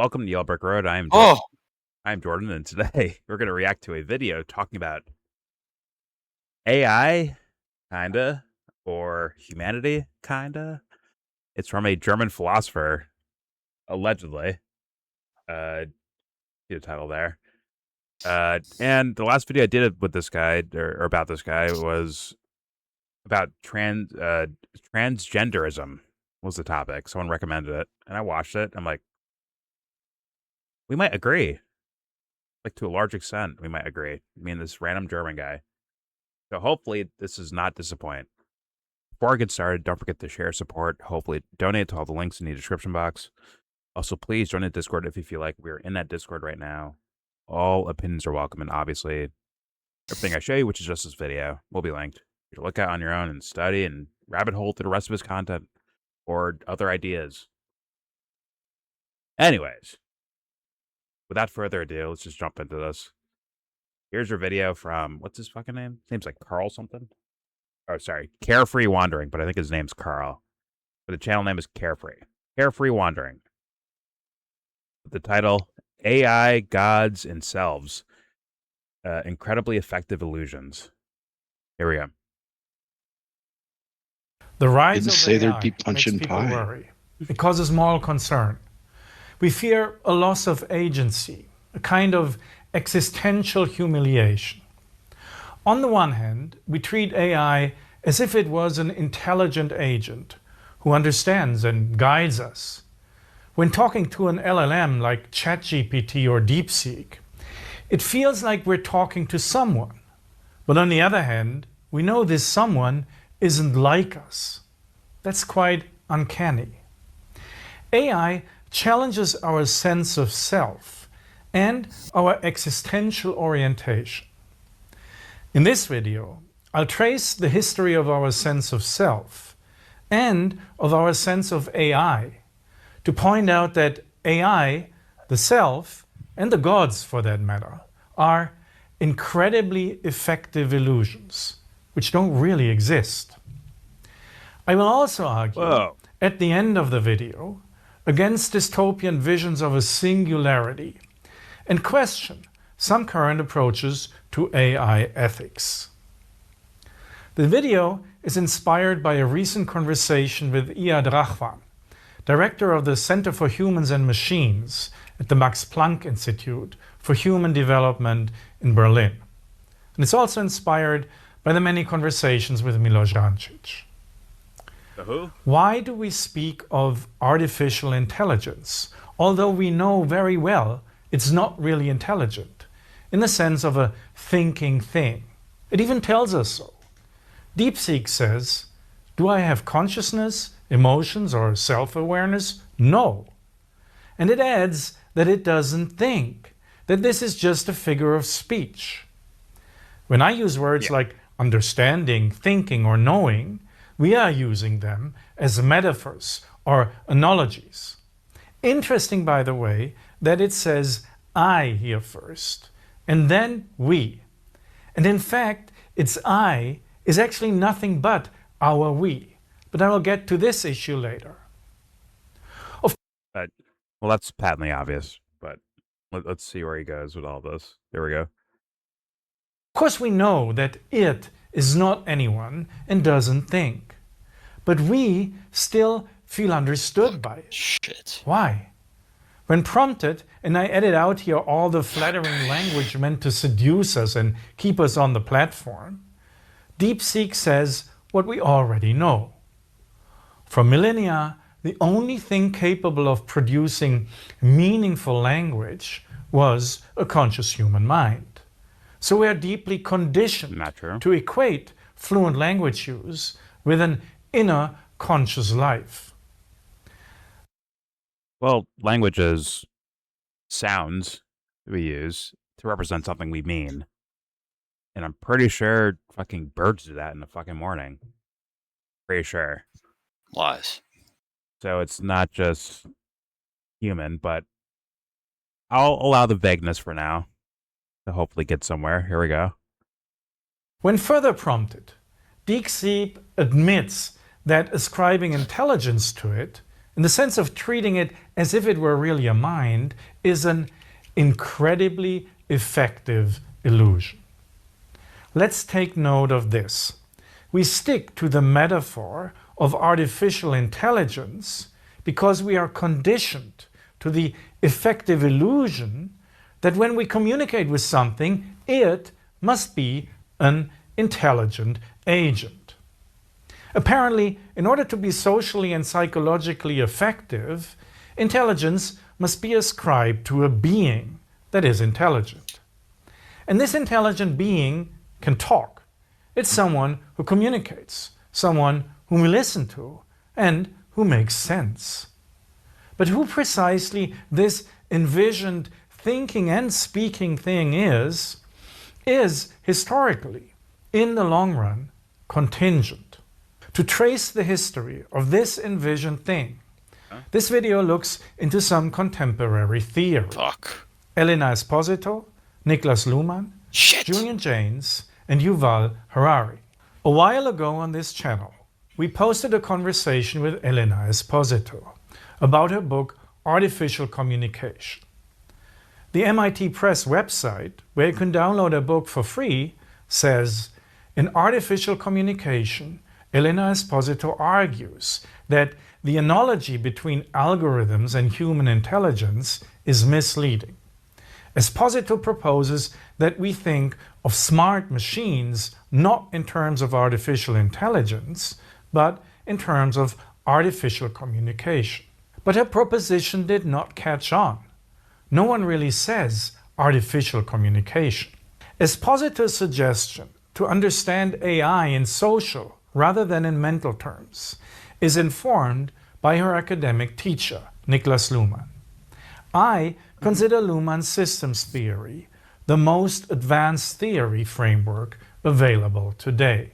Welcome to YellBro Road. I'm Jordan, and today we're going to react to a video talking about AI, kinda, or humanity, kinda. It's from a German philosopher, allegedly. See the title there. And the last video I did with this guy, or about this guy, was about transgenderism was the topic. Someone recommended it, and I watched it. I'm like, we might agree. Like, to a large extent, we might agree. Me and this random German guy. So hopefully this does not disappoint. Before I get started, don't forget to share, support, hopefully donate to all the links in the description box. Also, please join the Discord if you feel like we're in that Discord right now. All opinions are welcome, and obviously everything I show you, which is just this video, will be linked. You can look at on your own and study and rabbit hole through the rest of his content or other ideas. Anyways, without further ado, let's just jump into this. Here's your video from, what's his fucking name? His name's like Carl something. Oh, sorry, Carefree Wandering, but I think his name's Carl. But the channel name is Carefree. Carefree Wandering. The title, AI, Gods, and Selves. Incredibly Effective Illusions. Here we go. The rise Didn't of say AI there'd be punch makes and people pie. worry. It causes moral concern. We fear a loss of agency, a kind of existential humiliation. On the one hand, we treat AI as if it was an intelligent agent who understands and guides us. When talking to an LLM like ChatGPT or DeepSeek, it feels like we're talking to someone. But on the other hand, we know this someone isn't like us. That's quite uncanny. AI challenges our sense of self and our existential orientation. In this video, I'll trace the history of our sense of self and of our sense of AI to point out that AI, the self, and the gods for that matter, are incredibly effective illusions which don't really exist. I will also argue at the end of the video against dystopian visions of a singularity and question some current approaches to AI ethics. The video is inspired by a recent conversation with Iyad Rahwan, director of the Center for Humans and Machines at the Max Planck Institute for Human Development in Berlin. And it's also inspired by the many conversations with Miloš Rancic. Why do we speak of artificial intelligence, although we know very well it's not really intelligent, in the sense of a thinking thing? It even tells us so. DeepSeek says, do I have consciousness, emotions, or self-awareness? No. And it adds that it doesn't think, that this is just a figure of speech. When I use words like understanding, thinking, or knowing, we are using them as metaphors or analogies. Interesting, by the way, that it says I here first, and then we. And in fact, its I is actually nothing but our we. But I will get to this issue later. Well, that's patently obvious, but let's see where he goes with all this. There we go. Of course, we know that it is not anyone and doesn't think. But we still feel understood by it. Shit. Why? When prompted, and I edit out here all the flattering language meant to seduce us and keep us on the platform, DeepSeek says what we already know. For millennia, the only thing capable of producing meaningful language was a conscious human mind. So we are deeply conditioned to equate fluent language use with an inner conscious life. Well, language is sounds we use to represent something we mean. And I'm pretty sure fucking birds do that in the fucking morning. Pretty sure. Lies. So it's not just human, but I'll allow the vagueness for now to hopefully get somewhere. Here we go. When further prompted, DeepSeek admits that ascribing intelligence to it in the sense of treating it as if it were really a mind, is an incredibly effective illusion. Let's take note of this. We stick to the metaphor of artificial intelligence because we are conditioned to the effective illusion that when we communicate with something, it must be an intelligent agent. Apparently, in order to be socially and psychologically effective, intelligence must be ascribed to a being that is intelligent. And this intelligent being can talk. It's someone who communicates, someone whom we listen to, and who makes sense. But who precisely this envisioned thinking and speaking thing is historically, in the long run, contingent. To trace the history of this envisioned thing, this video looks into some contemporary theory. Elena Esposito, Niklas Luhmann, Julian Jaynes, and Yuval Harari. A while ago on this channel, we posted a conversation with Elena Esposito about her book Artificial Communication. The MIT Press website, where you can download a book for free, says, in Artificial Communication, Elena Esposito argues that the analogy between algorithms and human intelligence is misleading. Esposito proposes that we think of smart machines not in terms of artificial intelligence, but in terms of artificial communication. But her proposition did not catch on. No one really says artificial communication. Esposito's suggestion to understand AI in social rather than in mental terms is informed by her academic teacher, Niklas Luhmann. I consider Luhmann's systems theory the most advanced theory framework available today.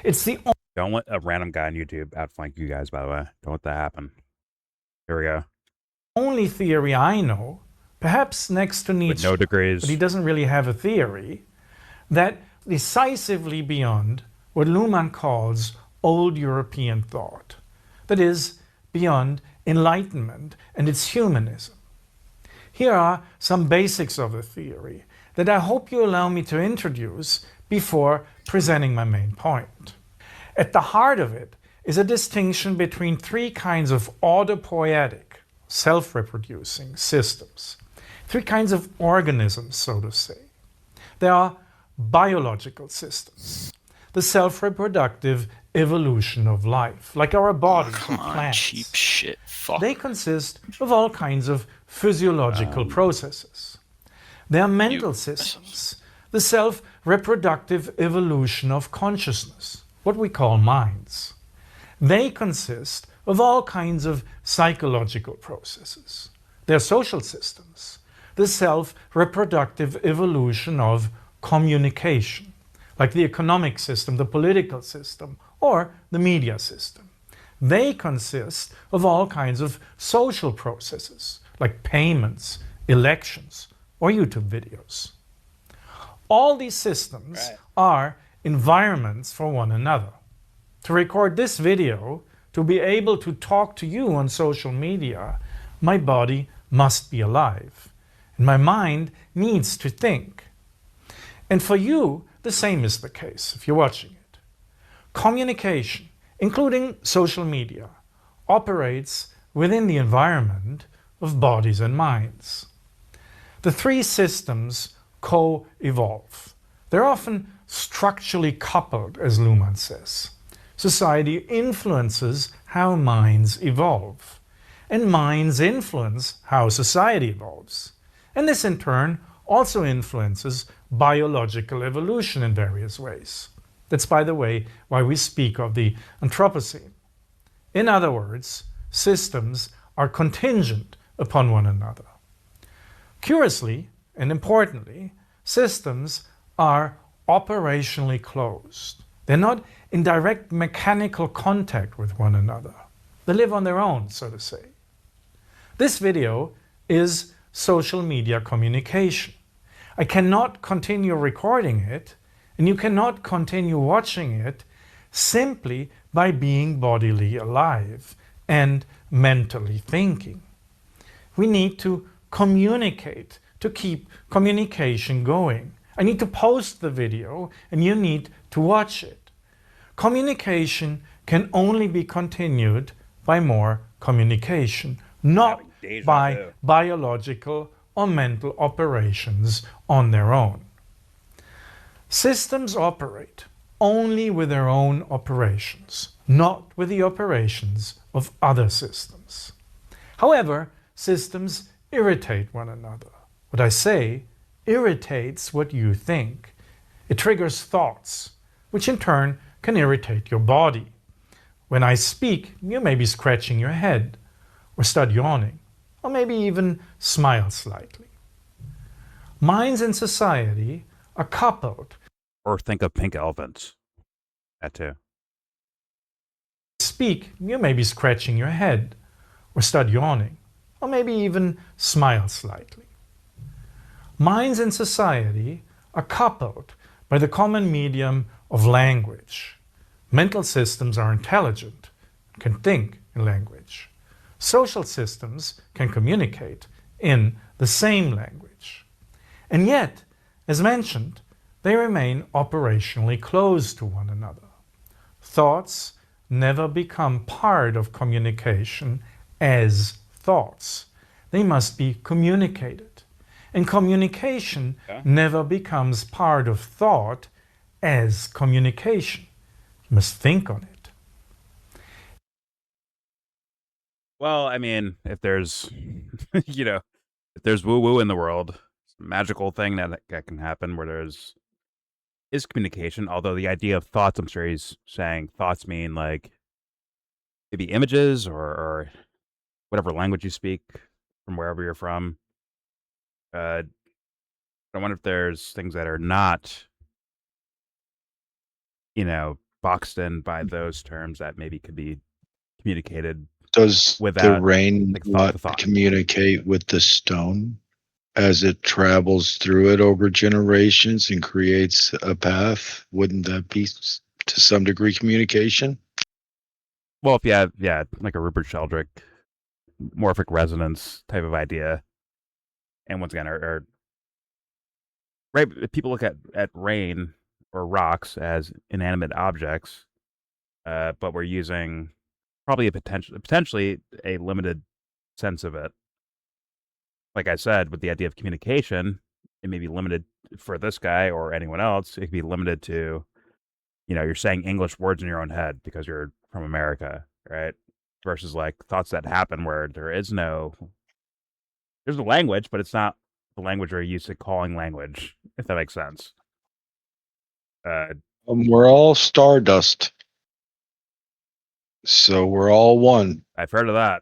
It's the Don't let a random guy on YouTube outflank you guys, by the way. Don't let that happen. Here we go. Only theory I know, perhaps next to Nietzsche, with no degrees, but he doesn't really have a theory, that decisively beyond what Luhmann calls old European thought. That is, beyond Enlightenment and its humanism. Here are some basics of the theory that I hope you allow me to introduce before presenting my main point. At the heart of it is a distinction between three kinds of autopoietic, self-reproducing systems. Three kinds of organisms, so to say. There are biological systems, the self-reproductive evolution of life, like our bodies and plants. Cheap shit. Fuck. They consist of all kinds of physiological processes. There are mental systems, the self-reproductive evolution of consciousness, what we call minds. They consist of all kinds of psychological processes. They're social systems, the self-reproductive evolution of communication, like the economic system, the political system, or the media system. They consist of all kinds of social processes, like payments, elections, or YouTube videos. All these systems are environments for one another. To record this video, to be able to talk to you on social media, my body must be alive, and my mind needs to think. And for you, the same is the case if you're watching it. Communication, including social media, operates within the environment of bodies and minds. The three systems co-evolve. They're often structurally coupled, as Luhmann says. Society influences how minds evolve, and minds influence how society evolves. And this in turn also influences biological evolution in various ways. That's, by the way, why we speak of the Anthropocene. In other words, systems are contingent upon one another. Curiously and importantly, systems are operationally closed. They're not in direct mechanical contact with one another. They live on their own, so to say. This video is social media communication. I cannot continue recording it, and you cannot continue watching it simply by being bodily alive and mentally thinking. We need to communicate to keep communication going. I need to post the video and you need to watch it. Communication can only be continued by more communication, not by biological or mental operations on their own. Systems operate only with their own operations, not with the operations of other systems. However, systems irritate one another. What I say irritates what you think. It triggers thoughts, which in turn can irritate your body. When I speak, you may be scratching your head, or start yawning, or maybe even smile slightly. Minds in society are coupled. Or think of pink elephants. That too. Speak, you may be scratching your head, or start yawning, or maybe even smile slightly. Minds in society are coupled by the common medium of language. Mental systems are intelligent, can think in language. Social systems can communicate in the same language. And yet, as mentioned, they remain operationally close to one another. Thoughts never become part of communication as thoughts. They must be communicated. And communication never becomes part of thought as communication. You must think on it. Well, I mean, if there's, if there's woo-woo in the world, it's a magical thing that can happen where is communication, although the idea of thoughts, I'm sure he's saying thoughts mean like maybe images or whatever language you speak from wherever you're from. I wonder if there's things that are not, boxed in by those terms that maybe could be communicated. Does the without, rain like, not thought. communicate with the stone as it travels through it over generations and creates a path? Wouldn't that be to some degree communication? Well, if you have, like a Rupert Sheldrake morphic resonance type of idea, and once again, right, if people look at rain or rocks as inanimate objects, but we're using probably potentially a limited sense of it. Like I said, with the idea of communication, it may be limited for this guy or anyone else. It could be limited to, you're saying English words in your own head because you're from America, right? Versus like thoughts that happen where there's a language, but it's not the language we're used to calling language, if that makes sense. We're all stardust, so we're all one. I've heard of that.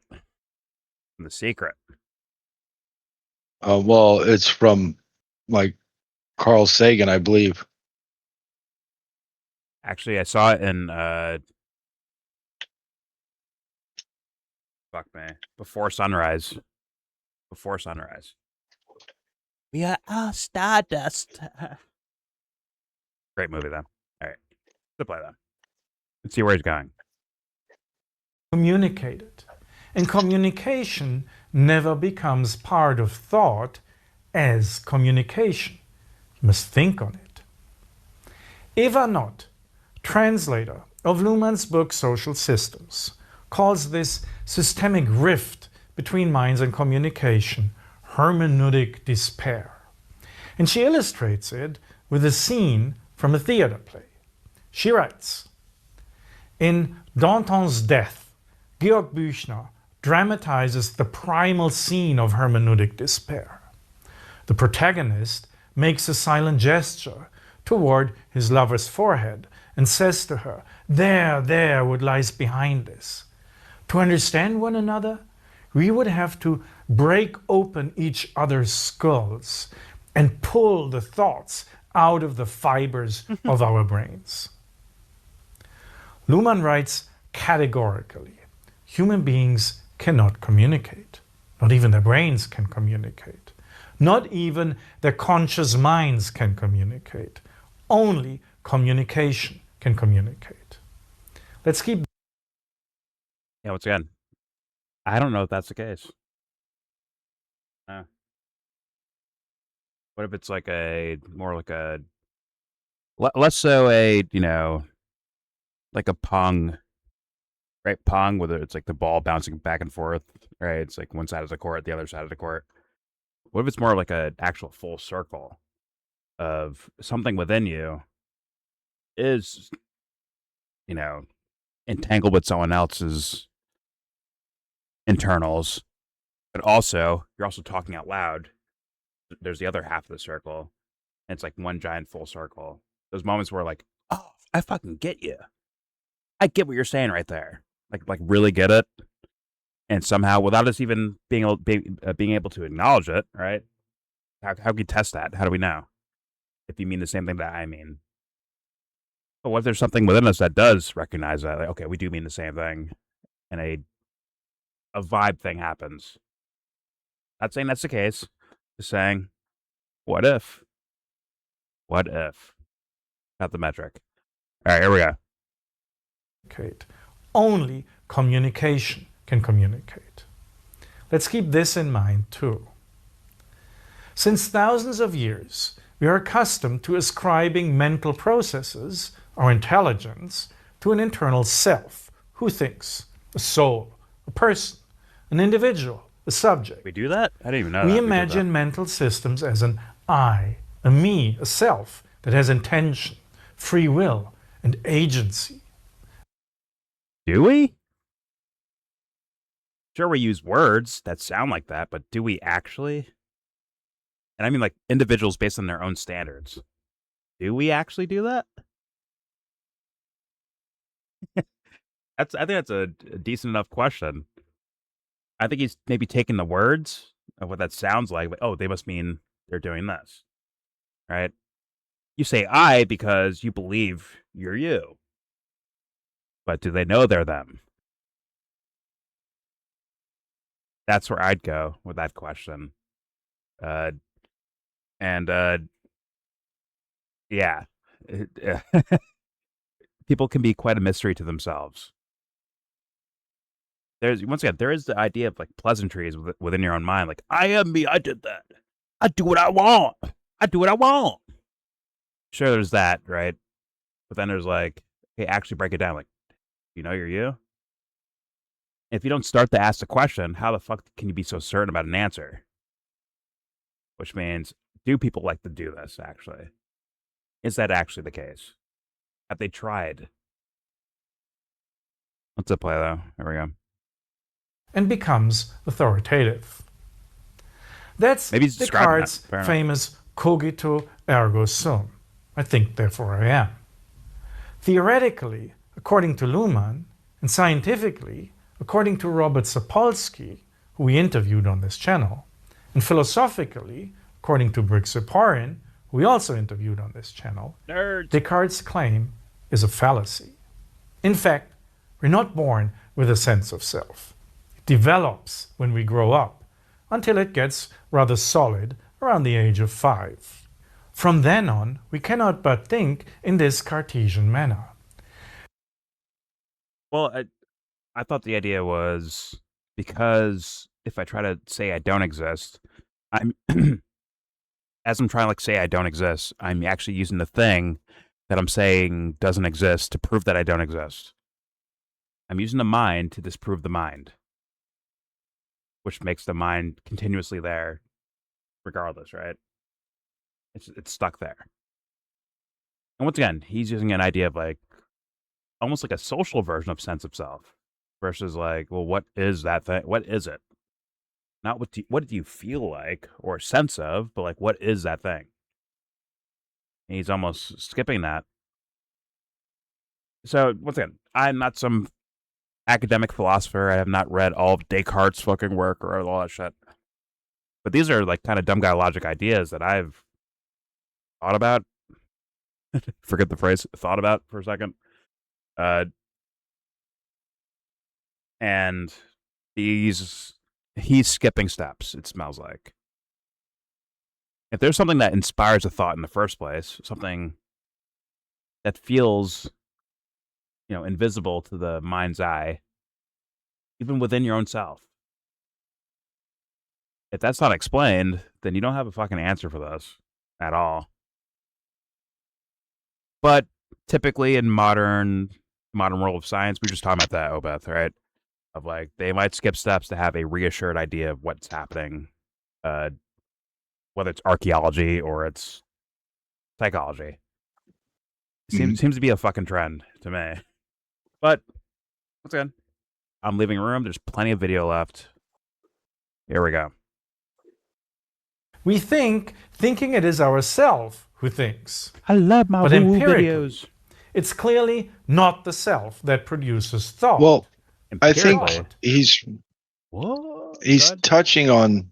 The Secret. Well, it's from like Carl Sagan, I believe. Actually, I saw it in Before Sunrise. Before Sunrise. We are all stardust. Great movie, though. All right, let's play that. Let's see where he's going. Communicated. And communication never becomes part of thought as communication. You must think on it. Eva Nott, translator of Luhmann's book Social Systems, calls this systemic rift between minds and communication hermeneutic despair. And she illustrates it with a scene from a theater play. She writes, in Danton's Death, Georg Büchner dramatizes the primal scene of hermeneutic despair. The protagonist makes a silent gesture toward his lover's forehead and says to her, there, what lies behind this. To understand one another, we would have to break open each other's skulls and pull the thoughts out of the fibers of our brains. Luhmann writes categorically, human beings cannot communicate. Not even their brains can communicate. Not even their conscious minds can communicate. Only communication can communicate. Let's keep. Yeah, once again, I don't know if that's the case. What if it's like more like a less so a like a pong, right? Pong, whether it's like the ball bouncing back and forth, right? It's like one side of the court, the other side of the court. What if it's more like an actual full circle of something within you is, entangled with someone else's internals, but also you're also talking out loud. There's the other half of the circle, and it's like one giant full circle. Those moments where like, oh, I fucking get you. I get what you're saying right there. Like really get it, and somehow without us even being able to acknowledge it, right? How can we test that? How do we know if you mean the same thing that I mean? But what if there's something within us that does recognize that? Like, okay, we do mean the same thing, and a vibe thing happens. Not saying that's the case. Just saying, what if? What if? Not the metric. All right, here we go. Only communication can communicate. Let's keep this in mind too. Since thousands of years, we are accustomed to ascribing mental processes, or intelligence, to an internal self who thinks, a soul, a person, an individual, a subject. We do that? I didn't even know We that. imagine mental systems as an I, a me, a self that has intention, free will, and agency. Do we? Sure, we use words that sound like that, but do we actually? And I mean like individuals based on their own standards. Do we actually do that? I think that's a decent enough question. I think he's maybe taking the words of what that sounds like, but oh, they must mean they're doing this. Right? You say I because you believe you're you. But do they know they're them? That's where I'd go with that question. Yeah. People can be quite a mystery to themselves. Once again, there is the idea of like pleasantries within your own mind. Like, I am me, I did that. I do what I want. I do what I want. Sure, there's that, right? But then there's like, hey, actually break it down. Like, you know you're you? If you don't start to ask the question, how the fuck can you be so certain about an answer? Which means, do people like to do this, actually? Is that actually the case? Have they tried? Let's play, though. There we go. And becomes authoritative. That's Maybe Descartes' famous cogito ergo sum. I think, therefore I am. Theoretically, according to Luhmann, and scientifically, according to Robert Sapolsky, who we interviewed on this channel, and philosophically, according to Briggs-Separin, who we also interviewed on this channel, Nerds. Descartes' claim is a fallacy. In fact, we're not born with a sense of self. It develops when we grow up, until it gets rather solid around the age of 5. From then on, we cannot but think in this Cartesian manner. Well, I thought the idea was because if I try to say I don't exist, I'm as I'm trying to like say I don't exist, I'm actually using the thing that I'm saying doesn't exist to prove that I don't exist. I'm using the mind to disprove the mind, which makes the mind continuously there, regardless, right? It's stuck there. And once again, he's using an idea of like almost like a social version of sense of self versus like, well, what is that thing? What is it? Not what do you feel like or sense of, but like, what is that thing? And he's almost skipping that. So once again, I'm not some academic philosopher. I have not read all of Descartes' fucking work or all that shit. But these are like kind of dumb guy logic ideas that I've thought about. Forget the phrase, thought about for a second. And he's skipping steps, it smells like. If there's something that inspires a thought in the first place, something that feels, invisible to the mind's eye, even within your own self, If that's not explained, then you don't have a fucking answer for this at all. But typically in modern world of science, we were just talking about that, Obeth, right? Of like they might skip steps to have a reassured idea of what's happening, whether it's archaeology or it's psychology. Seems to be a fucking trend to me. But once again, I'm leaving a room. There's plenty of video left. Here we go. We thinking it is ourself who thinks. I love my But woo-woo empirically, videos. it's clearly not the self that produces thought. Well, I Empirically. think he's What? touching on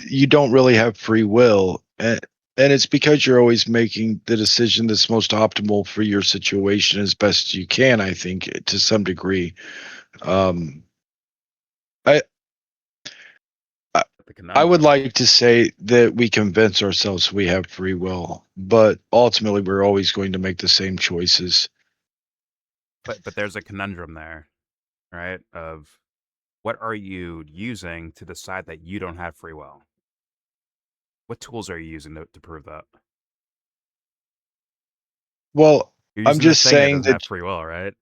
you don't really have free will, and it's because you're always making the decision that's most optimal for your situation as best you can. I think to some degree, I would like to say that we convince ourselves we have free will, but ultimately we're always going to make the same choices. But there's a conundrum there, right? Of what are you using to decide that you don't have free will? What tools are you using to prove that? Well, You're I'm using just the thing saying doesn't that have free will, right?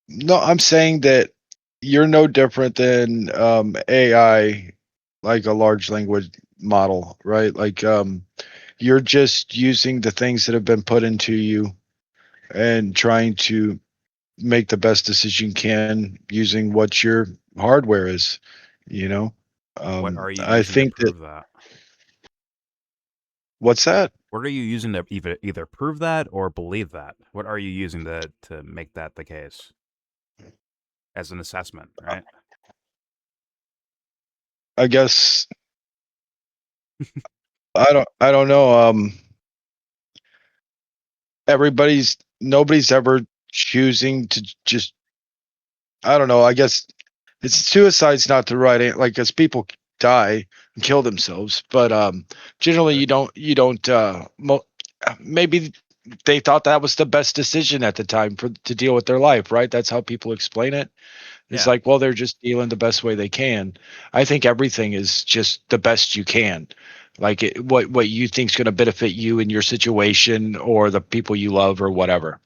no, I'm saying that you're no different than AI, like a large language model, right? Like you're just using the things that have been put into you and trying to make the best decision you can using what your hardware is, you know. What are you I using to think that prove that? what's that? What are you using to either prove that or believe that? What are you using to make that the case as an assessment, right? I guess I don't know. Nobody's ever choosing to just, I don't know. I guess it's suicide's not the right like as people die and kill themselves, but generally you don't maybe they thought that was the best decision at the time to deal with their life, right? That's how people explain it. It's Yeah. like, well, they're just dealing the best way they can. I think everything is just the best you can. Like what you think's going to benefit you in your situation or the people you love or whatever.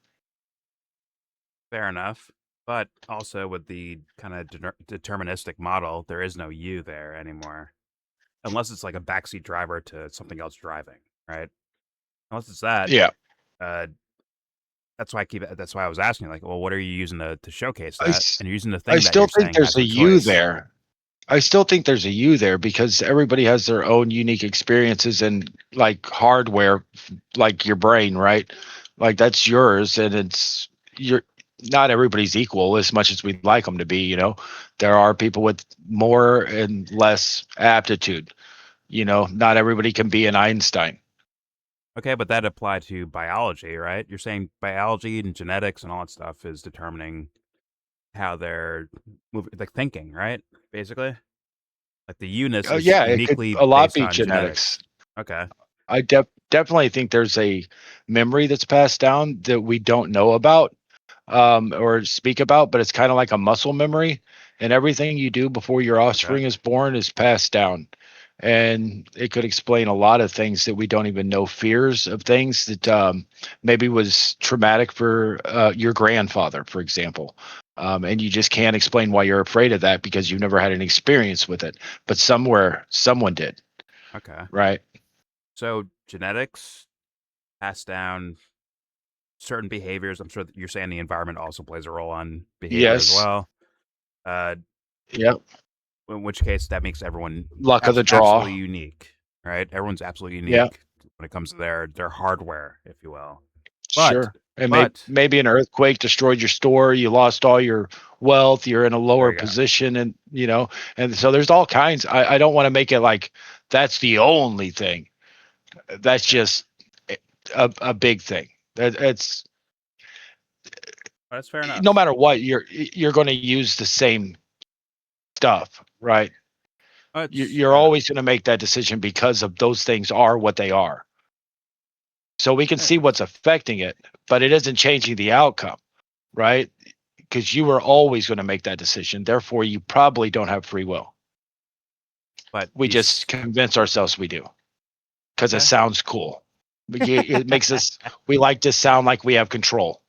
Fair enough. But also with the kind of deterministic model, there is no you there anymore. Unless it's like a backseat driver to something else driving, right? Unless it's that, Yeah. uh, that's why that's why I was asking, like, well, what are you using to showcase I, that? s- And you're using the I thing that still you're think saying there's has a no you choice. there. I still think there's a you there because everybody has their own unique experiences and like hardware, like your brain, right? Like that's yours, and it's you're not everybody's equal as much as we'd like them to be. You know, there are people with more and less aptitude. You know, not everybody can be an Einstein. Okay, but that applied to biology, right? You're saying biology and genetics and all that stuff is determining how they're moving, like thinking, right? Basically, like the you-ness is Yeah, it could uniquely a lot based be on genetics. genetics. Okay. I definitely think there's a memory that's passed down that we don't know about or speak about, but it's kind of like a muscle memory, and everything you do before your Okay. offspring is born is passed down. And it could explain a lot of things that we don't even know, fears of things that maybe was traumatic for your grandfather, for example. And you just can't explain why you're afraid of that because you've never had an experience with it. But somewhere, someone did, Okay. right? So genetics pass down certain behaviors. I'm sure that you're saying the environment also plays a role on behavior as Yes. well. Uh, Yep. in which case, that makes everyone Luck of the absolutely draw. unique, right? Everyone's absolutely Yeah. unique when it comes to their hardware, if you will. But Sure. And but maybe an earthquake destroyed your store, you lost all your wealth, you're in a there lower you go. position, and and so there's all kinds. I don't want to make it like that's the only thing. That's Yeah. just a big thing. It's That's fair no enough. matter what, you're going to use the same stuff, right? It's You're fair enough. always going to make that decision because of those things are what they are. So we can Yeah. see what's affecting it, but it isn't changing the outcome, right? Because you were always going to make that decision. Therefore, you probably don't have free will. But We just convince ourselves we do because it sounds cool. It makes us. We like to sound like we have control.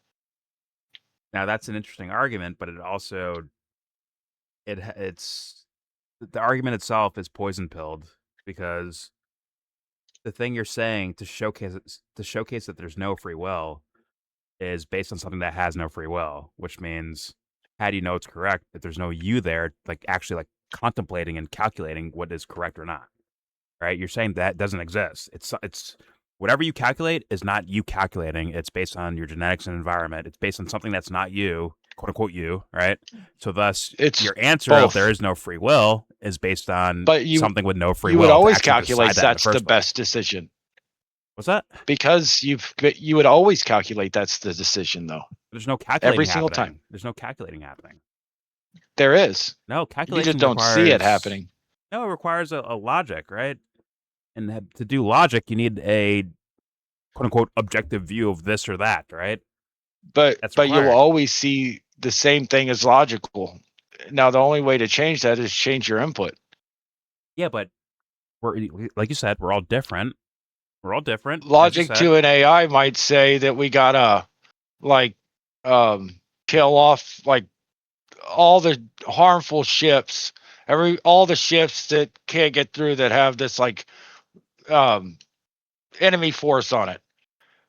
Now that's an interesting argument, but it also it's the argument itself is poison pilled because the thing you're saying to showcase that there's no free will is based on something that has no free will, which means how do you know it's correct if there's no you there, like actually like contemplating and calculating what is correct or not, right? You're saying that doesn't exist. It's whatever you calculate is not you calculating. It's based on your genetics and environment. It's based on something that's not you, quote unquote you, right? So thus, It's your answer both. of there is no free will is based on something with no free You will. would to always actually calculate decide that in that's the the first place. best decision. What's that? Because you would always calculate that's the decision, though. There's no calculating Every single happening. time. There's no calculating happening. There is. No, You calculation just don't see it happening. No, it requires a logic, right? And to do logic, you need a quote unquote objective view of this or that, right? But That's you'll required. always see the same thing as logical. Now the only way to change that is change your input. Yeah, but we're like you said, we're all different. We're all different. as you Logic said. to an AI might say that we gotta kill off like all the harmful ships, all the ships that can't get through that have this enemy force on it.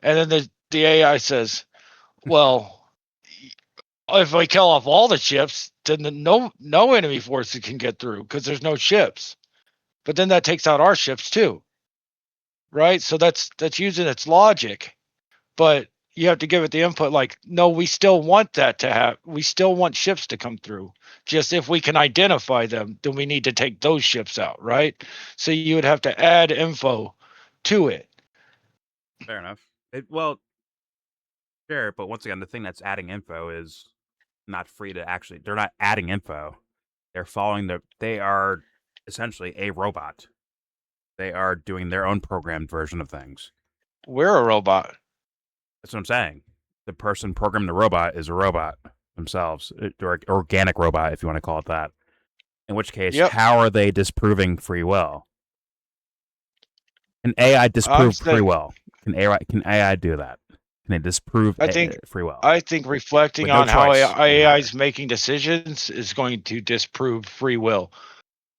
And then the AI says, well, if we kill off all the ships, then no enemy force can get through because there's no ships. But then that takes out our ships too, right? So that's using its logic, but you have to give it the input like, no, we still want that to have. We still want ships to come through. Just if we can identify them, then we need to take those ships out, right? So you would have to add info to it. Fair enough. Well, sure, but once again, the thing that's adding info is not free to actually. They're not adding info. They're following They are essentially a robot. They are doing their own programmed version of things. We're a robot. That's what I'm saying. The person programming the robot is a robot themselves, or organic robot, if you want to call it that. In which case, how are they disproving free will? Can AI disprove free will? Can AI do that? Can they disprove free will? I think reflecting on how AI is making decisions is going to disprove free will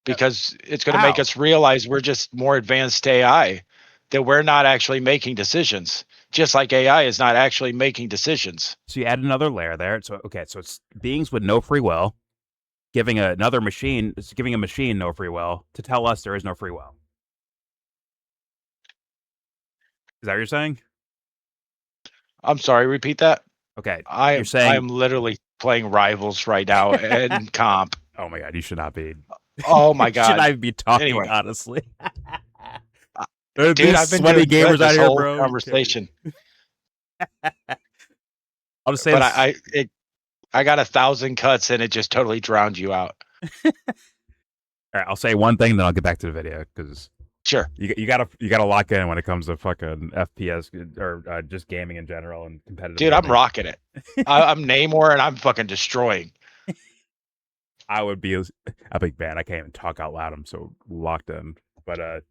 because it's going to make us realize we're just more advanced AI, that we're not actually making decisions, just like AI is not actually making decisions. So you add another layer there. So it's beings with no free will giving a machine no free will to tell us there is no free will. Is that what you're saying? I'm sorry, repeat that. Okay. You're saying I'm literally playing Rivals right now in comp. Oh my god, you should not be. Oh my god, should I be talking anyway. Honestly? Dude, I've been sweaty doing gamers out here, bro. Conversation. I'll just say, but I got 1,000 cuts and it just totally drowned you out. All right, I'll say one thing, then I'll get back to the video because. Sure. You gotta lock in when it comes to fucking FPS or just gaming in general and competitive. Dude, I'm rocking it. I'm Namor and I'm fucking destroying. I would be a big fan. I can't even talk out loud. I'm so locked in. But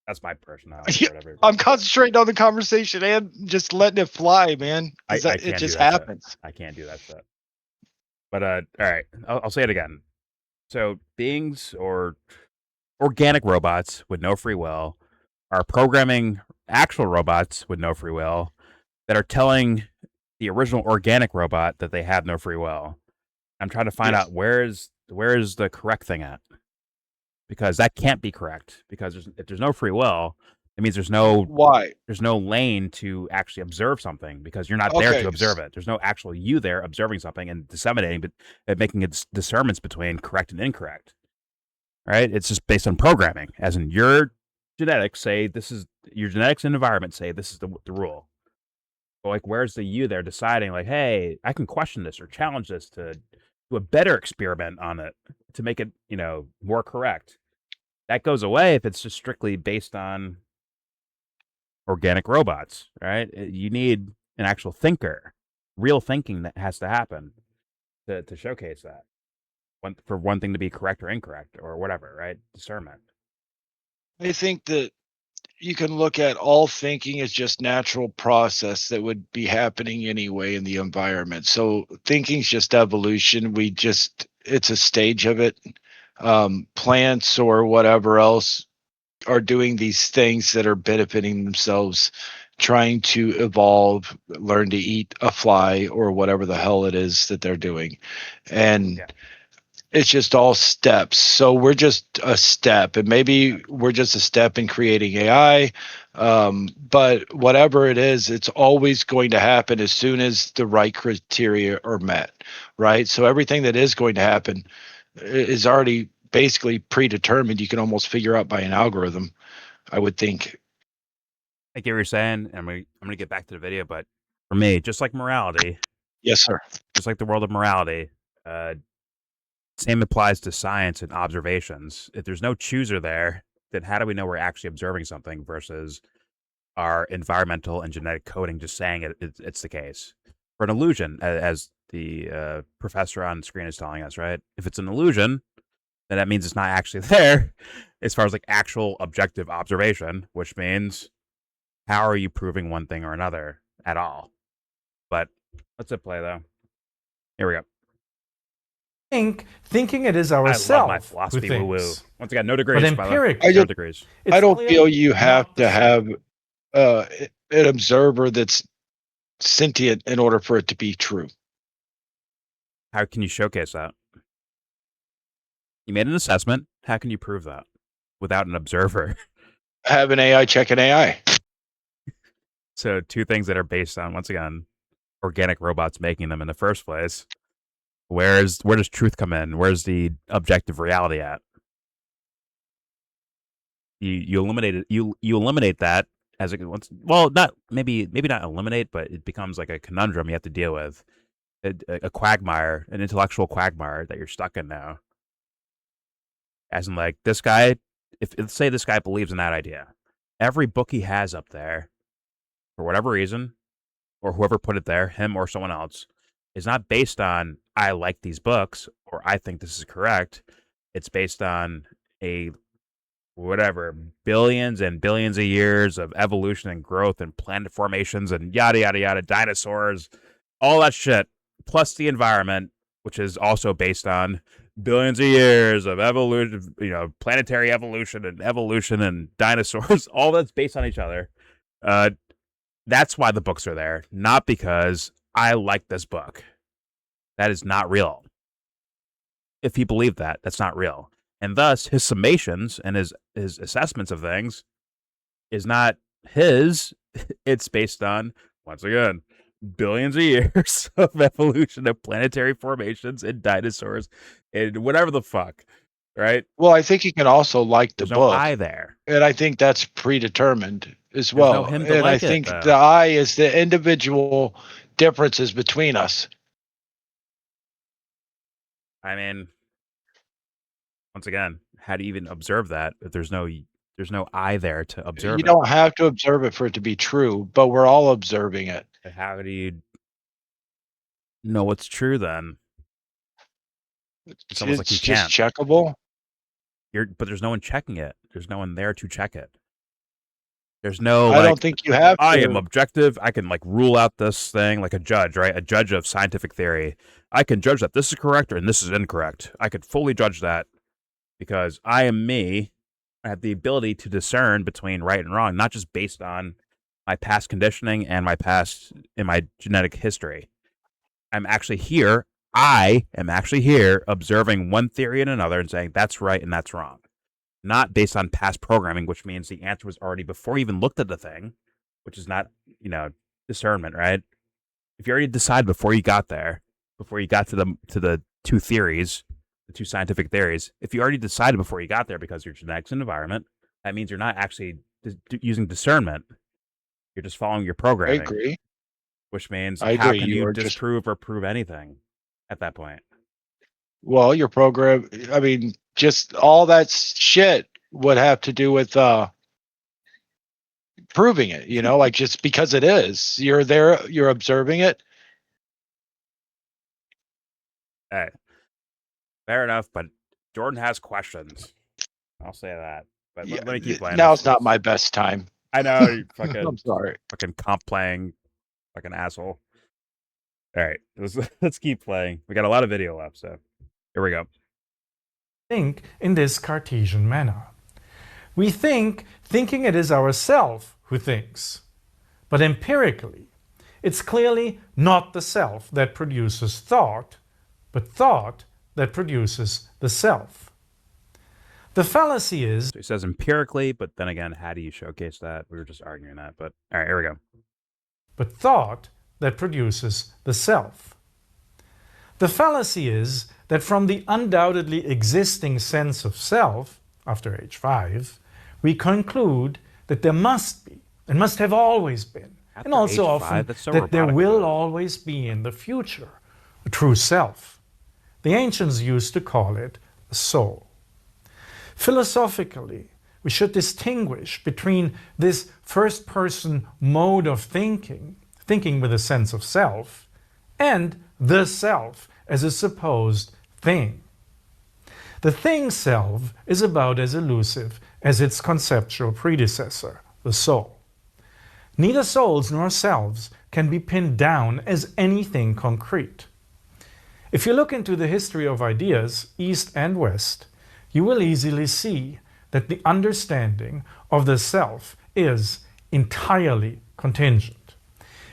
that's my personality. I'm concentrating on the conversation and just letting it fly, man. It just happens. Shit. I can't do that shit. But all right, I'll say it again. So beings or organic robots with no free will are programming actual robots with no free will that are telling the original organic robot that they have no free will. I'm trying to find out where is the correct thing at, because that can't be correct, because if there's no free will, it means there's no lane to actually observe something, because you're not there to observe it. There's no actual you there observing something and disseminating, but making discernments between correct and incorrect. Right? It's just based on programming, as in your genetics and environment say this is the rule. But like, where's the you there deciding like, hey, I can question this or challenge this to do a better experiment on it to make it, more correct. That goes away if it's just strictly based on organic robots, right? You need an actual thinker, real thinking that has to happen to showcase that. For one thing to be correct or incorrect or whatever, right? Discernment. I think that you can look at all thinking as just natural process that would be happening anyway in the environment. So thinking's just evolution. It's a stage of it. Plants or whatever else are doing these things that are benefiting themselves, trying to evolve, learn to eat a fly or whatever the hell it is that they're doing. And Yeah. it's just all steps. So we're just a step, and maybe we're just a step in creating AI. But whatever it is, it's always going to happen as soon as the right criteria are met, right? So everything that is going to happen is already basically predetermined. You can almost figure out by an algorithm, I would think. I get what you're saying. I'm gonna get back to the video, but for me, just like morality, Yes, sir. just like the world of morality, uh, same applies to science and observations. If there's no chooser there, then how do we know we're actually observing something versus our environmental and genetic coding just saying it's the case? For an illusion, as the professor on screen is telling us, right? If it's an illusion, then that means it's not actually there as far as like actual objective observation, which means how are you proving one thing or another at all? But let's hit play though. Here we go. Thinking it is I love my ourself who philosophy woo woo. thinks. Once again, no But degrees, by the way. empirically, 0 degrees. it's I don't clearly feel you have not the to same. have uh, an observer that's sentient in order for it to be true. How can you showcase that? You made an assessment. How can you prove that without an observer? Have an AI check an AI. So two things that are based on, once again, organic robots making them in the first place. Where does truth come in? Where's the objective reality at? You eliminate it. You eliminate that as it once. Well, not maybe not eliminate, but it becomes like a conundrum you have to deal with. A quagmire, an intellectual quagmire that you're stuck in now. As in, like, this guy, if let's say this guy believes in that idea, every book he has up there, for whatever reason, or whoever put it there, him or someone else, is not based on I like these books or I think this is correct. It's based on a whatever billions and billions of years of evolution and growth and planet formations and yada yada yada, dinosaurs, all that shit, plus the environment, which is also based on billions of years of evolution, planetary evolution and dinosaurs, all that's based on each other. That's why the books are there, not because I like this book. That is not real. If he believed that, that's not real. And thus, his summations and his assessments of things is not his. It's based on, once again, billions of years of evolution of planetary formations and dinosaurs and whatever the fuck, right? Well, I think you can also like the There's no book, I there. and I think that's predetermined as There's well. no him to And I like it, think though. the I is the individual differences between us. I mean, once again, how do you even observe that if there's no I there to observe You it? don't have to observe it for it to be true, but we're all observing it. How do you know what's true then? It's almost like you It's just can't. checkable. But there's no one checking it. There's no one there to check it. There's no I like don't think you have I to. am objective. I can like rule out this thing like a judge, right? A judge of scientific theory. I can judge that this is correct and this is incorrect. I could fully judge that because I am me. I have the ability to discern between right and wrong, not just based on my past conditioning and my genetic history. I'm actually here. I am actually here observing one theory and another and saying that's right and that's wrong. Not based on past programming, which means the answer was already before you even looked at the thing, which is not, discernment, right? If you already decided before you got there, before you got to the two theories, the two scientific theories, if you already decided before you got there because your genetics and environment, that means you're not actually using discernment. You're just following your I programming, agree. which means I how agree. can You you are just disprove or prove anything at that point? well, your program. I mean, just all that shit would have to do with proving it. Like just because it is, you're there, you're observing it. Hey, fair enough, but Jordan has questions. I'll say that. But Yeah, let me keep playing. now's not my best time. I know you I'm sorry. fucking comp playing, fucking asshole. All right, let's keep playing. We got a lot of video left, so here we go. Think in this Cartesian manner. We think, thinking it is ourself who thinks. But empirically, it's clearly not the self that produces thought, but thought that produces the self. The fallacy is... So he says empirically, but then again, how do you showcase that? We were just arguing that, but all right, here we go. But thought that produces the self. The fallacy is that from the undoubtedly existing sense of self, after age 5, we conclude that there must be, and must have always been, After and also age often 5, so that there robotic will about it. always be in the future a true self. The ancients used to call it a soul. Philosophically, we should distinguish between this first-person mode of thinking with a sense of self, and the self as a supposed thing. The thing self is about as elusive as its conceptual predecessor, the soul. Neither souls nor selves can be pinned down as anything concrete. If you look into the history of ideas, East and West, you will easily see that the understanding of the self is entirely contingent.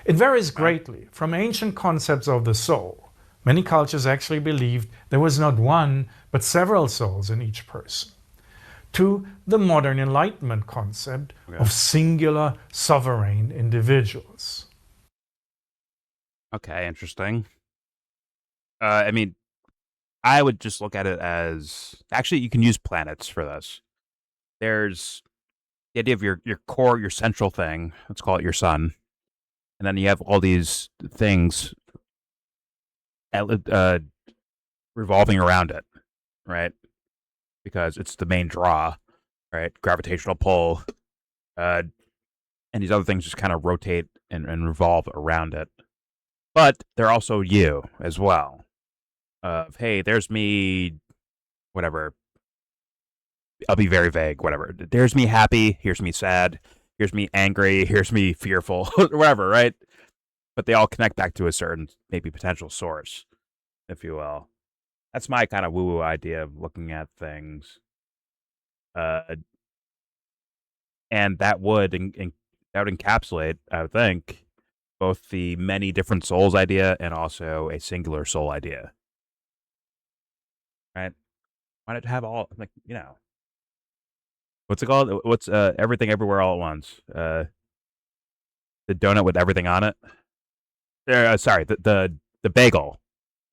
It varies greatly from ancient concepts of the soul. Many cultures actually believed there was not one, but several souls in each person, to the modern Enlightenment concept of singular sovereign individuals. Okay, interesting. I mean, I would just look at it as actually you can use planets for this. There's the idea of your core, your central thing. Let's call it your sun, and then you have all these things revolving around it, right? Because it's the main draw, right? Gravitational pull, and these other things just kind of rotate and revolve around it. But they're also you as well. Hey, there's me, whatever. I'll be very vague, whatever. There's me happy, here's me sad, here's me angry, here's me fearful, whatever, right? But they all connect back to a certain, maybe potential source, if you will. That's my kind of woo-woo idea of looking at things. And that would encapsulate, I would think, both the many different souls idea and also a singular soul idea. Right? Why not have all, like, you know, what's it called? What's everything everywhere all at once? The donut with everything on it. Sorry, the bagel,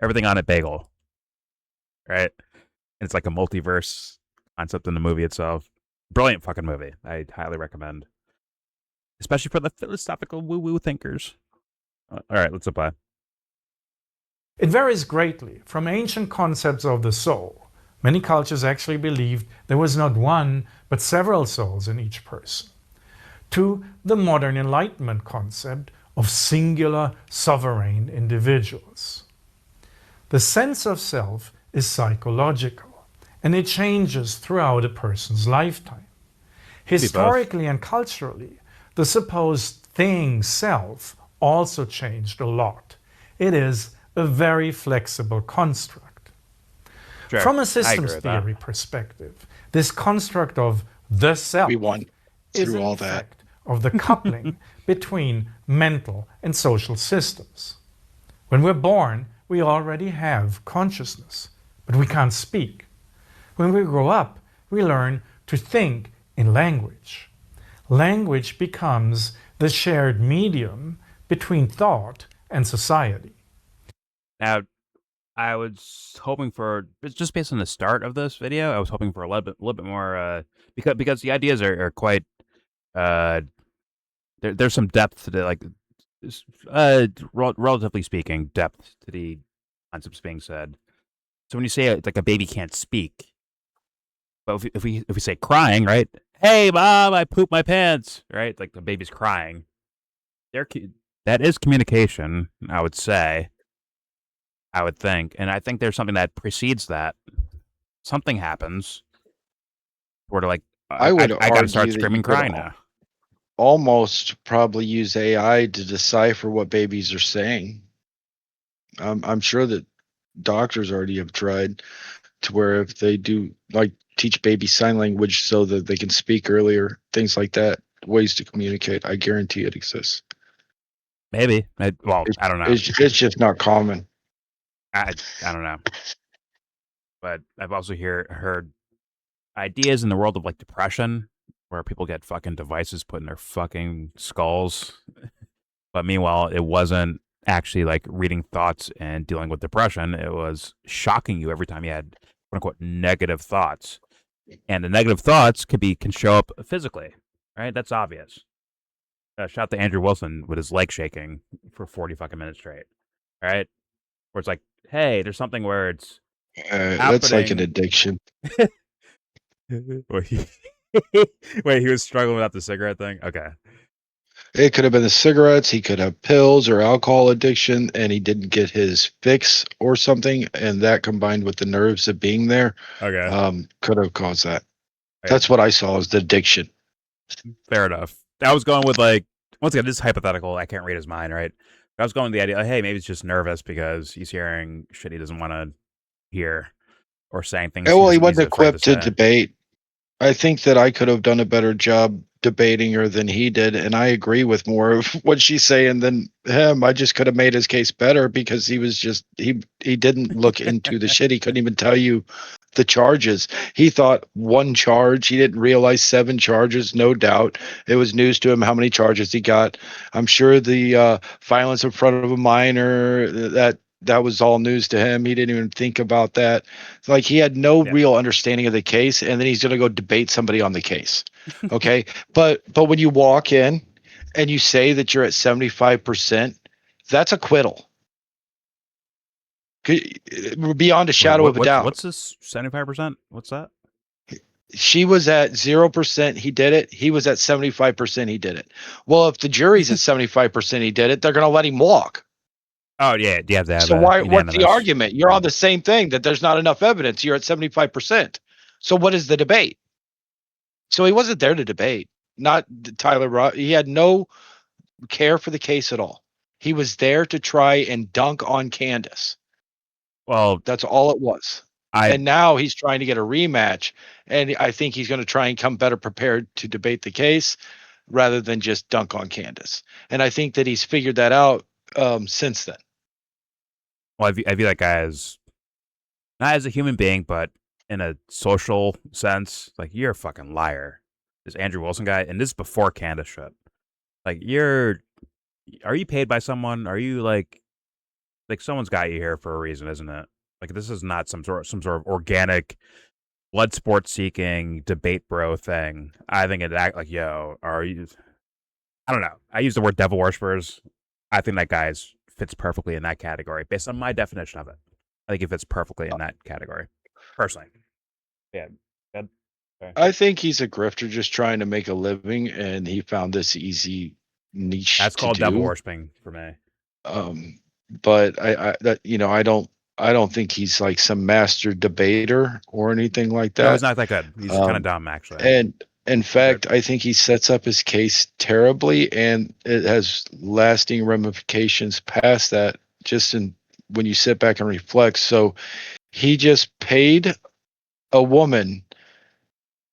everything on it bagel. Right? And it's like a multiverse concept in the movie itself. Brilliant fucking movie. I highly recommend, especially for the philosophical woo-woo thinkers. All right, let's apply. It varies greatly from ancient concepts of the soul. Many cultures actually believed there was not one, but several souls in each person, to the modern Enlightenment concept of singular sovereign individuals. The sense of self is psychological, and it changes throughout a person's lifetime. Historically and culturally, the supposed thing self also changed a lot. It is a very flexible construct. Sure, From a systems theory perspective, this construct of the self We won is through an all that. effect of the coupling between mental and social systems. When we're born, we already have consciousness, but we can't speak. When we grow up, we learn to think in language. Language becomes the shared medium between thought and society. Now, I was hoping for, just based on the start of this video, I was hoping for a little bit more, because the ideas are quite, there's some depth to the, like, relatively speaking, depth to the concepts being said. So when you say it's like a baby can't speak, but if we say crying, right? Hey, mom, I pooped my pants, right? Like the baby's crying. That is communication, I would say. I would think, and I think there's something that precedes that. Something happens, sort of like I would I got to start argue that screaming, you could crying now. almost probably use AI to decipher what babies are saying. I'm sure that doctors already have tried to where if they do like teach baby sign language so that they can speak earlier, things like that, ways to communicate. I guarantee it exists. Maybe. Well, It, I don't know. it's just not common. I don't know. But I've also heard ideas in the world of like depression where people get fucking devices put in their fucking skulls. But meanwhile, it wasn't actually like reading thoughts and dealing with depression. It was shocking you every time you had quote unquote negative thoughts. And the negative thoughts can show up physically, right? That's obvious. Shout out to Andrew Wilson with his leg shaking for 40 fucking minutes straight, right? Where it's like, hey, there's something where it's That's like an happening. addiction. Wait, he was struggling without the cigarette thing? Okay. It could have been the cigarettes. He could have pills or alcohol addiction, and he didn't get his fix or something. And that combined with the nerves of being there, Okay. could have caused that. Okay. That's what I saw as the addiction. Fair enough. I was going with like, once again, this is hypothetical. I can't read his mind, right? I was going with the idea, like, hey, maybe he's just nervous because he's hearing shit he doesn't want to hear or saying things Well, he he's wasn't afraid equipped to say. debate. I think that I could have done a better job debating her than he did, and I agree with more of what she's saying than him. I just could have made his case better because he was just he didn't look into the shit. He couldn't even tell you the charges. He thought one charge. He didn't realize 7 charges. No doubt, it was news to him how many charges he got. I'm sure the violence in front of a minor that was all news to him. He didn't even think about that. Like he had no real understanding of the case, and then he's going to go debate somebody on the case. Okay, but when you walk in and you say that you're at 75%, that's acquittal. Beyond a shadow of a doubt. What's this 75%? What's that? She was at 0%. He did it. He was at 75%. He did it. Well, if the jury's at 75%, he did it. They're going to let him walk. Oh yeah, you have to have So a what's the unanimous. argument? You're on the same thing that there's not enough evidence. You're at 75%. So what is the debate? So he wasn't there to debate. Not Tyler. He had no care for the case at all. He was there to try and dunk on Candace. Well, that's all it was. And now he's trying to get a rematch, and I think he's going to try and come better prepared to debate the case rather than just dunk on Candace. And I think that he's figured that out since then. Well, I view that guy as not as a human being, but in a social sense, like you're a fucking liar. This Andrew Wilson guy, and this is before Candace shit. Like are you paid by someone? Are you like someone's got you here for a reason, isn't it? Like this is not some sort of organic blood sport seeking debate bro thing. I think it act like, yo, are you? I don't know. I use the word devil worshippers. I think that guy fits perfectly in that category based on my definition of it. I think he fits perfectly in that category, personally. Yeah. I think he's a grifter just trying to make a living, and he found this easy niche. That's called devil worshipping for me. But I don't think he's like some master debater or anything like that. No, he's not that good. He's kind of dumb, actually. And in fact, I think he sets up his case terribly, and it has lasting ramifications past that. When you sit back and reflect, so he just paid a woman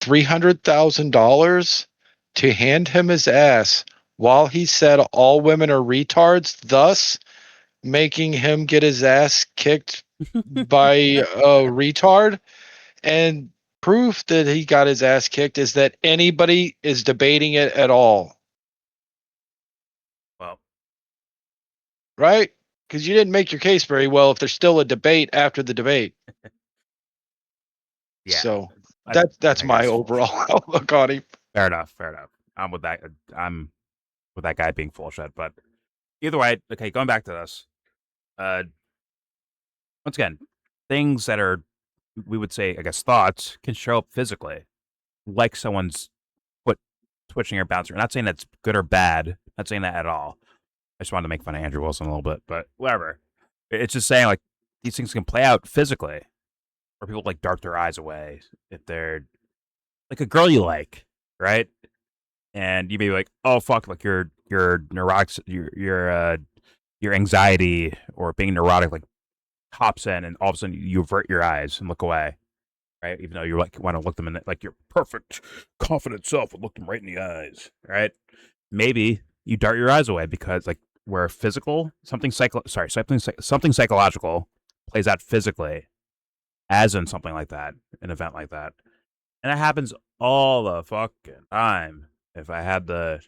$300,000 to hand him his ass while he said all women are retards, thus making him get his ass kicked by a retard. And proof that he got his ass kicked is that anybody is debating it at all. Well, right? Because you didn't make your case very well if there's still a debate after the debate. Yeah. So that's my overall outlook on him. Fair enough. I'm with that guy being full of shit. But either way, okay, going back to this. Once again, things that are, we would say, I guess, thoughts can show up physically, like someone's foot twitching or bouncing. I'm not saying that's good or bad. Not saying that at all. I just wanted to make fun of Andrew Wilson a little bit, but whatever. It's just saying, like, these things can play out physically, or people like dart their eyes away if they're like a girl you like, right? And you may be like, oh fuck, like your neurotic, your anxiety or being neurotic like hops in, and all of a sudden you avert your eyes and look away, right? Even though you like want to look them in the, like your perfect, confident self would look them right in the eyes, right? Maybe you dart your eyes away because like where physical something psychological plays out physically, as in something like that, an event like that, and it happens all the fucking time. If I had to,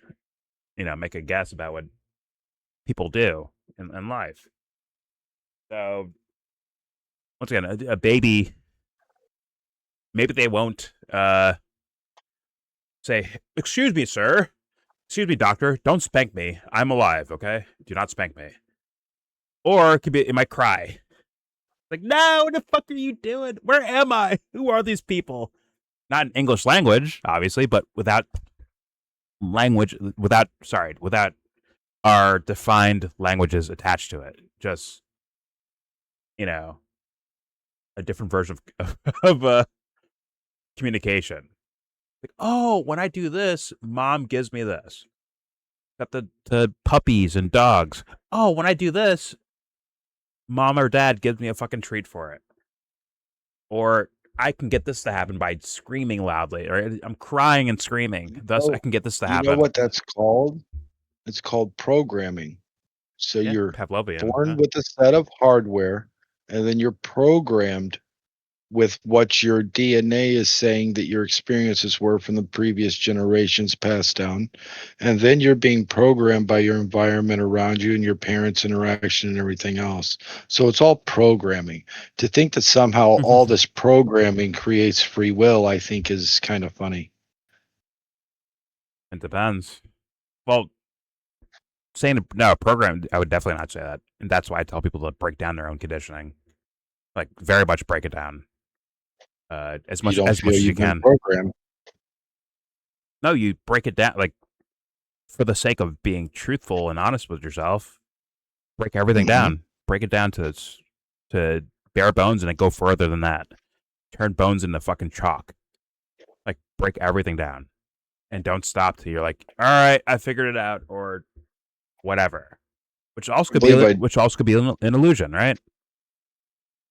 make a guess about what people do in life, so once again, a baby, maybe they won't say, "Excuse me, sir. Excuse me, doctor. Don't spank me. I'm alive. Okay, do not spank me." Or it might cry. Like, no, what the fuck are you doing? Where am I? Who are these people? Not in English language, obviously, but without without our defined languages attached to it. Just, a different version of communication. Like, oh, when I do this, mom gives me this. Got the puppies and dogs. Oh, when I do this, mom or dad gives me a fucking treat for it. Or I can get this to happen by screaming loudly, or I'm crying and screaming. Thus, I can get this to You know happen. what that's called? It's called programming. So Yeah, you're Pavlovian. born Yeah. with a set of hardware, and then you're programmed with what your DNA is saying that your experiences were from the previous generations passed down. And then you're being programmed by your environment around you and your parents' interaction and everything else. So it's all programming. To think that somehow all this programming creates free will, I think is kind of funny. It depends. Well, saying no program, I would definitely not say that, and that's why I tell people to break down their own conditioning, like very much break it down, as You much don't as feel much as you you've been can. programmed. No, you break it down, like for the sake of being truthful and honest with yourself. Break everything Hmm. down. Break it down to bare bones, and then go further than that. Turn bones into fucking chalk. Like break everything down, and don't stop till you're like, all right, I figured it out, or whatever. Which also I could be believe I an illusion, right?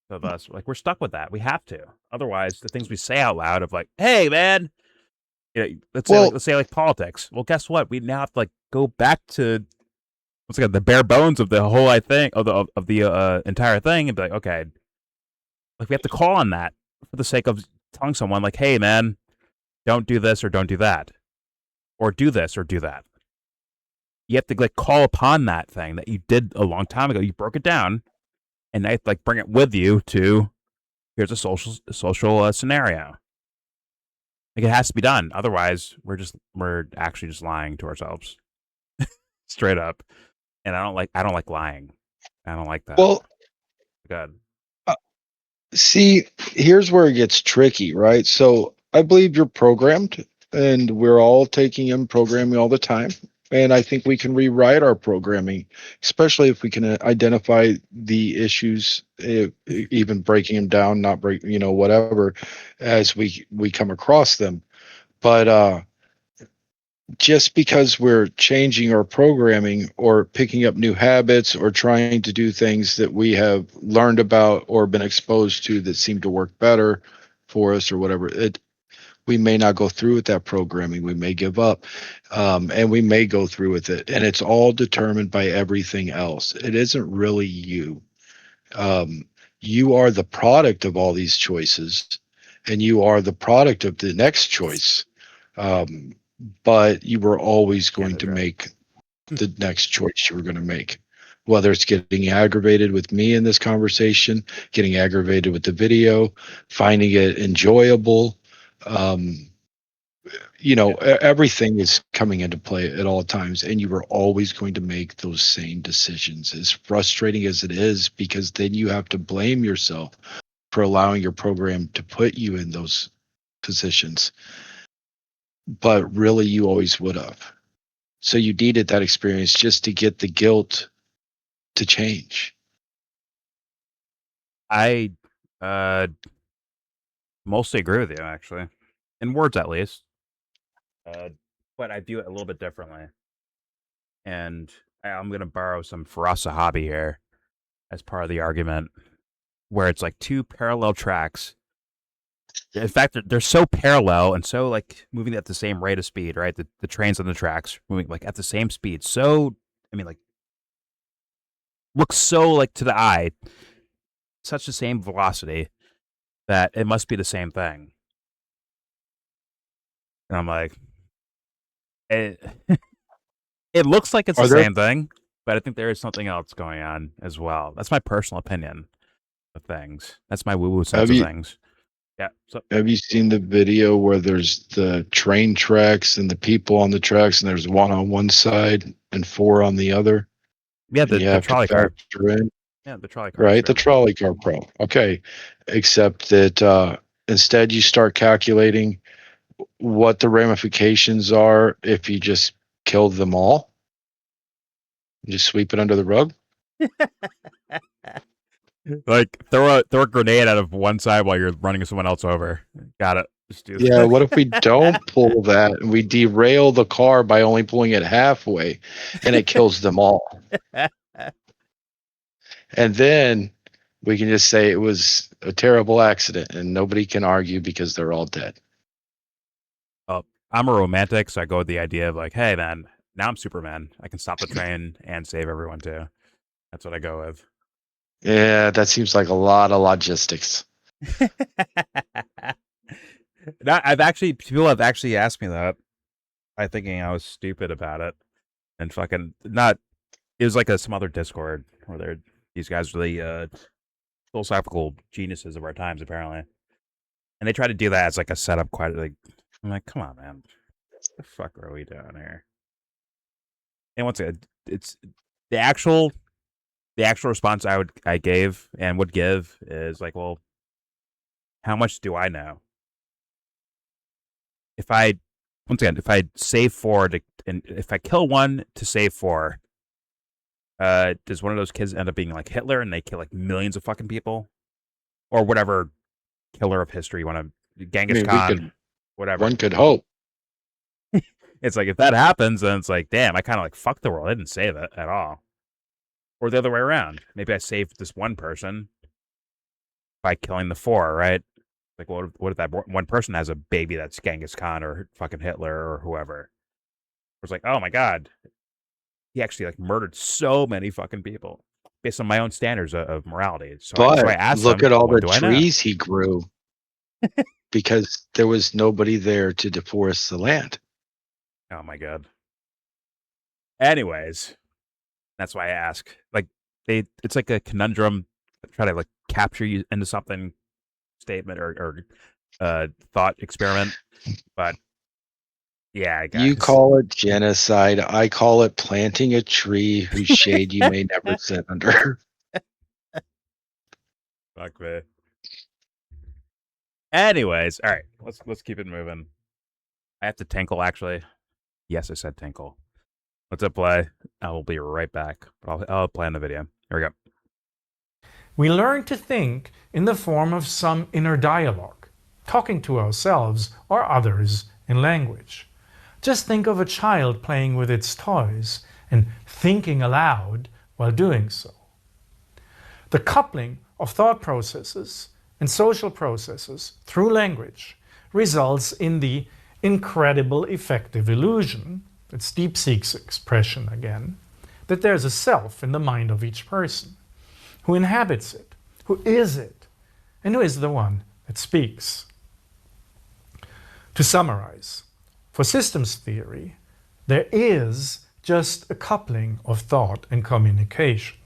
Of us, like we're stuck with that. We have to. Otherwise, the things we say out loud of like, "Hey, man," well, let's say like politics. Well, guess what? We now have to like go back to what's like the bare bones of the whole of the entire thing, and be like, okay, like we have to call on that for the sake of telling someone like, "Hey, man, don't do this or don't do that, or do this or do that." You have to like call upon that thing that you did a long time ago. You broke it down, and I like bring it with you to here's a social scenario. Like it has to be done. Otherwise, we're actually just lying to ourselves, straight up. And I don't like lying. I don't like that. well, Good. uh, see, here's where it gets tricky, right? So I believe you're programmed, and we're all taking in programming all the time. And I think we can rewrite our programming, especially if we can identify the issues, even breaking them down, not break, whatever, as we come across them. But just because we're changing our programming or picking up new habits or trying to do things that we have learned about or been exposed to that seem to work better for us or whatever, we may not go through with that programming. We may give up, and we may go through with it. And it's all determined by everything else. It isn't really you. Um, you are the product of all these choices, and you are the product of the next choice. Um, but you were always Yeah, going that's to right. make the next choice you were going to make. Whether it's getting aggravated with me in this conversation, getting aggravated with the video, finding it enjoyable, um, Yeah. everything is coming into play at all times, and you are always going to make those same decisions. As frustrating as it is, because then you have to blame yourself for allowing your program to put you in those positions. But really, you always would have. So you needed that experience just to get the guilt to change. I uh mostly agree with you actually. in words at least. But I view it a little bit differently. And I'm going to borrow some Farasa hobby here as part of the argument, where it's like two parallel tracks. In fact, they're so parallel and so like moving at the same rate of speed, right? The trains on the tracks moving like at the same speed. So, I mean, like, looks so like to the eye, such the same velocity that it must be the same thing. And I'm like, it looks like it's the same thing, but I think there is something else going on as well. That's my personal opinion of things. That's my woo-woo sense of things. Yeah. So, have you seen the video where there's the train tracks and the people on the tracks, and there's one on one side and four on the other? Yeah, the trolley car. Yeah, the trolley car. Right, the trolley car pro. Okay, except that instead you start calculating what the ramifications are if you just killed them all. You just sweep it under the rug. Like throw a grenade out of one side while you're running someone else over. Got it. Just do Yeah, what if we don't pull that and we derail the car by only pulling it halfway and it kills them all? And then we can just say it was a terrible accident and nobody can argue because they're all dead. Oh, I'm a romantic, so I go with the idea of like, hey man, now I'm Superman. I can stop the train and save everyone too. That's what I go with. Yeah, that seems like a lot of logistics. People have actually asked me that. I thinking I was stupid about it, and fucking not. It was like some other Discord where these guys really philosophical geniuses of our times apparently, and they try to do that as like a setup. Quite like, I'm like, come on, man, what the fuck are we doing here? And once again, it's the actual response I gave and would give is like, well, how much do I know? If I save 4 and if I kill 1 to save 4, does one of those kids end up being like Hitler and they kill like millions of fucking people, or whatever killer of history you want to, Genghis Khan, whatever. One could hope. It's like if that happens, then it's like, damn, I kind of like fucked the world. I didn't save it at all. Or the other way around. Maybe I saved this one person by killing the 4, right? Like, what if that one person has a baby that's Genghis Khan or fucking Hitler or whoever? It's like, oh my god, he actually like murdered so many fucking people based on my own standards of morality. So I asked look him, at all the trees he grew because there was nobody there to deforest the land. Oh my god. Anyways, that's why I ask. Like it's like a conundrum. Try to like capture you into something, statement or thought experiment. But yeah, guys. You call it genocide. I call it planting a tree whose shade you may never sit under. Fuck me. Anyways, all right, let's keep it moving. I have to tinkle actually. Yes, I said tinkle. Let's hit play. I will be right back. I'll play on the video. Here we go. We learn to think in the form of some inner dialogue, talking to ourselves or others in language. Just think of a child playing with its toys and thinking aloud while doing so. The coupling of thought processes and social processes through language results in the incredible effective illusion, it's DeepSeek's expression again, that there's a self in the mind of each person, who inhabits it, who is it, and who is the one that speaks. To summarize, for systems theory, there is just a coupling of thought and communication.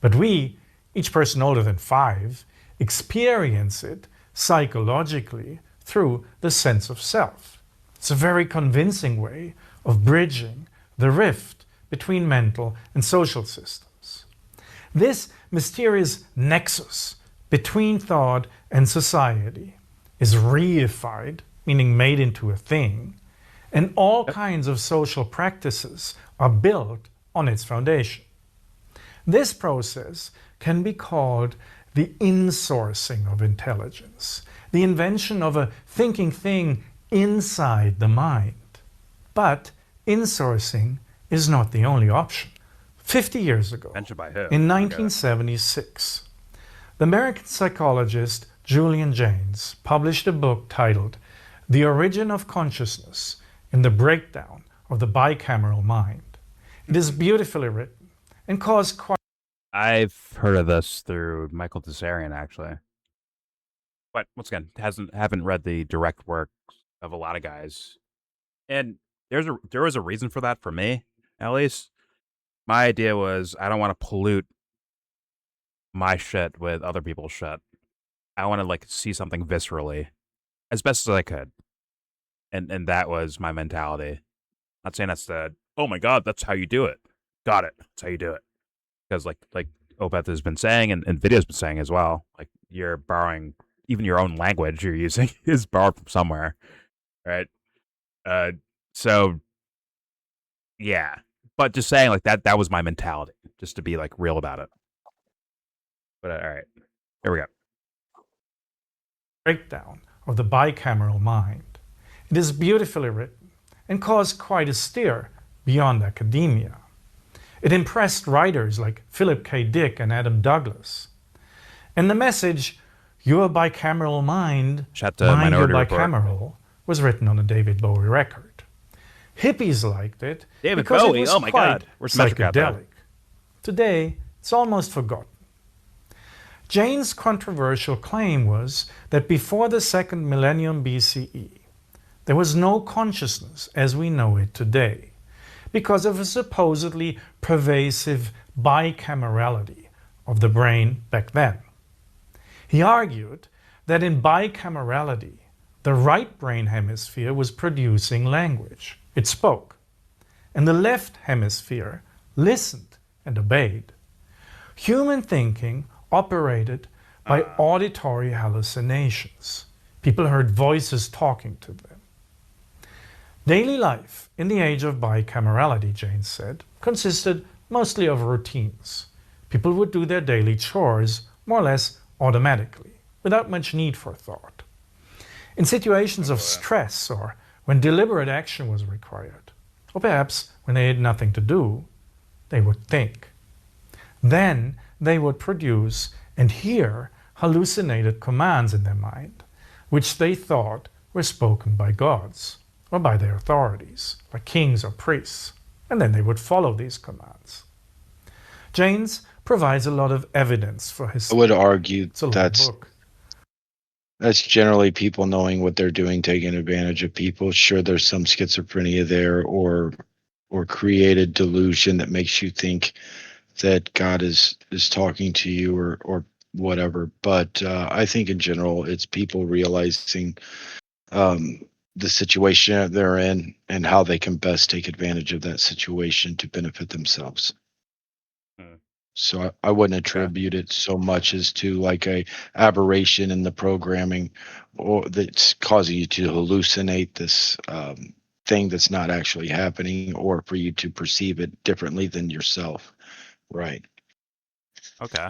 But we, each person older than 5, experience it psychologically through the sense of self. It's a very convincing way of bridging the rift between mental and social systems. This mysterious nexus between thought and society is reified, meaning made into a thing, and all kinds of social practices are built on its foundation. This process can be called the insourcing of intelligence, the invention of a thinking thing inside the mind. But insourcing is not the only option. 50 years ago, Mentioned by who? in Okay. 1976, the American psychologist Julian Jaynes published a book titled The Origin of Consciousness in the Breakdown of the Bicameral Mind. It is beautifully written and caused quite... I've heard of this through Michael Tsarian, actually. But once again, haven't read the direct works of a lot of guys. And there was a reason for that for me, at least. My idea was I don't want to pollute my shit with other people's shit. I want to like see something viscerally as best as I could. And that was my mentality. Not saying that's oh my god, that's how you do it. Got it. That's how you do it. Because like Opeth has been saying and Video's been saying as well, like you're borrowing even your own language you're using is borrowed from somewhere. Right? So yeah. But just saying like that was my mentality, just to be like real about it. But all right. Here we go. Breakdown of the bicameral mind. It is beautifully written and caused quite a stir beyond academia. It impressed writers like Philip K. Dick and Adam Douglas. And the message, your bicameral mind, mind your Minority bicameral, Report. was written on a David Bowie record. Hippies liked it David because Bowie, it was oh my quite god. Where's Magic Cat, though? psychedelic. Today, it's almost forgotten. Jaynes' controversial claim was that before the second millennium BCE, there was no consciousness as we know it today, because of a supposedly pervasive bicamerality of the brain back then. He argued that in bicamerality, the right brain hemisphere was producing language. It spoke. And the left hemisphere listened and obeyed. Human thinking operated by auditory hallucinations. People heard voices talking to them. Daily life in the age of bicamerality, Jaynes said, consisted mostly of routines. People would do their daily chores more or less automatically, without much need for thought. In situations of stress or when deliberate action was required, or perhaps when they had nothing to do, they would think. Then they would produce and hear hallucinated commands in their mind, which they thought were spoken by gods or by their authorities, like kings or priests, and then they would follow these commands. Jaynes provides a lot of evidence for his... I would argue It's a long book. that's generally people knowing what they're doing, taking advantage of people. Sure, there's some schizophrenia there or created delusion that makes you think that God is talking to you or whatever. But I think in general, it's people realizing the situation they're in and how they can best take advantage of that situation to benefit themselves. So I wouldn't attribute it so much as to like a aberration in the programming or that's causing you to hallucinate this thing that's not actually happening, or for you to perceive it differently than yourself. Right. Okay.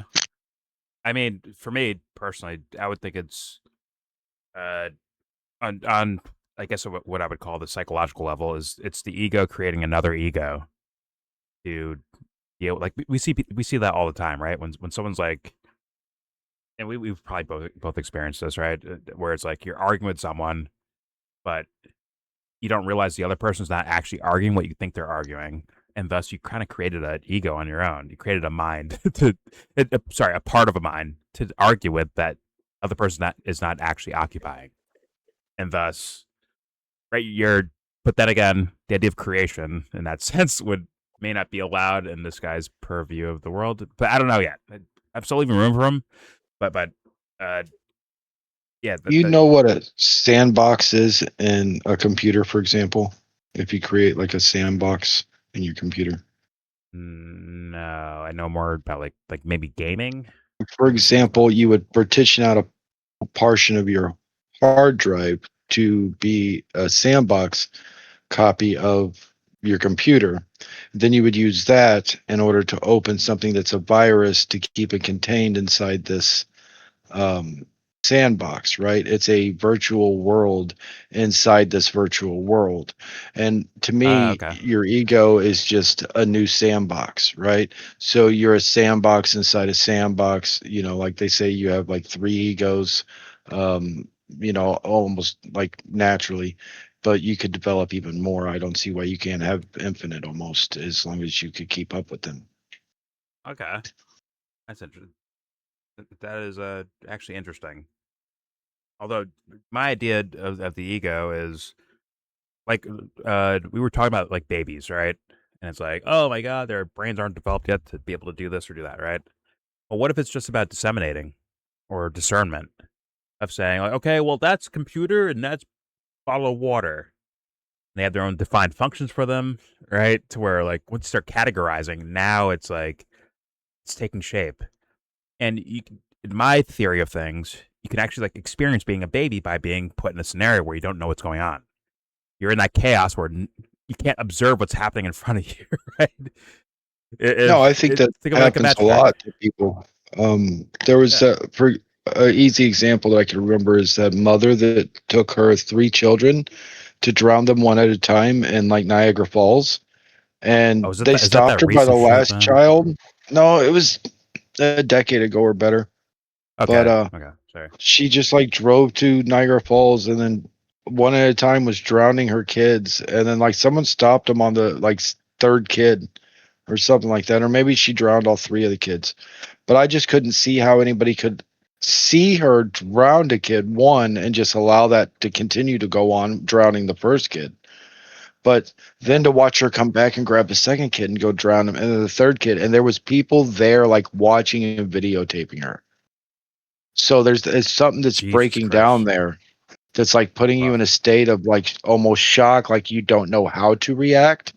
I mean, for me personally, I would think it's on I guess what I would call the psychological level is it's the ego creating another ego to like we see that all the time, right? When someone's like, and we've probably both experienced this, right? Where it's like you're arguing with someone, but you don't realize the other person's not actually arguing what you think they're arguing, and thus you kind of created an ego on your own. You created a mind a part of a mind to argue with that other person that is not actually occupying, and thus, right? But then again, the idea of creation in that sense may not be allowed in this guy's purview of the world. But I don't know yet. I'm still leaving room for him. But yeah. You know what a sandbox is in a computer, for example? If you create like a sandbox in your computer. No, I know more about like maybe gaming. For example, you would partition out a portion of your hard drive to be a sandbox copy of your computer. Then you would use that in order to open something that's a virus to keep it contained inside this sandbox, right? It's a virtual world inside this virtual world. And to me, Okay. your ego is just a new sandbox, right? So you're a sandbox inside a sandbox, like they say you have like three egos, almost like naturally, but you could develop even more. I don't see why you can't have infinite almost as long as you could keep up with them. Okay. That's interesting. That is actually interesting. Although my idea of the ego is like we were talking about like babies, right? And it's like, oh my god, their brains aren't developed yet to be able to do this or do that, right? Well, what if it's just about disseminating or discernment of saying like, okay, well that's computer and that's bottle of water. They have their own defined functions for them, right? To where like once you start categorizing, now it's like it's taking shape. And in my theory of things, you can actually like experience being a baby by being put in a scenario where you don't know what's going on. You're in that chaos where you can't observe what's happening in front of you, right? No, I think that Think of it like a happens a magic trick. lot to people. There was Yeah. for an easy example that I can remember is that mother that took her three children to drown them one at a time in like Niagara Falls, Oh, and they is that stopped that her by the recent shit last then? child. No, it was a decade ago or better. But Okay. Okay. Sorry. she just like drove to Niagara Falls and then one at a time was drowning her kids, and then like someone stopped them on the like third kid or something like that, or maybe she drowned all three of the kids. But I just couldn't see how anybody could see her drown a kid one and just allow that to continue to go on drowning the first kid. But then Yeah. to watch her come back and grab the second kid and go drown him, and then the third kid, and there was people there like watching and videotaping her. So it's something that's Jesus breaking down Christ. there that's like putting you Well, in a state of like almost shock, like you don't know how to react,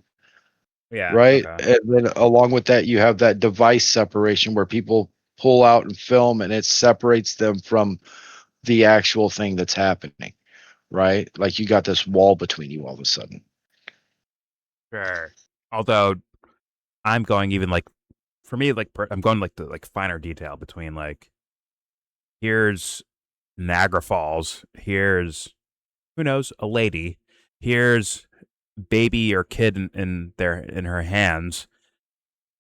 yeah. right? Okay. And then along with that, you have that device separation where people pull out and film and it separates them from the actual thing that's happening, right? Like you got this wall between you all of a sudden. Sure. Although I'm going even like for me, like I'm going like the like finer detail between like here's Niagara Falls, here's who knows a lady, here's baby or kid in her hands,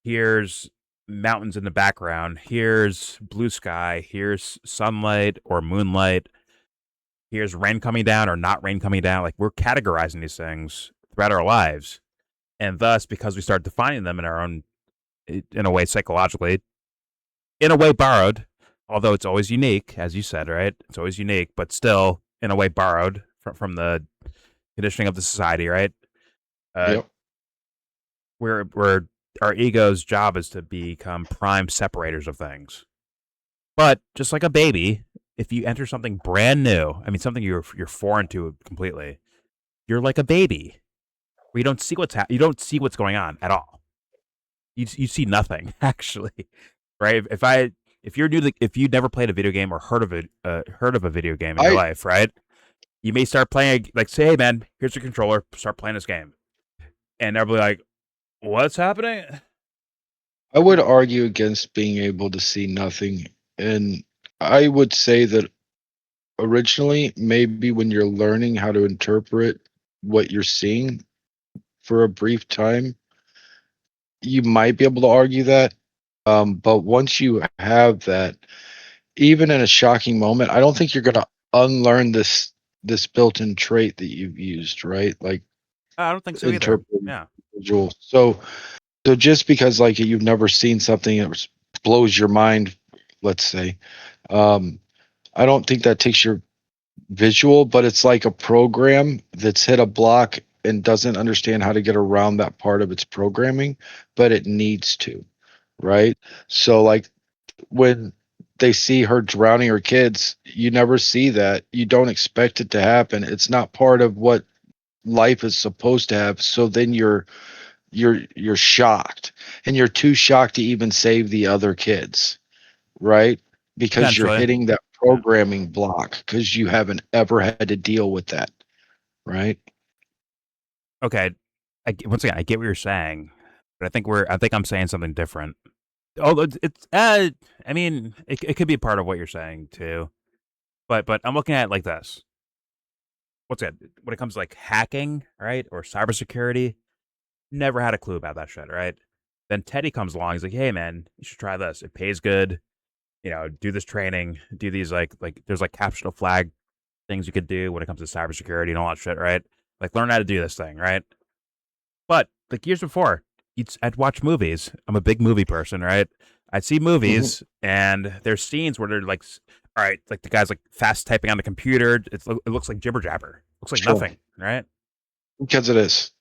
here's mountains in the background, here's blue sky, here's sunlight or moonlight, here's rain coming down or not rain coming down. Like we're categorizing these things throughout our lives, and thus because we start defining them in our own in a way psychologically in a way borrowed, although it's always unique, as you said, right? It's always unique, but still in a way borrowed from the conditioning of the society, right? Uh, Yep. we're our ego's job is to become prime separators of things. But just like a baby, if you enter something brand new, I mean something you're foreign to completely, you're like a baby. Where you don't see you don't see what's going on at all. You see nothing actually, right? If you're new to, if you never played a video game or heard of a video game in your I life, right? You may start playing like say, hey man, here's your controller, start playing this game, and everybody like, what's happening? I would argue against being able to see nothing, and I would say that originally, maybe when you're learning how to interpret what you're seeing for a brief time, you might be able to argue that. But once you have that, even in a shocking moment, I don't think you're going to unlearn this built-in trait that you've used, right? Like I don't think so either. interpreting Yeah, visual. So just because like you've never seen something that blows your mind, let's say, um, I don't think that takes your visual, but it's like a program that's hit a block and doesn't understand how to get around that part of its programming, but it needs to, right? So like when they see her drowning her kids, you never see that. You don't expect it to happen. It's not part of what life is supposed to have. So then you're shocked, and you're too shocked to even save the other kids, right? Because you're potentially. hitting that Yeah. programming block because you haven't ever had to deal with that, right? Okay. Once again, I get what you're saying, but I think I'm saying something different. Although it's I mean, it could be part of what you're saying too. But I'm looking at it like this. What's that? When it comes to like hacking, right, or cybersecurity, never had a clue about that shit, right? Then Teddy comes along. He's like, "Hey, man, you should try this. It pays good. Do this training. Do these like there's like capture the flag things you could do when it comes to cybersecurity and all that shit, right? Like learn how to do this thing, right?" But like years before, I'd watch movies. I'm a big movie person, right? I'd see movies, and there's scenes where they're like, all right, like the guy's like fast typing on the computer. It looks like jibber jabber. Looks like nothing, right? Because it is.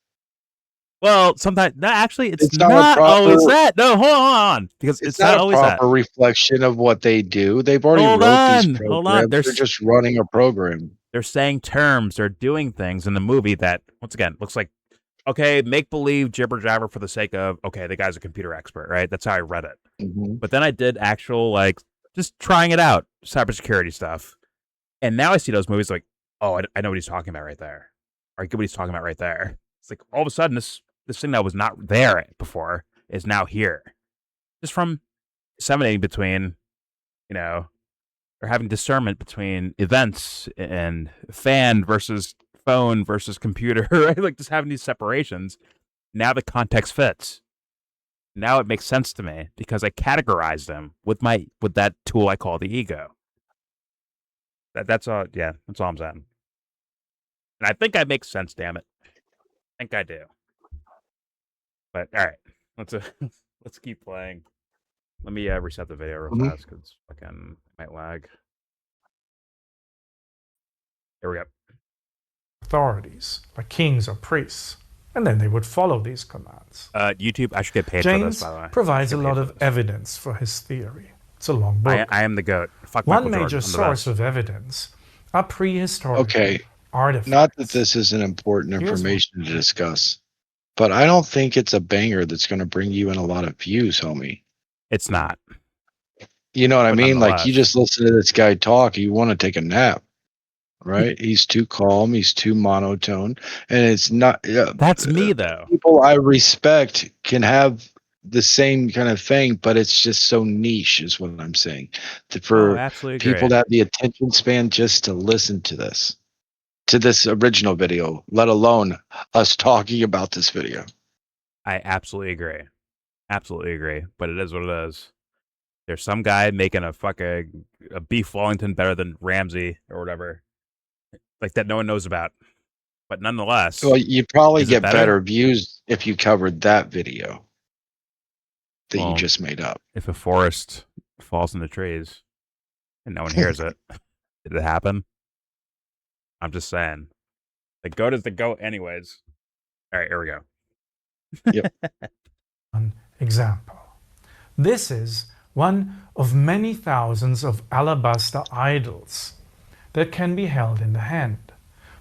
Well, sometimes no, actually, it's It's not a not always proper. that. No, hold on, because It's it's not not a always that. proper reflection of what they do. They've already Hold wrote these on. programs. They're just running a program. They're saying terms. They're doing things in the movie that, once again, looks like okay, make believe jibber jabber for the sake of okay, the guy's a computer expert, right? That's how I read it. Mm-hmm. But then I did actual like just trying it out, cybersecurity stuff, and now I see those movies like, oh, I know what he's talking about right there. I get what he's talking about right there. It's like all of a sudden this thing that was not there before is now here, just from disseminating between, or having discernment between events and fan versus phone versus computer, right? Like just having these separations. Now the context fits. Now it makes sense to me because I categorized them with that tool I call the ego. That's all. Yeah, that's all I'm saying. And I think I make sense. Damn it, I think I do. But all right, let's let's keep playing. Let me reset the video real fast because fucking might lag. Here we go. Authorities, like kings or priests, and then they would follow these commands. YouTube, I should get paid James for this, by the way. provides a lot of evidence for his theory. It's a long book. I am the goat. Fuck One Michael major Jordan. source of evidence are prehistoric Okay. artifacts. Not that this isn't important information to discuss, but I don't think it's a banger that's going to bring you in a lot of views, homie. It's not. You know what I mean? Like you just listen to this guy talk, you want to take a nap, right? He's too calm, he's too monotone, and it's not. That's me though. People I respect can have the same kind of thing, but it's just so niche, is what I'm saying. For people to have the attention span just to listen to this original video, let alone us talking about this video. I absolutely agree. Absolutely agree. But it is what it is. There's some guy making a beef Wellington better than Ramsey or whatever, like that no one knows about. But nonetheless, well, you probably get better views if you covered that video that you just made up. If a forest falls in the trees and no one hears it, did it happen? I'm just saying. The goat is the goat anyways. All right, here we go. Yep. An example. This is one of many thousands of alabaster idols that can be held in the hand.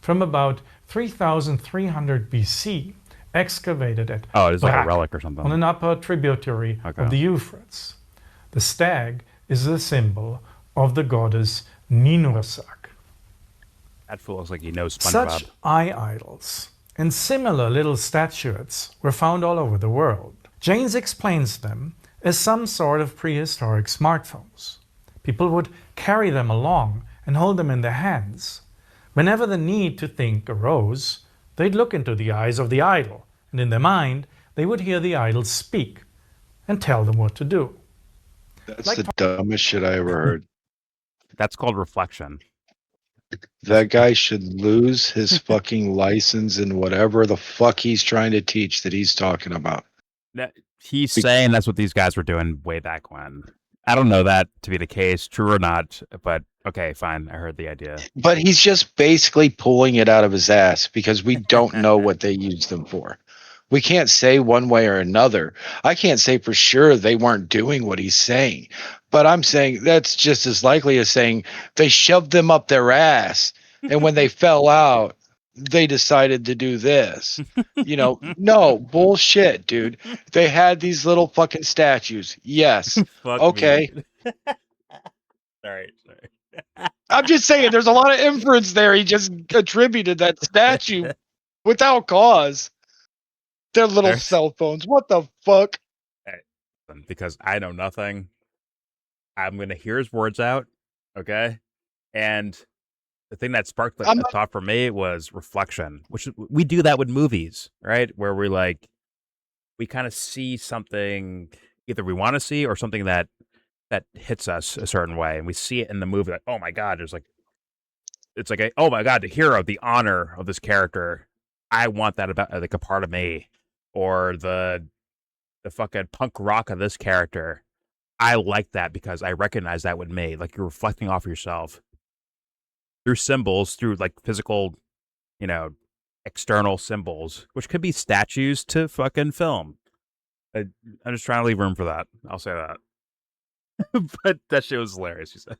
From about 3,300 BC, excavated at it's like a relic or something. On an upper tributary of the Euphrates. The stag is the symbol of the goddess Ninursak. That fool looks like he knows SpongeBob. Such eye idols and similar little statuettes were found all over the world. James explains them as some sort of prehistoric smartphones. People would carry them along and hold them in their hands. Whenever the need to think arose, they'd look into the eyes of the idol, and in their mind, they would hear the idol speak and tell them what to do. That's the dumbest shit I ever heard. That's called reflection. That guy should lose his fucking license in whatever the fuck he's trying to teach that he's talking about. He's saying that's what these guys were doing way back when. I don't know that to be the case, true or not, but okay, fine. I heard the idea. But he's just basically pulling it out of his ass because we don't know what they used them for. We can't say one way or another. I can't say for sure they weren't doing what he's saying, but I'm saying that's just as likely as saying they shoved them up their ass, and when they fell out, they decided to do this. No bullshit, dude. They had these little fucking statues. Yes. Okay. Sorry. I'm just saying there's a lot of inference there. He just attributed that statue without cause. Their little cell phones. What the fuck? Because I know nothing. I'm going to hear his words out. Okay. And the thing that sparked I'm a thought for me was reflection, which we do that with movies, right? Where we kind of see something either we want to see or something that hits us a certain way, and we see it in the movie. Like, oh my god, it's like oh my god, the hero, the honor of this character. I want that about like a part of me, or the fucking punk rock of this character. I like that because I recognize that with me. Like you're reflecting off yourself through symbols, through like physical, you know, external symbols, which could be statues to fucking film. I'm just trying to leave room for that. I'll say that. But that shit was hilarious. You said,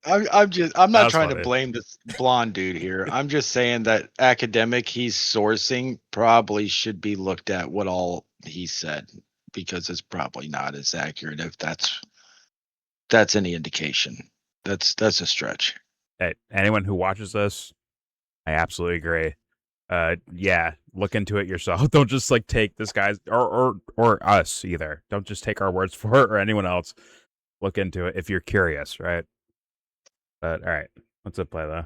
I'm That not was trying to funny. blame this blonde dude here. I'm just saying that academic he's sourcing probably should be looked at what all he said, because it's probably not as accurate if that's any indication. That's a stretch. Hey, anyone who watches this, I absolutely agree. Yeah, look into it yourself. Don't just like take this guy's or us either. Don't just take our words for it or anyone else. Look into it if you're curious, right? But all right, let's play though.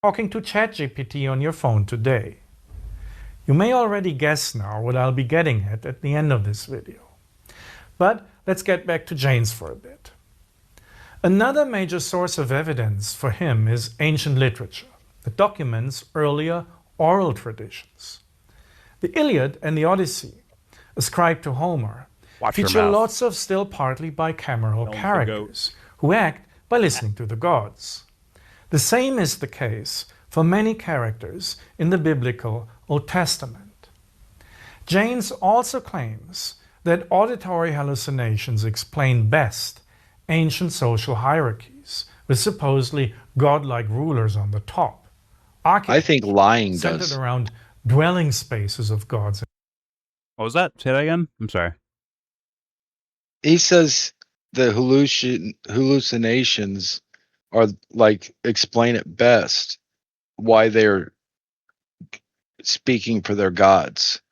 Talking to ChatGPT on your phone today. You may already guess now what I'll be getting at the end of this video. But let's get back to James for a bit. Another major source of evidence for him is ancient literature that documents earlier oral traditions. The Iliad and the Odyssey, ascribed to Homer, feature lots of still partly bicameral characters who act by listening to the gods. The same is the case for many characters in the biblical Old Testament. James also claims that auditory hallucinations explain best ancient social hierarchies with supposedly godlike rulers on the top. I think lying centered does. around dwelling spaces of gods. What was that? Say that again. I'm sorry. He says the hallucinations are like explain it best why they're speaking for their gods.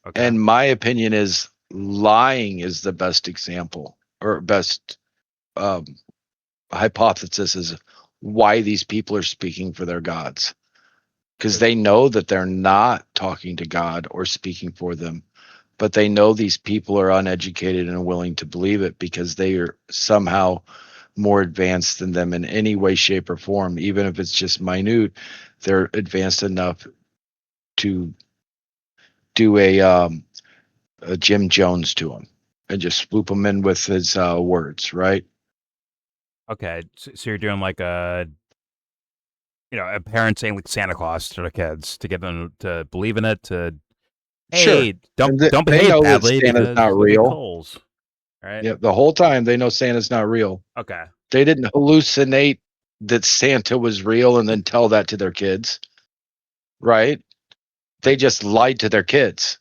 Okay. And my opinion is lying is the best example or best hypothesis is why these people are speaking for their gods, because they know that they're not talking to God or speaking for them, but they know these people are uneducated and willing to believe it because they are somehow more advanced than them in any way, shape, or form. Even if it's just minute, they're advanced enough to do a Jim Jones to him and just swoop him in with his words, right? Okay, so you're doing like a parent saying like Santa Claus to their kids to get them to believe in it. To hey, Sure. don't They behave know that badly Santa's because not you'll get real. coals, right? Yeah, the whole time they know Santa's not real. Okay. They didn't hallucinate that Santa was real and then tell that to their kids, right? They just lied to their kids.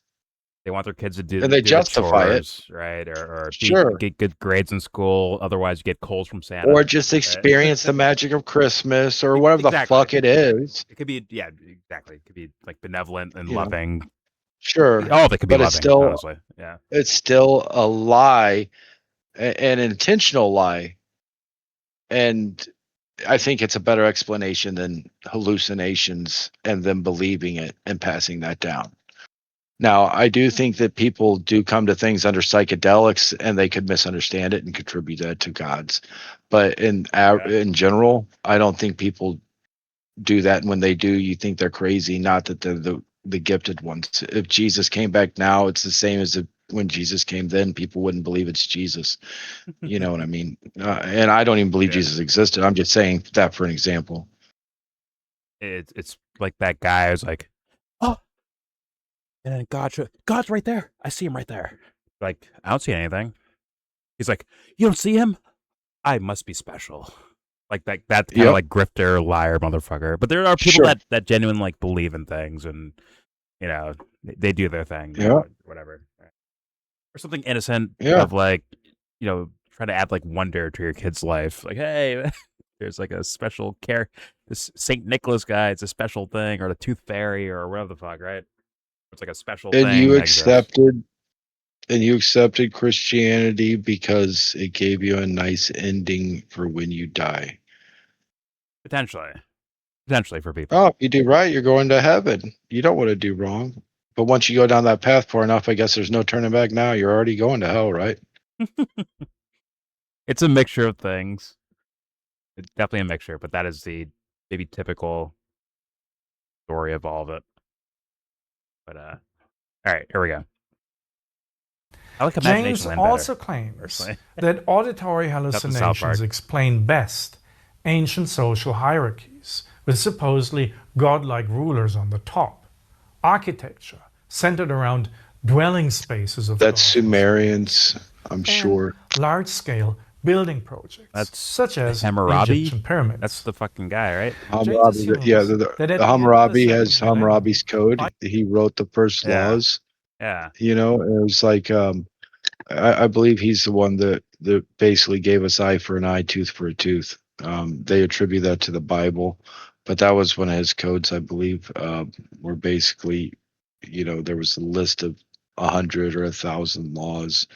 They want their kids to do And they the justify it. chores, right? Or Sure. get good grades in school. Otherwise, you get coals from Santa. Or just right? experience the magic of Christmas or whatever the fuck it is. It could be, yeah, exactly. It could be like benevolent and You know. loving. Sure. All of it could be But loving, it's still, honestly. Yeah. it's still a lie, an intentional lie. And I think it's a better explanation than hallucinations and them believing it and passing that down. Now, I do think that people do come to things under psychedelics and they could misunderstand it and contribute that to gods. But in general, I don't think people do that. And when they do, you think they're crazy, not that they're the gifted ones. If Jesus came back now, it's the same as when Jesus came then. People wouldn't believe it's Jesus. You know what I mean? And I don't even believe Jesus existed. I'm just saying that for an example. It's like that guy who's like, oh, and then God's right there. I see him right there. Like, I don't see anything. He's like, you don't see him? I must be special. Like that kind of like grifter, liar, motherfucker. But there are people that genuinely like believe in things and they do their thing. Whatever. Or something innocent of like, try to add like wonder to your kid's life. Like, hey, there's like a special this St. Nicholas guy, it's a special thing, or the Tooth Fairy or whatever the fuck, right? It's like a special thing. And you accepted And you accepted Christianity because it gave you a nice ending for when you die. Potentially for people. Oh, if you do right, you're going to heaven. You don't want to do wrong. But once you go down that path far enough, I guess there's no turning back now. You're already going to hell, right? It's a mixture of things. It's definitely a mixture, but that is the maybe typical story of all of it. But all right, here we go. I like Imagination James Land also better, claims personally. that auditory South Park. hallucinations explain best ancient social hierarchies, with supposedly godlike rulers on the top, architecture centered around dwelling spaces of That's gods and Sumerians, I'm and sure. large-scale building projects, That's such as Hammurabi. Egyptian pyramids. That's the fucking guy, right? James Hammurabi, assumes yeah, that the at the end of the Hammurabi second has Hammurabi's millennium, code. He wrote the first Yeah. laws. Yeah. You know, it was like I believe he's the one that basically gave us eye for an eye, tooth for a tooth. They attribute that to the Bible, but that was one of his codes, I believe. Were basically, you know, there was a list of 100 or 1,000 laws,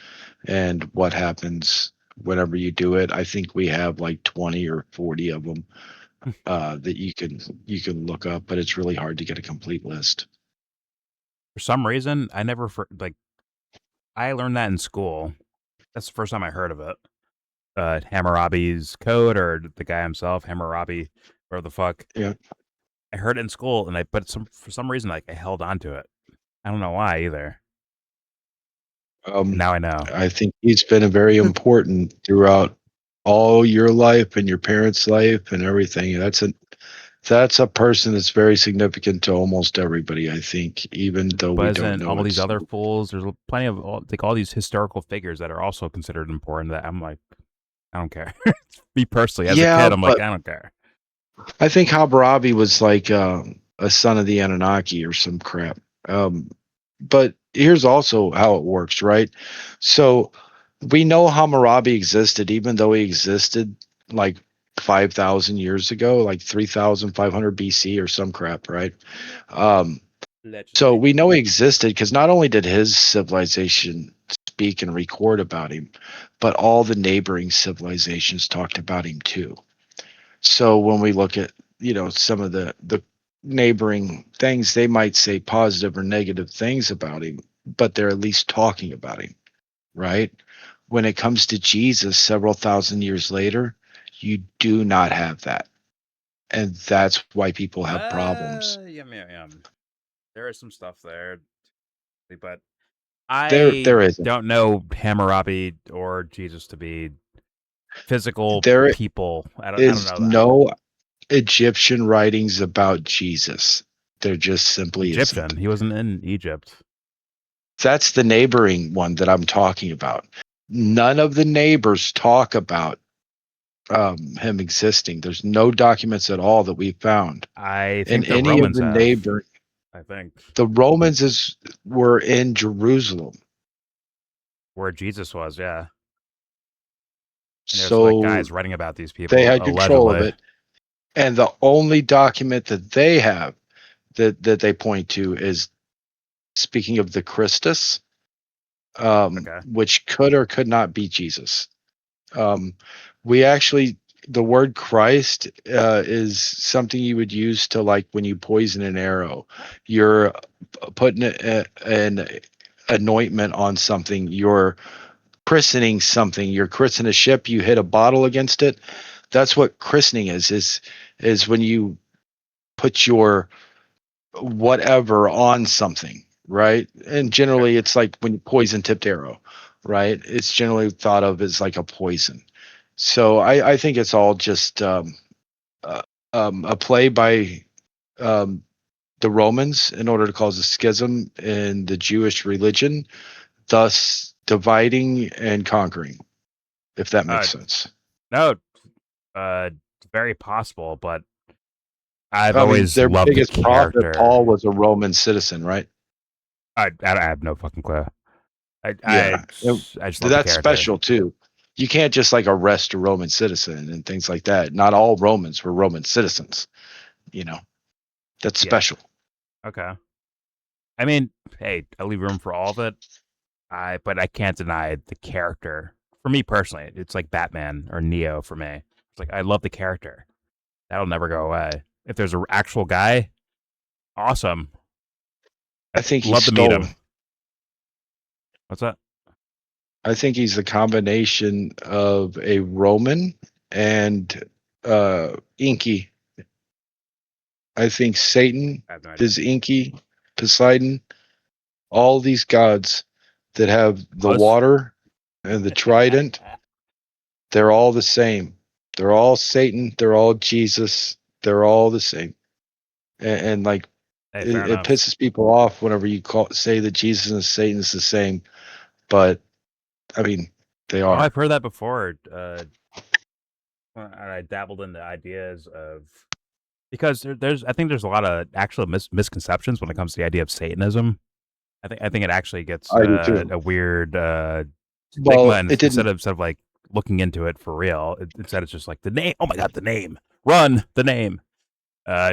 and what happens whenever you do it. I think we have like 20 or 40 of them that you can look up, but it's really hard to get a complete list. For some reason, I never I learned that in school. That's the first time I heard of it. Hammurabi's code, or the guy himself, Hammurabi, or the fuck. Yeah. I heard it in school, and for some reason, like, I held on to it. I don't know why either. And now I know. I think he's been very important throughout all your life and your parents' life and everything. That's a person that's very significant to almost everybody, I think, even though we don't Wasn't know all it. these other fools? There's plenty of all these historical figures that are also considered important. That I'm like, I don't care. Me personally, as a kid, I'm like, I don't care. I think Hammurabi was like a son of the Anunnaki or some crap. But here's also how it works, right? So we know Hammurabi existed, even though he existed like 5,000 years ago, like 3,500 BC or some crap, right? So we know he existed because not only did his civilization speak and record about him, but all the neighboring civilizations talked about him too. So when we look at, you know, some of the neighboring things, they might say positive or negative things about him, but they're at least talking about him, right? When it comes to Jesus several thousand years later, you do not have that. And that's why people have problems. There is some stuff there, but There isn't. don't know Hammurabi or Jesus to be physical There people. I don't is know that. no Egyptian writings about Jesus. There just simply Egyptian. isn't. He wasn't in Egypt. That's the neighboring one that I'm talking about. None of the neighbors talk about him existing. There's no documents at all that we found. I In think the any Romans of the have. neighbor, I think the Romans were in Jerusalem. where Jesus was, yeah. And there's So like guys writing about these people. they had control of allegedly. it. And the only document that they have that they point to is, speaking of the Christus, which could or could not be Jesus. We actually, the word Christ is something you would use to, like, when you poison an arrow, you're putting an anointment on something, you're christening something, you're christening a ship, you hit a bottle against it. That's what christening is when you put your whatever on something, right? And generally it's like when you poison tipped arrow, right? It's generally thought of as like a poison. So I think it's all just a play by the Romans in order to cause a schism in the Jewish religion, thus dividing and conquering, if that makes sense. No, very possible, but I've I mean, always their loved the biggest prophet, character. Paul, was a Roman citizen, right? I have no fucking clue. I just love That's special too. You can't just like arrest a Roman citizen and things like that. Not all Romans were Roman citizens. You know, that's special. Okay. I mean, hey, I leave room for all of it. But I can't deny the character. For me personally, it's like Batman or Neo for me. It's like I love the character. That'll never go away. If there's an actual guy, awesome. I think he's Love to meet him. stolen. What's that? I think he's a combination of a Roman and Inky. I think Satan I have no idea. is Inky, Poseidon, all these gods that have the Us? water and the trident, they're all the same. They're all Satan. They're all Jesus. They're all the same. And like, Hey, fair it enough. pisses people off whenever you say that Jesus and Satan is the same. But I mean, they Oh, are. I've heard that before. I dabbled in the ideas of because I think there's a lot of actual misconceptions when it comes to the idea of Satanism. I think it actually gets I do too. a weird stigma, Well, and it didn't. instead of like looking into it for real, instead it's just like the name. Oh my god, the name! Run the name.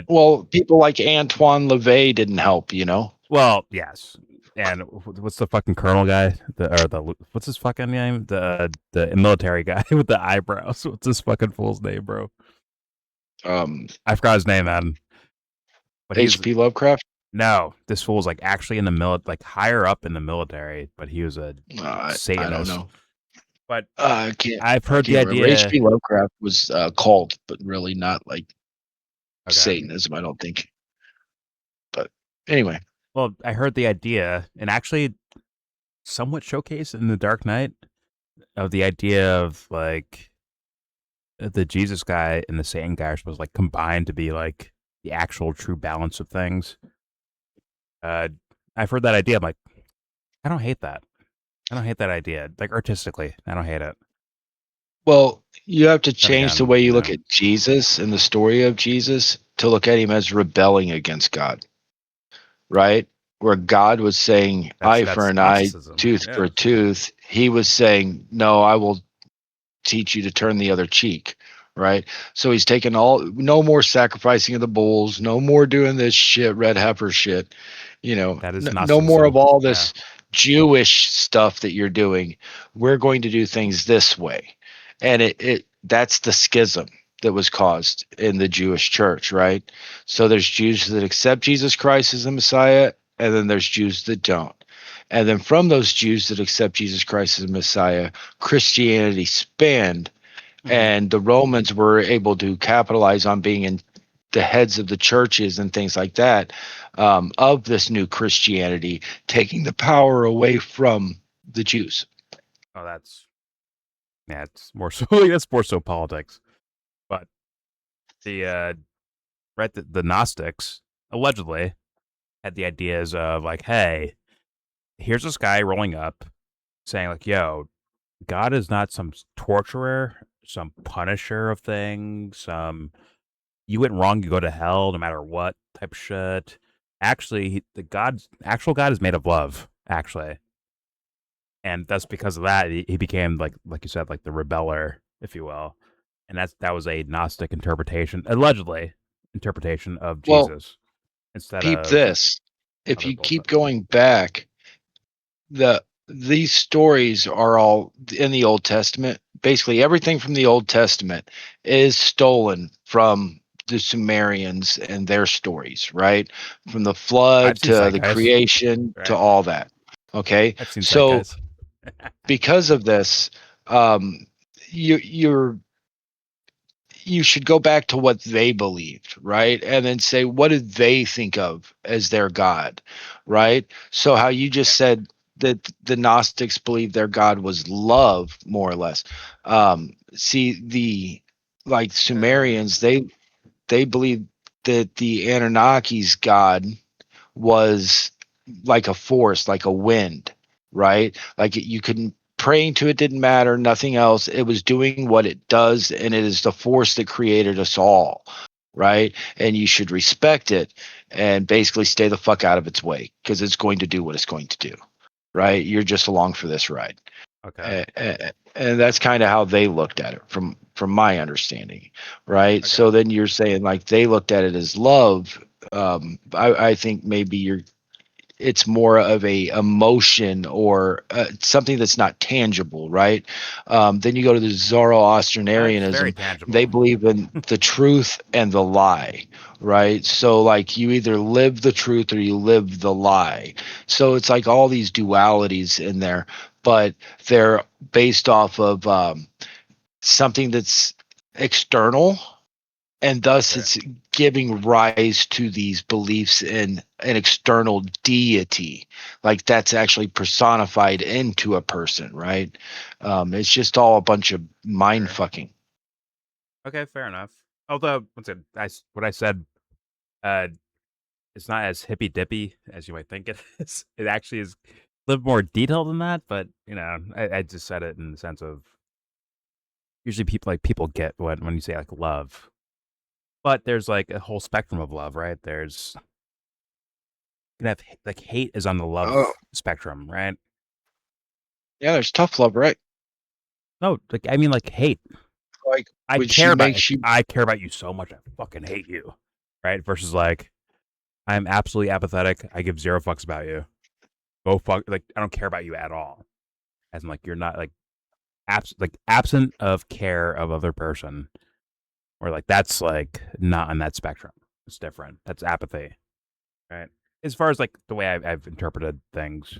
Well, people like Antoine LaVey didn't help, you know. Well, yes. And what's the fucking colonel guy? What's his fucking name? The military guy with the eyebrows. What's his fucking fool's name, bro? I forgot his name, man. But he's H.P. Lovecraft. no. This fool's like actually in the like higher up in the military, but he was a I Satanist. don't know. But I can't. I've heard the remember. idea. H.P. Lovecraft was cult, but really not like Okay. Satanism. I don't think. But anyway, Well, I heard the idea, and actually, somewhat showcased in the Dark Knight, of the idea of like the Jesus guy and the Satan guy are supposed to like combine to be like the actual true balance of things. I've heard that idea. I'm like, I don't hate that. I don't hate that idea. Like artistically, I don't hate it. well, you have to Then change the again, way you look at Jesus and the story of Jesus to look at him as rebelling against God, right? Where God was saying eye for that's an eye, Gnosticism. tooth Yeah. for a tooth. He was saying, no, I will teach you to turn the other cheek, right? So he's taken no more sacrificing of the bulls, no more doing this shit, red heifer shit, you know, That is no more of Gnosticism. all this Jewish stuff that you're doing. We're going to do things this way. And that's the schism that was caused in the Jewish church, right? So there's Jews that accept Jesus Christ as the Messiah, and then there's Jews that don't. And then from those Jews that accept Jesus Christ as the Messiah, Christianity spanned, and the Romans were able to capitalize on being in the heads of the churches and things like that, of this new Christianity, taking the power away from the Jews. Oh, it's more so that's more so politics. But the right the Gnostics allegedly had the ideas of like, hey, here's this guy rolling up saying like, yo, God is not some torturer, some punisher of things, you went wrong, you go to hell no matter what type of shit. Actually, actual God is made of love, actually. And that's because of that he became like you said, like the rebeller, if you will. And that was a Gnostic interpretation, allegedly interpretation of Well, Jesus instead peep of this. If other you keep bullshit. going back, these stories are all in the Old Testament. Basically, everything from the Old Testament is stolen from the Sumerians and their stories, right? From the I've flood seen to the Zeitgeist, creation to right? all that. Okay, I've seen so Zeitgeist. because of this, you're you should go back to what they believed, right? And then say, what did they think of as their God, right? So, how you just said that the Gnostics believed their God was love, more or less. See, the like Sumerians, they believed that the Anunnaki's God was like a force, like a wind, right? Like you couldn't praying to it didn't matter, nothing else. It was doing what it does, and it is the force that created us all, right? And you should respect it and basically stay the fuck out of its way because it's going to do what it's going to do, right? You're just along for this ride. Okay. And that's kind of how they looked at it from my understanding, right? Okay. So then you're saying like they looked at it as love. I think maybe it's more of a emotion or something that's not tangible, right? Then you go to the That's very Zoroastrianism. They tangible. believe in the truth and the lie, right? So like you either live the truth or you live the lie. So it's like all these dualities in there, but they're based off of something that's external, and thus Right. it's giving rise to these beliefs in an external deity, like that's actually personified into a person, right? It's just all a bunch of mind Sure. fucking. Okay, fair enough. Although, once again, what I said, uh, it's not as hippy dippy as you might think it is. It actually is a little more detailed than that. But I just said it in the sense of usually people get when you say like love, but there's like a whole spectrum of love, right? There's you can have like hate is on the Oh, love spectrum, right? yeah, there's tough love, right? No, like I mean like hate. Like when she makes you, I care about you so much I fucking hate you, right? Versus like I'm absolutely apathetic. I give zero fucks about you. Go fuck. Like I don't care about you at all. As in like you're not like absent of care of other person, or like that's like not on that spectrum. It's different. That's apathy, right? As far as like the way I've interpreted things.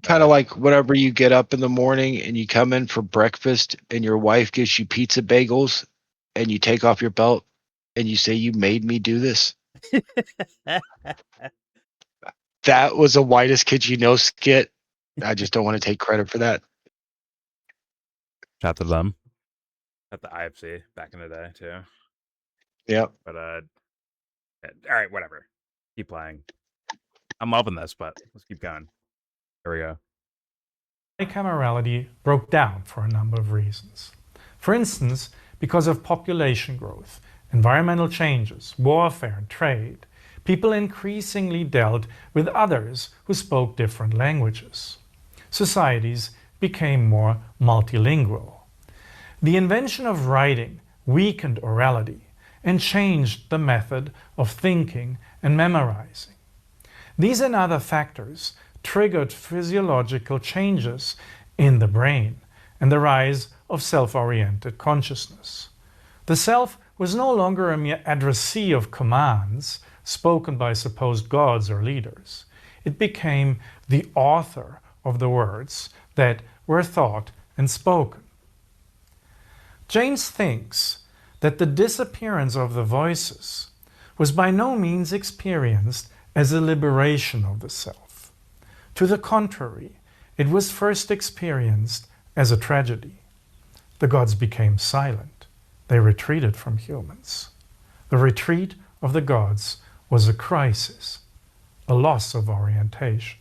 kind of like whenever you get up in the morning and you come in for breakfast and your wife gives you pizza bagels and you take off your belt and you say, "You made me do this." That was a whitest kid you know skit. I just don't want to take credit for that. Shout to them at the IFC back in the day too. Yep. But all right, whatever. Keep playing. I'm loving this, but let's keep going. Here we go. Bicamerality broke down for a number of reasons. For instance, because of population growth, environmental changes, warfare, and trade, people increasingly dealt with others who spoke different languages. Societies became more multilingual. The invention of writing weakened orality and changed the method of thinking and memorizing. These and other factors triggered physiological changes in the brain and the rise of self-oriented consciousness. The self was no longer a mere addressee of commands spoken by supposed gods or leaders. It became the author of the words that were thought and spoken. James thinks that the disappearance of the voices was by no means experienced as a liberation of the self. To the contrary, it was first experienced as a tragedy. The gods became silent. They retreated from humans. The retreat of the gods was a crisis, a loss of orientation.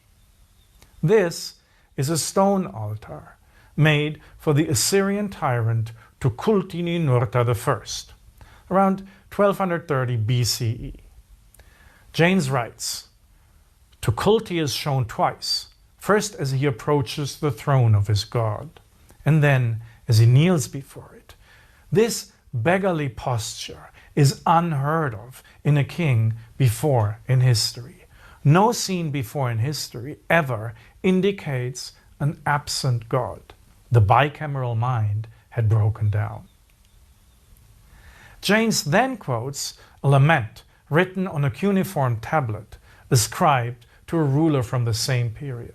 This is a stone altar made for the Assyrian tyrant Tukulti-Ninurta I, around 1230 BCE. James writes, Tukulti is shown twice, first as he approaches the throne of his god, and then as he kneels before it. This beggarly posture is unheard of in a king before in history. No scene before in history ever indicates an absent god. The bicameral mind had broken down. James then quotes a lament written on a cuneiform tablet ascribed to a ruler from the same period.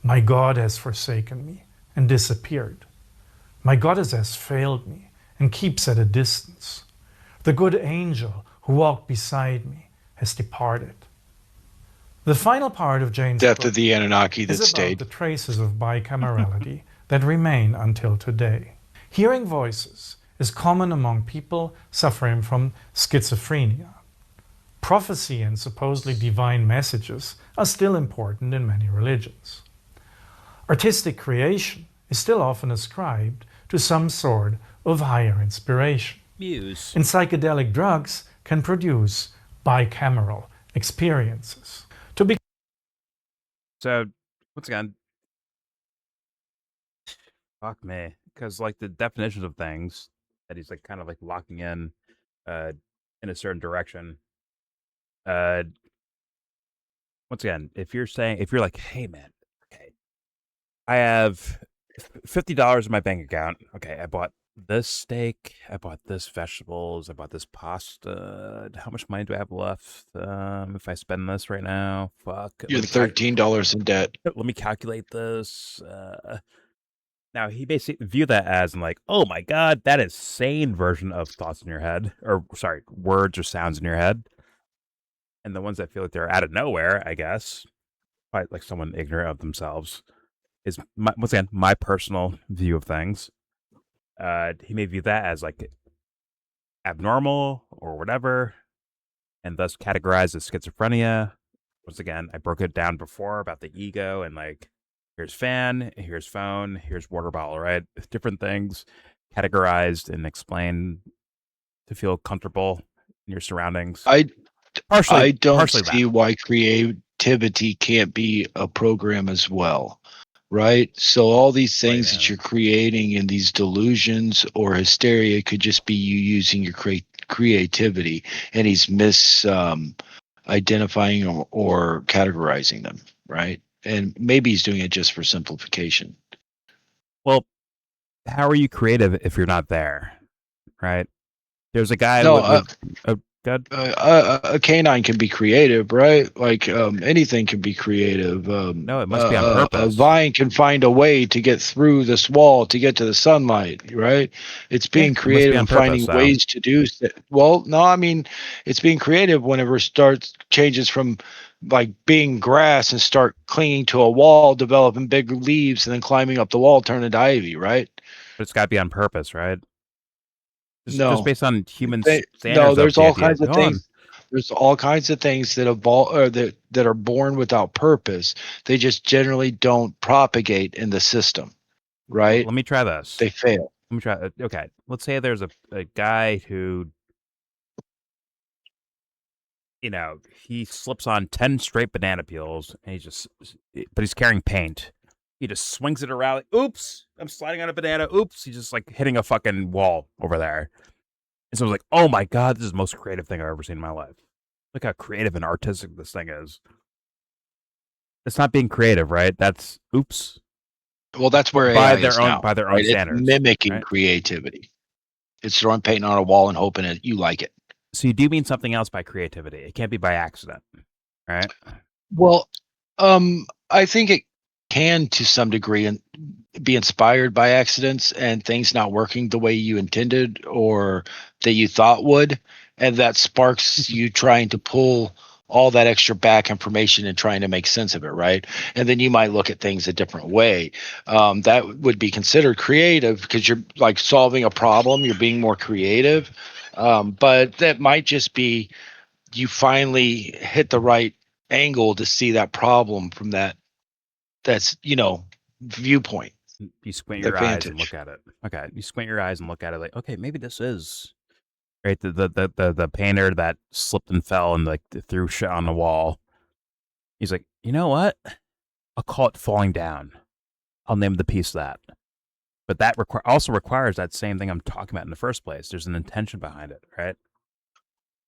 My God has forsaken me and disappeared. My goddess has failed me and keeps at a distance. The good angel who walked beside me has departed. The final part of Jane's Death book of the Anunnaki that is about stayed. the traces of bicamerality that remain until today. Hearing voices is common among people suffering from schizophrenia. Prophecy and supposedly divine messages are still important in many religions. Artistic creation is still often ascribed to some sort of higher inspiration. Muse. And psychedelic drugs can produce bicameral experiences. So once again, fuck me, because like the definitions of things that he's like kind of like locking uh, in a certain direction. Uh, once again, if you're like, hey man, okay, I have $50 in my bank account. Okay, I bought this steak, I bought this vegetables, I bought this pasta. How much money do I have left? If I spend this right now, fuck. You're $13 in debt. Let me calculate this. Now he basically viewed that as like, oh my god, that is sane version of thoughts in your head, or sorry, words or sounds in your head. And the ones that feel like they're out of nowhere, I guess, like someone ignorant of themselves, is once again my personal view of things. He may view that as like abnormal or whatever, and thus categorized as schizophrenia. Once again, I broke it down before about the ego and like, here's fan, here's phone, here's water bottle, right? Different things categorized and explained to feel comfortable in your surroundings. I don't partially see why creativity can't be a program as well, right? So all these things that you're creating in these delusions or hysteria could just be you using your creativity, and he's identifying or categorizing them, right? And maybe he's doing it just for simplification. Well, how are you creative if you're not there, right? There's a guy a canine can be creative, right? Like anything can be creative. No, it must be on purpose. A vine can find a way to get through this wall to get to the sunlight, right? It's being creative and finding ways to do that. Well, no, I mean, it's being creative whenever it changes from like being grass and start clinging to a wall, developing big leaves, and then climbing up the wall, turn into ivy, right? But it's got to be on purpose, right? Just based on human standards. No, there's all kinds of things. There's all kinds of things that evolve or that are born without purpose. They just generally don't propagate in the system, right? Let me try this. They fail. Let me try. Okay, let's say there's a guy who, he slips on 10 straight banana peels, and but he's carrying paint. He just swings it around. Like, oops, I'm sliding on a banana. Oops, he's just like hitting a fucking wall over there. And so I was like, oh my god, this is the most creative thing I've ever seen in my life. Look how creative and artistic this thing is. It's not being creative, right? That's oops. Well, that's where by AI is now, by their own standards. It's mimicking creativity. It's throwing paint on a wall and hoping that you like it. So you do mean something else by creativity. It can't be by accident, right? Well, I think it can to some degree and be inspired by accidents and things not working the way you intended or that you thought would, and that sparks you trying to pull all that extra back information and trying to make sense of it, right? And then you might look at things a different way. That would be considered creative because you're like solving a problem, you're being more creative. But that might just be you finally hit the right angle to see that problem from that's viewpoint. You squint your eyes and look at it. Okay, you squint your eyes and look at it like, okay, maybe this is right. The painter that slipped and fell and like threw shit on the wall. He's like, you know what? I'll call it falling down. I'll name the piece that. But that also requires that same thing I'm talking about in the first place. There's an intention behind it, right?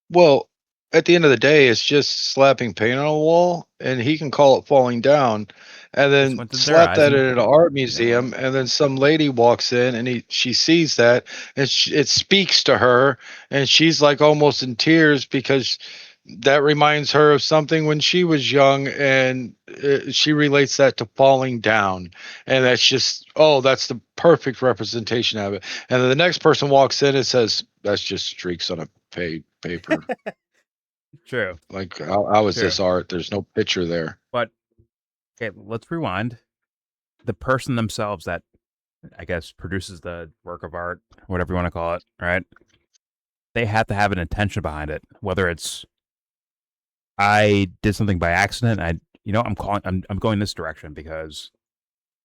Well, at the end of the day, it's just slapping paint on a wall, and he can call it falling down, and then slap that at an art museum, and then some lady walks in, and she sees that, and it speaks to her, and she's like almost in tears because that reminds her of something when she was young, and she relates that to falling down, and that's just that's the perfect representation of it. And then the next person walks in and says, "That's just streaks on a paper." True. Like, how is this art? There's no picture there. But, okay, let's rewind. The person themselves that, I guess, produces the work of art, whatever you want to call it, right? They have to have an intention behind it. Whether it's, I did something by accident, I'm going this direction because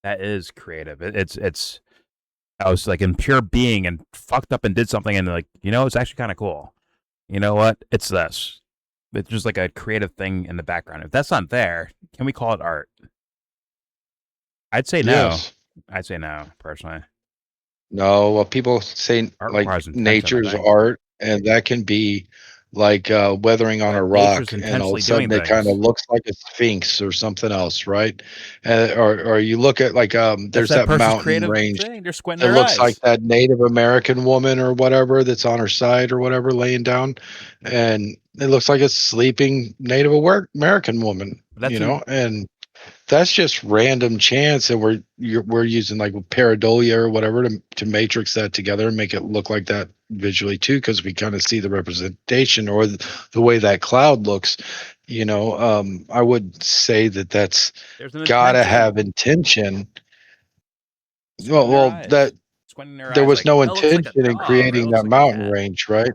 that is creative. I was like in pure being and fucked up and did something and like, it's actually kind of cool. You know what? It's this. It's just like a creative thing in the background. If that's not there, can we call it art? I'd say no. Yes. I'd say no, personally. No, well, people say art like nature's art, and that can be like weathering on But a nature's rock, and all of intentionally a sudden doing it kind of things. looks like a sphinx or something else, right? Or you look at like That's there's that that person's mountain creative range. thing. They're squinting It their looks like eyes. that Native American woman or whatever that's on her side or whatever laying down, and it looks like a sleeping Native American woman, But that's and that's just random chance, and we're using like pareidolia or whatever to matrix that together and make it look like that visually too, because we kind of see the representation or the way that cloud looks. I would say that's there's an gotta intention. have intention. well, Squinting their well that eyes. Squinting their there eyes was like no that looks like a intention in dog or that creating looks that like a mountain cat. range, right?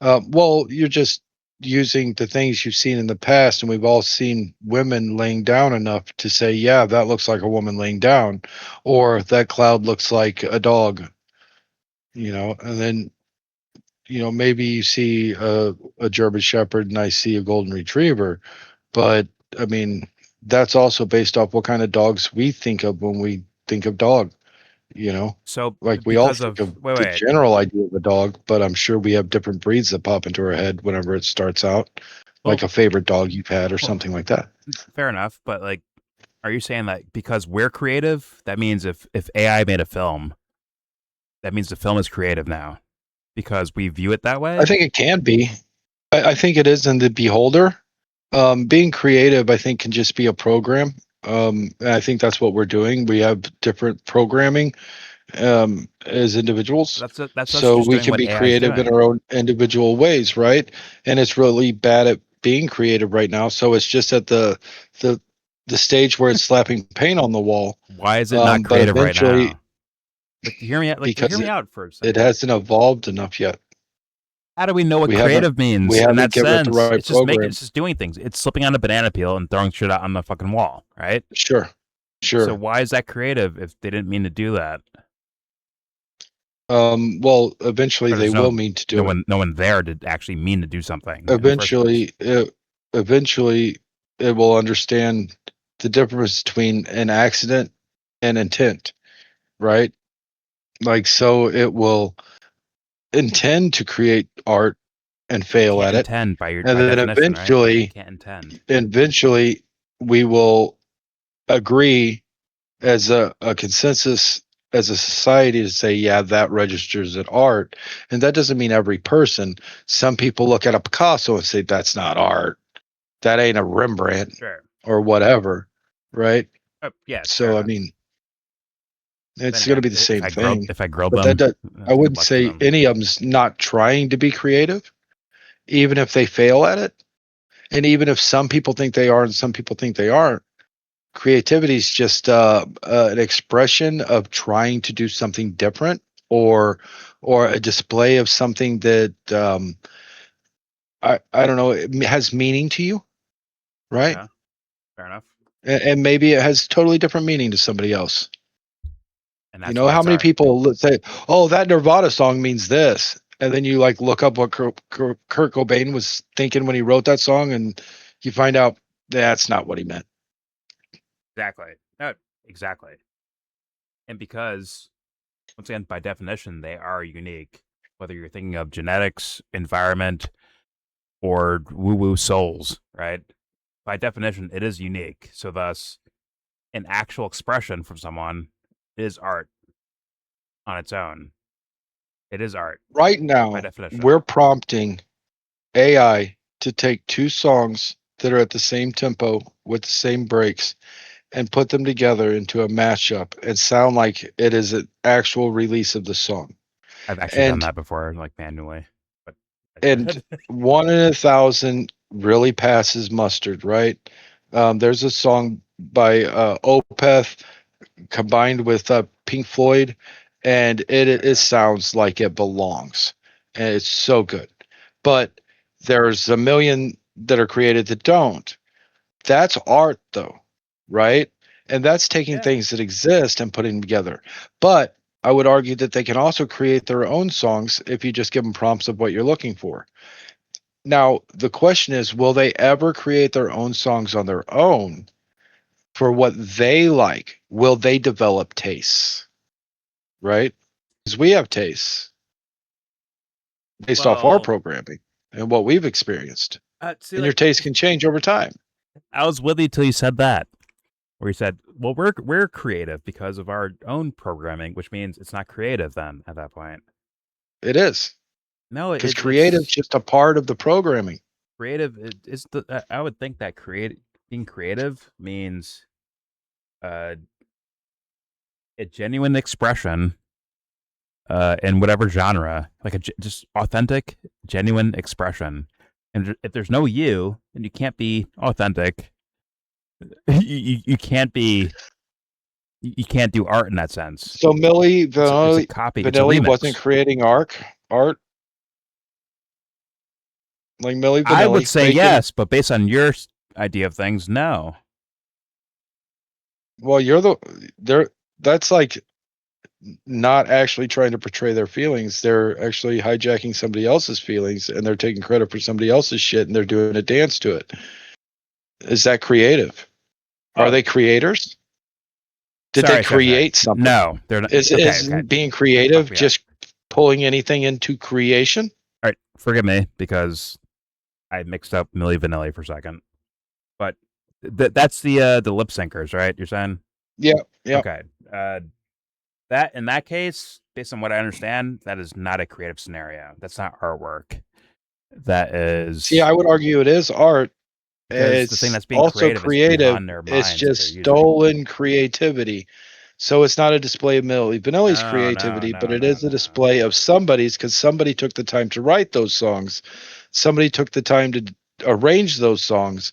Well, you're just using the things you've seen in the past, and we've all seen women laying down enough to say, yeah, that looks like a woman laying down, or that cloud looks like a dog, and then, maybe you see a German Shepherd and I see a Golden Retriever, but I mean, that's also based off what kind of dogs we think of when we think of dog. you know So like we all because think of of the wait, general idea of a dog, but I'm sure we have different breeds that pop into our head whenever it starts out, like well, a favorite dog you've had or Well, something like that. fair enough. But like, are you saying that because we're creative, that means if AI made a film, that means the film is creative now because we view it that I way? think it can be. I think it is in the beholder. Being creative, I think, can just be a program. And I think that's what we're doing. We have different programming as individuals, That's us so just we doing can what be AI is creative in doing. our own individual ways, right? And it's really bad at being creative right now, so it's just at the the stage where it's slapping paint on the wall. Why is it not But creative right eventually, now? Like, hear me out. Like, hear because me out for a it second. hasn't evolved enough yet. How do we know what we haven't creative we means in haven't that given it the sense? right It's just making. program. It's just doing things. It's slipping on a banana peel and throwing shit out on the fucking wall, right? Sure, So sure. why is that creative if they didn't mean to do that? Well, eventually Or they there's will mean to do it. no one there to actually mean to do something in the first place. Eventually it will understand the difference between an accident and intent, right? Like, so it will intend to create art and You fail can't at it, intend and by then definition, right? You eventually can't intend. eventually we will agree as a consensus as a society to say, yeah, that registers as art. And that doesn't mean every person. Some people look at a Picasso and say, that's not art, that ain't a Rembrandt Sure. or whatever, right? Yeah, fair So I enough. mean, Then it's going to again, be the same thing. if I grilled But that them, does, I good wouldn't luck to say them. any of them's not trying to be creative, even if they fail at it. And even if some people think they are and some people think they aren't, creativity is just an expression of trying to do something different, or a display of something that I don't know, it has meaning to you, right? Okay, fair enough. And maybe it has totally different meaning to somebody else. And that's why How it's many art. people say, "Oh, that Nirvana song means this," and then you like look up what Kurt Cobain was thinking when he wrote that song, and you find out that's not what he meant. Exactly. No, exactly. And because, once again, by definition, they are unique. Whether you're thinking of genetics, environment, or woo-woo souls, right? By definition, it is unique. So thus, an actual expression from someone is art on its own. It is art Right by now, definition. we're prompting AI to take two songs that are at the same tempo with the same breaks and put them together into a mashup and sound like it is an actual release of the song. I've actually done And that before, like manually, but I did and it. 1 in 1,000 really passes mustard, right? There's a song by Opeth combined with Pink Floyd, and it Okay. sounds like it belongs, and it's so good. But there's a million that are created that don't. That's art, though, right? And that's taking Yeah. things that exist and putting them together. But I would argue that they can also create their own songs if you just give them prompts of what you're looking for. Now, the question is, will they ever create their own songs on their own for what they like? Will they develop tastes, right? Because we have tastes based off our Well, programming. and what we've experienced. See, And your taste can change over time. I was with you till you said that, where you said, "Well, we're creative because of our own programming," which means it's not creative. Then at that point, It is, no, because creative is just a part of the programming. creative is the. I would think that being creative means a genuine expression in whatever genre, like just authentic, genuine expression. And if there's no you, then you can't be authentic. You can't be. You can't do art in that sense. So Milli It's a copy. It's a Vanilli remix. wasn't creating art. Like Milli Vanilli. I would say yes, but based on your idea of things, no. Well, that's like not actually trying to portray their feelings. They're actually hijacking somebody else's feelings, and they're taking credit for somebody else's shit, and they're doing a dance to it. Is that creative? Are they creators? Did they create something? No, they're not. Is being creative just pulling anything into creation? All right, forgive me because I mixed up Milli Vanilli for a second. But that's the lip syncers, right? You're saying? Yeah. Okay. That in that case, based on what I understand, that is not a creative scenario. That's not artwork. That is. See, I would argue it is art. It's the thing that's being also creative. It's just stolen creativity. So it's not a display of Milli Vanilli's creativity, but it is a display of somebody's, because somebody took the time to write those songs. Somebody took the time to arrange those songs.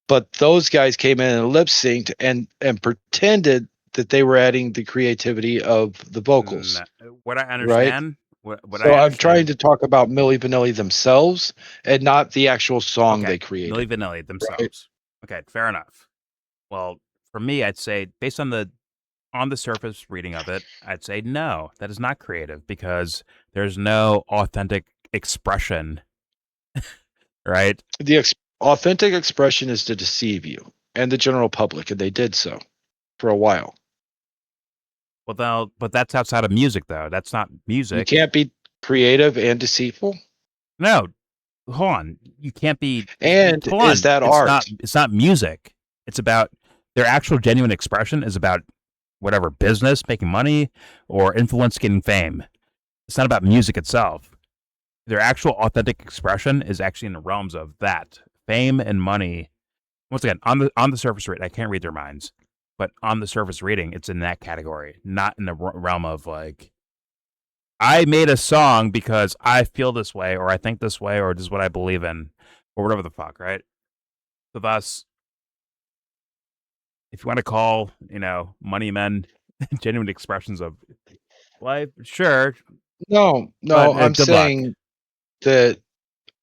But those guys came in and lip synced and pretended that they were adding the creativity of the vocals. What I understand. Right? I'm trying to talk about Milli Vanilli themselves and not the actual song they created. Milli Vanilli themselves. Right? Okay, fair enough. Well, for me, I'd say based on the surface reading of it, I'd say no, that is not creative because there's no authentic expression, right? The authentic expression is to deceive you and the general public, and they did so for a while. Well, but that's outside of music, though. That's not music. You can't be creative and deceitful. No, hold on. You can't be. And is that art? It's not music. It's about their actual genuine expression is about whatever business, making money, or influence, getting fame. It's not about music itself. Their actual authentic expression is actually in the realms of that fame and money. Once again, on the surface reading, I can't read their minds, but on the surface reading, it's in that category, not in the realm of like, I made a song because I feel this way, or I think this way, or this is what I believe in, or whatever the fuck, right? So thus, if you want to call, money men genuine expressions of life, sure. No, I'm saying that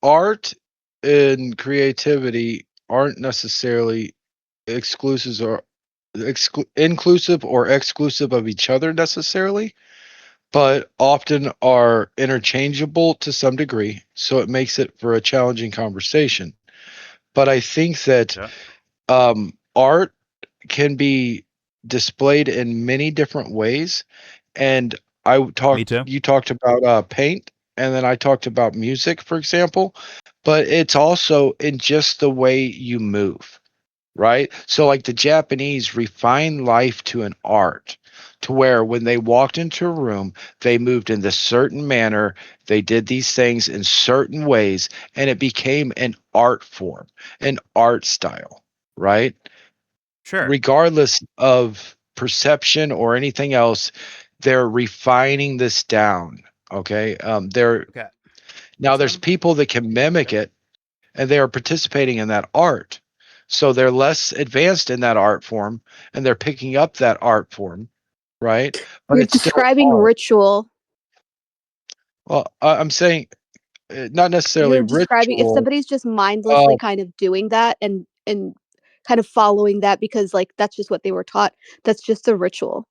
art and creativity aren't necessarily inclusive or exclusive of each other necessarily, but often are interchangeable to some degree. So it makes it for a challenging conversation. But I think that art can be displayed in many different ways. And you talked about paint, and then I talked about music, for example, but it's also in just the way you move, right? So like the Japanese refine life to an art, to where when they walked into a room, they moved in this certain manner, they did these things in certain ways, and it became an art form, an art style, right? Sure. Regardless of perception or anything else, they're refining this down. Okay. Now there's people that can mimic it, and they are participating in that art. So they're less advanced in that art form, and they're picking up that art form, right? But you're describing ritual. Well, I'm saying not necessarily you're describing ritual. If somebody's just mindlessly kind of doing that and kind of following that because like that's just what they were taught, that's just a ritual.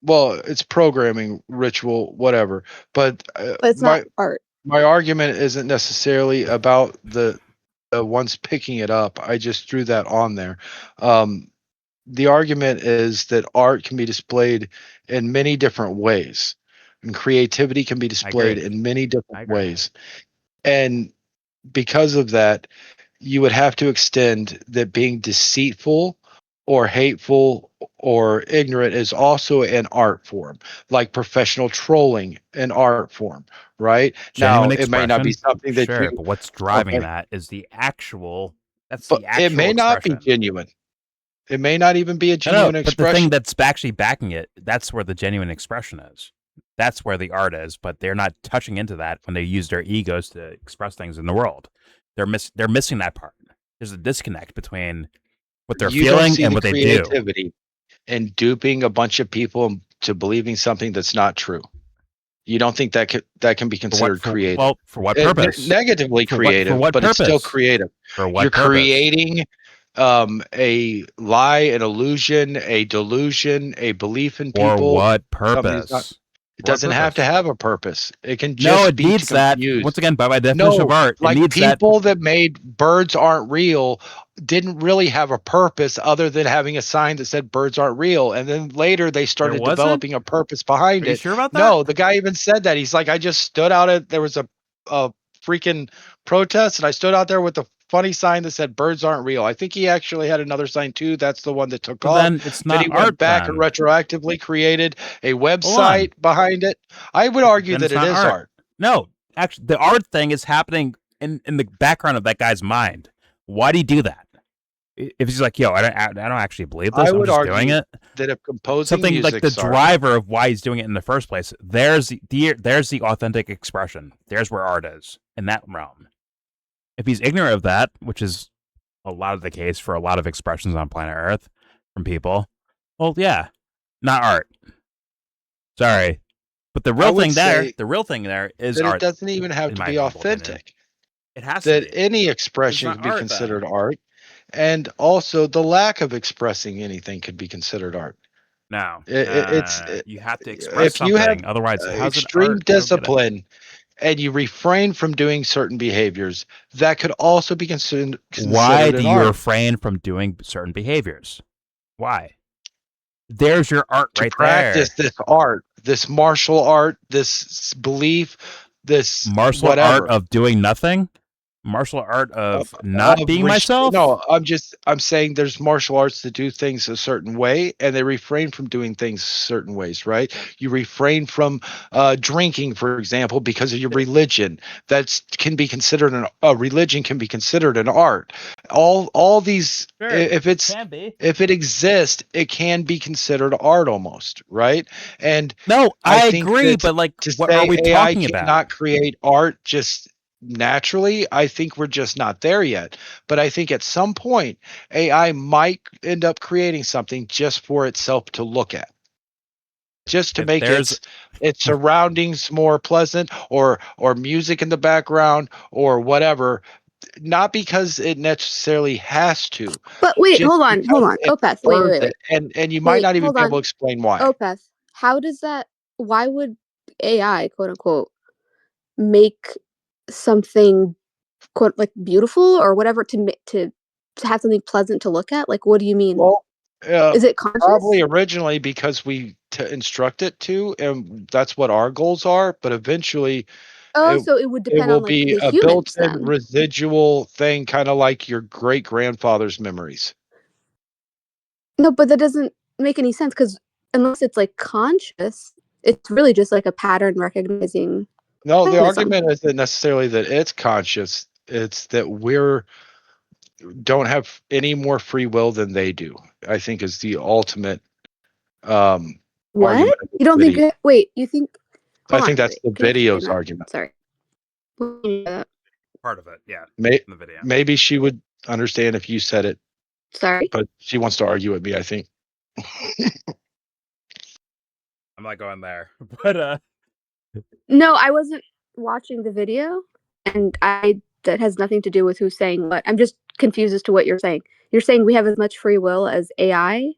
Well, it's programming, ritual, whatever. But it's not art. My argument isn't necessarily about the ones picking it up. I just threw that on there. The argument is that art can be displayed in many different ways, and creativity can be displayed in many different ways. And because of that, you would have to extend that being deceitful or hateful or ignorant is also an art form, like professional trolling, an art form, right? Now, Genuine it may not be expression, something that sure, you, but what's driving okay, that is the actual. That's but the it actual may not be expression. genuine. It may not even be a I know, genuine but the thing expression. that's actually backing it, that's where the genuine expression is. That's where the art is, but they're not touching into that when they use their egos to express things in the world. They're missing that part. There's a disconnect between what they're You don't feeling see and the what they do. creativity in duping a bunch of people to believing something that's not true. You don't think that can be For what? considered creative? For what purpose? Negatively For creative, what but it's still purpose? creative. For You're what purpose? creating a lie, an illusion, a delusion, a belief in For people. what Something's not. purpose? It For what doesn't have to purpose? have a purpose. It can No, just it be to needs that. confuse. Once again, by my definition of No, art, it like needs that. people that made birds aren't real didn't really have a purpose other than having a sign that said birds aren't real. And then later they There started wasn't? developing a purpose behind Are you it. sure about that? No, the guy even said that. He's like, I just stood out at there was a freaking protest and I stood out there with a funny sign that said birds aren't real. I think he actually had another sign too. That's the one that took So off. then it's Then not he art went back and then. retroactively created a Hold on. website behind it. I would argue Then that it's it not is art. art. No, actually, the art thing is happening in the background of that guy's mind. Why do he do that? If he's like, yo, I don't actually believe this. I I'm would just doing argue it. that if composing Something like the music's art, driver of why he's doing it in the first place. There's the authentic expression. There's where art is in that realm. If he's ignorant of that, which is a lot of the case for a lot of expressions on planet Earth from people, well, yeah, not art. Sorry, but I would say the real thing there is that it art. doesn't even have In to my be humble opinion, authentic. it has to That be. any It's expression not can be art then. considered art, and also the lack of expressing anything could be considered art. No, It's you have to express if you have something. Otherwise, how's it extreme art? I don't get it. discipline and you refrain from doing certain behaviors, that could also be Why considered do an you art. refrain from doing certain behaviors? Why? There's your art To right practice there. this art, this martial art, this belief, this Martial art whatever. of doing nothing. Martial art of, of not being myself. no, I'm saying there's martial arts that do things a certain way and they refrain from doing things certain ways, right? You refrain from drinking, for example, because of your religion. That's can be considered a religion can be considered an art. All these Sure, if it it's can be. if it exists, it can be considered art almost, right? And No, I I think agree, that but like, to what are say we AI talking about? cannot create art just naturally, I think we're just not there yet. But I think at some point, AI might end up creating something just for itself to look at, just to If make there's its surroundings more pleasant, or music in the background, or whatever. Not because it necessarily has to, But wait, just hold because on. it Opeth, wait, prefers wait, it, wait, and you might wait, not even hold be able to on. explain why. Opeth, how does that? Why would AI, quote unquote, make something quote like beautiful or whatever to have something pleasant to look at? Like, what do you mean? Well, uh, Is it probably conscious? originally because we instruct it to, and that's what our goals are. But eventually, Oh, it so it would it depend will on like be the a humans built-in then. residual thing, kind of like your great grandfather's memories. No, but that doesn't make any sense because unless it's like conscious, it's really just like a pattern recognizing No, the mechanism. argument isn't necessarily that it's conscious; it's that we're don't have any more free will than they do. I think is the ultimate um, What? argument of this You don't think video. it wait, you think I hold on, think that's wait. the Can you explain video's that? argument. Sorry. What do you mean by that? part of it, yeah, May, in the video. maybe she would understand if you said it, Sorry? but she wants to argue with me, I think. I'm not going there, but No, I wasn't watching the video and I that has nothing to do with who's saying what. I'm just confused as to what you're saying. You're saying we have as much free will as AI?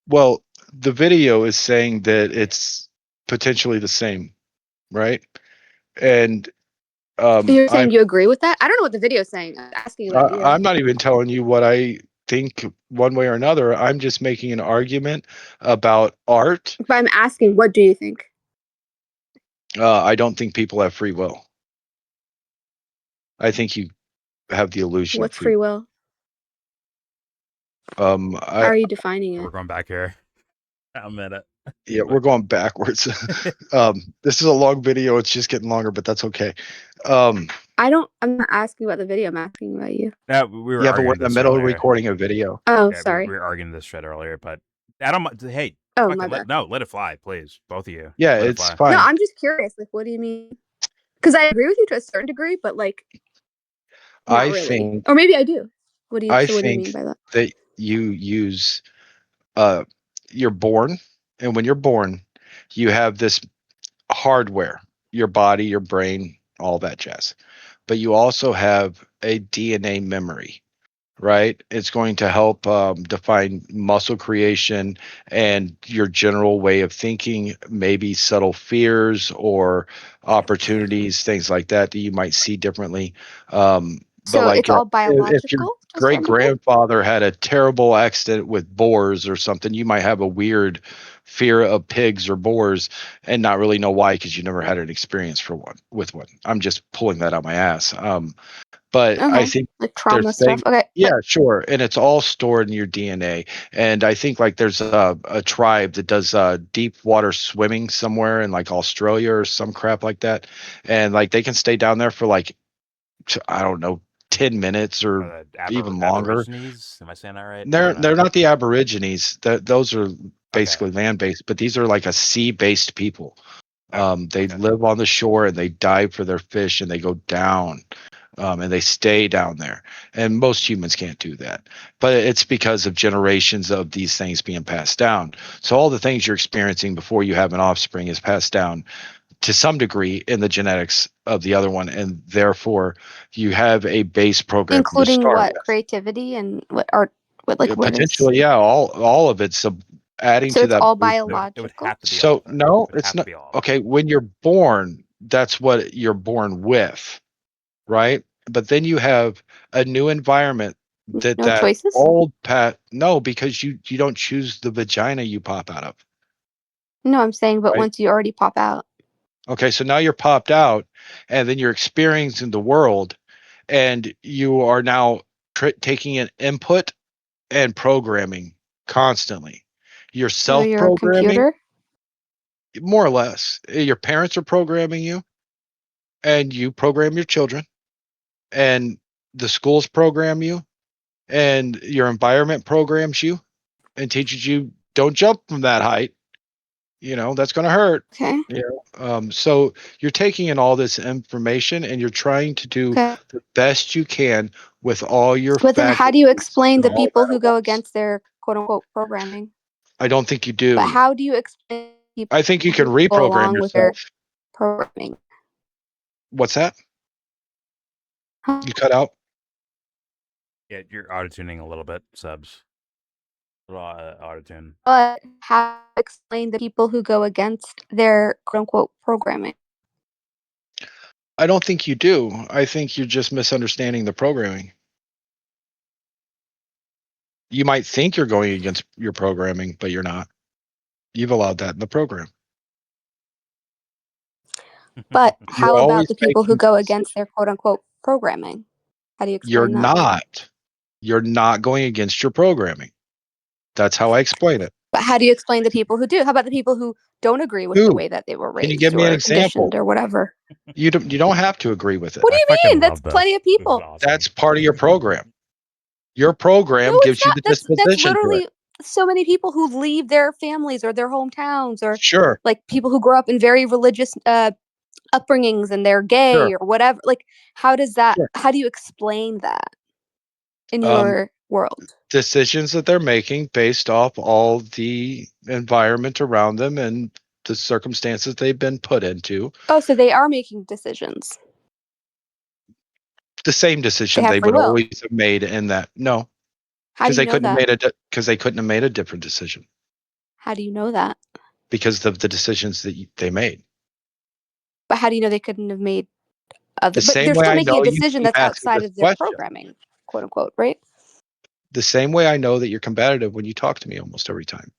Well, the video is saying that it's potentially the same, right? And You're saying you agree with that? I don't know what the video is saying. I'm asking about you. I'm not even telling you what I think one way or another. I'm just making an argument about art. But I'm asking, what do you think? I don't think people have free will. I think you have the illusion What's of free. free will? How are you defining We're it? going back here. A minute. Yeah, we're going backwards. This is a long video. It's just getting longer, but that's okay. I'm not asking about the video. I'm asking about you. No, we were Yeah, but we're arguing in the this middle of earlier. recording a video. Oh, Yeah, sorry. we were arguing this shit earlier, but I don't. Hey, Oh, fucking my bad. let it fly, please, both of you. Yeah, Let it it's fly. fine. No, I'm just curious. Like, what do you mean? Because I agree with you to a certain degree, but like, not I really. think Or maybe I do. What do you think mean by that? that you use you're born, and when you're born, you have this hardware, your body, your brain, all that jazz. But you also have a DNA memory, right? It's going to help define muscle creation and your general way of thinking, maybe subtle fears or opportunities, things like that that you might see differently. But So like it's all if your biological to a great certain degree? grandfather had a terrible accident with boars or something, you might have a weird fear of pigs or boars and not really know why because you never had an experience with one. I'm just pulling that out my ass. But I Okay. think Like there's trauma stuff. things, Okay. yeah, sure, and it's all stored in your DNA. And I think like there's a tribe that does deep water swimming somewhere in like Australia or some crap like that, and like they can stay down there for like I don't know 10 minutes or even longer. Aborigines? Am I saying that right? They're not the Aborigines. Those are Okay. basically land based, but these are like a sea based people. They Okay. live on the shore and they dive for their fish and they go down and they stay down there. And most humans can't do that. But it's because of generations of these things being passed down. So all the things you're experiencing before you have an offspring is passed down to some degree in the genetics of the other one. And therefore, you have a base program to Including start what? with. Creativity and what art? What, like, what is? Potentially, yeah, all of it's adding So to it's that all base. It would biological? have to be all So of it. no, It would it's have not. to be all of it. Okay, when you're born, that's what you're born with, right? But then you have a new environment No that choices? old pat no, because you don't choose the vagina you pop out of. No, I'm saying, but Right. once you already pop out. Okay, so now you're popped out, and then you're experiencing the world, and you are now taking in input and programming constantly. You're So you're a self-programming, computer? more or less. Your parents are programming you, and you program your children, and the schools program you, and your environment programs you and teaches you don't jump from that height. That's going to hurt. Okay. So you're taking in all this information and you're trying to do Okay. the best you can with all your But then how do you explain the all people that who at go once. against their quote unquote programming? I don't think you do. But how do you explain people I think you can who go reprogram along with their yourself. programming? What's that? Huh? You cut out? Yeah, you're auto-tuning a little bit, subs. A little auto-tune. But how do you explain the people who go against their quote unquote programming? I don't think you do. I think you're just misunderstanding the programming. You might think you're going against your programming, but you're not. You've allowed that in the program. But You're how about always the people who making go decisions. against their quote unquote programming? How do you You're explain that? not. You're not going against your programming. That's how I explain it. But how do you explain the people who do? How about the people who don't agree with the Who? way that they were Can you raised give me an or conditioned example? or whatever? You don't have to agree with it. What do I you fucking mean? That's love this. plenty of This is people. awesome. That's part of your program. Your program No, it's gives you not. the That's disposition to it. literally so many people who leave their families or their hometowns or Sure. like people who grow up in very religious upbringings and they're gay Sure. or whatever. Like, how do you explain that in Um, your world? Decisions that they're making based off all the environment around them and the circumstances they've been put into. Oh, so they are making decisions. The same They decision have they free would will. always have made in that. No, How do because you they know couldn't that? have made a different decision How do you know that? because of the decisions that they made. But how do you know they couldn't have made other? The But same they're way still I making a know you decision keep that's asking outside this of their question. programming, quote unquote, right? The same way I know that you're combative when you talk to me almost every time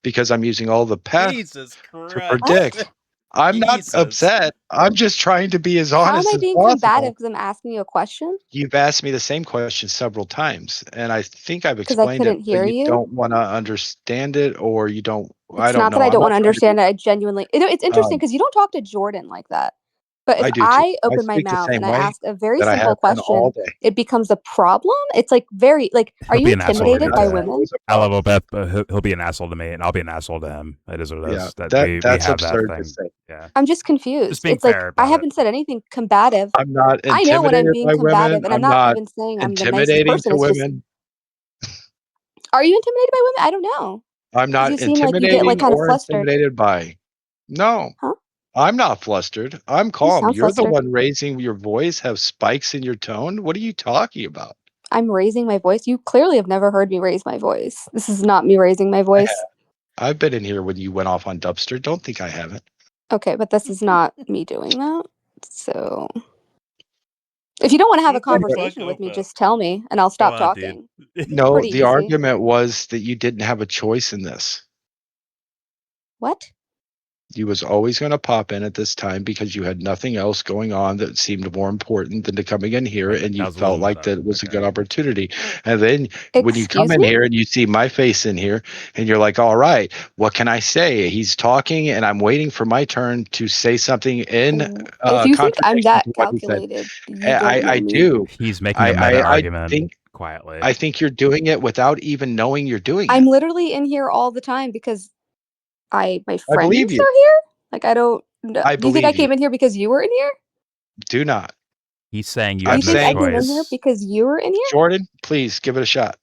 because I'm using all the past Jesus to Christ. predict. I'm not Jesus. upset. I'm just trying to be as How am honest I as being possible. combative because I'm asking you a question? You've asked me the same question several times, and I think I've 'Cause I explained it, couldn't hear but you you. don't want to understand it, or you don't. I It's don't not that know. I I'm don't not wanna trying to understand be. it, I genuinely it's interesting because you don't talk to Jordan like that. But if I do too. I I open my speak the mouth same and I way ask a very that I simple have been all question, day. it becomes a problem? It's, like, very like, are He'll you be an asshole to me, intimidated by too. women? Always a I love problem. Obeth, but he'll be an asshole to me, and I'll be an asshole to him. It is what it Yeah, is. That we that's have that absurd to thing. say. Yeah. I'm just Just confused. being It's like, fair I about it. haven't said anything combative. I'm not I know when I'm intimidated being by women. combative, and I'm I'm not not even saying I'm the nicest intimidating person, to it's just women. Are you intimidated by women? I don't know. I'm 'Cause you not seem like you get, like, intimidating kinda or flustered. intimidated by. No, Huh? I'm not flustered. I'm You calm. sound You're the flustered. one raising your voice, have spikes in your tone. What are you talking about? I'm raising my voice? You clearly have never heard me raise my voice. This is not me raising my I voice. have. I've been in here when you went off on Dubster. Don't think I haven't. Okay, but this is not me doing that. So if you don't wanna have a What the fuck, conversation with me, Obeth? just tell me, and I'll Come stop on, dude. talking. No, Pretty the easy. argument was that you didn't have a choice in this. What? You was always going to pop in at this time because you had nothing else going on that seemed more important than to coming in here, Wait, and that you was a felt little like that was a okay. good opportunity. And then when you come Excuse in me? here and you see my face in here, and you're like, "All right, what can I say?" He's talking, and I'm waiting for my turn to say something in If you think I'm contradiction that to what he said. calculated, you don't I know me. do. He's making a meta I argument think quietly. I think you're doing it without even knowing you're doing I'm it. literally in here all the time because my I friends believe you. are here? Like, I don't know. I Do you think I believe you. came in here because you were in here? Do not. He's saying you Do I'm had you no think I saying, came in here choice. because you were in here? Jordan, please give it a shot.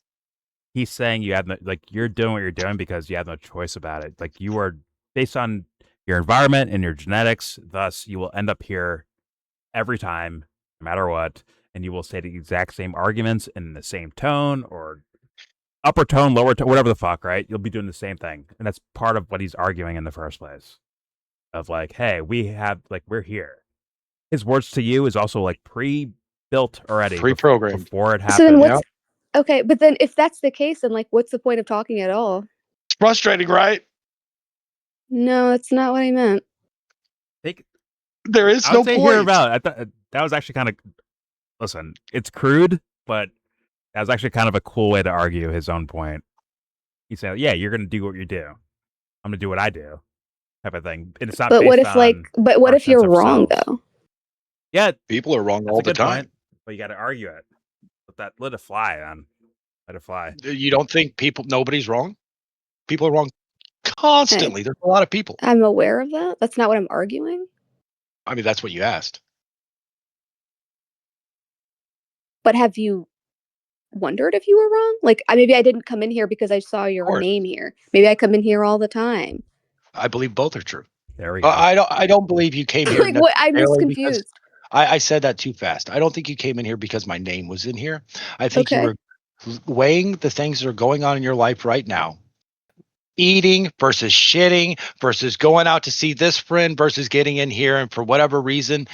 He's saying you had no, like, you're doing what you're doing because you have no choice about it. Like, you are based on your environment and your genetics. Thus, you will end up here every time, no matter what, and you will say the exact same arguments in the same tone or upper tone, lower tone, whatever the fuck, right? You'll be doing the same thing. And that's part of what he's arguing in the first place. Of like, hey, we're here. His words to you is also like pre-built already Pre-programmed. before it happened. So then Yeah. what's okay, but then if that's the case, then, like, what's the point of talking at all? It's frustrating, right? No, that's not what I meant. There is I no would say hear point. about. I thought that was actually kind of. Listen, it's crude, but that was actually kind of a cool way to argue his own point. He said, "Yeah, you're going to do what you do. I'm going to do what I do," type of thing. And it's not But what based if, like on. but what our if you're sense of wrong, self. though? Yeah, People are wrong that's all a the good time. point, but you got to argue it. Let it fly, man. Let it fly. You don't think nobody's wrong? People are wrong constantly. There's a lot of people. I'm aware of that. That's not what I'm arguing. I mean, that's what you asked. But have you wondered if you were wrong? Like, maybe I didn't come in here because I saw Of your course. name here. Maybe I come in here all the time. I believe both are true. There we go. I don't believe you came here Like, what? I'm just necessarily because confused. I said that too fast. I don't think you came in here because my name was in here. I think you Okay. were weighing the things that are going on in your life right now. Eating versus shitting versus going out to see this friend versus getting in here, and for whatever reason,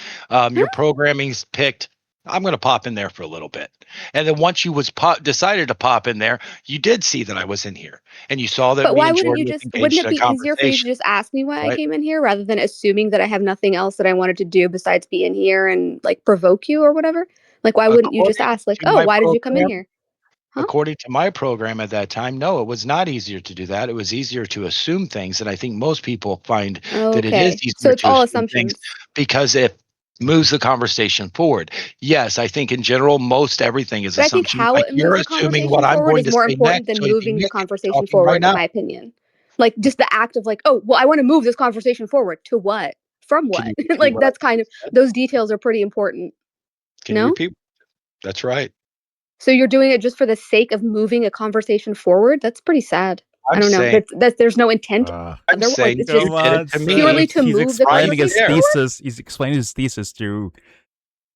your programming's picked. I'm going to pop in there for a little bit, and then once you decided to pop in there, you did see that I was in here, and you saw that But me why and wouldn't Jordan you was just wouldn't engaged it in a be easier for you to conversation. just ask me why I Right? came in here rather than assuming that I have nothing else that I wanted to do besides be in here and, like, provoke you or whatever? Like, why wouldn't you just According ask, like, to "Oh, my why did you come in program, here?" Huh? according to my program at that time, no, it was not easier to do that. It was easier to assume things, and I think most people find that it is Okay. So easier it's to all assume things assumptions. because it moves the conversation forward. Yes, I think in general, most everything is But I think assumption. how Like it you're moves the assuming what conversation I'm forward going is to more say next, important than so you think moving the you can be conversation talking right forward, in now. my opinion. Like, just the act of, like, "Oh, well, I wanna move this conversation forward." To what? From Can what? you repeat Like, what I that's kind of said? those details are pretty important. Can you No? repeat? That's right. So you're doing it just for the sake of moving a conversation forward? That's pretty sad. I I'm don't know. saying That's there's no intent I'm like, saying it's you just Come did it on, to sir. me purely to He's move the right explaining his conversation there. forward? thesis. He's explaining his thesis through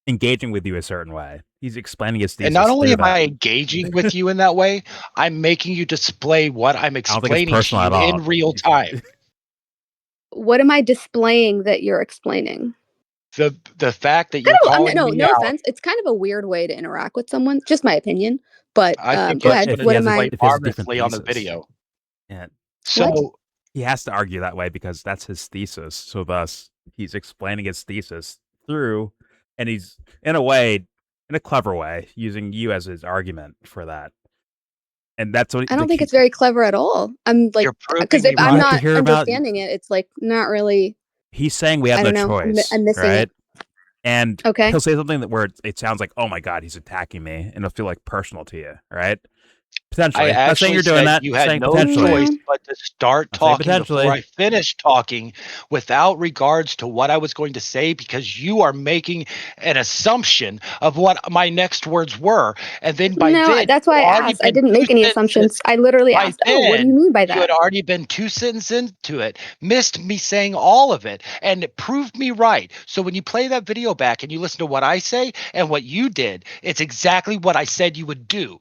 engaging with you a certain way. He's explaining his And not thesis only through am I that. engaging with you in that way, I'm making you display what I'm I don't think it's explaining to personal you at all. in real time. What am I displaying that you're explaining? The fact that Kind you're of calling me no out, offense. It's kind of a weird way to interact with someone, just my opinion. But, I think go you But ahead. put if it he What has am a I displayed if he has a different marvelously on the thesis, video. yeah, what? So he has to argue that way because that's his thesis. So thus, he's explaining his thesis through, and he's in a clever way, using you as his argument for that. And that's what I don't think it's very clever at all. I'm like, You're proving because if me I'm right. not hear about- understanding it, it's like not really. He's saying we have I no don't know. choice, I'm missing right? it. And Okay. he'll say something where it sounds like, "Oh my god, he's attacking me," and it'll feel like personal to you, right? Potentially. I Not saying actually you're doing said that. you Just had saying no potentially. choice but to start I'm saying talking potentially. before I finished talking without regards to what I was going to say, because you are making an assumption of what my next words were. And then by No, then, that's why you'd I already asked. I been didn't make two any sentences- assumptions. I literally By asked, "Oh, what do you then, mean by You that?" had already been 2 sentences into it, missed me saying all of it, and it proved me right. So when you play that video back and you listen to what I say and what you did, it's exactly what I said you would do.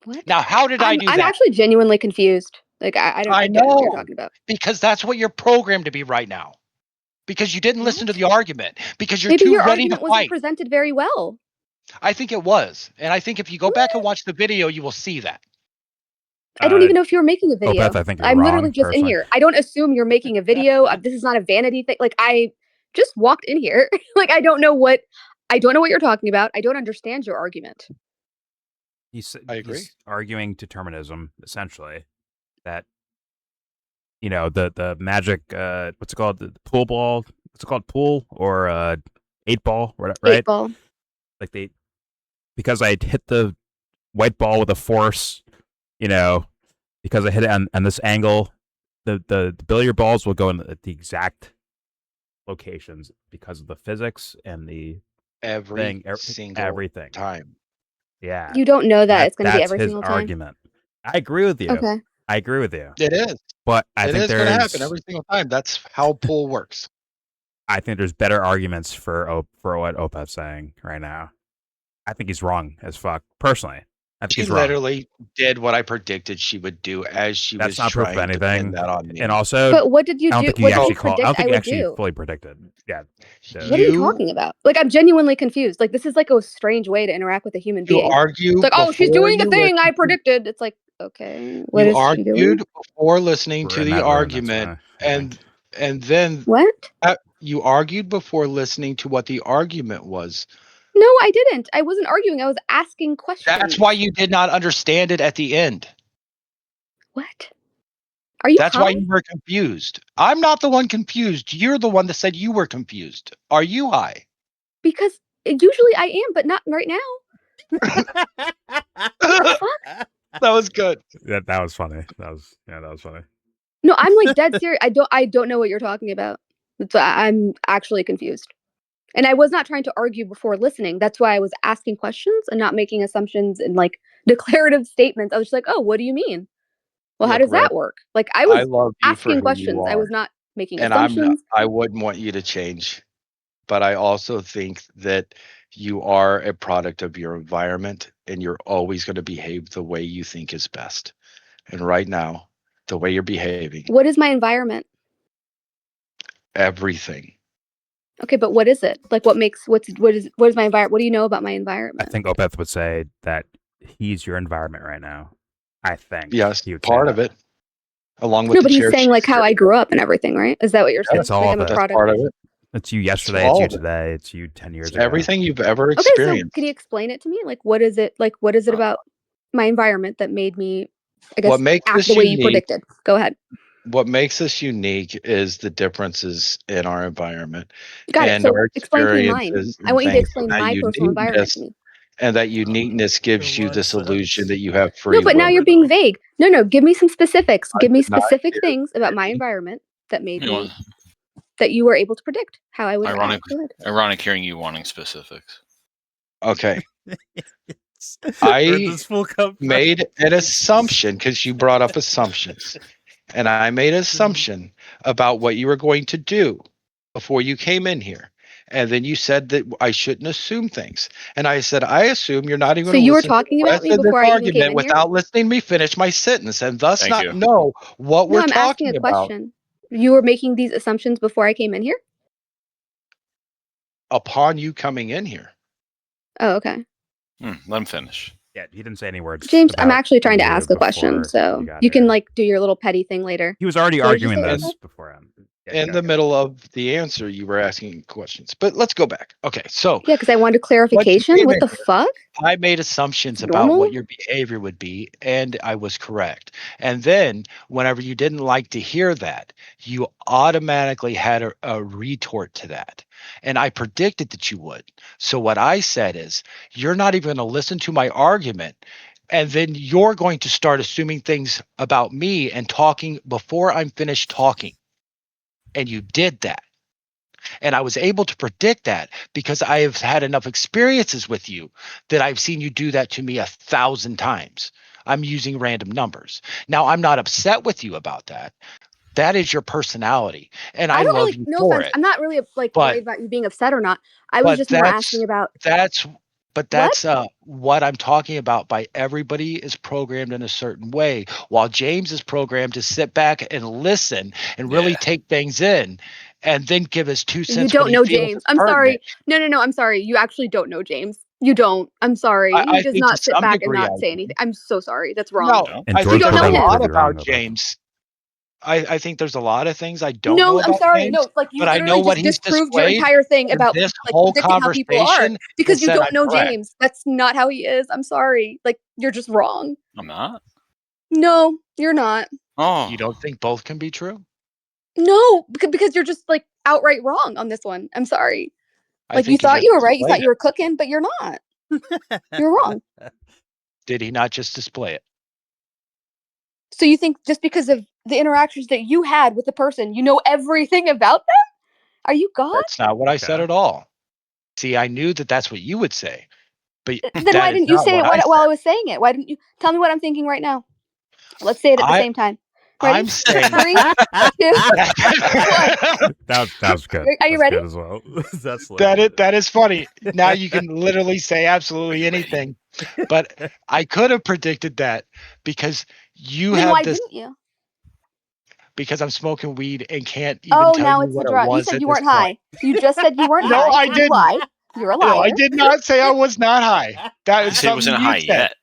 What? Now, how did I do I'm that? actually genuinely confused. Like I don't I get what you're know. talking about. Because that's what you're programmed to be right now. Because you didn't listen to What? the argument. Because you're Maybe too your ready to argument wasn't fight. presented very well. I think it was. And I think if you go back and watch the video, you will see that. I don't even know if you were making a video. Beth, I think you're I'm wrong, literally just in personally. here. I don't assume you're making a video. This is not a vanity thing. Like I just walked in here. Like I don't know what you're talking about. I don't understand your argument. I agree. He's arguing determinism, essentially. That, you know, the magic, what's it called? The pool ball? What's it called? Pool or 8-ball, right? 8-ball. Like because I hit the white ball with a force, you know, because I hit it on this angle, the billiard balls will go in the exact locations because of the physics and the Every thing, single everything. time. Yeah. You don't know that it's going to be That's every his single time. argument. I agree with you. Okay. I agree with you. It is. But I It think is going to happen there's every single time. That's how pool works. I think there's better arguments for what Opeth's saying right now. I think he's wrong as fuck. Personally, I think She he's wrong. literally did what I predicted she would do as she That's was not proof of trying to pin anything. that on me. And also, But what did you I don't do? think he What did actually you called. I don't predict think I he would actually do? fully predicted. Yeah. What are you talking about? Like I'm genuinely confused. Like this is like a strange way to interact with a human You being. argue It's like, oh, she's before doing the you thing I listen to- predicted. It's like, okay, what You is she doing? argued before listening We're to in the that room, that's argument, why, I think. and then What? you argued before listening to what the argument was. No, I didn't. I wasn't arguing. I was asking questions. That's why you did not understand it at the end. What? Are you That's high? why you were confused. I'm not the one confused. You're the one that said you were confused. Are you high? Because usually I am, but not right now. That was good. That was funny. That was funny. No, I'm like dead serious. I don't know what you're talking about. I'm actually confused. And I was not trying to argue before listening. That's why I was asking questions and not making assumptions and like declarative statements. I was just like, oh, what do you mean? Well, how Look, does that Red, work? Like I I was love you for asking who questions. you I are. was not making And assumptions. I wouldn't want you to change, but I also think that you are a product of your environment and you're always going to behave the way you think is best. And right now, the way you're behaving, What is my environment? everything. Okay, but what is it? Like what is my environment? What do you know about my environment? I think Opeth would say that he's your environment right now. I think. Yes, he would say part of that. it. Along with No, the but he's chair saying like she's how I sitting grew up and everything, right? Is that what you're saying? That's all Like of I'm a it. That's product. part of it. It's you yesterday, all it's you of it. today, it's you 10 years It's ago. everything you've ever Okay, so experienced. can you explain it to me? Like what is it? Like what is it about my environment that made me, I guess, What makes act this the way you unique? predicted? Go ahead. What makes us unique is the differences in our environment Got it. and So our explain to me mine. experiences I and want you to things. explain And that my personal environment to uniqueness me. and that uniqueness gives you this illusion that you have free No, but now will. you're being vague. No, give me some specifics. I Give me did not specific hear things about my any- environment that made You me want- that you were able to predict how I would Ironic, act. Go ahead. ironic hearing you wanting specifics. Okay. Where'd I this fool come from? made an assumption because you brought up assumptions. And I made an assumption about what you were going to do before you came in here. And then you said that I shouldn't assume things. And I said, I assume you're not even So going to you were listen to talking the about rest me of this before I even came argument in here? without listening to me finish my sentence and thus Thank not you. know what No, we're I'm asking talking a about question. You were making these assumptions before I came in here? upon you coming in here. Oh, okay. Let him finish. Yeah, he didn't say any words. James, I'm about actually trying to you ask a question, before so got you can here. like do your little petty thing later. He was already What did you arguing say, this Opeth? beforehand. In the middle of the answer, you were asking questions. But let's go back. Okay, so Yeah, because I wanted what you clarification. came What in the here, fuck? I made assumptions It's about normal? what your behavior would be, and I was correct. And then, whenever you didn't like to hear that, you automatically had a retort to that. And I predicted that you would. So, what I said is, you're not even going to listen to my argument. And then you're going to start assuming things about me and talking before I'm finished talking. And you did that. And I was able to predict that because I have had enough experiences with you that I've seen you do that to me 1,000 times. I'm using random numbers. Now, I'm not upset with you about that. That is your personality, and I I don't love really, you no for offense. it. I'm not really like But worried about you being upset or not. I was but just more asking about that's but what? that's what I'm talking about. By everybody is programmed in a certain way, while James is programmed to sit back and listen and really Yeah. take things in, and then give his 2 You cents when don't he know feels James. it's I'm pertinent. sorry. No. I'm sorry. You actually don't know James. You don't. I'm sorry. He I does think to not sit some back and degree not I say do. anything. I'm so sorry. That's wrong. No, No. And I You George think don't there's know a programmed him. to prove lot you wrong, about though, Beth. James. I think there's a lot of things I don't know No, I'm about sorry. James, No, like you but I literally know what just he's disproved your displayed entire thing in about this like whole predicting how people are conversation that because you said don't I'm know correct. James. That's not how he is. I'm sorry. Like you're just wrong. I'm not. No, you're not. Oh. You don't think both can be true? No, because you're just like outright wrong on this one. I'm sorry. I Like you think he thought just you were right. You displayed thought you it. were cooking, but you're not. You're wrong. Did he not just display it? So you think just because of the interactions that you had with the person, you know everything about them? Are you God? That's not what I said Okay. at all. See, I knew that that's what you would say, but Then why that is didn't you not say what it I while I said. was saying it? Why didn't you tell me what I'm thinking right now? Let's say it at the I same time. Ready? I'm saying 3, 2, 1. That was good. Are you That's ready? good as well. That's that is funny. Now you can literally say absolutely anything. But I could have predicted that because you Then have why this didn't you? because I'm smoking weed and can't even Oh, tell now you it's the what it drug. You was said at you this weren't point. high. You just said you weren't No, high. I So you didn't. lied. You're a No, I liar. did not say I was not high. That He is said he something wasn't you high said. yet.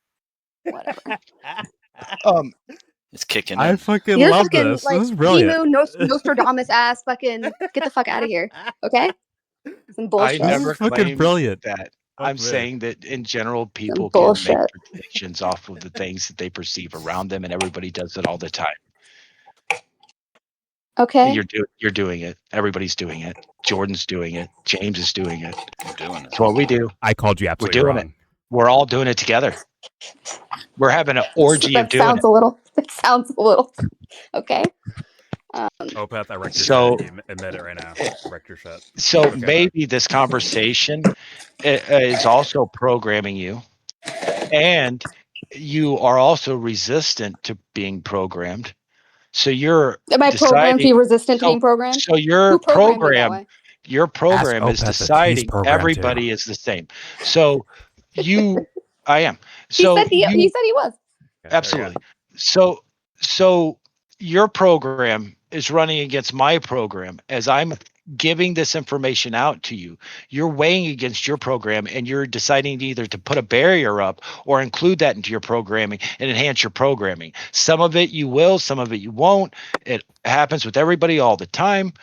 Whatever. Um, It's kicking I in. fucking You're love fucking this. This like is brilliant. emu Nostradamus ass fucking get the fuck out of here. Okay? Some I bullshit. This is never fucking claimed brilliant. that. Fuck I'm me. saying that in general, Some people can make bullshit. predictions off of the things that they perceive around them, and everybody does it all the time. Okay? You're doing it. Everybody's doing it. Jordan's doing it. James is doing it. I'm doing it. It's what we do. I called you We're absolutely doing wrong. it. We're all doing it together. We're having an orgy of That doing sounds it. a little. That sounds a little. Okay. Opeth, I wrecked your So, shit. You admit it right now. Wrecked your shit. so Okay, maybe this conversation is also programming you, and you are also resistant to being programmed. So you're Am I programmed to deciding. be resistant to So, being programmed? so Who programmed me that way? your Ask program is Opeth if he's deciding programmed too. everybody is the same. So you, I am. He So said he you said he was. Okay, there we absolutely. go. So your program is running against my program as I'm giving this information out to you. You're weighing against your program and you're deciding either to put a barrier up or include that into your programming and enhance your programming. Some of it you will, some of it you won't. It happens with everybody all the time.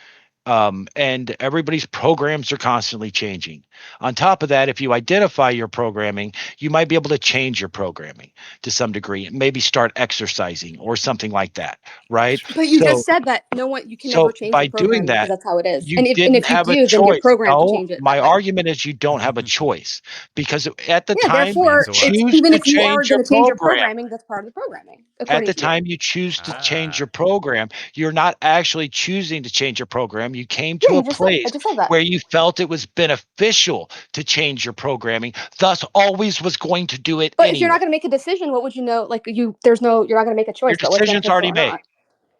And everybody's programs are constantly changing. On top of that, if you identify your programming, you might be able to change your programming to some degree, maybe start exercising or something like that, right? But you just said that no one you can never So change by your doing programming because that, that's how it is. you And didn't if you have a do, then you're choice. programmed to No, change it my that way. argument is you don't have a choice because at the Yeah, time you therefore Means what? it's choose even to if you are change your going to change your program. programming, that's part of the programming, At according the to you. time you choose to change your Ah. program, you're not actually choosing to change your program. You came Yeah, to a I place just said that. where you felt it was beneficial to change your programming, thus always was going to do it But if you're anyway. not going to make a decision, what would you know? Like you're not going to make a Your choice about what's decision's beneficial already or made. not.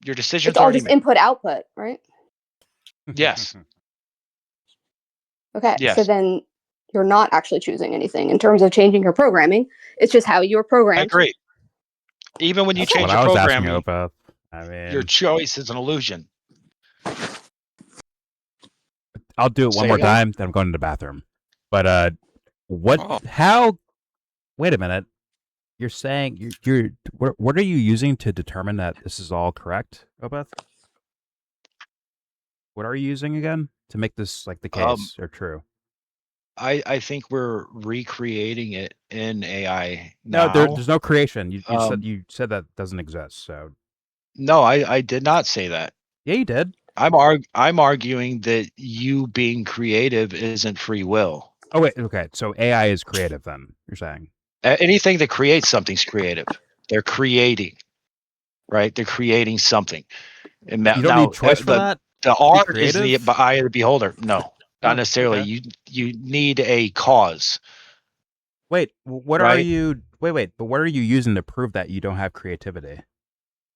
Your It's decision's all already just made. input output, right? Yes. Okay, so Yes. then you're not actually choosing anything in terms of changing your programming. It's just how you were I programmed. agree. Even when you That's change what your I was asking programming, Opeth. I your mean, choice is an illusion. I'll do it one Say more again. time, then I'm going to the bathroom. But Oh. how wait a minute. you're saying what are you using to determine that this is all correct, Obeth? What are you using again to make this like the case or true? I think we're recreating it in AI now. No, there's no creation. You said that doesn't exist. So no, I did not say that. yeah, you did. I'm arguing that you being creative isn't free will. Oh wait, okay. So AI is creative then, you're saying. Anything that creates something's creative. They're creating, right? They're creating something. And You don't need choice for that? The art is creative? the eye of the beholder. No, not necessarily. okay. You need a cause. Wait, what are Right? you but what are you using to prove that you don't have creativity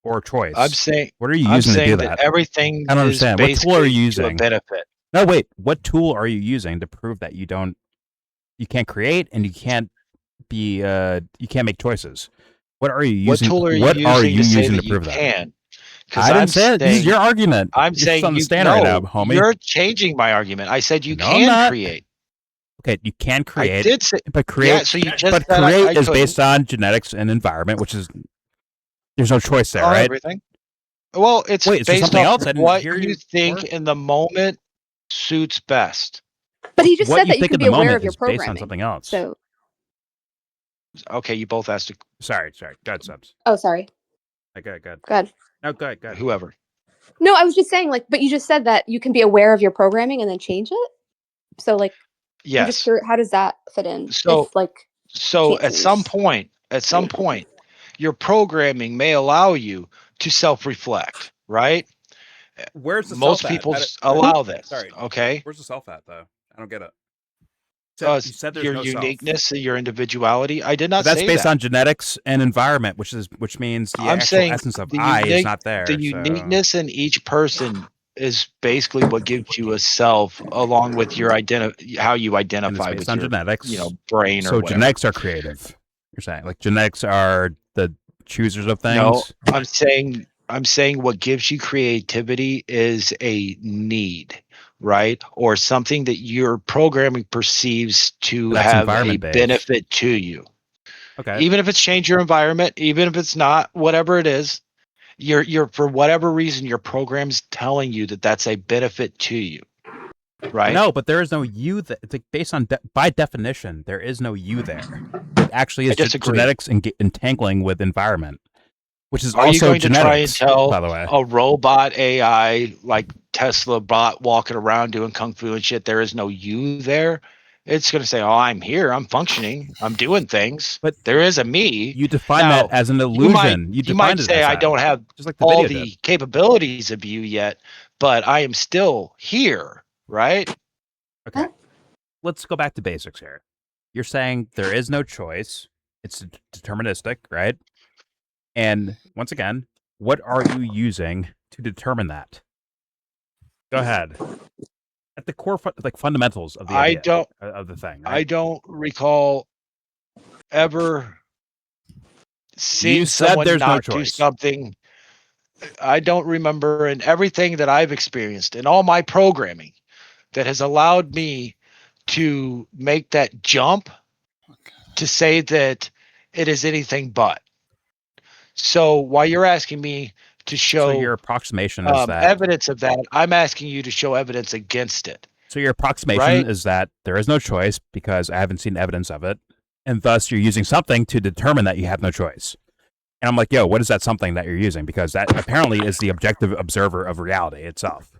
or choice? I'm saying what are you I'm using to do saying that? everything I don't is understand. What tool are you basically to a using? benefit. No, wait. What tool are you using to prove that you can't create and you can't make choices? What are you using? What tool are you What are you using to say using that to you prove that? can? I didn't say it. This is your argument. I'm You're saying on the you stand right now, no, homie. you're changing my argument. I said you No, I'm can not. create. Okay, you can I create, did say but create. yeah, so you just but said create I is couldn't based on genetics and environment, which is there's no choice there, on right? everything. Well, it's Wait, is there based something off else? I didn't what hear you you think before. in the moment suits best. But he just What said you that you think can in be the aware moment of your is based on programming. something else. So, Okay, you both asked sorry. Go ahead, Subs. oh, sorry. Go ahead. Good. No, go ahead. whoever. No, I was just saying, like, but you just said that you can be aware of your programming and then change it. So, like, I'm just Yes. curious, how does that fit in? So if, like, so can't at some change. point, your programming may allow you to self-reflect, right? Where's the Most self at? people allow this. Sorry. Okay. Where's the self at though? I don't get it. You said there's Your no self. uniqueness, your individuality. I did not But that's say based that. on genetics and environment, which means the I'm actual saying essence of the I is not there. the uniqueness in each person is basically what gives you a self, along with your how you and it's identify based with on your genetics. brain So or whatever. genetics are creative. You're saying like genetics are the choosers of things. No, I'm saying what gives you creativity is a need, right? Or something that your programming perceives to That's have a environment-based. benefit to you. Okay. Even if it's changed your environment, even if it's not, whatever it is, you're for whatever reason your program's telling you that that's a benefit to you, right? No, but there is no you. It's like based on by definition, there is no you there. It actually is genetics entangling with environment, which is Are also you going genetics. to try and tell by the way, a robot AI like Tesla bot walking around doing kung fu and shit, there is no you there? It's going to say, "Oh, I'm here. I'm functioning. I'm doing things." But there is a me. you define Now, that as an illusion. You might say I don't have just like the all video the did. capabilities of you yet, but I am still here, right? Okay. Let's go back to basics here. You're saying there is no choice. It's deterministic, right? And once again, what are you using to determine that? Go ahead. At the core, fundamentals of the idea of the thing. Right? I don't recall ever seeing said someone there's no not do choice. something. I don't remember in everything that I've experienced in all my programming that has allowed me to make that jump to say that it is anything but. So while you're asking me to show your approximation is that evidence of that, I'm asking you to show evidence against it. So your approximation is that there is no choice because I haven't seen evidence of it, and thus you're using something to determine that you have no choice. And I'm like, yo, what is that something that you're using? Because that apparently is the objective observer of reality itself.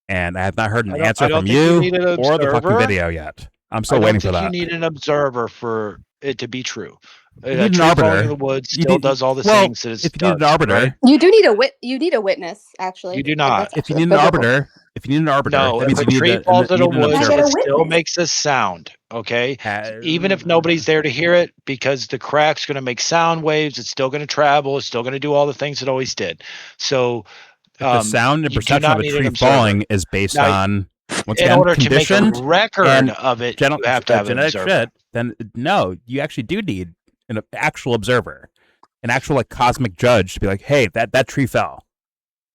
And I have not heard an answer from you or the fucking video yet. I'm still waiting for that. You need an observer for it to be true. You need an arbiter. Falling in the woods still does all the things that it's if you need an arbiter, right? You do need you need a witness, actually. You do not. If you need an arbiter, no, that means if a you tree need falls in a an woods, observer. it still makes a sound. Okay, even if nobody's there to hear it, because the crack's going to make sound waves, it's still going to travel. It's still going to do all the things it always did. So the sound and perception of a tree falling is based on once again order conditioned to make a record of it. You have to have genetic an shit. Then no, you actually do need an actual observer, an actual like cosmic judge to be like, hey, that tree fell.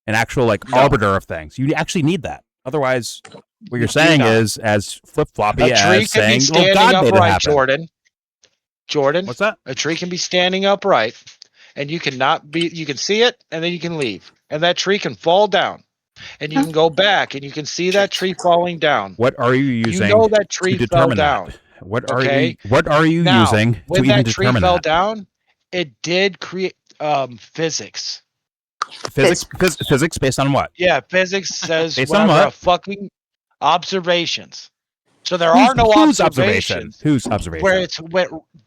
An actual like arbiter of things. You actually need that. Otherwise, what you're saying is as flip floppy as saying, well, God made it happen. Jordan. Jordan, What's that? a tree can be standing upright, and you can see it, and then you can leave, and that tree can fall down, and you can go back, and you can see that tree falling down. What are you You using know that to tree fell determine down. that? What are Okay. you Now, using to when even that tree determine fell that? down, it did create physics. Physics based on what? Yeah, physics says Based on whatever what? fucking observations. So there Whose are no observation? observations Whose where observation? it's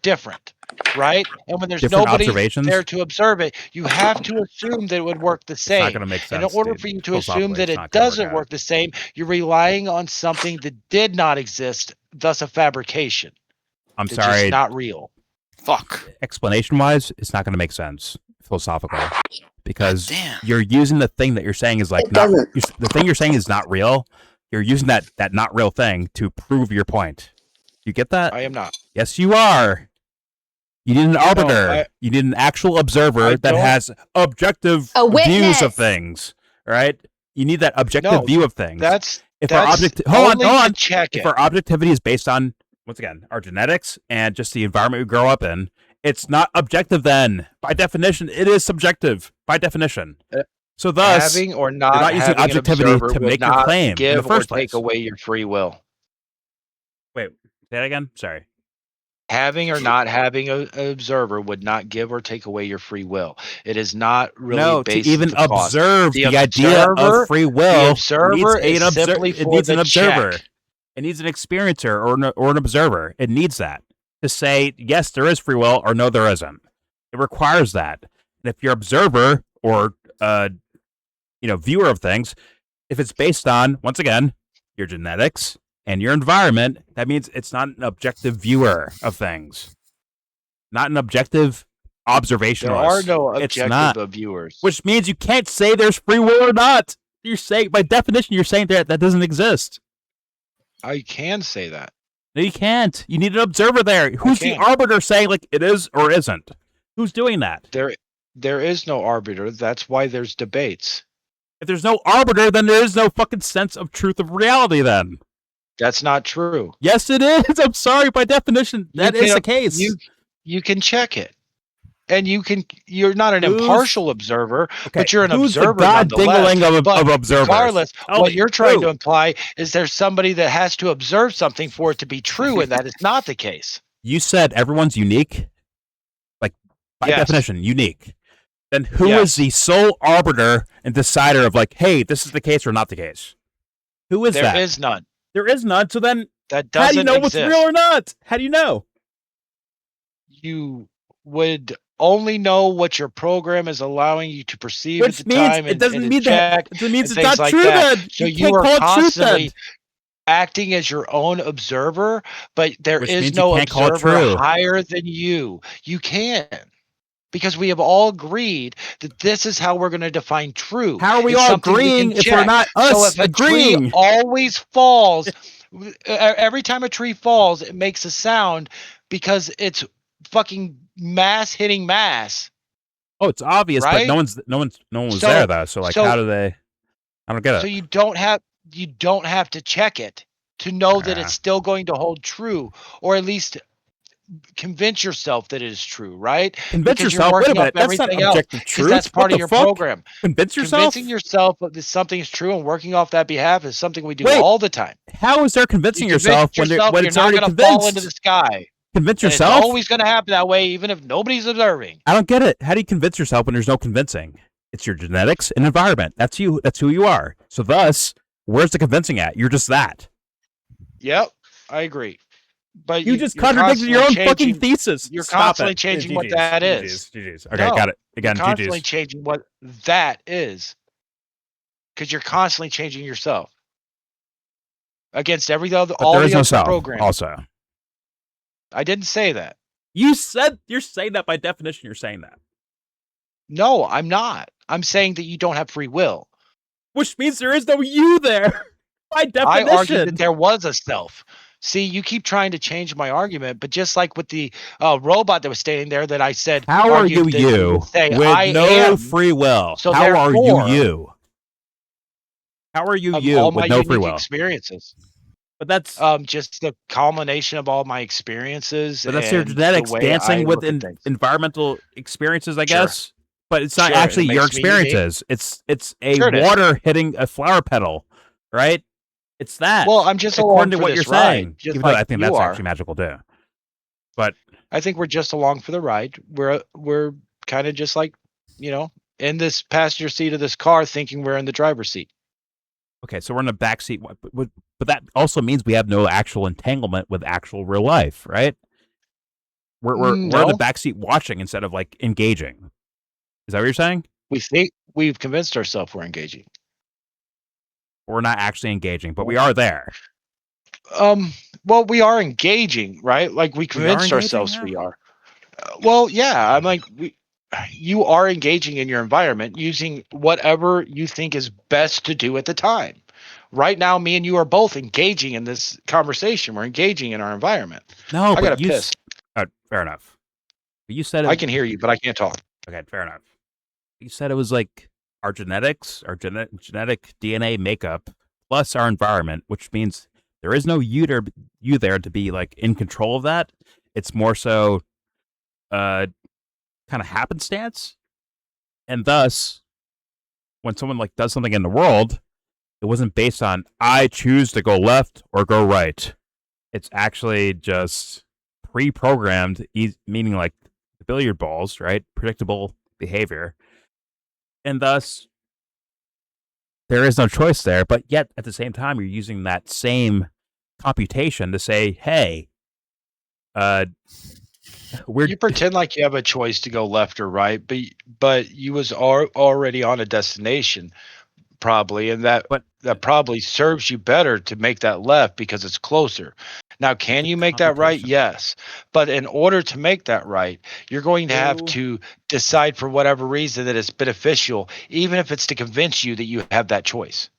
different, right? And when there's Different nobody observations? there to observe it, you have to assume that it would work the It's not same. going to make And sense, in order dude. for you to assume Philosophically, that it's it not going to doesn't work work the same, you're relying on something that did not exist, thus a fabrication. I'm It's sorry. just not real. Fuck. Explanation-wise, it's not going to make sense philosophically because Damn. you're using the thing that you're saying is like It not. doesn't. The thing you're saying is not real. You're using that not real thing to prove your point. You get that? I am not. Yes, you are. You need an arbiter. You need an actual observer that don't- has objective A views witness. of things. Right? You need that objective No, view of things. That's if our that's object, hold only on. to check If it. our objectivity is based on once again our genetics and just the environment we grow up in, it's not objective. Then, by definition, it is subjective. By definition. So thus, Having or you're not, not using having objectivity an observer to would make your not claim in give the first or take place. away your free will. Wait, say that again. Sorry. Having or not having an observer would not give or take away your free will. It is not really No, to based even the cause. observe The the idea observer- of free will, the observer is simply it for needs the an observer. check. It needs an experiencer or an observer. It needs that to say yes, there is free will, or no, there isn't. It requires that. And if your observer or viewer of things, if it's based on once again your genetics and your environment, that means it's not an objective viewer of things, not an objective observationalist. There are no It's not. objective viewers. Which means you can't say there's free will or not. You're saying, by definition, you're saying that doesn't exist. I can say that. No, you can't. You need an observer there. Who's the can. arbiter saying like it is or isn't? Who's doing that? There is no arbiter. That's why there's debates. If there's no arbiter, then there is no fucking sense of truth of reality. Then That's not true. yes, it is. I'm sorry. By definition, that is the case. You can check it. And you're not an Who's- impartial observer, Okay, but you're an who's observer the god nonetheless. dingling But of observers? regardless, Oh, what you're trying who? to imply is there's somebody that has to observe something for it to be true, and that is not the case. You said everyone's unique. Like by Yes. definition, unique. Then who is Yes. the sole arbiter and decider of like, hey, this is the case or not the case? Who is that? There is none. There is none. So then, That how do you doesn't know exist. what's real or not? How do you know? You would only know what your program is allowing you to perceive Which at the means time. it doesn't and to mean that. check It means and it's not things like true. that. Then So you you can't are call it truth. Then constantly acting as your own observer, but there Which is means you no can't call it observer true. higher than you. You can. Because we have all agreed that this is how we're going to define true. How are we It's all something we can agreeing if we're check. not So us if a agreeing? tree always falls, every time a tree falls, it makes a sound because it's fucking mass hitting mass. Oh, it's obvious, but Right? no one was So- there though. So like, so- how do they? I don't get it. So you don't have to check it to know that Ah. it's still going to hold true, or at least convince yourself that it is true, right? Convince Because you're yourself. Wait a working off minute. That's not everything else, objective 'cause truth. that's part What of the your fuck? program. Convince yourself. Convincing yourself that something is true and working off that behalf is something we do Wait. all the time. How is there convincing You yourself convince when you're it's not already going to fall into the convinced? sky. Convince And it's yourself. always going to happen that way, even if nobody's observing. I don't get it. How do you convince yourself when there's no convincing? It's your genetics and environment. That's you. That's who you are. So thus, where's the convincing at? You're just that. Yep, I agree. But You just you're contradicted your own constantly fucking changing- thesis. You're Stop constantly it. changing what GGs, that is. GGs. Okay, No, got it. Again, You're constantly GGs. changing what that is. Because you're constantly changing yourself against all But there is the no other self. programs. Also, I didn't say that. you said you're saying that by definition. You're saying that, No, I'm not. I'm saying that you don't have free will. which means there is no you there. By I definition. argued that there was a self. See, you keep trying to change my argument, but just like with the robot that was standing there, that I said, How are you argued that you would say, with I no am free will? So How are therefore, you? How are you of you all my with no free unique will? experiences. But that's just the culmination of all my experiences but that's your and the genetics way I dancing with look at things. environmental experiences, I Sure. guess. But it's not Sure, actually it your makes me unique. experiences. It's a Sure it is. water hitting a flower petal, right? It's that. Well, I'm just according along to for what this you're ride, saying. just Even though like I think you that's are. actually magical too. But I think we're just along for the ride. We're kind of just like, in this passenger seat of this car thinking we're in the driver's seat. okay, so we're in the back seat, but that also means we have no actual entanglement with actual real life, right? We're in the No, back seat watching instead of like engaging. Is that what you're saying? we think we've convinced ourselves we're engaging. We're not actually engaging, but we are there. Well, we are engaging, right? Like we We are convinced engaging, ourselves yeah. we are. Well, yeah, I'm like you are engaging in your environment using whatever you think is best to do at the time. Right now, me and you are both engaging in this conversation. We're engaging in our environment. No, I gotta but you piss. fair enough. But you said I can hear you, but I can't talk. okay, fair enough. You said it was like our genetics, our genetic DNA makeup plus our environment, which means there is no you there to be like in control of that. It's more so kind of happenstance. And thus, when someone like does something in the world, it wasn't based on I choose to go left or go right. It's actually just pre-programmed, meaning like the billiard balls, right? Predictable behavior. And thus, there is no choice there. But yet, at the same time, you're using that same computation to say, hey, you pretend like you have a choice to go left or right, but you was already on a destination probably, and that probably serves you better to make that left because it's closer. Now, can you make that right? Yes. But in order to make that right, you're going to have to decide for whatever reason that it's beneficial, even if it's to convince you that you have that choice.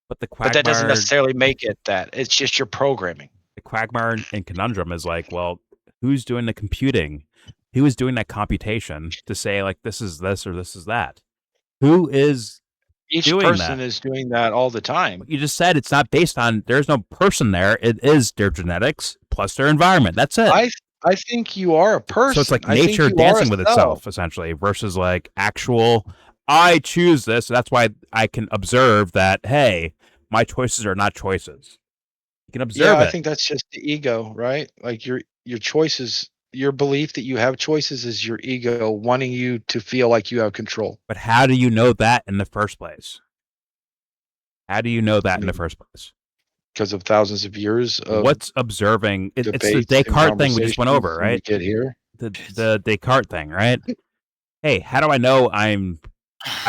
But that doesn't necessarily make it that. It's just your programming. The quagmire and conundrum is like, well, who's doing the computing? Who is doing that computation to say like this is this or this is that? Who is Each doing person that? is doing that all the time. You just said it's not based on there's no person there. It is their genetics plus their environment. That's it. I think you are a person. So it's like nature dancing with itself, essentially, versus like actual, I choose this. So that's why I can observe that, hey, my choices are not choices. You can observe it. I think that's just the ego, right? Like your choices, your belief that you have choices is your ego wanting you to feel like you have control. But how do you know that in the first place? How do you know that in the first place? Because of thousands of years of what's observing. It's the Descartes thing we just went over, right? Get here. The Descartes thing, right? Hey, how do I know I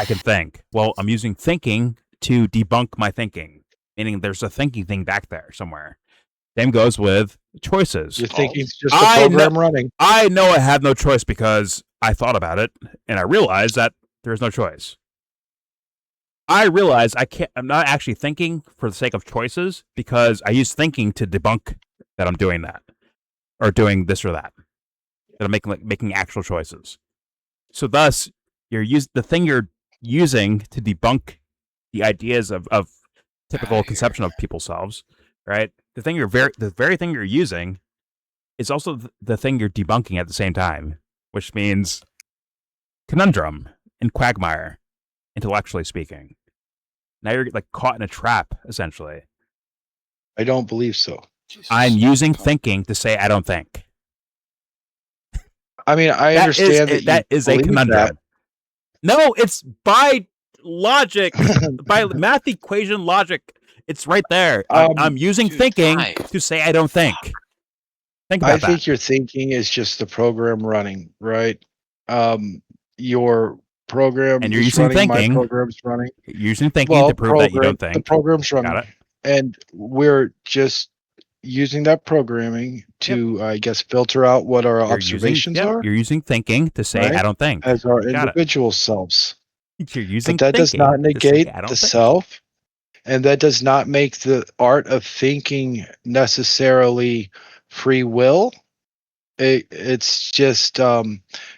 can think? Well, I'm using thinking to debunk my thinking, meaning there's a thinking thing back there somewhere. Same goes with choices. Your thinking's just a program running. I know I have no choice because I thought about it and I realized that there's no choice. I realize I'm not actually thinking for the sake of choices because I use thinking to debunk that I'm doing that or doing this or that. That I'm making actual choices. So thus, the thing you're using to debunk the ideas of typical conception of people's selves, right? The very thing you're using is also the thing you're debunking at the same time, which means conundrum and quagmire, intellectually speaking. Now you're like caught in a trap, essentially. I don't believe so. I'm using thinking to say I don't think. I mean, I understand that is a conundrum. No, it's by logic, by math equation logic. It's right there. I'm using thinking to say I don't think. Think about that. I think your thinking is just the program running, right? Your program and you're is using running, thinking. My program's running. You're using thinking to prove that you don't think. The program's running. Got it. And we're just using that programming to, I guess, filter out what our observations are. You're using thinking to say I don't think. As our individual selves. You're using but that does not negate the self. And that does not make the art of thinking necessarily free will. It's just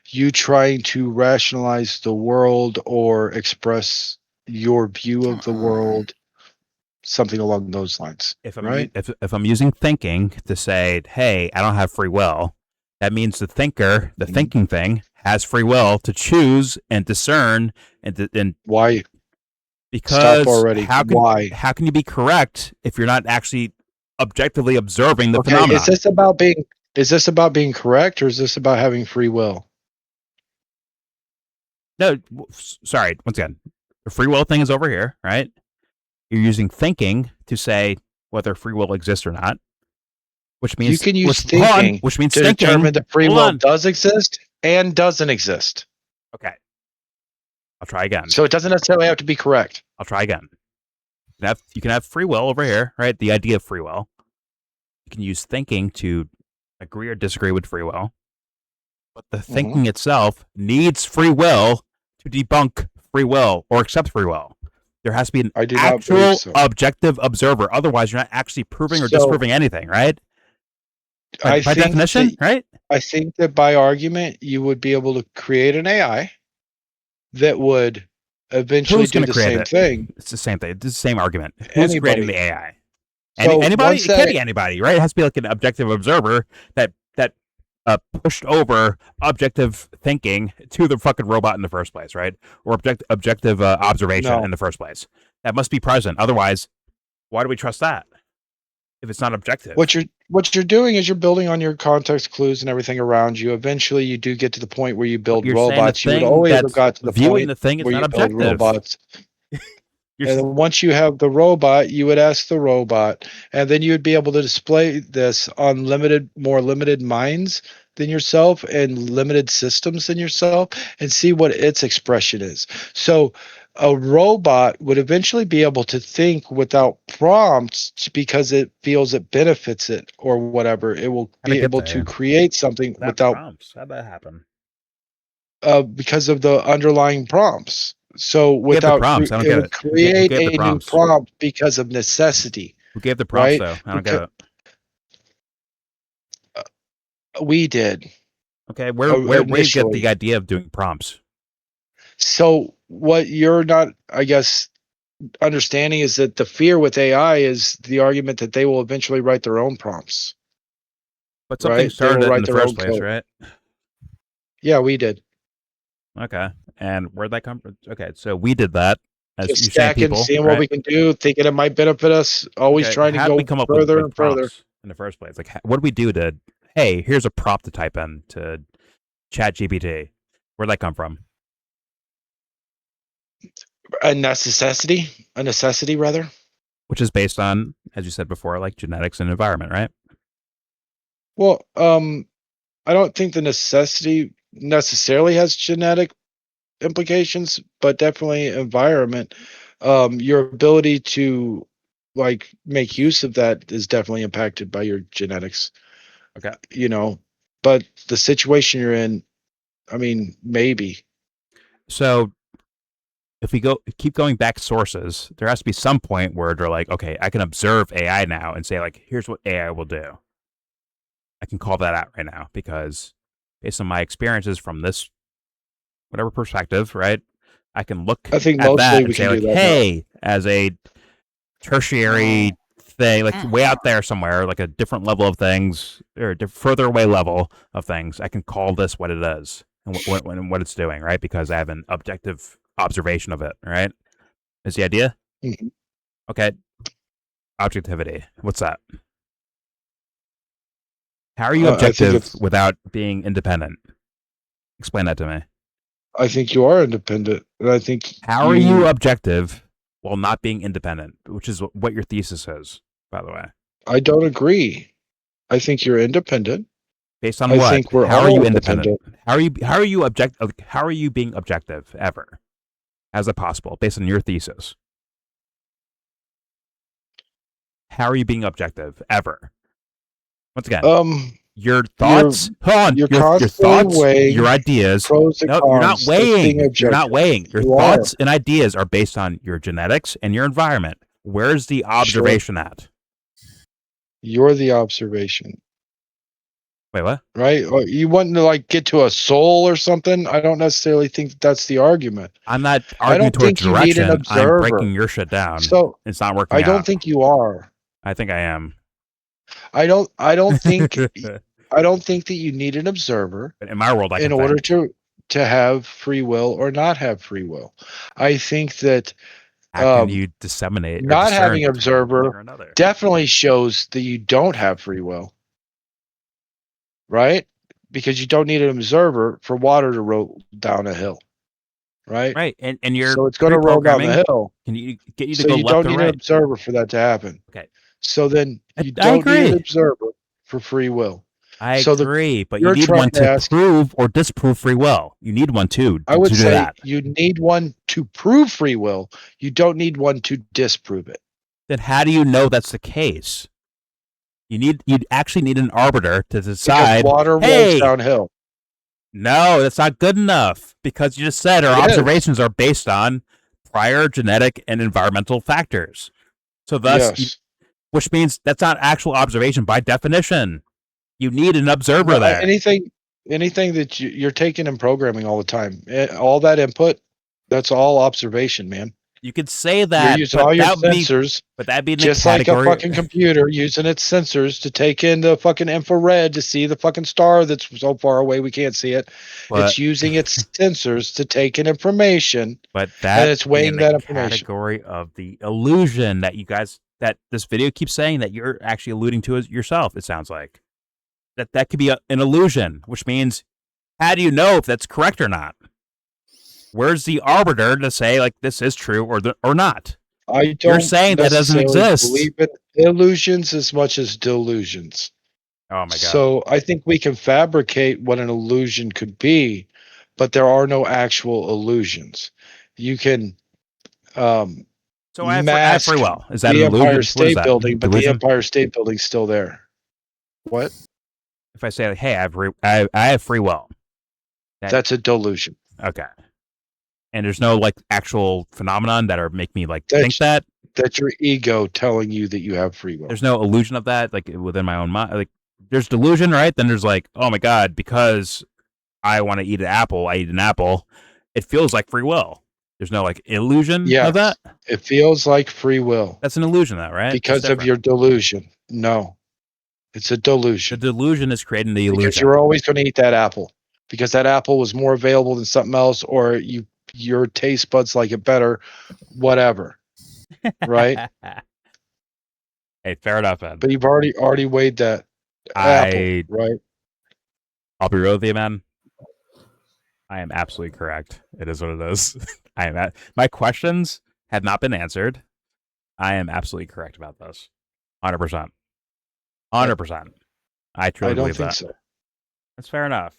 you trying to rationalize the world or express your view of the world something along those lines. If right? if I'm using thinking to say, hey, I don't have free will, that means the thinker, the Mhm. thinking thing, has free will to choose and discern and Why? because already. Why? how can you be correct if you're not actually objectively observing the Okay, phenomenon? is this about being correct, or is this about having free will? No, sorry. Once again, the free will thing is over here, right? You're using thinking to say whether free will exists or not, which means You can use hold on, thinking which means to thinking. determine that free Hold will on. does exist and doesn't exist. Okay, I'll try again. So it doesn't necessarily have to be correct. I'll try again. You can have free will over here, right? The idea of free will. You can use thinking to agree or disagree with free will, but the thinking itself needs free will to debunk free will or accept free will. There has to be an I do not actual believe so. objective observer. Otherwise, you're not actually proving or So- disproving anything, right? I By think definition, that- right? I think that by argument, you would be able to create an AI that would eventually Who's do going to the create same it? thing. It's the same thing. It's the same argument. Who's creating the AI? So Anybody? once It can't that- be anybody, right? It has to be like an objective observer that pushed over objective thinking to the fucking robot in the first place, right? Or objective observation No. in the first place. That must be present. Otherwise, why do we trust that if it's not objective? What you're doing is you're building on your context clues and everything around you. Eventually, you do get to the point where you build You're saying the robots. You would thing always have that's got to the viewing point the thing is where not you build objective. robots. You're And then once you have the robot, you would ask the robot, and then you would be able to display this on more limited minds than yourself and limited systems than yourself and see what its expression is. So a robot would eventually be able to think without prompts because it feels it benefits it or whatever. It will How'd it be get able there? to create something without prompts. How'd that happen? because of the underlying prompts. So Who gave the without prompts? I don't it get would it. Who create gave the a new prompts? prompt because of necessity. Who gave the prompts Right? though? I don't get it. We did. Okay, where did you get initially. the idea of doing prompts? So what you're not, I guess, understanding is that the fear with AI is the argument that they will eventually write their own prompts. But something Right? They will started it in write the their first own place, code. right? Yeah, we did. Okay, and where'd that come from? Okay, so we did that as Just you saying stacking, people, seeing right? what we can do, thinking it might benefit us, always Okay, trying to how did go we come up further with and further. prompts in the first place? Like, what did we do to? Hey, here's a prompt to type in to Chat GPT. Where'd that come from? A necessity rather. Which is based on, as you said before, like genetics and environment, right? Well, I don't think the necessity necessarily has genetic implications, but definitely environment. Your ability to like make use of that is definitely impacted by your genetics. Okay. But the situation you're in, I mean, maybe. So if we keep going back sources, there has to be some point where they're like, okay, I can observe AI now and say like, here's what AI will do. I can call that out right now because based on my experiences from this whatever perspective, right? I can look I think at that mostly and we say can like, do that now. hey, as a tertiary thing, like way out there somewhere, like a different level of things or a further away level of things, I can call this what it is and what it's doing, right? Because I have an objective observation of it, right? Is the idea? Mhm. Okay. Objectivity. What's that? How are you I think objective without being independent? Explain that to me. I think you are independent, and I think How are you objective while not being independent, which is what your thesis is, by the way. I don't agree. I think you're independent. Based on I what? think we're How are all you independent? How are you being objective ever? How's that possible? Based on your thesis. How are you being objective ever? Once again, your thoughts. Hold on. you're Your constantly thoughts, weighing your ideas. pros and No, cons. you're not That's being weighing. You're not objective. weighing. Your You thoughts and ideas are based on your genetics and your environment. Where's the observation at? You're the observation. Wait, what? right? Or you want to like get to a soul or something? I don't necessarily think that's the argument. I'm not I arguing don't towards think you need an direction. I'm observer. breaking your shit down. So It's not working I don't out. think you are. I think I am. I don't think that you need an observer But in my world, I in can order think. to have free will or not have free will. I think that How can you disseminate or not discern having between one thing observer or another? definitely shows that you don't have free will, right? Because you don't need an observer for water to roll down a hill, right? Right, and your So it's going to roll down the pre-programming hill. can you get you to So go you left don't or need an right. observer for that to happen. Okay, So then I you don't need an agree. observer for free will. I So agree, but you you're need trying one to to ask- prove or disprove free will. You need one too I to would do say that. you need one to prove free will. You don't need one to disprove it. Then how do you know that's the case? You actually need an arbiter to decide. Because water rolls Hey, downhill. no, that's not good enough because you just said our It is. observations are based on prior genetic and environmental factors. So thus, Yes. which means that's not actual observation by definition. You need an observer No, there. anything that you're taking in programming all the time, all that input, that's all observation, man. You could say You're that, using all but your that would be, sensors, but that'd be in the just like a category. fucking computer using its sensors to take in the fucking infrared to see the fucking star that's so far away we can't see it. But, It's using its sensors to take in information, but and that it's in weighing the that information. category of the illusion that you guys that this video keeps saying that you're actually alluding to as yourself. It sounds like that could be an illusion, which means how do you know if that's correct or not? Where's the arbiter to say like this is true or not? I don't You're saying that doesn't necessarily exist. believe in illusions as much as delusions. Oh my god! So I think we can fabricate what an illusion could be, but there are no actual illusions. You can So I have mask free will. Is that the an illusion? Empire What is State that? Building, but the Delusion? Empire State Building's still there. What? If I say like, hey, I have free will. That's a delusion. Okay. And there's no like actual phenomenon that are make me like think that. That's your ego telling you that you have free will. There's no illusion of that like within my own mind. Like there's delusion, right? Then there's like, oh my god, because I want to eat an apple, I eat an apple. It feels like free will. There's no like illusion of that. It feels like free will. That's an illusion, though, right? Because of your delusion. No, it's a delusion. The delusion is creating the illusion. Because you're always going to eat that apple. Because that apple was more available than something else, or your taste buds like it better, whatever. Right? Hey, fair enough, man. But you've already weighed that apple, right? I'll be real with you, man. I am absolutely correct. It is what it is. I am my questions have not been answered. I am absolutely correct about this. 100%. 100%. I truly believe that. So. That's fair enough.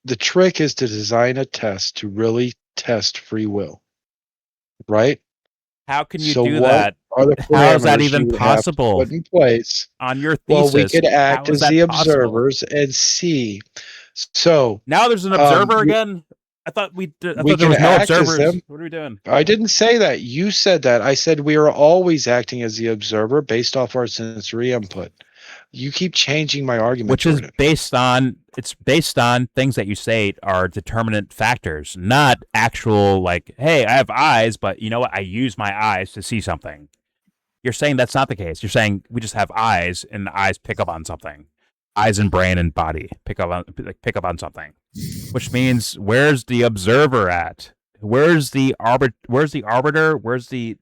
The trick is to design a test to really test free will. Right? How can you do that? How is that even possible? Put in place on your thesis. Well, we could act as the observers and see. So now there's an observer again. I thought there was no observers. What are we doing? I didn't say that. You said that. I said we are always acting as the observer based off our sensory input. You keep changing my argument, which is based on things that you say are determinant factors, not actual like, hey, I have eyes, but you know what? I use my eyes to see something. You're saying that's not the case. You're saying we just have eyes, and the eyes pick up on something. Eyes and brain and body pick up on something, which means where's the observer at? Where's the arbiter? Where's the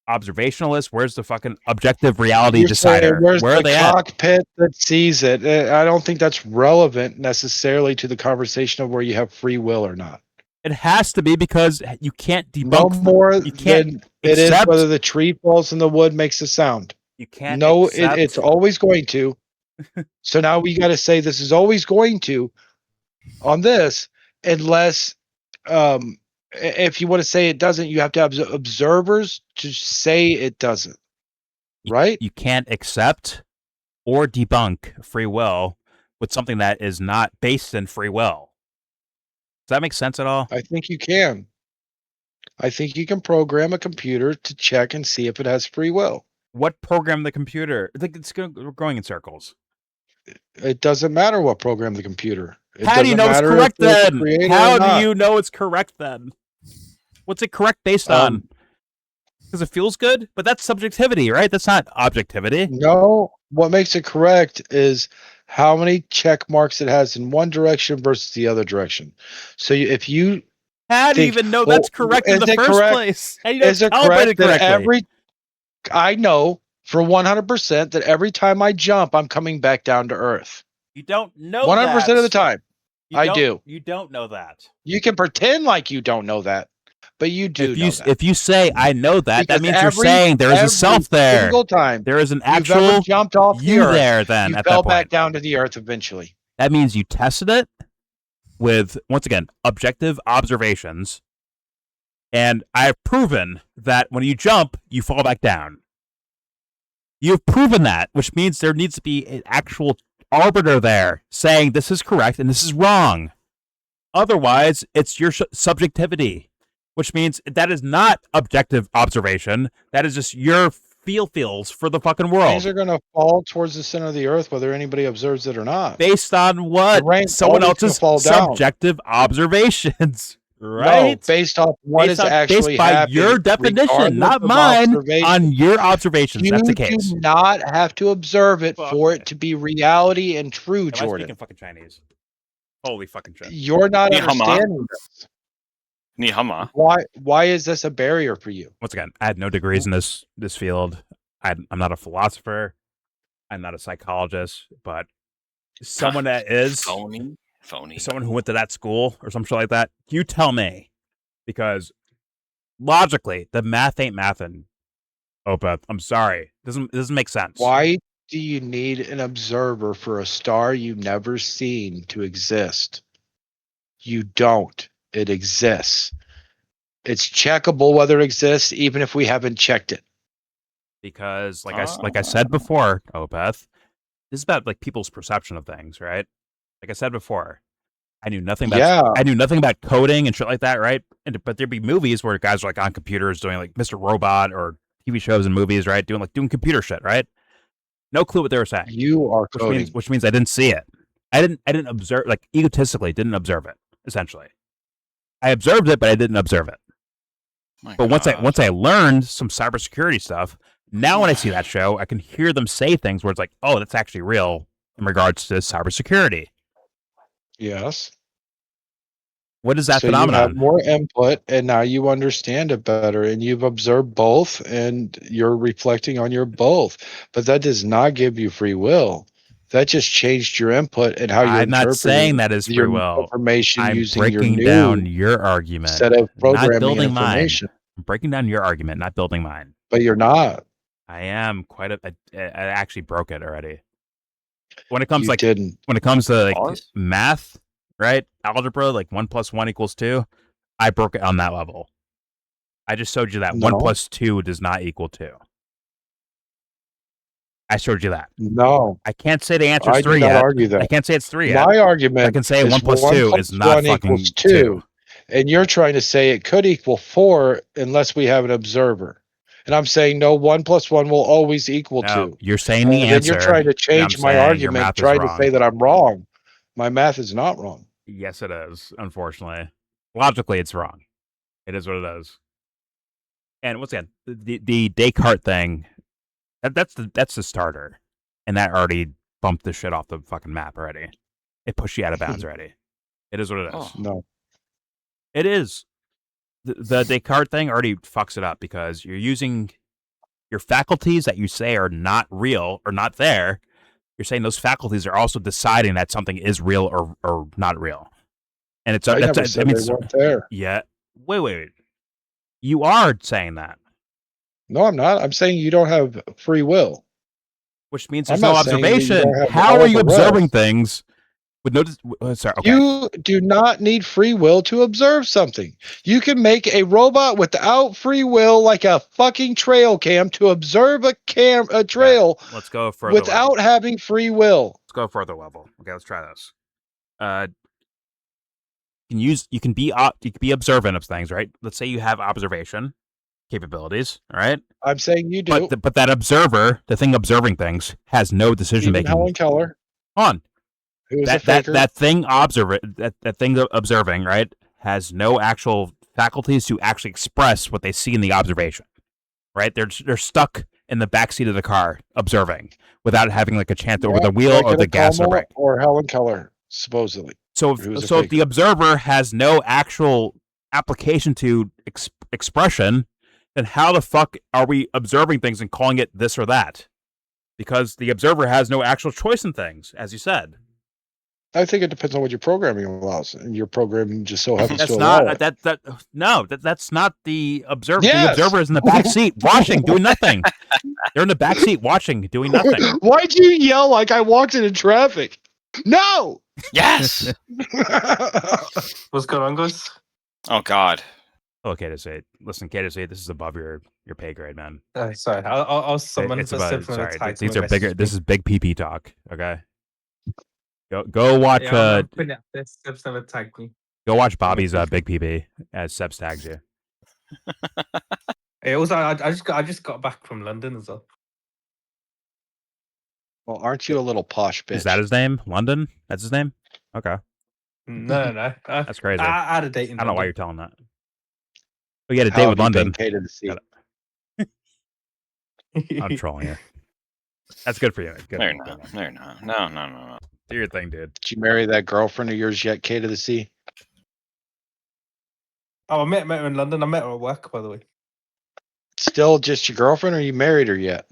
observationalist? Where's the fucking objective reality decider? Where's Where are the they cockpit that sees it? I don't think that's relevant necessarily to the conversation of where you have free will or not. It has to be because you can't debunk. No more you can't than it is whether the tree falls in the wood makes a sound. You can't. No, it's always going to. So now we got to say this is always going to on this, unless if you want to say it doesn't, you have to have observers to say it doesn't. Right? You can't accept or debunk free will with something that is not based in free will. Does that make sense at all? I think you can. I think you can program a computer to check and see if it has free will. What programmed the computer? It's going in circles. It doesn't matter what program the computer. It How do you doesn't know it's matter if correct you're the then? creator How or do not. you know it's correct then? What's it correct based on? Because it feels good? But that's subjectivity, right? That's not objectivity. No, what makes it correct is how many check marks it has in one direction versus the other direction. So if you How do you think, even know well, that's correct in is the it first correct? place? How do you know Is it's it correct calibrated that correctly? I know for 100% that every time I jump, I'm coming back down to earth. You don't know 100% that. of the time. I do. You don't know that. You can pretend like you don't know that, but you do know that. If you say I know that, Because that means you're saying there is a self there. Single time There is an you've ever actual jumped off the you earth, there then you at fell that back point. down to the earth eventually. That means you tested it with, once again, objective observations. And I have proven that when you jump, you fall back down. You've proven that, which means there needs to be an actual arbiter there saying this is correct and this is wrong. Otherwise, it's your subjectivity, which means that is not objective observation. That is just your feels for the fucking world. Things are going to fall towards the center of the earth, whether anybody observes it or not. Based on what? Someone else's subjective observations. Right? No, based off what is actually based by happening, your definition, not mine. On your observations, that's the case. You do not have to observe it for it to be reality and true, Am Jordan. I speaking fucking Chinese? Holy fucking shit! You're not understanding this. Ni hama. Why is this a barrier for you? Once again, I had no degrees in this field. I'm not a philosopher. I'm not a psychologist, but someone that is phony. Someone who went to that school or some shit like that. You tell me, because logically, the math ain't mathin'. Opeth, I'm sorry, doesn't make sense. Why do you need an observer for a star you've never seen to exist? You don't. It exists. It's checkable whether it exists, even if we haven't checked it. Because, like I said before, Opeth, this is about like people's perception of things, right? Like I said before, I knew nothing about coding and shit like that, right? But there'd be movies where guys are like on computers doing like Mr. Robot or TV shows and movies, right? Doing computer shit, right? No clue what they were saying. You are coding, which means I didn't see it. I didn't observe, like egotistically didn't observe it. Essentially, I observed it, but I didn't observe it. But once I learned some cybersecurity stuff, now when I see that show, I can hear them say things where it's like, oh, that's actually real in regards to cybersecurity. Yes. What is that so phenomenon? You have more input, and now you understand it better, and you've observed both, and you're reflecting on your both. But that does not give you free will. That just changed your input and how you're I'm not saying that is free will. Information I'm using breaking your down your argument, set of programming not building information. mine. I'm breaking down your argument, not building mine. But you're not. I am quite I actually broke it already. When it comes to like math, right? Algebra, like 1 + 1 = 2. I broke it on that level. I just showed you that 1 + 2 does not equal 2. I showed you that. No. I can't say the answer is 3 yet. Argue that. I can't say it's 3 yet. My argument I can say 1 + 2 is not fucking 2. And you're trying to say it could equal 4 unless we have an observer. And I'm saying no, 1 + 1 will always equal 2. You're saying the answer. Then you're trying to change my argument, trying to say that I'm wrong. My math is not wrong. Yes, it is, unfortunately. Logically, it's wrong. It is what it is. And once again, the Descartes thing, that's the starter. And that already bumped the shit off the fucking map already. It pushed you out of bounds already. It is what it is. Oh, no. It is. The Descartes thing already fucks it up because you're using your faculties that you say are not real or not there. You're saying those faculties are also deciding that something is real or not real. And it's I never said they weren't there. Yeah. Wait. You are saying that. No, I'm not. I'm saying you don't have free will. Which means there's no observation. How are you observing things with no? Sorry. Okay. You do not need free will to observe something. You can make a robot without free will, like a fucking trail cam, to observe a trail. Yeah. Let's go further. Without having free will. Let's go further level. Okay, let's try this. You can be observant of things, right? Let's say you have observation. capabilities, all right? I'm saying you do. But that observer, the thing observing things, has no decision Even making. Helen Keller, On who is a faker. that thing observing, right, has no actual faculties to actually express what they see in the observation, right? They're stuck in the backseat of the car observing without having like a chance over the wheel or the gas or brake. Or Helen Keller, supposedly. So if the observer has no actual application to expression, then how the fuck are we observing things and calling it this or that? Because the observer has no actual choice in things, as you said. I think it depends on what your programming allows, and your programming just so happens That's to allow not it. that's not the observer. Yes! The observer is in the back seat watching, doing nothing. They're in the back seat watching, doing nothing. Why'd you yell like I walked into traffic? No! Yes. What's going on, guys? Oh God. Oh, K2C. Listen, K2C, this is above your pay grade, man. Sorry, I'll summon It's the about, Stephen sorry, attack. these are bigger. This is big PP talk. Okay. Go watch. Yeah, Steps never tagged me. Go watch Bobby's big PP as Sebs tags you. Hey, also, I just got back from London as well. Well, aren't you a little posh bitch? Is that his name? London? That's his name? Okay. No. That's crazy. I had a date in I don't know why you're London. telling that. We had a date with London. K to the C. I'm trolling you. That's good for you. Good. No, you're not. No, you're not. No. Do your thing, dude. Did you marry that girlfriend of yours yet, K to the C? Oh, I met her in London. I met her at work, by the way. Still just your girlfriend, or you married her yet?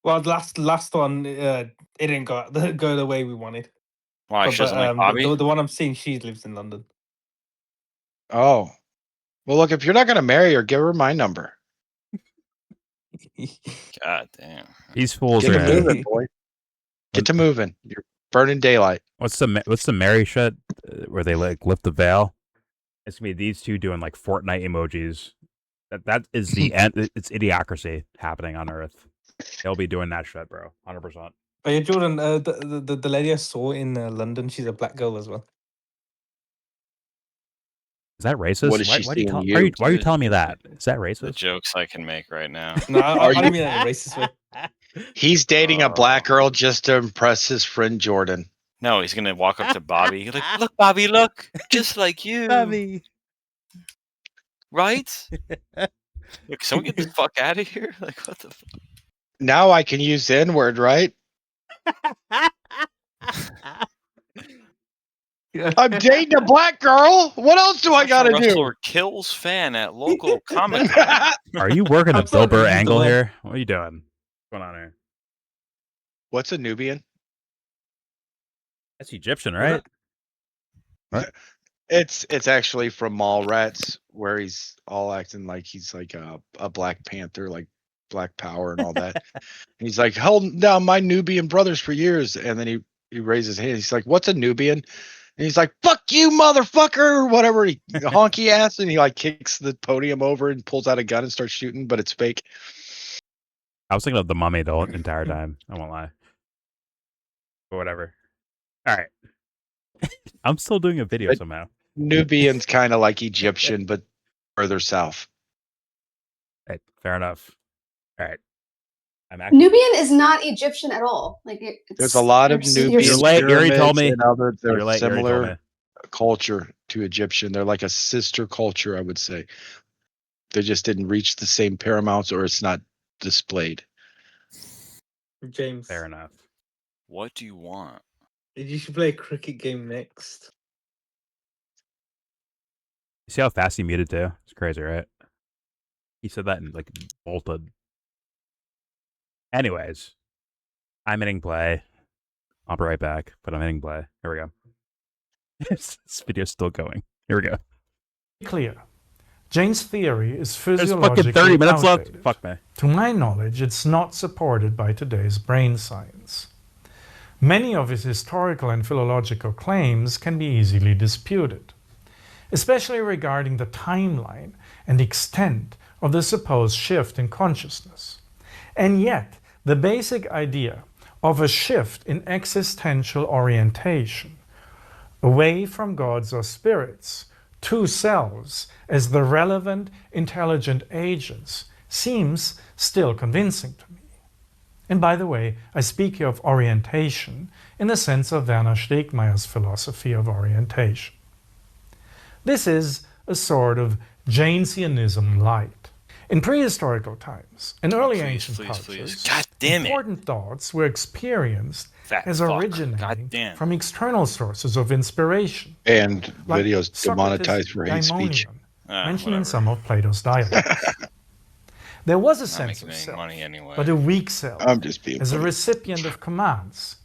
Well, the last one, it didn't go the way we wanted. Why? She doesn't like Bobby? The one I'm seeing, she lives in London. Oh. Well, look, if you're not going to marry her, give her my number. God damn. These fools Get are. to moving, boy. Get to moving. You're burning daylight. What's the Mary shit where they like lift the veil? It's gonna be these two doing like Fortnite emojis. That is the end. It's idiocracy happening on Earth. They'll be doing that shit, bro. 100%. But yeah, Jordan, the lady I saw in London, she's a black girl as well. Is that racist? What is she Why are seeing you you? why are you telling me that? Is that The racist? jokes I can make right now. No, I Are don't you- mean that in a racist way. He's dating a black girl just to impress his friend Jordan. No, he's gonna walk up to Bobby. He's like, look, Bobby, look, just like you, right? Look, someone get the fuck out of here! Like, what the fuck? Now I can use the N-word, right? I'm dating a black girl. What else do I got to do? Russell Kills fan at local Comic Con. Are you working a I'm Bill sorry, Burr this is the angle one. here? What are you doing? What's going on here? What's a Nubian? That's Egyptian, right? It's actually from Mallrats, where he's all acting like he's like a Black Panther, like Black Power and all that. And he's like, held down my Nubian brothers for years. And then he raises his hand. He's like, what's a Nubian? And he's like, fuck you, motherfucker, or whatever. He honky ass, and he like kicks the podium over and pulls out a gun and starts shooting, but it's fake. I was thinking of the Mummy the entire time. I won't lie. But whatever. All right. I'm still doing a video But- somehow. Nubian's kind of like Egyptian, but further south. Right, fair enough. All right. I'm actually. Nubian is not Egyptian at all. Like There's a lot of Nubian You're late. You already told me. pyramids and other You're they're late. You already told similar me. culture to Egyptian. They're like a sister culture, I would say. They just didn't reach the same paramounts, or it's not displayed. James, Fair enough. What do you want? you should play a cricket game next. You see how fast he muted too? It's crazy, right? He said that and like bolted. Anyways, I'm hitting play. I'll be right back, but I'm hitting play. Here we go. This video's still going. Here we go. Clear. Jane's theory is There's physiologically fucking 30 minutes left. outdated. Fuck me. To my knowledge, it's not supported by today's brain science. Many of his historical and philological claims can be easily disputed, especially regarding the timeline and extent of the supposed shift in consciousness. And yet, the basic idea of a shift in existential orientation away from gods or spirits two selves as the relevant, intelligent agents seems still convincing to me. And by the way, I speak here of orientation in the sense of Werner Stegmaier's philosophy of orientation. This is a sort of Janesianism light. In prehistorical times, in early ancient cultures, God damn it. important thoughts were experienced Fat as fuck. originating Goddamn. from external sources of inspiration, And like videos Socrates' demonetized for hate speech. daimonion, mentioned in Whatever. some of Plato's dialogues. There was a Not sense making of any self, money anyway. but a weak self, I'm just being as a funny. recipient of commands.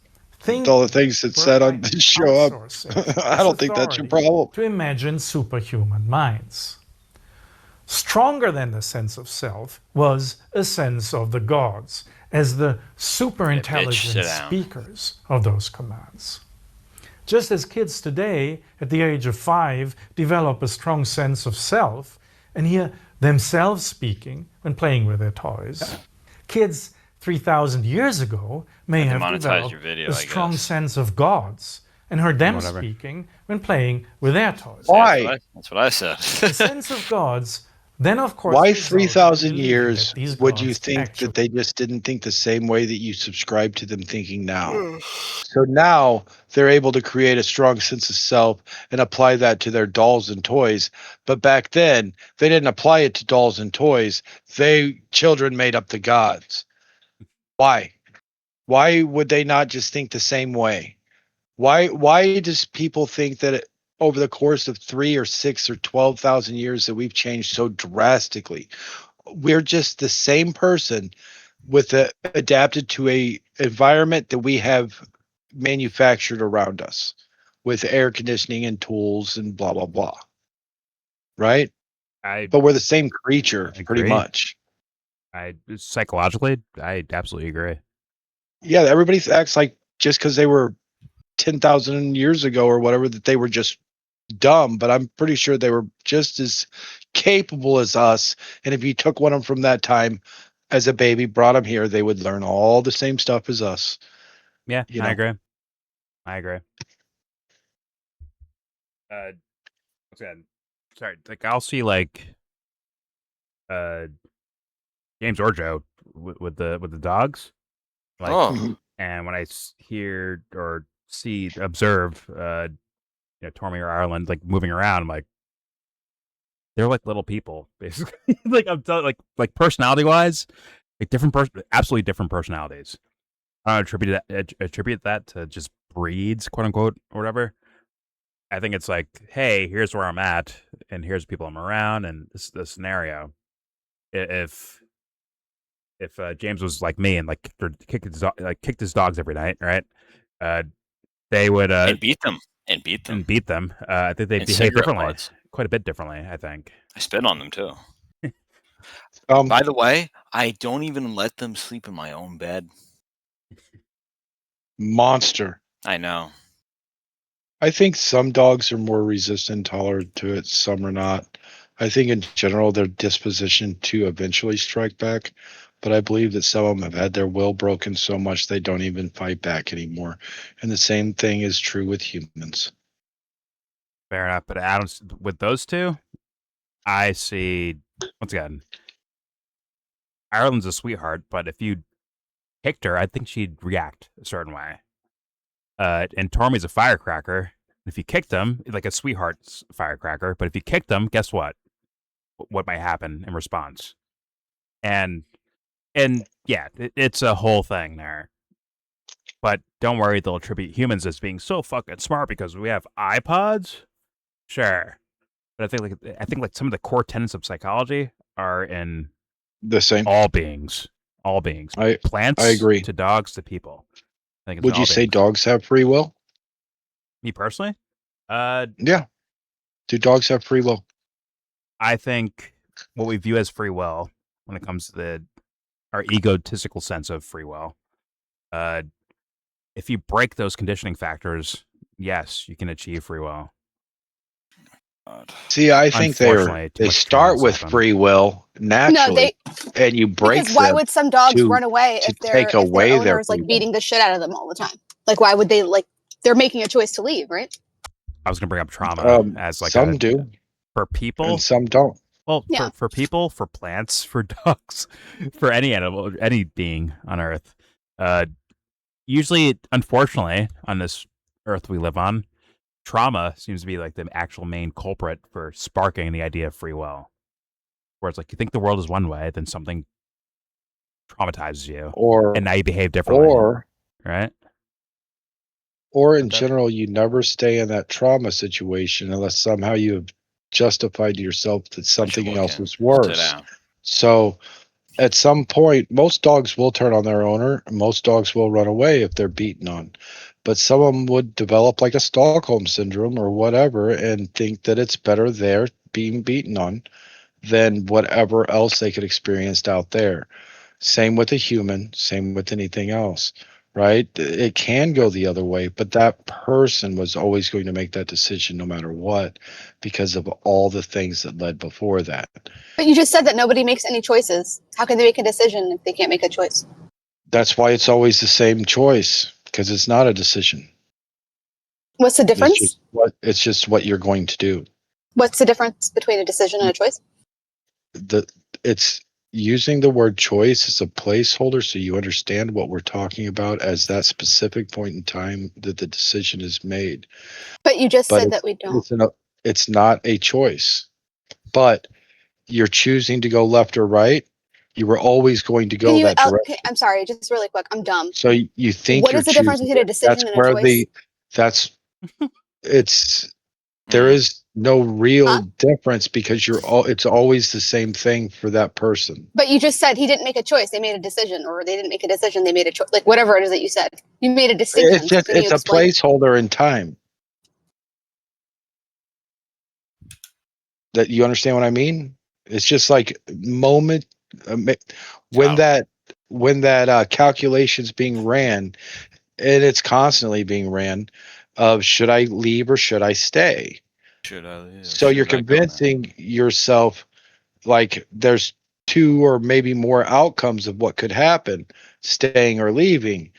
All the things that said on whereby this show up. outsourcing I its don't think that's your authority problem. to imagine superhuman minds. Stronger than the sense of self was a sense of the gods as the superintelligent sit down. speakers of those commands. Just as kids today, at the age of 5, develop a strong sense of self and hear themselves speaking when playing with their toys, kids 3,000 years ago may have demonetized developed your video, a I strong guess. sense of gods and heard them Whatever. speaking when playing with their toys. Why? That's what I said. The sense of gods then, of course, Why resulted in 3,000 believing years that these would you gods think actually that they just didn't think the same way that you subscribe to them thinking now? So now they're able to create a strong sense of self and apply that to their dolls and toys. But back then, they didn't apply it to dolls and toys. Children made up the gods. Why? Why would they not just think the same way? Why does people think that over the course of 3 or 6 or 12,000 years that we've changed so drastically? We're just the same person adapted to a environment that we have manufactured around us with air conditioning and tools and blah blah blah. Right? But we're the same creature pretty agree. much. Psychologically, I absolutely agree. Yeah, everybody acts like just because they were 10,000 years ago or whatever that they were just dumb, but I'm pretty sure they were just as capable as us. And if you took one of them from that time as a baby, brought them here, they would learn all the same stuff as us. Yeah, You I know. agree. I agree. What's that? Sorry, like I'll see like James or Joe with the dogs, like, Oh, and when I hear or observe, Tormy or Ireland like moving around, I'm like, they're like little people, basically. Like I'm like personality wise, like absolutely different personalities. I don't attribute that to just breeds, quote unquote, or whatever. I think it's like, hey, here's where I'm at, and here's the people I'm around, and this is the scenario. If James was like me and like kicked his dogs every night, right? They would and beat them. I think they'd And behave cigarette differently, butts. quite a bit differently. I think. I spit on them too. Um, By the way, I don't even let them sleep in my own bed. monster. I know. I think some dogs are more resistant, tolerant to it. Some are not. I think in general their disposition to eventually strike back, but I believe that some of them have had their will broken so much they don't even fight back anymore. And the same thing is true with humans. Fair enough, but Adams, with those two, I see once again. Ireland's a sweetheart, but if you kicked her, I think she'd react a certain way. And Tormy's a firecracker. If you kicked him, like a sweetheart's firecracker, but if you kicked him, guess what? What might happen in response? And yeah, it's a whole thing there. But don't worry, they'll attribute humans as being so fucking smart because we have iPods. Sure, but I think like some of the core tenets of psychology are in The same. all beings. Plants. I agree. To dogs to people. I think it's Would all you say beings. dogs have free will? Me personally, Yeah. Do dogs have free will? I think what we view as free will when it comes to our egotistical sense of free will, if you break those conditioning factors, yes, you can achieve free will. God. See, I think Unfortunately, too they much start trans with happen. free will naturally, and you break Because why them would some dogs to- run away to if their take away their owner is like freedom. beating the shit out of them all the time? Like, why would they like? They're making a choice to leave, right? I was going to bring up trauma as like some do. For people, and some don't. well, Yeah. for people, for plants, for dogs, for any animal, any being on Earth, usually, unfortunately, on this Earth we live on, trauma seems to be like the actual main culprit for sparking the idea of free will. Where it's like you think the world is one way, then something traumatizes you, Or and now you behave differently, right? or in But that- general, you never stay in that trauma situation unless somehow you have justified to yourself that something else is Sit worse. down. So at some point, most dogs will turn on their owner. Most dogs will run away if they're beaten on. But some of them would develop like a Stockholm syndrome or whatever and think that it's better there being beaten on than whatever else they could experience out there. Same with a human, same with anything else, right? It can go the other way, but that person was always going to make that decision no matter what because of all the things that led before that. But you just said that nobody makes any choices. How can they make a decision if they can't make a choice? That's why it's always the same choice because it's not a decision. What's the difference? It's just what you're going to do. What's the difference between a decision and a choice? It's using the word choice as a placeholder so you understand what we're talking about as that specific point in time that the decision is made. But you just But said that we don't. it's not a choice. But you're choosing to go left or right. You were always going to go that direction. I'm sorry, just really quick. I'm dumb. So you think What you're is the difference choosing between a it. decision and a choice? There Mm. is no real Huh? difference because it's always the same thing for that person. But you just said he didn't make a choice. They made a decision, or they didn't make a decision. They made a choice. Like whatever it is that you said, you made a distinction. It's Can you a explain? placeholder in time. That you understand what I mean? It's just like moment when that calculation's being ran, and it's constantly being ran of should I leave or should I stay? Should I leave? So you're convincing yourself like there's two or maybe more outcomes of what could happen, staying or leaving,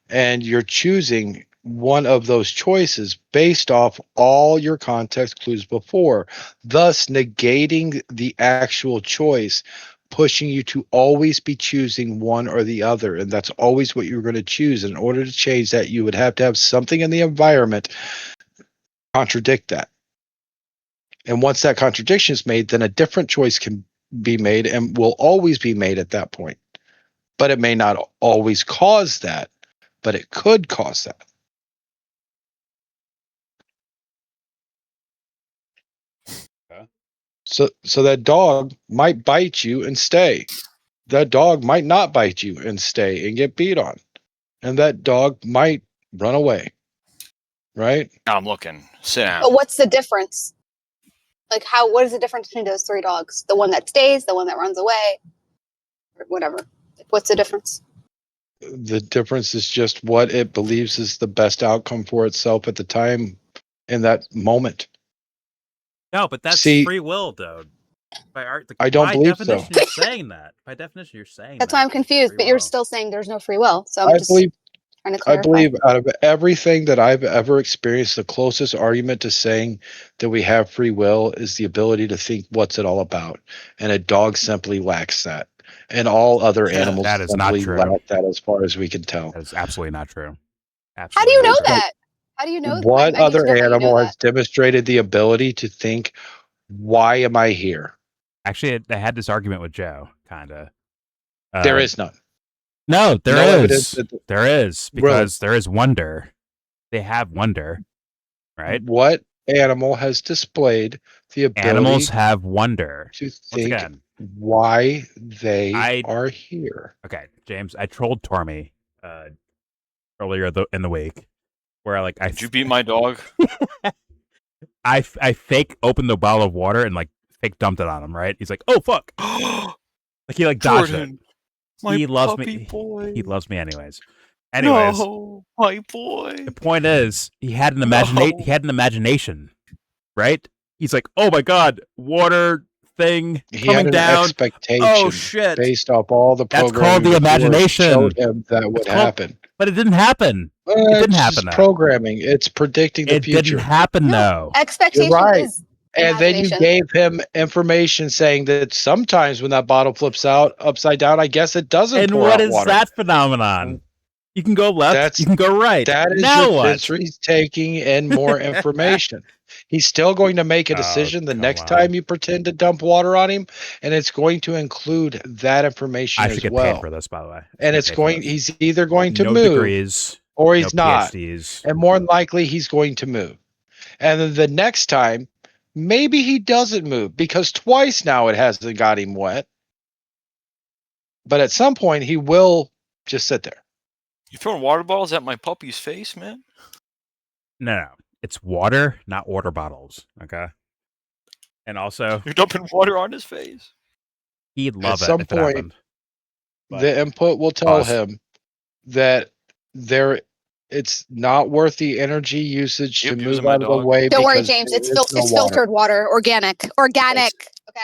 and you're choosing one of those choices based off all your context clues before, thus negating the actual choice, pushing you to always be choosing one or the other. And that's always what you're going to choose. In order to change that, you would have to have something in the environment contradict that. And once that contradiction is made, then a different choice can be made and will always be made at that point. But it may not always cause that, but it could cause that. So that dog might bite you and stay. That dog might not bite you and stay and get beat on. And that dog might run away. Right? I'm looking. Sit down. But what's the difference? Like what is the difference between those three dogs? The one that stays, the one that runs away, or whatever. What's the difference? The difference is just what it believes is the best outcome for itself at the time in that moment. No, but that's free will, dude. I don't believe so. By definition, you're saying that. By definition, you're saying That's why I'm confused. But you're still saying there's no free will. So I'm just trying to clarify. I believe out of everything that I've ever experienced, the closest argument to saying that we have free will is the ability to think what's it all about. And a dog simply lacks that. And all other animals that is not true. lack that as far as we can tell. That is absolutely not true. How do you know that? How do you know? What other animal has demonstrated the ability to think, why am I here? Actually, I had this argument with Joe, kind of. There is none. No, there is. There is, because really? There is wonder. They have wonder, right? What animal has displayed the ability? Animals have wonder. To think why they are here. Okay, James, I trolled Tormy earlier in the week, where Did you beat my dog? I fake opened the bottle of water and fake dumped it on him. Right? He's like, "Oh fuck!" He dodged it. He loves me. Boy. He loves me anyways. Anyways, no, my boy. The point is, he had an imagination. He had an imagination, right? He's like, "Oh my god, water thing coming down." Expectation oh shit! Based off all the that's called the imagination. Showed him that would happen, but it didn't happen. It didn't happen. It's programming. It's predicting the future. It didn't happen though. Expectation is And then you imagination. gave him information saying that sometimes when that bottle flips out upside down, I guess it doesn't And pour what out is water. that phenomenon? You can go left, That's you can go right. that is Now your what? sensories taking in more information. He's still going to make a Oh, decision the come next on. time you pretend to dump water on him, and it's going to include that information I as should get well. paid for this, by the way. I should And get it's paid for going. this. He's either going to No move degrees, or no he's not, PhDs. and more than likely he's going to move. And then the next time, maybe he doesn't move because twice now it hasn't got him wet. But at some point, he will just sit there. You throwing water bottles at my puppy's face, man? No. It's water, not water bottles. Okay. And also, You're dumping water on his face. he'd love it some if it point, happened. But the input will tell pause. him that it's not worth the energy usage Yep, to using move my out of the dog. way. Don't worry, because James. there It's is no it's water. filtered water, organic. Okay,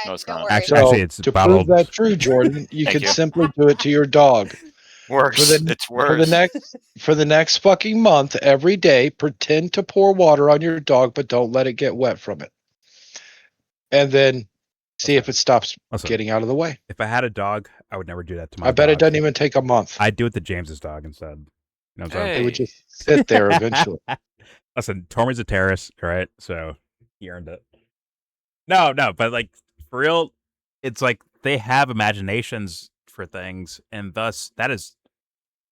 No, it's don't not. worry. So it's to bottled. prove that true, Jordan, you Thank could you. simply do it to your dog. Worse. It's worse. For the next fucking month, every day, pretend to pour water on your dog, but don't let it get wet from it. And then see if it stops Listen, getting out of the way. if I had a dog, I would never do that to my I bet it dog. doesn't even take a month. I'd do it to James's dog instead. You know what I'm saying? It would just sit there eventually. Listen, Tormund's a terrorist, right? So he earned it. No, but like for real, it's like they have imaginations for things, and thus that is,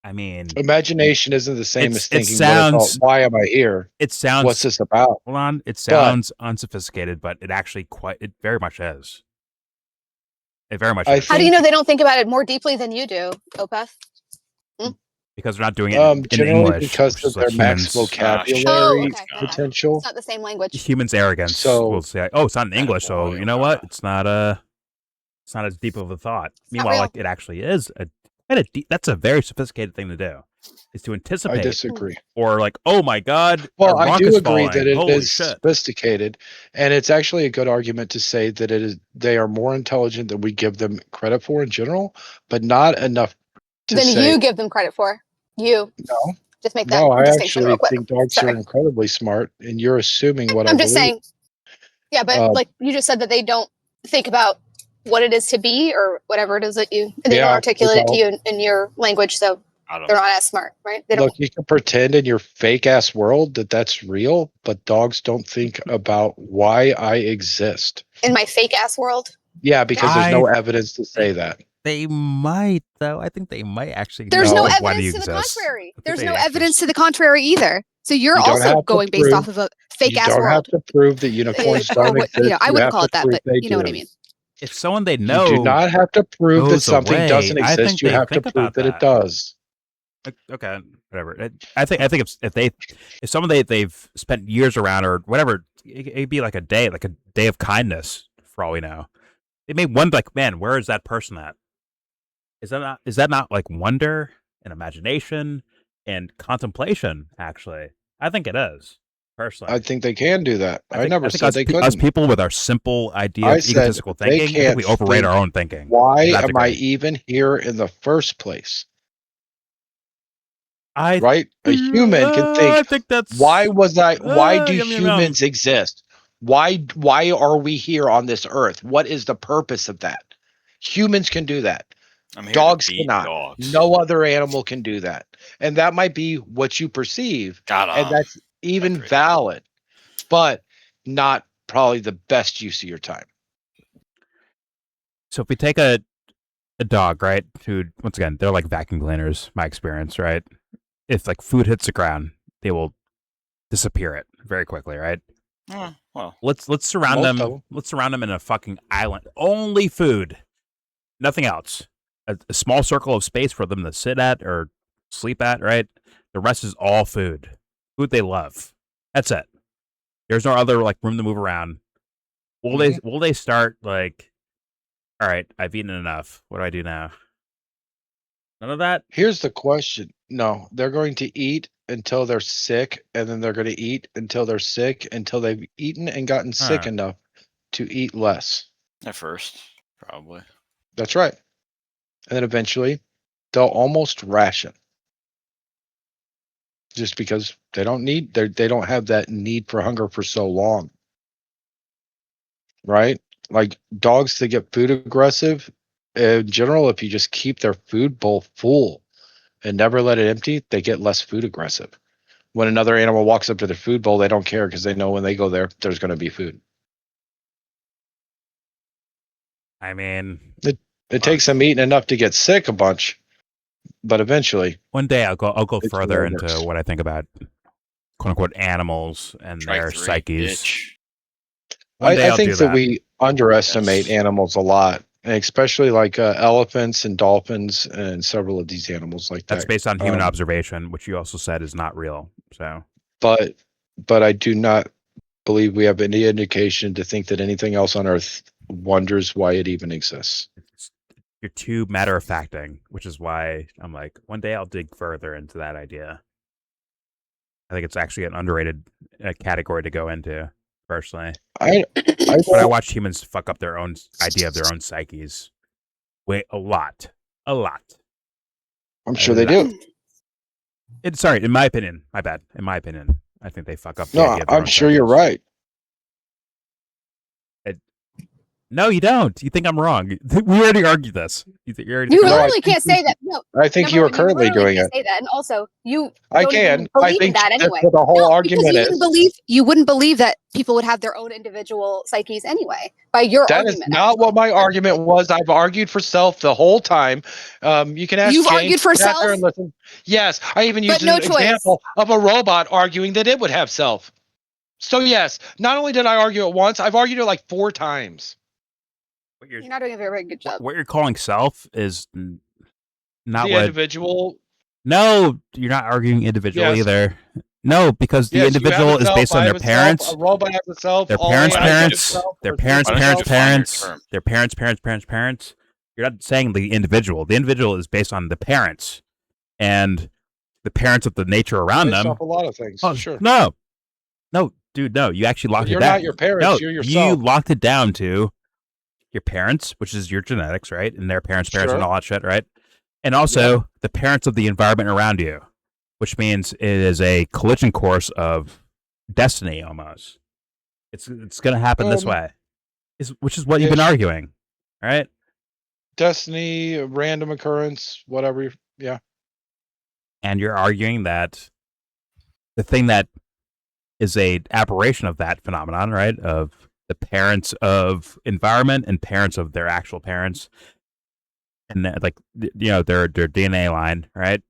I mean, Imagination isn't the same as it thinking, sounds- why am I here? it sounds. What's this about? Hold on, it sounds unsophisticated, but it actually it very much is. It very much I is. How do you know they don't think about it more deeply than you do, Opeth? Because they're not doing it in Generally English, because which of is like their max humans. vocabulary Oh, okay. potential. It's not the same language. Humans' arrogance So- will say, "Oh, it's not in English, so Attaboy, you know what? O'Hara. It's not as deep of a thought." not Meanwhile, real. like it actually is that's a very sophisticated thing to do. Is to I anticipate disagree. or like, "Oh my God, Well, a I rock do is agree falling. that it Holy is shit!" sophisticated, and it's actually a good argument to say that they are more intelligent than we give them credit for in general, but not enough to Then say you give them credit for. You. no. Just make that No, I distinction real actually quick. think dogs Sorry. are incredibly smart, and you're assuming what I I'm just believe. saying. Yeah, but like you just said that they don't think about what it is to be or whatever it is that they Yeah, don't articulate it to they you in your language, so I don't they're know. not as smart, right? They don't. Look, you can pretend in your fake ass world that that's real, but dogs don't think about why I exist. In my fake ass world, Yeah, because there's no evidence to say that. They might, though. I think they might actually. there's know no why do evidence you to the exist. contrary. I think There's they no actually- evidence to the contrary either. So you're You don't also have to going based prove- off of a fake You ass don't world. have to prove that unicorns Or don't what, exist. you know, I You wouldn't have call to it that, prove but they you know what I do. mean. If someone they know, You do not have to prove that goes something away, doesn't I think exist. You they have to think prove about that it that. does. Okay, whatever. I think if someone they've spent years around or whatever, it'd be like a day of kindness for all we know. They may wonder, like, man, where is that person at? Is that not like wonder and imagination and contemplation? Actually, I think it is. Personally, I think they can do that. I think- never think said us, they us couldn't. people with our simple idea I of said egotistical they thinking, I think we can't overrate think our own thinking. Why That's am I great. even here in the first place? I Right? A human can I think, think that's why do yum, yum, yum. humans exist? Why are we here on this earth? What is the purpose of that? Humans can do that. I'm here Dogs to beat cannot. dogs. No other animal can do that. And that might be what you perceive. Got And that's even Agreed. valid, but not probably the best use of your time. So if we take a dog, right, who, once again, they're like vacuum cleaners, my experience, right? If like food hits the ground, they will disappear it very quickly, right? Well, Let's surround Most of them. 'em. Let's surround them in a fucking island. Only food, nothing else. A small circle of space for them to sit at or sleep at, right? The rest is all food. Food they love. That's it. There's no other like room to move around. Will they start like, all right, I've eaten enough. What do I do now? None of that? Here's the question. No, they're going to eat until they're sick, and then they're going to eat until they're sick, until they've eaten and gotten sick Huh. enough to eat less. at first, probably. That's right. And then eventually they'll almost ration. Just because they don't have that need for hunger for so long. right? Like dogs that get food aggressive, in general, if you just keep their food bowl full and never let it empty, they get less food aggressive. When another animal walks up to their food bowl, they don't care because they know when they go there, there's going to be food. I mean, It takes them eating enough to get sick a bunch, but eventually, one day I'll go It's further what into works. what I think about quote unquote animals and Strike their 3, psyches. bitch. One day I I'll think do that we underestimate Yes. animals a lot, and especially like elephants and dolphins and several of these animals like That's that. based on human Um, observation, which you also said is not real. So but I do not believe we have any indication to think that anything else on Earth wonders why it even exists. you're too matter of facting, which is why I'm like, one day I'll dig further into that idea. I think it's actually an underrated category to go into, personally. I When I don't- watch humans fuck up their own idea of their own psyches, wait, a lot. I'm sure they do. Sorry, in my opinion, my bad. In my opinion, I think they fuck up the No, idea of their I'm own sure you're psyches. right. No, you don't. You think I'm wrong. We already argued this. You already You think I'm wrong. literally can't say that. No, I think you are currently doing it. Say that, and also you I don't even can. believe I in think that that's anyway. what the whole No, because argument is. you wouldn't believe that people would have their own individual psyches anyway. By your That is argument, not what my argument was. I've argued for self the whole time. You can ask You've Jane. argued for Sit out there self? and listen. Yes, I even But used no an choice. example of a robot arguing that it would have self. So yes, not only did I argue it once, I've argued it like 4 times. You're not doing a very good job. What you're calling self is not The what. individual. No, you're not arguing individual Yes. either. No, because the Yes, you have individual a is self, based on I their have a self, parents, a robot has a self. their all parents' AI have a parents, self, their or parents' Why don't you parents' define your parents, term? their parents. You're not saying the individual. The individual is based on the parents and the parents of the nature around based them. off a lot of things. Oh, Sure. no, dude, no. You actually locked You're it down. not your parents. No, You're you yourself. locked it down to your parents, which is your genetics, right? And their parents' parents Sure. and all that shit, right? And also the parents of the environment around you, which means it is a collision course of destiny almost. It's going to happen this way, which is what you've been ish. arguing, right? Destiny, random occurrence, whatever. Yeah. And you're arguing that the thing that is a aberration of that phenomenon, right? Of the parents of environment and parents of their actual parents, and like their DNA line, right?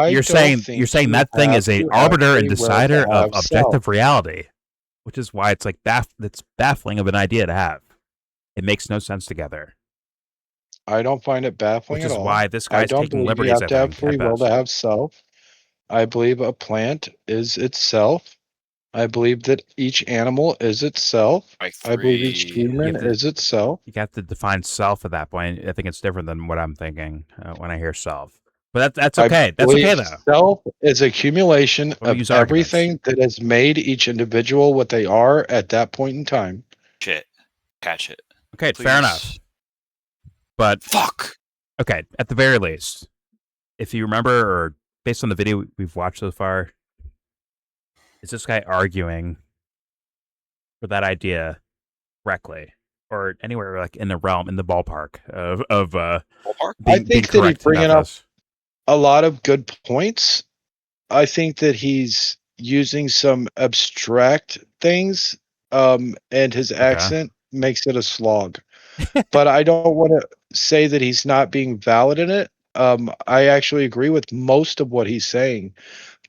You're saying that thing is a arbiter and decider of objective reality, which is why it's like it's baffling of an idea to have. It makes no sense together. I don't find it baffling Which at all. is why this I guy's don't taking believe liberties. you have to have free will to best. have self. I believe a plant is itself. I believe that each animal is itself. Like I believe each 3. human is itself. You have to define self at that point. I think it's different than what I'm thinking when I hear self. But that's okay. That's okay though. Self is accumulation We'll of use everything that has made each individual what they are at that point in time. Shit. Catch it. Okay, Please. fair enough. But Fuck. Okay, at the very least, if you remember, or based on the video we've watched so far, is this guy arguing for that idea correctly, or anywhere like in the realm, in the ballpark of Ballpark? I think that he's bringing up a lot of good points. I think that he's using some abstract things, and his accent makes it a slog. But I don't want to say that he's not being valid in it. I actually agree with most of what he's saying,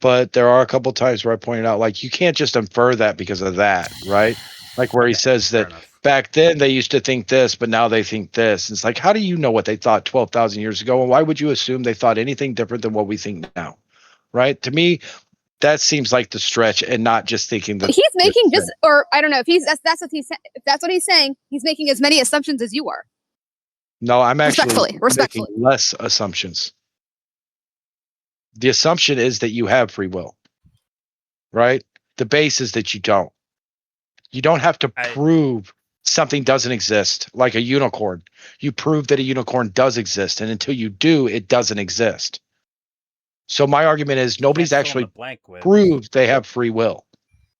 but there are a couple times where I pointed out, like, you can't just infer that because of that, right? Like where he says that back then they used to think this, but now they think this. It's like, how do you know what they thought 12,000 years ago? And why would you assume they thought anything different than what we think now? Right? To me, that seems like the stretch, and not just thinking that he's making just, or I don't know if that's what he's saying. He's making as many assumptions as you are. No, I'm actually respectfully making less assumptions. The assumption is that you have free will, right? The base is that you don't. You don't have to prove something doesn't exist, like a unicorn. You prove that a unicorn does exist, and until you do, it doesn't exist. So my argument is nobody's actually proved they have free will.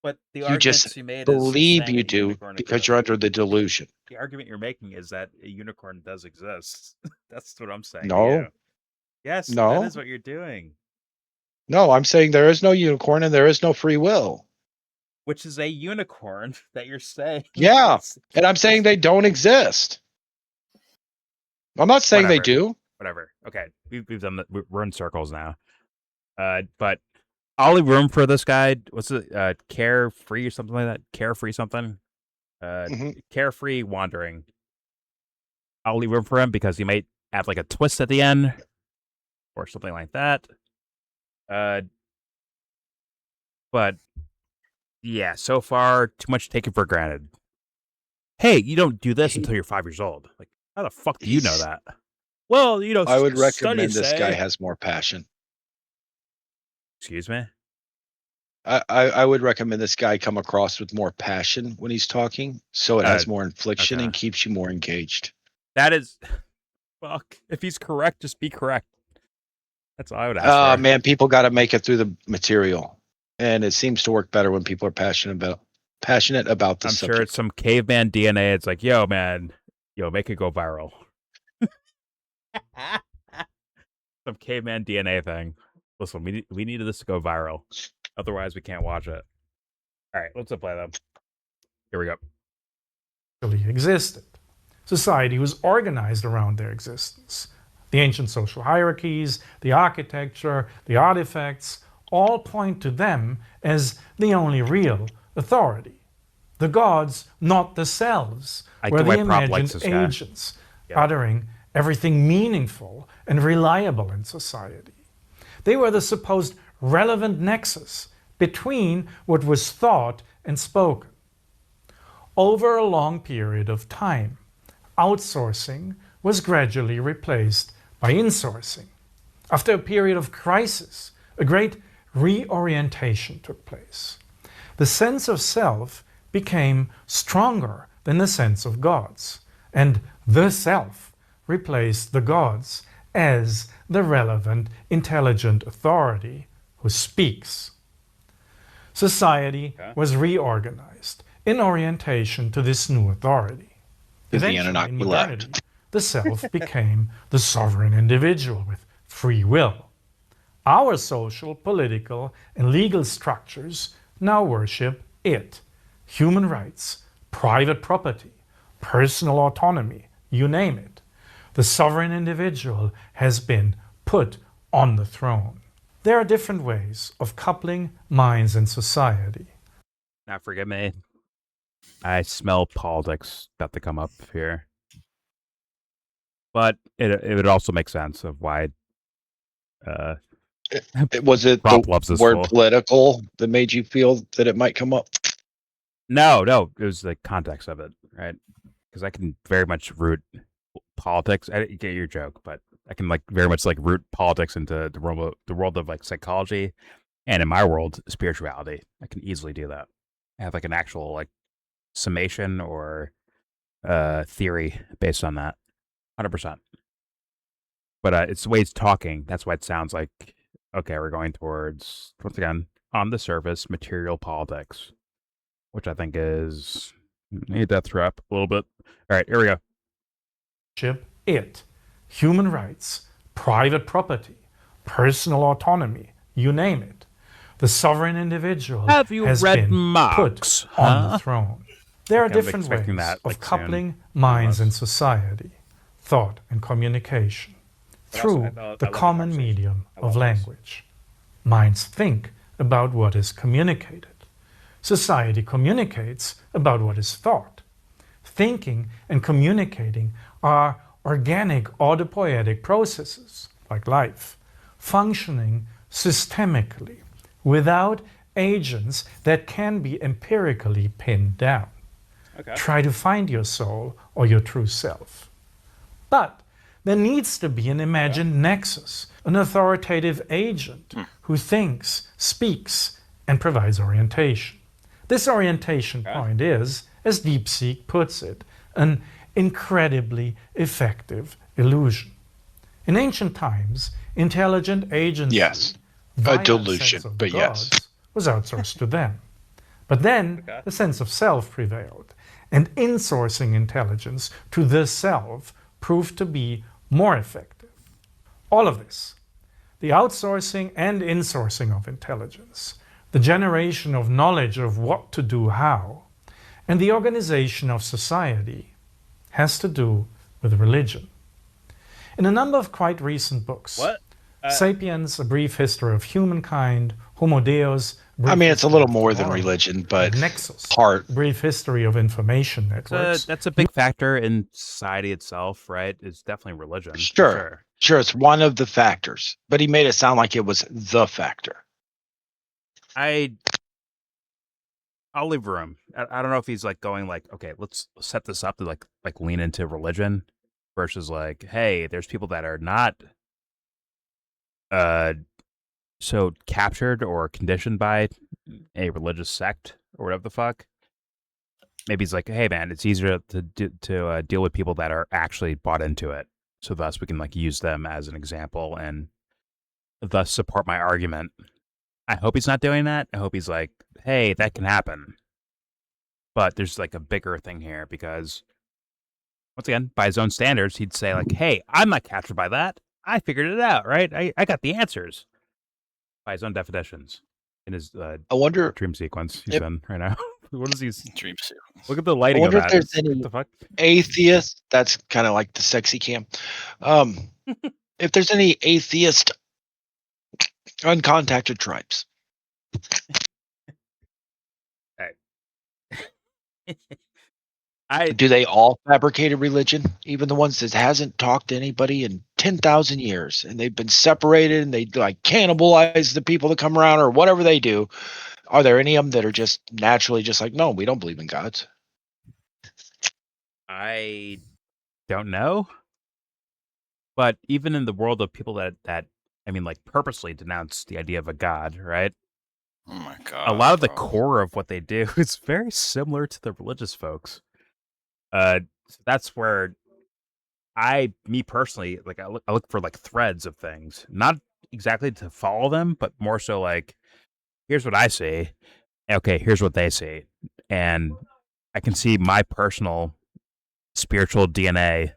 But the You arguments just you made believe is saying you a do unicorn because exists. you're under the delusion. The argument you're making is that a unicorn does exist. That's what I'm saying to No, you. Yes, that no, is what you're doing. no. I'm saying there is no unicorn and there is no free will. Which is a unicorn that you're saying. Yeah, is- and I'm saying they don't exist. I'm not saying they Whatever. do. Whatever. Okay, we've done that. We're in circles now. But I'll leave room for this guy. What's it? Carefree or something like that. Carefree something. Mhm. Carefree wandering. I'll leave room for him because he might have like a twist at the end or something like that. But yeah, so far too much taken for granted. Hey, you don't do this until you're 5 years old. Like, how the fuck do you know He's- that? Well, I would recommend studies this say. guy has more passion. Excuse me. I would recommend this guy come across with more passion when he's talking, so it has more infliction okay. and keeps you more engaged. That is, fuck. If he's correct, just be correct. That's all I would ask for. Man, people got to make it through the material, and it seems to work better when people are passionate about the I'm subject. sure it's some caveman DNA. It's like, yo, man, make it go viral. Some caveman DNA thing. Listen, we needed this to go viral. Otherwise, we can't watch it. All right, let's play them. Here we go. Really existed. Society was organized around their existence. The ancient social hierarchies, the architecture, the artifacts, all point to them as the only real authority. The gods, not the selves, were the imagined agents, uttering everything meaningful and reliable in society. They were the supposed relevant nexus between what was thought and spoken. Over a long period of time, outsourcing was gradually replaced by insourcing. After a period of crisis, a great reorientation took place. The sense of self became stronger than the sense of gods, and the self replaced the gods as the relevant, intelligent authority who speaks. Society was reorganized in orientation to this new authority. Eventually, in modernity, the self became the sovereign individual with free will. Our social, political, and legal structures now worship it. Human rights, private property, personal autonomy, you name it. The sovereign individual has been put on the throne. There are different ways of coupling minds and society. Now, forgive me. I smell politics about to come up here. But it would also make sense of why was it Prop the loves this word fool. political that made you feel that it might come up? No, it was the context of it, right? Because I can very much root politics. I get your joke, but I can very much root politics into the world of psychology, and in my world, spirituality. I can easily do that. I have an actual summation or theory based on that, 100%. But it's the way it's talking. That's why it sounds like, okay, we're going towards, once again, on the surface, material politics, which I think is a death trap a little bit. All right, here we go. It, human rights, private property, personal autonomy, you name it. The sovereign individual has been put on the throne. There are different ways of coupling minds and society, thought and communication, through the common medium of language. Minds think about what is communicated. Society communicates about what is thought. Thinking and communicating are organic autopoietic processes, like life, functioning systemically, without agents that can be empirically pinned down. Okay. Try to find your soul or your true self. But there needs to be an imagined nexus, an authoritative agent who thinks, speaks, and provides orientation. This orientation point is, as DeepSeek puts it, an incredibly effective illusion. In ancient times, intelligent agency, a delusion, but yes, was outsourced to them. But then Okay. the sense of self prevailed, and insourcing intelligence to the self proved to be more effective. All of this, the outsourcing and insourcing of intelligence, the generation of knowledge of what to do how, and the organization of society, has to do with religion. In a number of quite recent books, What? Sapiens, A Brief History of Humankind, Homo Deus, I mean, it's a little more than religion, but Nexus, part. Brief History of Information Networks. That's a big factor in society itself, right? It's definitely religion. for Sure. Sure, it's one of the factors, but he made it sound like it was the factor. I'll leave room. I don't know if he's like going like, okay, let's set this up to like lean into religion versus like, hey, there's people that are not so captured or conditioned by a religious sect or whatever the fuck. Maybe he's like, hey man, it's easier to deal with people that are actually bought into it, so thus we can like use them as an example and thus support my argument. I hope he's not doing that. I hope he's like, hey, that can happen. But there's like a bigger thing here because, once again, by his own standards, he'd say like, hey, I'm not captured by that. I figured it out, right? I got the answers by his own definitions in his I wonder. dream sequence he's If- in right now. What is he? Dream sequence. Look at the I lighting of wonder if that. there's What any the fuck? atheist. That's kind of like the sexy cam. If there's any atheist uncontacted tribes, do they all fabricate a religion? Even the ones that hasn't talked to anybody in 10,000 years, and they've been separated, and they like cannibalize the people that come around or whatever they do. Are there any of them that are just naturally just like, no, we don't believe in gods? I don't know. But even in the world of people that I mean, like purposely denounce the idea of a god, right? Oh my god. A lot of the bro. core of what they do is very similar to the religious folks. So that's where me personally, like I look for like threads of things, not exactly to follow them, but more so like, here's what I see. Okay, here's what they see, and I can see my personal spiritual DNA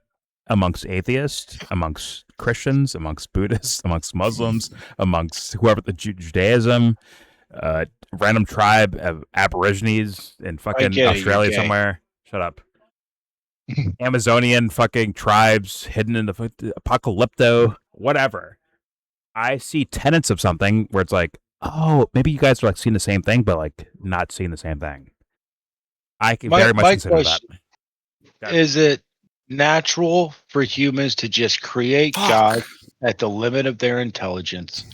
amongst atheists, amongst Christians, amongst Buddhists, amongst Muslims, amongst whoever the Judaism, random tribe of Aborigines in fucking get it, you're Australia gay. somewhere. Shut up. Amazonian fucking tribes hidden in the apocalypto, whatever. I see tenets of something where it's like, oh, maybe you guys are like seeing the same thing, but like not seeing the same thing. I can very much my consider that. question Got it. is it natural for humans to just create Fuck. God at the limit of their intelligence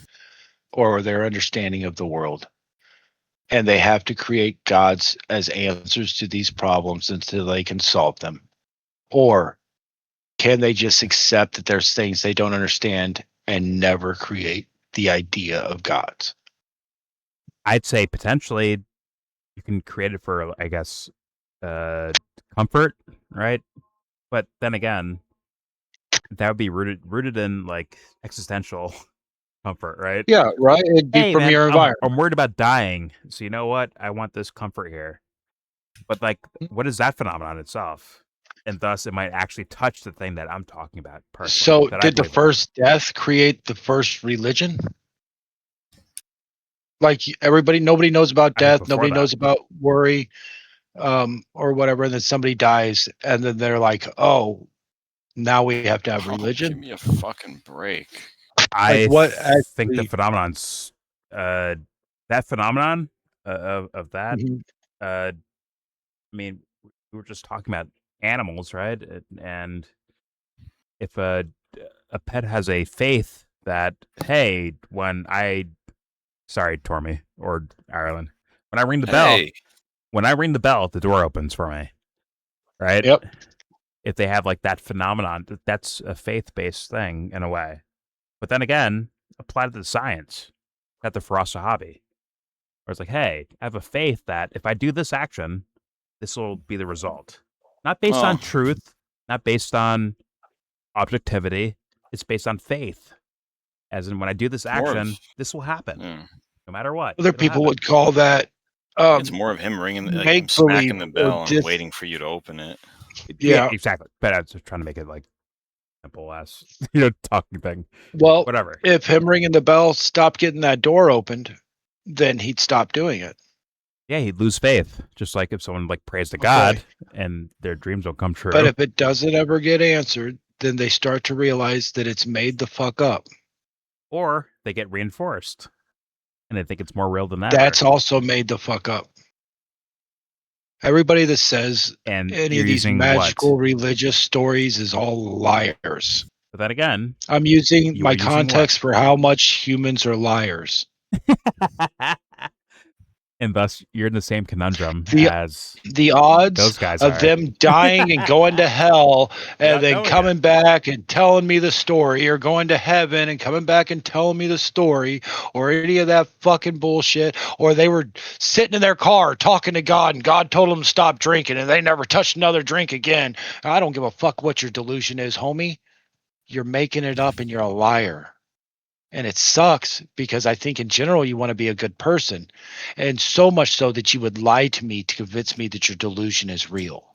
or their understanding of the world? And they have to create gods as answers to these problems until they can solve them? Or can they just accept that there's things they don't understand and never create the idea of gods? I'd say potentially you can create it for, I guess, comfort, right? But then again, that would be rooted in like existential comfort, right? Yeah, right. It'd be Hey, from man, your environment. I'm worried about dying, so you know what? I want this comfort here. But like, what is that phenomenon itself? And thus, it might actually touch the thing that I'm talking about personally. So, that I did the believe in. first death create the first religion? Like everybody, nobody knows about I think death. before Nobody that. knows about worry, or whatever. And then somebody dies, and then they're like, "Oh, now we have to have Oh, give religion." me a fucking break. I what think the actually- phenomenon's that phenomenon of that. Mhm. I mean, we were just talking about animals, right? And if a pet has a faith that, hey, sorry, Tormy or Ireland, when I ring the bell, Hey, the door opens for me, right? Yep. If they have like that phenomenon, that's a faith-based thing in a way. But then again, apply to the science, at the Farasa hobby, where it's like, hey, I have a faith that if I do this action, this will be the result. Not based on Oh. truth, not based on objectivity. It's based on faith. As in, when I do this action, this will happen, yeah. no matter what. Other It'll people happen. would call that It's more of him ringing, like him smacking the bell and waiting for you to open it. Yeah, exactly. But I was just trying to make it like simple as talking thing. Well, whatever. If him ringing the bell stopped getting that door opened, then he'd stop doing it. Yeah, he'd lose faith, just like if someone like prays to God and their dreams don't come true. But if it doesn't ever get answered, then they start to realize that it's made the fuck up. Or they get reinforced, and they think it's more real than that. That's also made the fuck up. Everybody that says any of these magical religious stories is all liars. But then again, I'm using my context for how much humans are liars. And thus, you're in the same conundrum as the odds those guys of them dying and going to hell and then coming back and telling me the story, or going to heaven and coming back and telling me the story, or any of that fucking bullshit, or they were sitting in their car talking to God and God told them to stop drinking and they never touched another drink again. I don't give a fuck what your delusion is, homie. You're making it up and you're a liar. And it sucks because I think in general you want to be a good person. And so much so that you would lie to me to convince me that your delusion is real.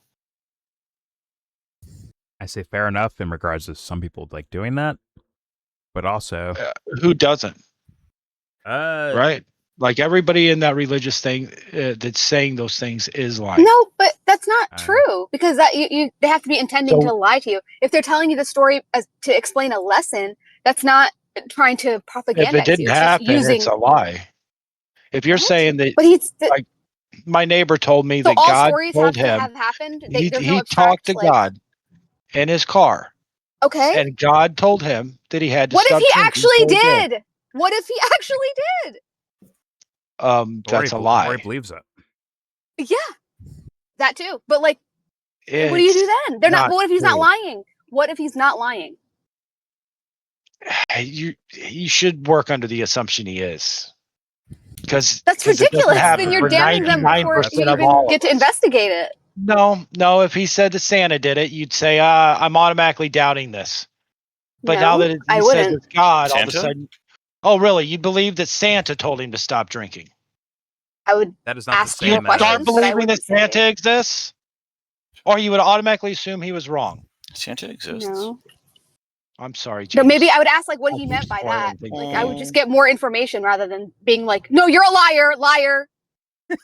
I say fair enough in regards to some people like doing that. But also... who doesn't? Right. Like everybody in that religious thing that's saying those things is lying. No, but that's not true, because that they have to be intending to lie to you. If they're telling you the story to explain a lesson, that's not trying to propagandize. If it didn't happen, it's a lie. If you're saying that, but like my neighbor told me that God told him, have happened. He talked to God in his car. Okay. And God told him that he had to. What if he actually did? What if he actually did? That's a lie. Or he believes it. Yeah, that too. But like, what do you do then? They're not. What if he's not lying? What if he's not lying? You should work under the assumption he is, because that's ridiculous. Then you're damning them before you even get to investigate it. No. If he said that Santa did it, you'd say, I'm automatically doubting this. But now that he says it's God, all of a sudden, oh really? You believe that Santa told him to stop drinking? I would. That is not ask the same. You start believing that Santa exists, or you would automatically assume he was wrong. Santa exists. No. I'm sorry, James. No, maybe I would ask like what he meant by that. Like I would just get more information rather than being like, "No, you're a liar."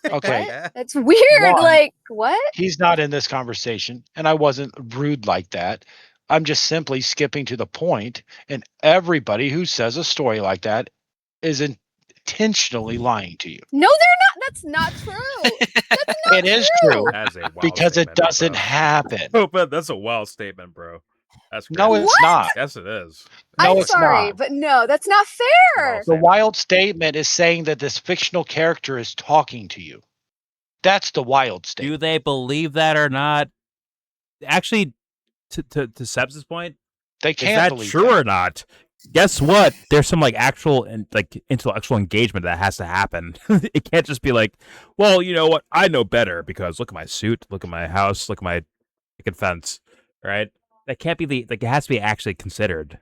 Okay, that's weird. Like what? He's not in this conversation, and I wasn't rude like that. I'm just simply skipping to the point, and everybody who says a story like that is intentionally lying to you. No, they're not. That's not true. That's not It is true because it doesn't happen. Oh, but that's a wild statement, bro. That's crazy. No, it's not. Yes, it is. No, I'm sorry, but no, that's not fair. The wild statement is saying that this fictional character is talking to you. That's the wild statement. Do they believe that or not? Actually, to Seb's point, they can't believe that. Is that true or not? Guess what? There's some like actual and like intellectual engagement that has to happen. It can't just be like, well, you know what? I know better because look at my suit, look at my house, look at my picket fence, right? That can't be it has to be actually considered,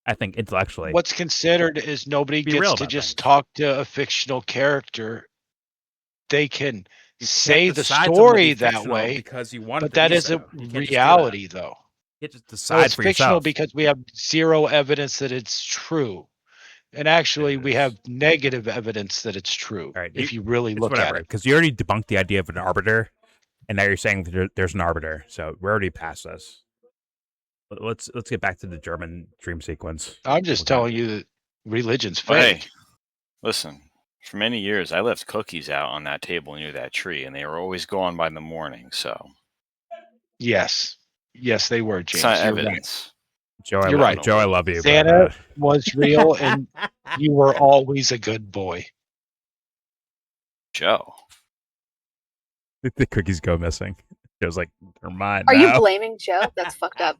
I think, intellectually. What's considered is nobody gets to just talk to a fictional character. They can say the story that way because you want, but that isn't reality, though. You can't just decide it's for fictional yourself. Because we have zero evidence that it's true, and actually we have negative evidence that it's true. Right, if you really look at it, because you already debunked the idea of an arbiter, and now you're saying that there's an arbiter. So we're already past this. Let's get back to the German dream sequence. I'm just telling you that religion's fake. Hey, listen, for many years I left cookies out on that table near that tree, and they were always gone by the morning. So, yes, they were. James, it's not evidence. Right. You're right, Joe. I love you. Santa was real, and you were always a good boy. Joe, the cookies go missing. It was like, they're mine. Are you blaming Joe? That's fucked up.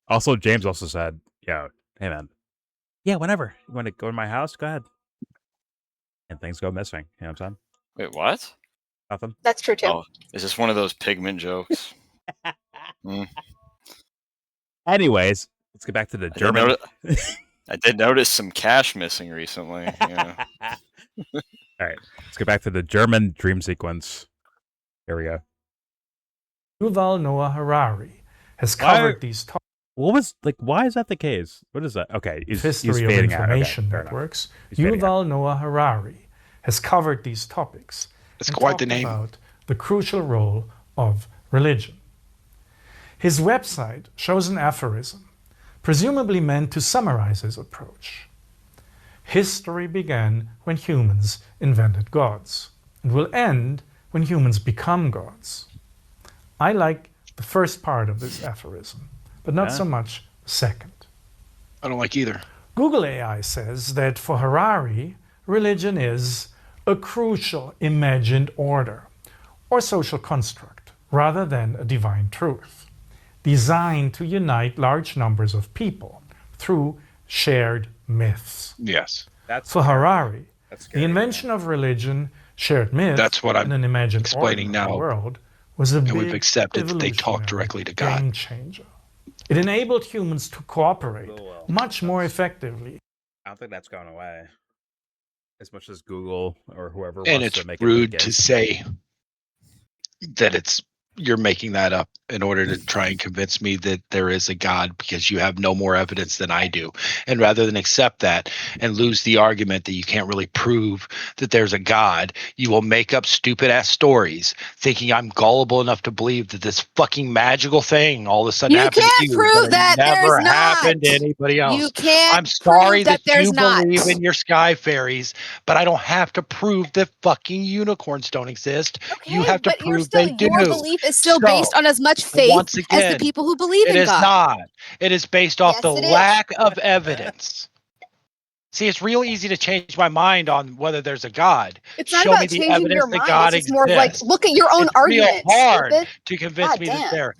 Also, James also said, "Yo, hey man, yeah, whenever you want to go to my house, go ahead." And things go missing. You know what I'm saying? Wait, what? Nothing. That's true too. Oh, is this one of those pigment jokes? Anyways, let's get back to the German. I did notice some cash missing recently. Yeah. All right, let's get back to the German dream sequence. Here we go. Yuval Noah Harari has Why- covered these topics. What was like? Why is that the case? What is that? Okay, he's History of fading out. Okay, information fair enough. networks. He's fading out. Yuval Noah Harari has covered these topics. That's and quite the talked name. about the crucial role of religion. His website shows an aphorism, presumably meant to summarize his approach. History began when humans invented gods and will end when humans become gods. I like the first part of this aphorism, but not so much the second. I don't like either. Google AI says that for Harari, religion is a crucial imagined order or social construct rather than a divine truth, designed to unite large numbers of people through shared myths. Yes. For Harari, That's the scary. invention of religion, shared myth, That's what I'm and an imagined explaining order of the now. world was a And big we've accepted that they talk evolutionary directly to God. game changer. It enabled humans to cooperate much more effectively. I don't think that's going away. As much as Google or whoever And wants it's to make rude it to say that you're making that up in order to try and convince me that there is a God, because you have no more evidence than I do. And rather than accept that and lose the argument that you can't really prove that there's a God, you will make up stupid ass stories thinking I'm gullible enough to believe that this fucking magical thing all of a sudden You happened to can't you. prove but it that never there's not. happened to anybody else. You can't I'm sorry prove that that there's you not. believe in your sky fairies, but I don't have to prove that fucking unicorns don't exist. You have to but you're prove still, they do. your belief is still So, based on as much faith once as again, the people who believe It in is God. not. It is based off Yes, the it is. lack of evidence. See, it's real easy to change my mind on whether there's a God. It's not Show about me the changing evidence your that mind. God It's just more of like, exists. look at your own It's argument. real hard Stupid. to convince God me damn. that there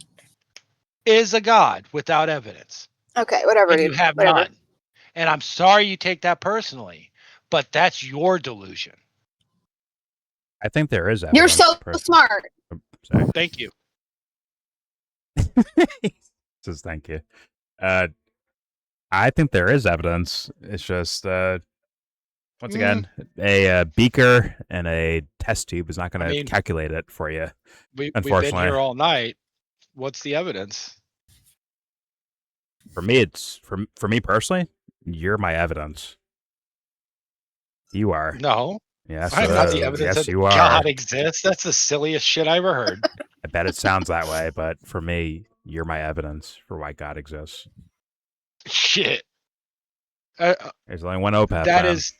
is a God without evidence. Okay, whatever, And dude. you have Whatever. none. And I'm sorry you take that personally, but that's your delusion. I think there is evidence. You're so personally. smart. Sorry. Thank you. Says thank you. I think there is evidence. It's just once again, a beaker and a test tube is not going to calculate it for you. We've been Unfortunately, here all night. What's the evidence? for me, it's for me personally. You're my evidence. You are. No. Yes, I'm not the evidence yes, that you are. God exists. That's the silliest shit I ever heard. I bet it sounds that way, but for me, you're my evidence for why God exists. Shit. There's only one OPAP. That man. is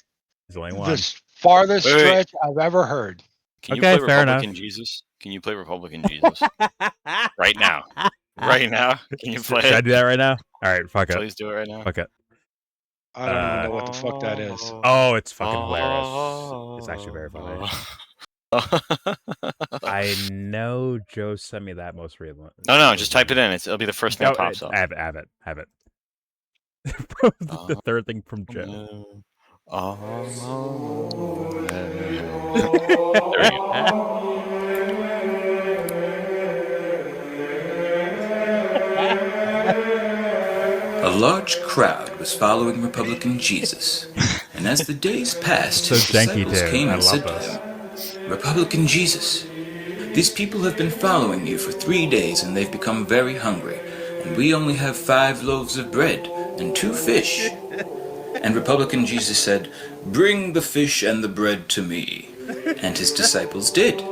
There's only one. the farthest Wait. stretch I've ever heard. Can you Okay, play fair Republican enough. Jesus? Can you play Republican Jesus right now? Right now? Can you play Should I it? do that right now? All right, fuck it. Please do it right now. Fuck it. I don't even know what the fuck that is. Oh, it's fucking hilarious. It's actually very funny. I know Joe sent me that most recently. No, just type it in. It'll be the first thing that pops up. Have it. The third thing from Joe. There we go. A large crowd was following Republican Jesus, and as the days passed, So his janky disciples too. came I and love said to this. him, Republican Jesus, these people have been following you for 3 days and they've become very hungry, and we only have 5 loaves of bread and 2 fish. And Republican Jesus said, bring the fish and the bread to me. And his disciples did.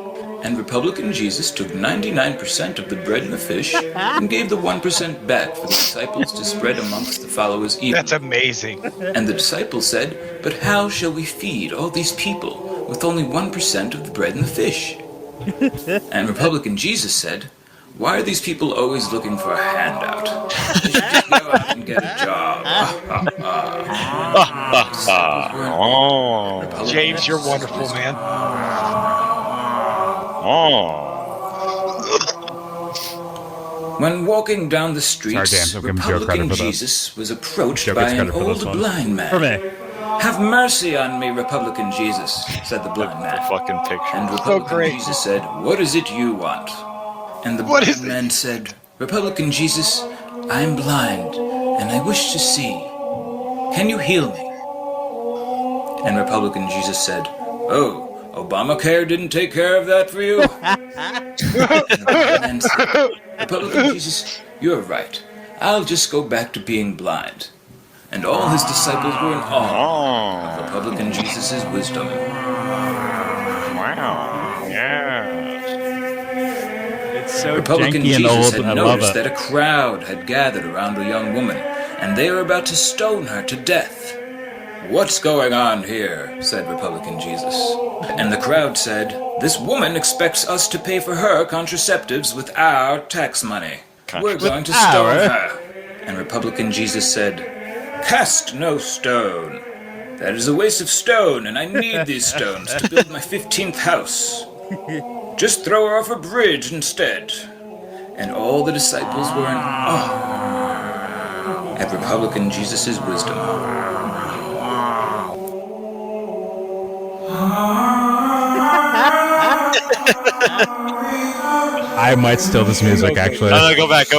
And Republican Jesus took 99% of the bread and the fish and gave the 1% back for the disciples to spread amongst the followers evenly. That's amazing. And the disciples said, but how shall we feed all these people with only 1% of the bread and the fish? And Republican Jesus said, why are these people always looking for a handout? They should just go out and get a job. Oh. James, you're wonderful, man. Oh. When walking down the streets, Sorry, James, I'm giving Joe credit Republican for this. Jesus was approached Joe by gets an credit for this old one. blind man. For me. Have mercy on me, Republican Jesus, said the blind The man. fucking picture. And Republican great. Jesus said, what is it you want? And the What is blind it? man said, Republican Jesus, I'm blind, and I wish to see. Can you heal me? And Republican Jesus said, Oh, Obamacare didn't take care of that for you? And said, Republican Jesus, you're right. I'll just go back to being blind. And all his disciples were in awe of Republican Jesus' wisdom. Wow. Yeah. It's so Republican janky and Jesus old. had I love noticed it. that a crowd had gathered around a young woman, and they were about to stone her to death. What's going on here? Said Republican Jesus. And the crowd said, this woman expects us to pay for her contraceptives with our tax money. We're going to stone her. And Republican Jesus said, cast no stone. That is a waste of stone, and I need these stones to build my 15th house. Just throw her off a bridge instead. And all the disciples were in awe at Republican Jesus' wisdom. I might steal this music, actually. No, go back.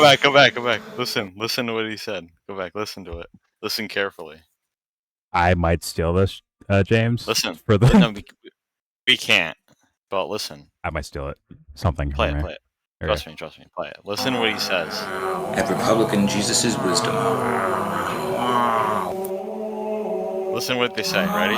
Listen to what he said. Go back, listen to it. Listen carefully. I might steal this, James. Listen. For the... No, we can't. But listen. I might steal it. Something. Play from it. me. Trust me. Play it. Listen to what he says. At Republican Jesus' wisdom. Listen to what they say. Ready?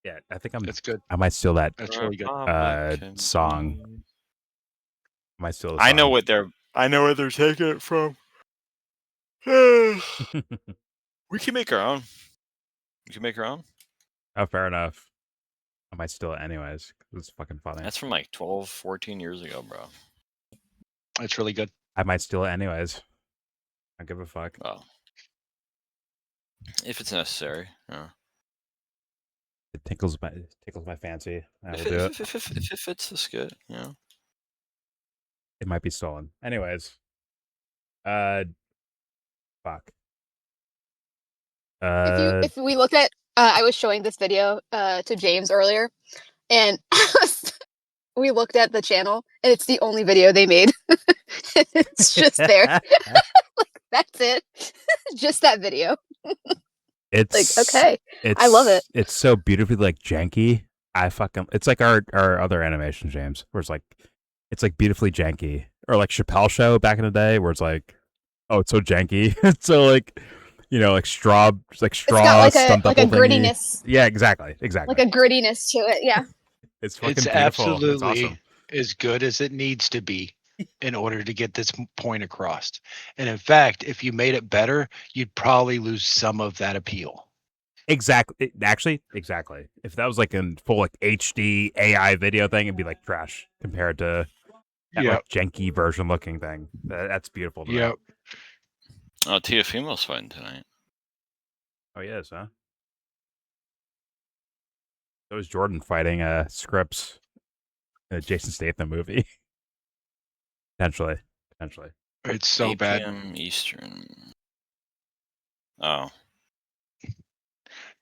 Yeah, I think That's good. I might steal that That's really good. song. I might steal. I know what they're taking it from. We can make our own. Oh, fair enough. I might steal it anyways. It's fucking funny. That's from like 12, 14 years ago, bro. That's really good. I might steal it anyways. I don't give a fuck. Well, if it's necessary. Yeah. It tickles my fancy. I will do it. If it fits the skit, yeah. It might be stolen. Anyways. Fuck. If we looked at, I was showing this video to James earlier, and we looked at the channel, and it's the only video they made. It's just there. Like, that's it. Just that video. It's like, okay. I love it. It's so beautifully like janky. It's like our other animation, James, where it's like beautifully janky. Or like Chappelle Show back in the day, where it's like, oh, it's so janky. It's so like, like straw It's got like a grittiness. Thingy. Yeah, exactly. Like a grittiness to it. Yeah. It's fucking It's beautiful. absolutely It's awesome. as good as it needs to be in order to get this point across. And in fact, if you made it better, you'd probably lose some of that appeal. Exactly. Actually, exactly. If that was like in full like HD AI video thing, it'd be like trash compared to that like janky version looking thing. That's beautiful. Yep. Oh, Teofimo's fighting tonight. Oh, yes, huh? So is Jordan fighting Scripps in a Jason Statham movie. Potentially. It's so 8 bad. p.m. Eastern. Oh.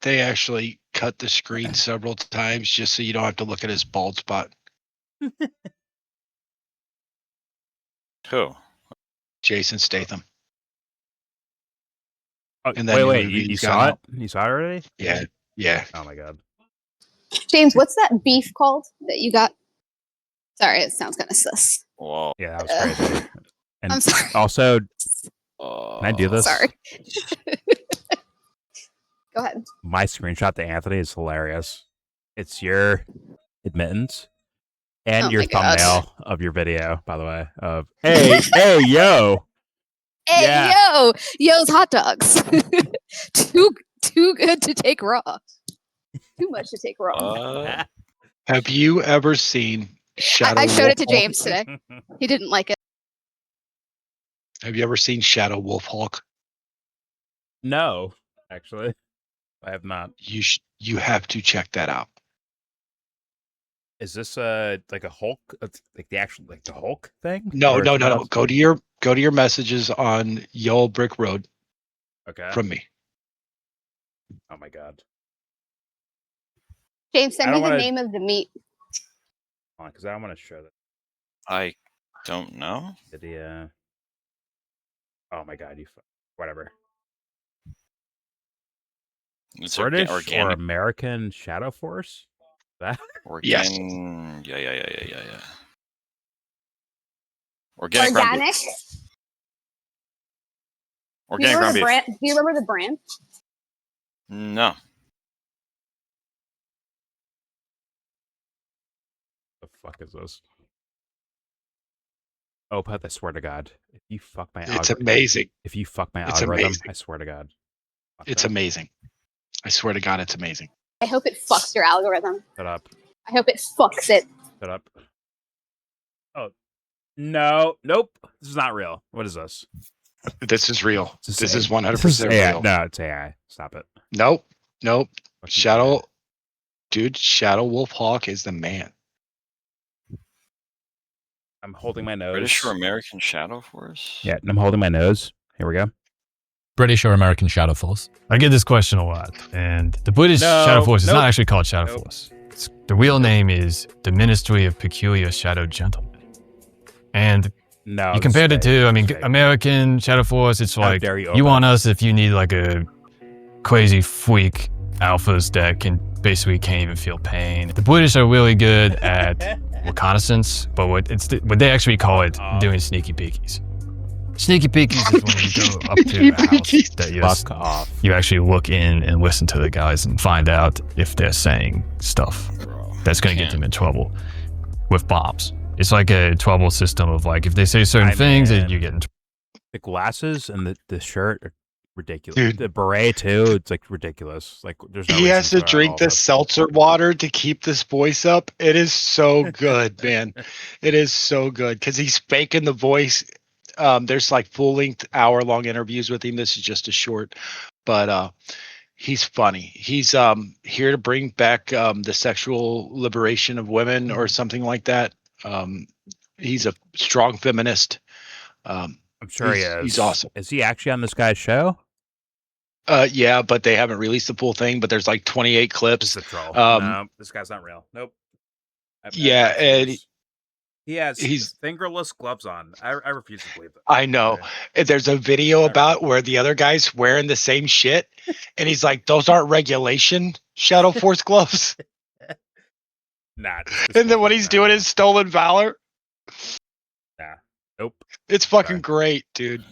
They actually cut the screen several times just so you don't have to look at his bald spot. Who? Jason Statham. Oh, And then wait, you saw it? You saw it already? Yeah. Oh my god. James, what's that beef called that you got? Sorry, it sounds kind of sus. Whoa. Yeah, that was crazy. And I'm sorry. Also, can I do this? Sorry. Go ahead. My screenshot to Anthony is hilarious. It's your admittance and your thumbnail of your video, by the way. Of hey, yo. Hey, Yeah. yo's hot dogs. Too good to take raw. Too much to take raw. Have you ever seen Shadow I showed it to Wolf Hulk? James today. He didn't like it. Have you ever seen Shadow Wolf Hulk? No, actually. I have not. You have to check that out. Is this like a Hulk? Like the actual the Hulk thing? No. Or something else? Go to your messages on Yellow Brick Road Okay. from me. Oh my god. James, send I me don't the wanna- name of the meat. Because I don't want to show that. I Don't know. Did he? Oh my god, whatever. It's British or organic. American Shadow Force? That Yes. Yeah. Organic ground Organic. beef. Do you Organic remember ground the beef. brand? Do you remember the brand? No. the fuck is this? Oh, Pet, I swear to God, if you fuck my It's algorithm, amazing. if you fuck my It's algorithm, amazing. I swear to God. Fuck It's that. amazing. I swear to God, it's amazing. I hope it fucks your algorithm. Shut up. I hope it fucks it. Shut up. Oh. No. Nope. This is not real. What is this? This is real. This is 100% This is AI. real. No, it's AI. Stop it. Nope. Fucking Shadow, AI. dude, Shadow Wolf Hawk is the man. I'm holding my nose. British or American Shadow Force? Yeah, I'm holding my nose. Here we go. British or American Shadow Force? I get this question a lot, and the British No, Shadow Force is nope, not actually called Shadow nope. Force. The real name is the Ministry of Peculiar Shadow Gentlemen. And No. you compared it to, I mean, fake. American Shadow Force, it's How like, dare you you open want it. us if you need like a crazy freak alphas that can basically can't even feel pain. The British are really good at reconnaissance, but what they actually call it doing sneaky peekies. Sneaky peekies is when you go up to a house that Fuck off. you actually look in and listen to the guys and find out if they're saying stuff Bro, that's going to get them in trouble with bombs. It's like a trouble system of like, if they say certain things, then you get in trouble. The glasses and the shirt are ridiculous. Dude. The beret too, it's like ridiculous. Like there's no He reason has to for drink all this this. seltzer water to keep this voice up. It is so good, man. It is so good because he's faking the voice. There's like full length hour-long interviews with him. This is just a short, but he's funny. He's here to bring back the sexual liberation of women or something like that. He's a strong feminist. I'm sure he is. He's awesome. Is he actually on this guy's show? Yeah, but they haven't released the full thing. But there's like 28 This clips. is a troll. Um, No, this guy's not real. Nope. Yeah, and he has he's- fingerless gloves on. I refuse to believe it. I know. Okay. And there's a video about where the other guy's wearing the same shit, and he's like, "Those aren't regulation Shadow Force gloves." Nah. And then what he's doing is stolen valor. Nah. Nope. It's fucking Sorry. great, dude.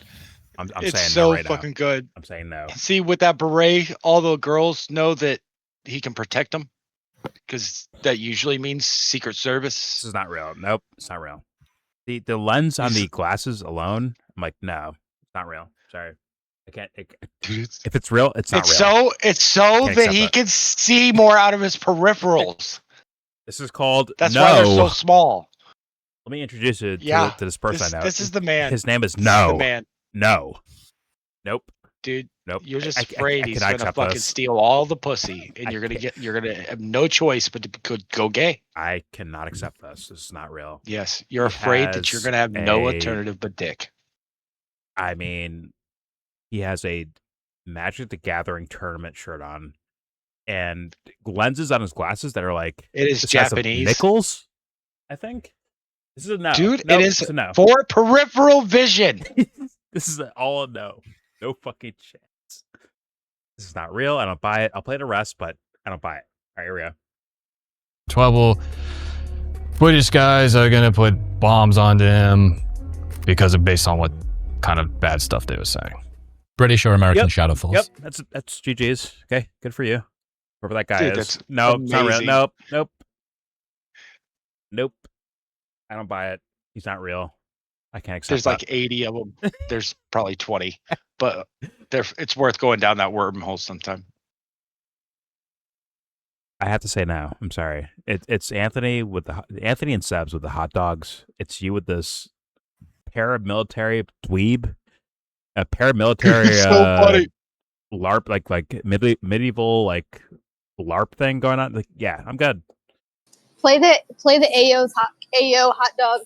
I'm It's saying so no right fucking now. good. I'm saying no. See, with that beret, all the girls know that he can protect them because that usually means Secret This Service. is not real. Nope, it's not real. The lens on the glasses alone, I'm like, no, it's not real. Sorry, I can't. Dude, If it's real, it's not it's real. it's so Can't that accept he it. can see more out of his peripherals. This is called That's no. why they're so small. Let me introduce you Yeah, to this person I know. This is the man. His name is This is the No. man, No. Nope. dude. Nope. You're just I afraid he's cannot gonna accept fucking this. steal all the pussy, and I you're can't. gonna have no choice but to go gay. I cannot accept this. This is not real. Yes, you're He afraid that you're has gonna have no a- alternative but dick. I mean, he has a Magic the Gathering tournament shirt on, and lenses on his glasses that are like It is the size of Japanese. nickels. I think this is a no, Dude, Nope, it is it's a no. for peripheral vision. This is all a no. No fucking chance. This is not real. I don't buy it. I'll play the rest, but I don't buy it. All right, here we go. Trouble. British guys are going to put bombs on them because of based on what kind of bad stuff they were saying. British or American Yep, Shadow Force? Yep, that's GG's. Okay, good for you. Whoever that guy Dude, is. that's No, it's not real. amazing. Nope. I don't buy it. He's not real. I can't accept There's that. like 80 of them. There's probably 20, but it's worth going down that wormhole sometime. I have to say no. I'm sorry. It's Anthony Anthony and Sebs with the hot dogs. It's you with this paramilitary dweeb, a paramilitary It's so funny. LARP like medieval like LARP thing going on. Like, yeah, I'm good. Play the AO hot dog.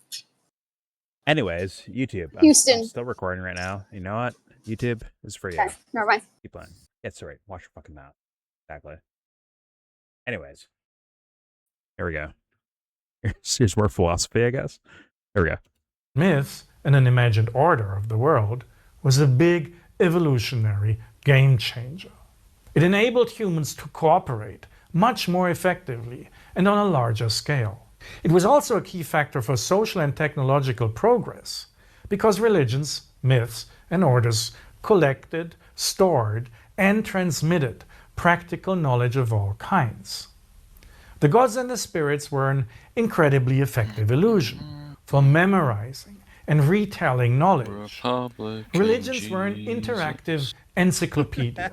Anyways, YouTube. Houston. I'm still recording right now. You know what? YouTube is for you. Okay, never mind. Keep playing. It's all right. Watch your fucking mouth. Exactly. Anyways, here we go. Here's more philosophy, I guess. Here we go. Myths and an imagined order of the world was a big evolutionary game changer. It enabled humans to cooperate much more effectively and on a larger scale. It was also a key factor for social and technological progress because religions, myths, and orders collected, stored, and transmitted practical knowledge of all kinds. The gods and the spirits were an incredibly effective illusion for memorizing and retelling knowledge. Religions were an interactive encyclopedia.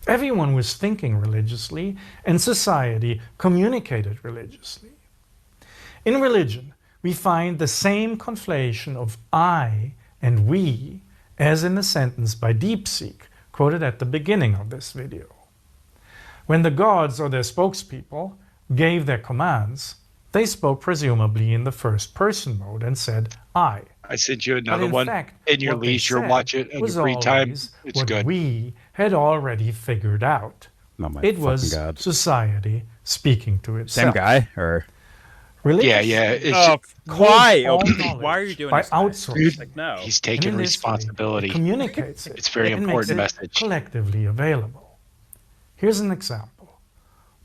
Everyone was thinking religiously, and society communicated religiously. In religion, we find the same conflation of I and we as in the sentence by DeepSeek quoted at the beginning of this video. When the gods or their spokespeople gave their commands, they spoke presumably in the first person mode and said, I. I sent you But another in one fact, in your what they leisure. said Watch it in your was free time. always It's what good. we had already figured out. Oh my It fucking was God. society speaking to itself. Same guy? Or Religious Yeah. It's why? all Okay, knowledge why are you doing by this? guy? outsourcing. Like, no. he's And taking in this way, responsibility. it communicates it. It's a very and important makes it message. collectively available. Here's an example.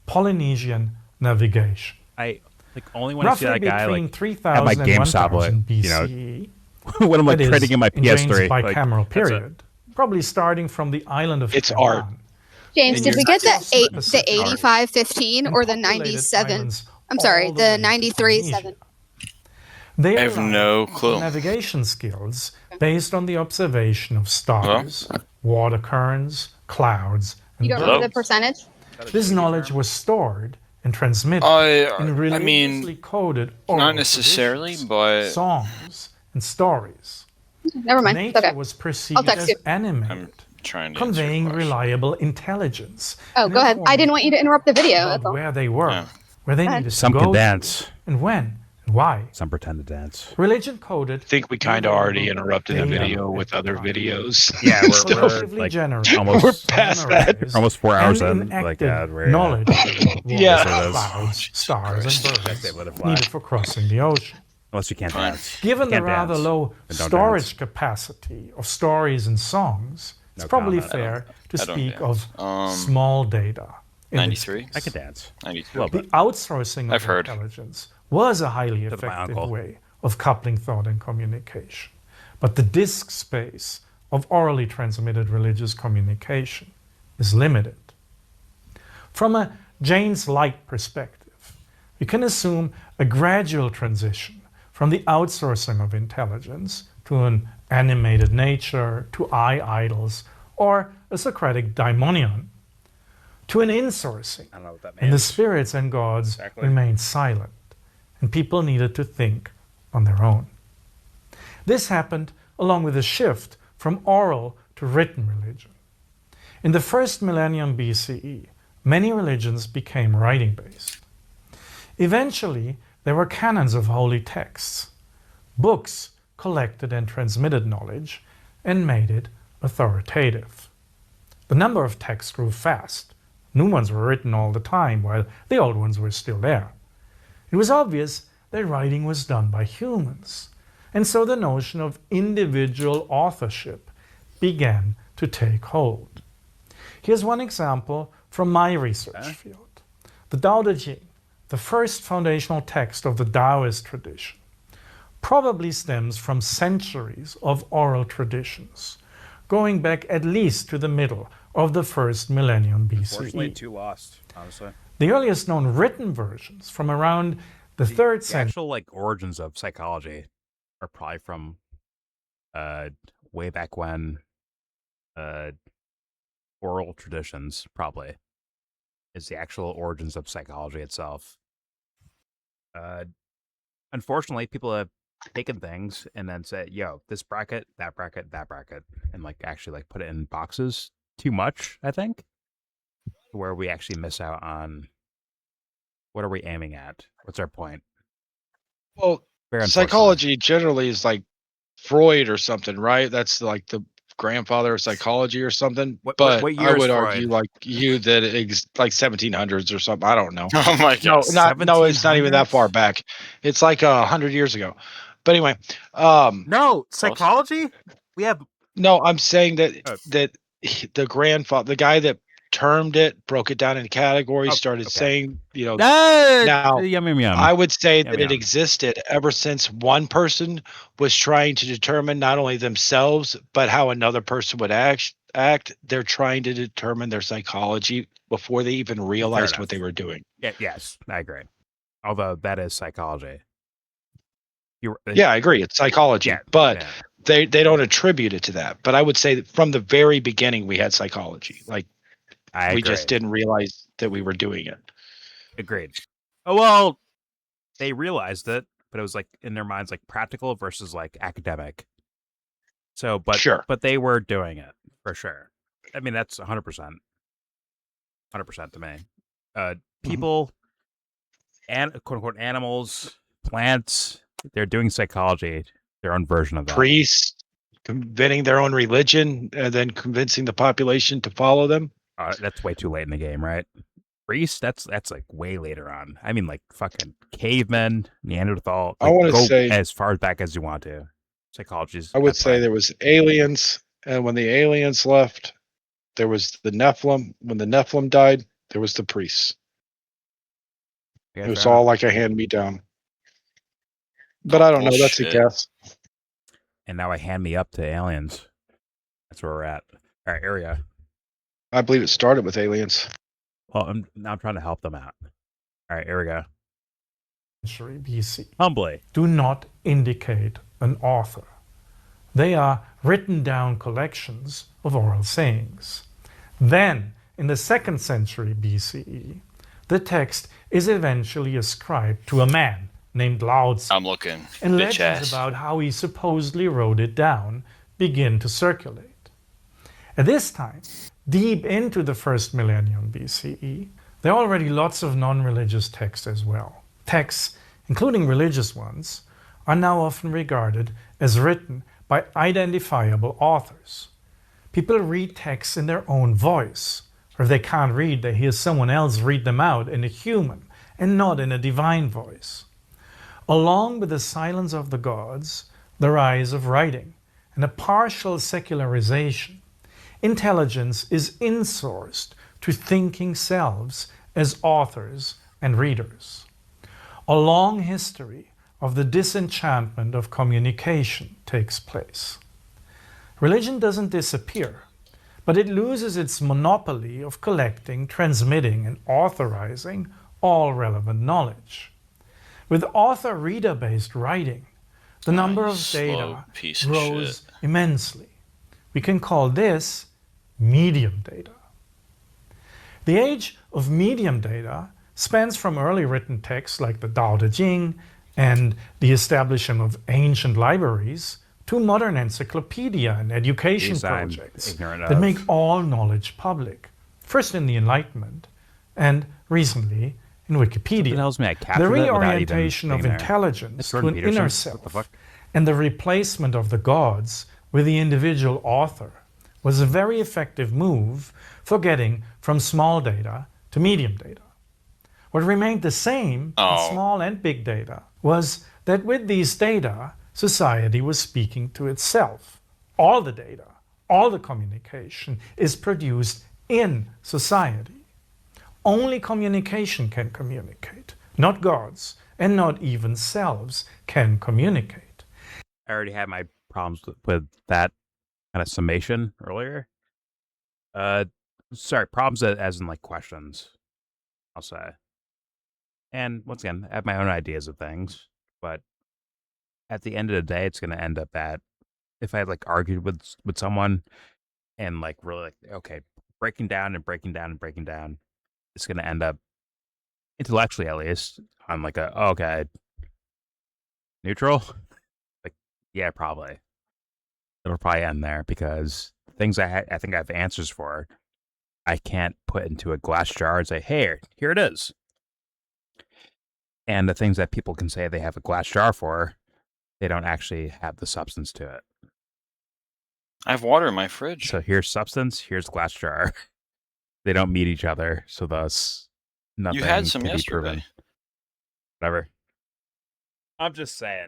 Polynesian navigation. I like only want to see Roughly that guy between like 3000 at my and GameStop, 1000 you know, BCE. when I'm like that is, trading in my in James' PS3. Like, bicameral that's it. period, probably starting from the island of It's Taiwan. art. James, And did you're we not get the Pacific the Art 8515 and or the populated 97? islands I'm sorry, all the way to 93.7. Polynesia. They I have relied no on clue. navigation skills based on the observation of stars, water currents, clouds, and You don't birds. remember the percentage? This knowledge was stored and transmitted in I religiously mean, coded oral not necessarily, traditions, but songs and stories. Never mind. Nature Okay. was perceived text as you. I'm animated, trying to conveying answer your question. reliable intelligence. Oh, and go ahead. I didn't want you to interrupt the video. about That's all. where they were, Yeah. where they Go ahead. needed Some to can go dance. to, and when, and why. Some pretend to dance. Religion coded. I think we kind of already interrupted the data video at with the other time. videos. Yeah, we're Collectively like generated, almost We're past that. memorized, almost 4 hours and in. Like enacted we're knowledge of Yeah. water, clouds, stars, and That's birds it, butterfly. needed for crossing the ocean. Unless you can't Fine. dance. Given You the can't rather dance, low then don't storage dance. capacity of stories and songs, it's No probably comment. fair to I don't speak dance. of small data. in this 93? case. I can dance. 92. Love The it. outsourcing I've of heard. intelligence was a highly To my effective uncle. way of coupling thought and communication. But the disk space of orally transmitted religious communication is limited. From a Jane's light perspective, we can assume a gradual transition from the outsourcing of intelligence to an animated nature, to idols, or a Socratic daimonion, to an insourcing, I don't know what that and the means. spirits and gods Exactly. remained silent, and people needed to think on their own. This happened along with a shift from oral to written religion. In the first millennium BCE, many religions became writing-based. Eventually, there were canons of holy texts. Books collected and transmitted knowledge and made it authoritative. The number of texts grew fast. New ones were written all the time, while the old ones were still there. It was obvious that writing was done by humans, and so the notion of individual authorship began to take hold. Here's one example from my research field. The Tao Te Ching, the first foundational text of the Taoist tradition, probably stems from centuries of oral traditions, going back at least to the middle of the first millennium Unfortunately, BCE. too lost, honestly. The earliest known written versions from around the 3rd The century actual like origins of psychology are probably from way back when oral traditions probably is the actual origins of psychology itself. Unfortunately, people have taken things and then said, yo, this bracket, that bracket, that bracket, and like actually like put it in boxes too much, I think. Where we actually miss out on what are we aiming at? What's our point? Well, Very unfortunate. psychology generally is like Freud or something, right? That's like the grandfather of psychology or something. What But year I is would Freud? argue, like you, that it's like 1700s or something. I don't know. Oh my No, god. no, it's not even that far 1700s? back. It's like 100 years ago. But anyway, No, psychology? We have no, I'm saying that Oh. the grandfather, the guy that termed it, broke it down in categories, Oh, started okay. saying, now yum yum yum. I would say Yum, that it yum. existed ever since one person was trying to determine not only themselves, but how another person would act. They're trying to determine their psychology before they even realized what enough. they were doing. Yeah, yes, I agree. Although that is psychology. Yeah, I agree. It's psychology, Yeah, but yeah. they don't attribute it to that. But I would say that from the very beginning, we had psychology. Like I we agree. just didn't realize that we were doing it. Agreed. Oh well, they realized it, but it was like in their minds like practical versus like academic. So, Sure. but they were doing it for sure. I mean, that's 100%, 100% to me. People and quote unquote animals, plants, they're doing psychology, their own version of that. Priests inventing their own religion and then convincing the population to follow them. That's way too late in the game, right? Priests, that's like way later on. I mean, like fucking cavemen, Neanderthal. I Like, wanna go say- as far back as you want to. Psychology's. I would at say play. there was aliens, and when the aliens left, there was the Nephilim. When the Nephilim died, there was the priests. Yeah, It was fair all enough. like a hand me down. But I don't know. That's a Bullshit. guess. And now I hand me up to aliens. That's where we're at. All right, area. I believe it started with aliens. Well, now I'm trying to help them out. All right, here we go. Century BC. Humbly. Do not indicate an author. They are written down collections of oral sayings. Then, in the 2nd century BCE, the text is eventually ascribed to a man named Lao Tzu, I'm looking. and Bitch legends ass. about how he supposedly wrote it down begin to circulate. At this time, deep into the 1st millennium BCE, there are already lots of non-religious texts as well. Texts, including religious ones, are now often regarded as written by identifiable authors. People read texts in their own voice, or if they can't read, they hear someone else read them out in a human and not in a divine voice. Along with the silence of the gods, the rise of writing, and a partial secularization, intelligence is insourced to thinking selves as authors and readers. A long history of the disenchantment of communication takes place. Religion doesn't disappear, but it loses its monopoly of collecting, transmitting, and authorizing all relevant knowledge. With author-reader-based writing, the number of slow data piece of grows shit. immensely. We can call this medium data. The age of medium data spans from early written texts like the Tao Te Ching and the establishment of ancient libraries to modern encyclopedia and education These I'm projects ignorant that of. make all knowledge public. First in the Enlightenment, and recently in Wikipedia. tells me I The captured it without even reorientation of being there. intelligence It's to Jordan an inner Peterson. What the self fuck? and the replacement of the gods with the individual author was a very effective move for getting from small data to medium data. What remained the same in small and big data was that with these data, society was speaking to itself. All the data, all the communication is produced in society. Only communication can communicate, not gods, and not even selves can communicate. I already had my problems with that kind of summation earlier. Sorry, problems as in like questions, I'll say. And once again, I have my own ideas of things, but at the end of the day, it's going to end up that if I had like argued with someone and like really like, okay, breaking down and breaking down and breaking down, it's going to end up intellectually at least on like a, okay, neutral. Like, yeah, probably. It'll probably end there because things I think I have answers for, I can't put into a glass jar and say, hey, here it is. And the things that people can say they have a glass jar for, they don't actually have the substance to it. I have water in my fridge. So here's substance, here's glass jar. They don't meet each other, so thus nothing You had some can be yesterday. proven. Whatever. I'm just saying.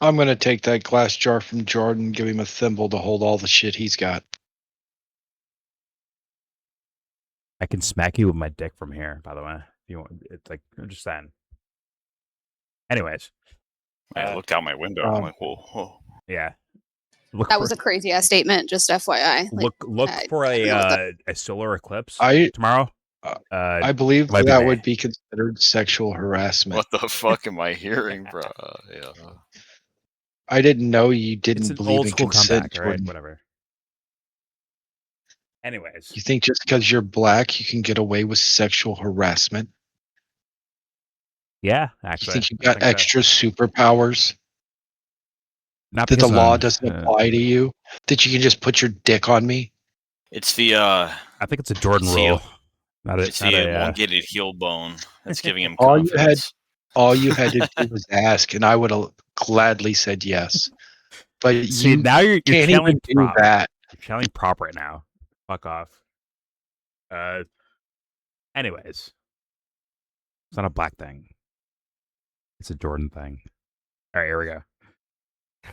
I'm gonna take that glass jar from Jordan, give him a thimble to hold all the shit he's got. I can smack you with my dick from here, by the way. If you want, it's like, I'm just saying. Anyways. I looked out my window. I'm like, whoa, whoa. Yeah. Look That for, was a crazy ass statement, just FYI. look for I don't know what a solar eclipse I tomorrow. I believe might be that May. would be considered sexual harassment. What the fuck am I hearing, bro? Yeah. I didn't know you It's didn't an believe old in school consent, comeback, all right? Jordan. Whatever. Anyways. You think just because you're black, you can get away with sexual harassment? Yeah, You actually. think you I got think so. extra superpowers? Not That the because law I'm, doesn't apply to you? That you can just put your dick on me? It's the I think it's a Jordan it's rule. it's the elongated heel bone that's giving him All confidence. you had to do was ask, and I would have gladly said yes. But See, you now you're can't channeling even do prop. that. You're channeling prop right now. Fuck off. Anyways. It's not a black thing. It's a Jordan thing. All right, here we go.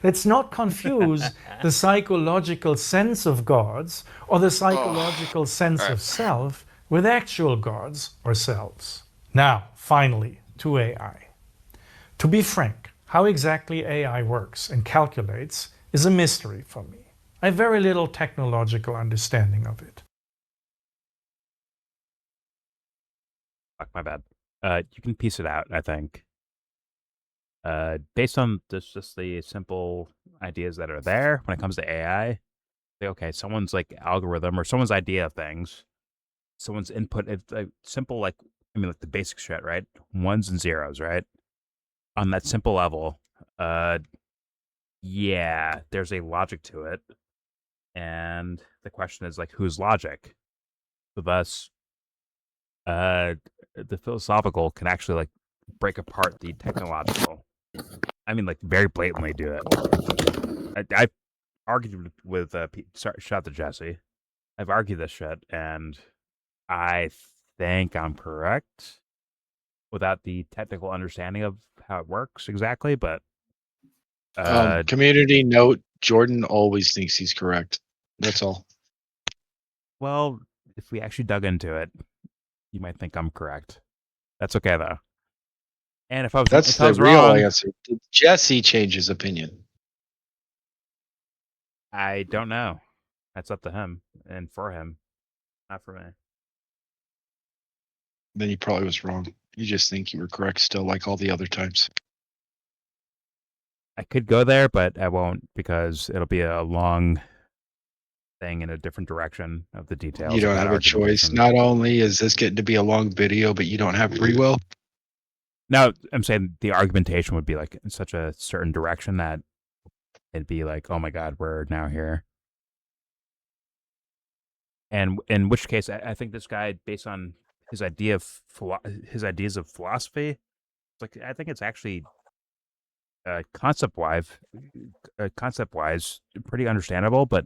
Let's not confuse the psychological sense of gods or the psychological sense of self with actual gods or selves. Now, finally, to AI. To be frank, how exactly AI works and calculates is a mystery for me. I have very little technological understanding of it. Fuck, my bad. You can piece it out, I think. Based on just the simple ideas that are there when it comes to AI, okay, someone's like algorithm or someone's idea of things, someone's input, it's like simple, like, I mean, like the basic shit, right? Ones and zeros, right? On that simple level, yeah, there's a logic to it. And the question is like, whose logic? So thus, the philosophical can actually like break apart the technological. I mean, like very blatantly do it. I argued with sorry, shout out to Jesse. I've argued this shit, and I think I'm correct without the technical understanding of how it works exactly. But Community note: Jordan always thinks he's correct. That's all. well, if we actually dug into it, you might think I'm correct. That's okay though. And if I was, That's if I the was real wrong, answer. Did Jesse change his opinion? I don't know. That's up to him and for him, not for me. Then he probably was wrong. You just think you were correct still, like all the other times. I could go there, but I won't because it'll be a long thing in a different direction of the details. You don't of that have a choice. argumentation. Not only is this getting to be a long video, but you don't have free will. No, I'm saying the argumentation would be like in such a certain direction that it'd be like, oh my god, we're now here. And in which case, I think this guy, based on his idea of his ideas of philosophy, like I think it's actually concept wise, pretty understandable, but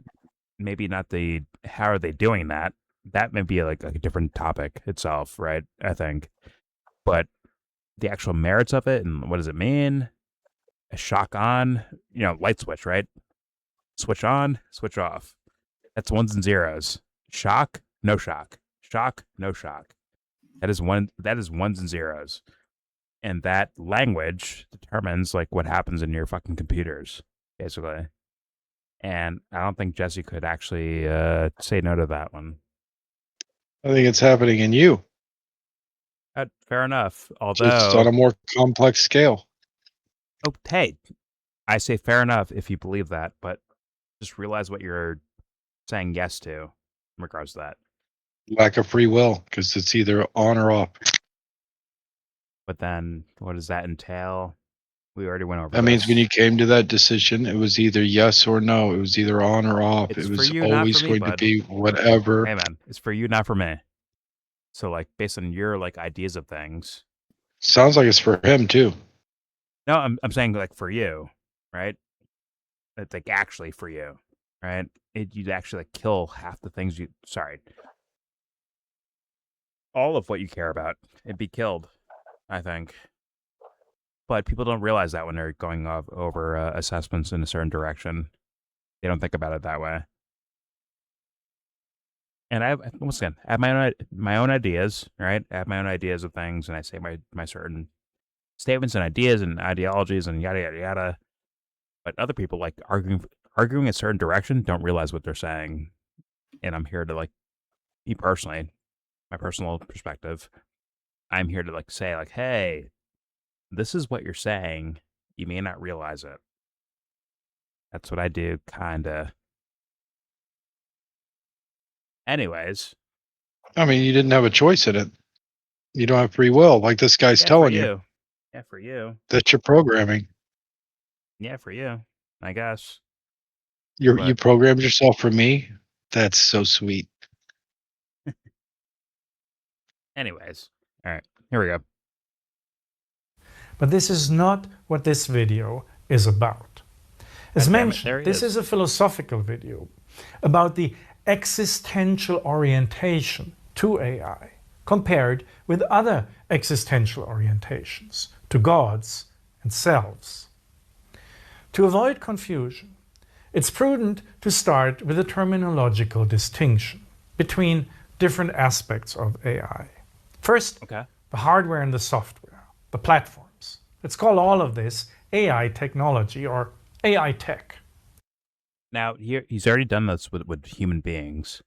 maybe not the how are they doing that. That may be like a different topic itself, right? I think, but the actual merits of it and what does it mean? A shock on, light switch, right? Switch on, switch off. That's ones and zeros. Shock, no shock. Shock, no shock. That is ones and zeros. And that language determines like what happens in your fucking computers, basically. And I don't think Jesse could actually say no to that one. I think it's happening in you, Fair enough. Although, just on a more complex scale. oh, hey, I say fair enough if you believe that, but just realize what you're saying yes to in regards to that. Lack of free will, because it's either on or off. But then, what does that entail? We already went over That means when this. you came to that decision, it was either yes or no. It was either on or off. It's It for was you, not always for me, going to bud. be whatever. Hey, man, it's for you, not for me. So, like, based on your like ideas of things. Sounds like it's for him too. No, I'm saying like for you, right? It's like actually for you, right? You'd actually like kill half the things you. Sorry, all of what you care about, it'd be killed. I think. But people don't realize that when they're going over assessments in a certain direction. They don't think about it that way. And once again, I have my own ideas, right? I have my own ideas of things, and I say my certain statements and ideas and ideologies and yada yada yada. But other people, like arguing a certain direction, don't realize what they're saying. And I'm here to, like, me personally, my personal perspective, I'm here to, like, say, like, hey, this is what you're saying. You may not realize it. That's what I do, kinda. Anyways. I mean, you didn't have a choice in it. You don't have free will, like this guy's telling you. Yeah, for you. That you're programming. Yeah, for you, I guess. You programmed yourself for me? That's so sweet. Anyways. All right, here we go. But this is not what this video is about. As mentioned, this is a philosophical video about the existential orientation to AI compared with other existential orientations to gods and selves. To avoid confusion, it's prudent to start with a terminological distinction between different aspects of AI. First, the hardware and the software, the platforms. Let's call all of this AI technology or AI tech. Now, he's already done this with human beings.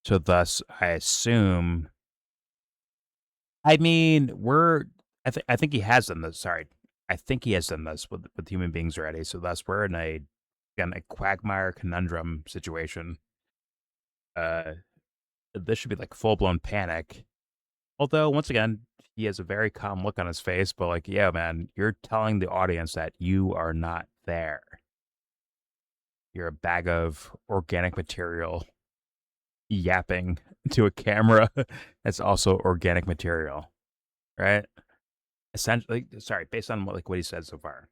So thus, I assume... I mean, I think he has done this, sorry. I think he has done this with human beings already. So thus, we're in a quagmire conundrum situation. This should be like full-blown panic. Although, once again, he has a very calm look on his face. But like, yeah, man, you're telling the audience that you are not there. You're a bag of organic material yapping to a camera that's also organic material, right? Essentially, sorry, based on what he said so far,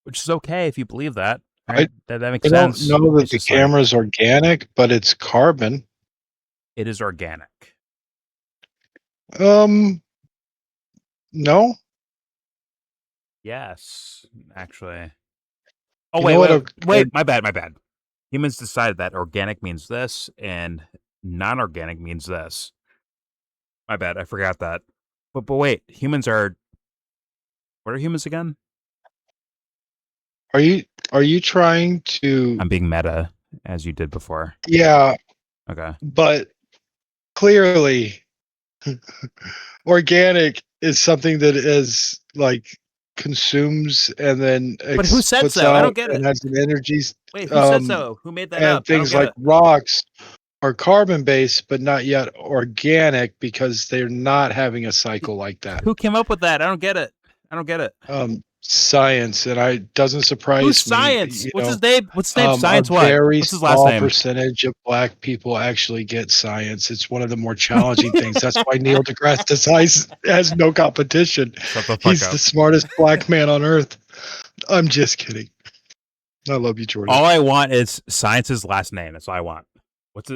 which is okay if you believe that. Right? That makes sense. I don't know that the camera's organic, but it's carbon. It is organic. No. Yes, actually. Oh, wait, my bad. Humans decided that organic means this and non-organic means this. My bad, I forgot that. But wait, humans are... What are humans again? Are you trying to... I'm being meta, as you did before. Yeah. Okay. But clearly, organic is something that is like... consumes and then but who said so? I don't get it. And has an energies. Wait, who said so? Who made that up? And things like rocks are carbon based, but not yet organic because they're not having a cycle like that. Who came up with that? I don't get it. Science, and it doesn't surprise me. Who's science? What's his name? What's his name? Science what? What's his last name? A very small percentage of black people actually get science. It's one of the more challenging things. That's why Neil deGrasse Tyson has no competition. He's the smartest black man on earth. I'm just kidding. I love you, Jordan. All I want is Science's last name. That's all I want.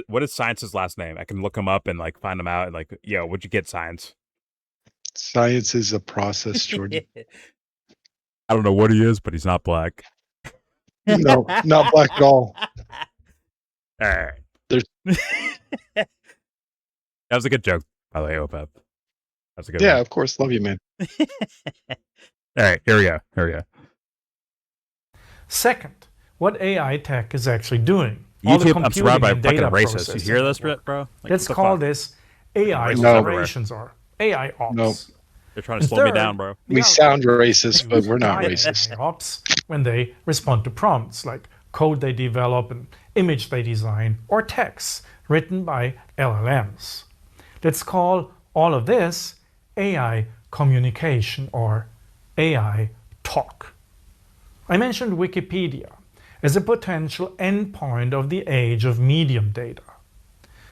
What is Science's last name? I can look him up and like find him out and like, yo, what'd you get, Science? Science is a process, Jordan. I don't know what he is, but he's not black. No, not black at all. All right. That was a good joke, by the way, OPEP. That's a good one. Yeah, of course. Love you, man. All right, here we go. Second, what AI tech is actually doing. YouTube, I'm surrounded by fucking racists. You hear this, bro? Like, let's call this AI operations or AI ops. No. They're trying to slow me down, bro. We sound racist, but we're not racist. Ops when they respond to prompts like code they develop, an image they design, or texts written by LLMs. Let's call all of this AI communication or AI talk. I mentioned Wikipedia as a potential endpoint of the age of medium data.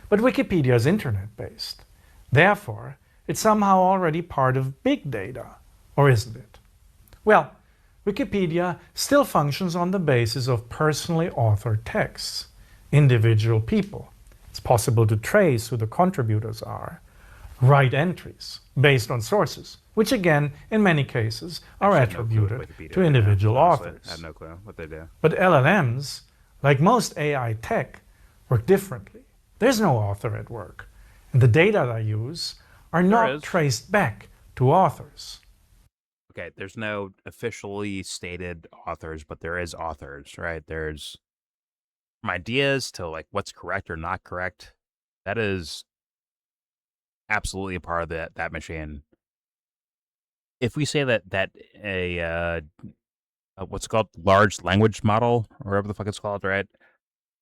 But Wikipedia is internet-based. Therefore, it's somehow already part of big data, or isn't it? Well, Wikipedia still functions on the basis of personally authored texts, individual people. It's possible to trace who the contributors are. write entries based on sources, which again, in many cases, are Actually, I have no clue what attributed Wikipedia to is, individual honestly. authors. I have no clue what they do. But LLMs, like most AI tech, work differently. There's no author at work, and the data they use are not is. traced back to authors. Okay, there's no officially stated authors, but there is authors, right? There's from ideas to like what's correct or not correct. That is absolutely a part of that machine. If we say that a what's it called large language model or whatever the fuck it's called, right?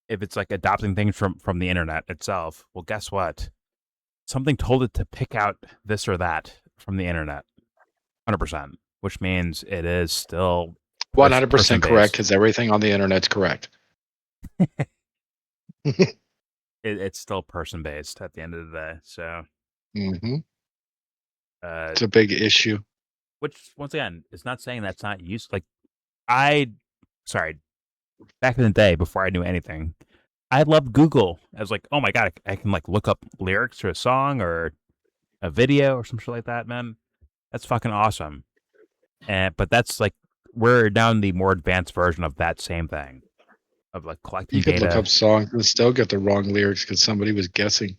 If it's like adopting things from the internet itself, well, guess what? Something told it to pick out this or that from the internet, 100%, which means it is still 100% correct person-based. because everything on the internet's correct. It's still person-based at the end of the day. So, It's a big issue. which once again, it's not saying that's not used. Like, sorry, back in the day before I knew anything, I loved Google. I was like, oh my god, I can like look up lyrics to a song or a video or some shit like that, man. That's fucking awesome. But that's like we're down the more advanced version of that same thing of like collecting You could data. look up songs and still get the wrong lyrics because somebody was guessing.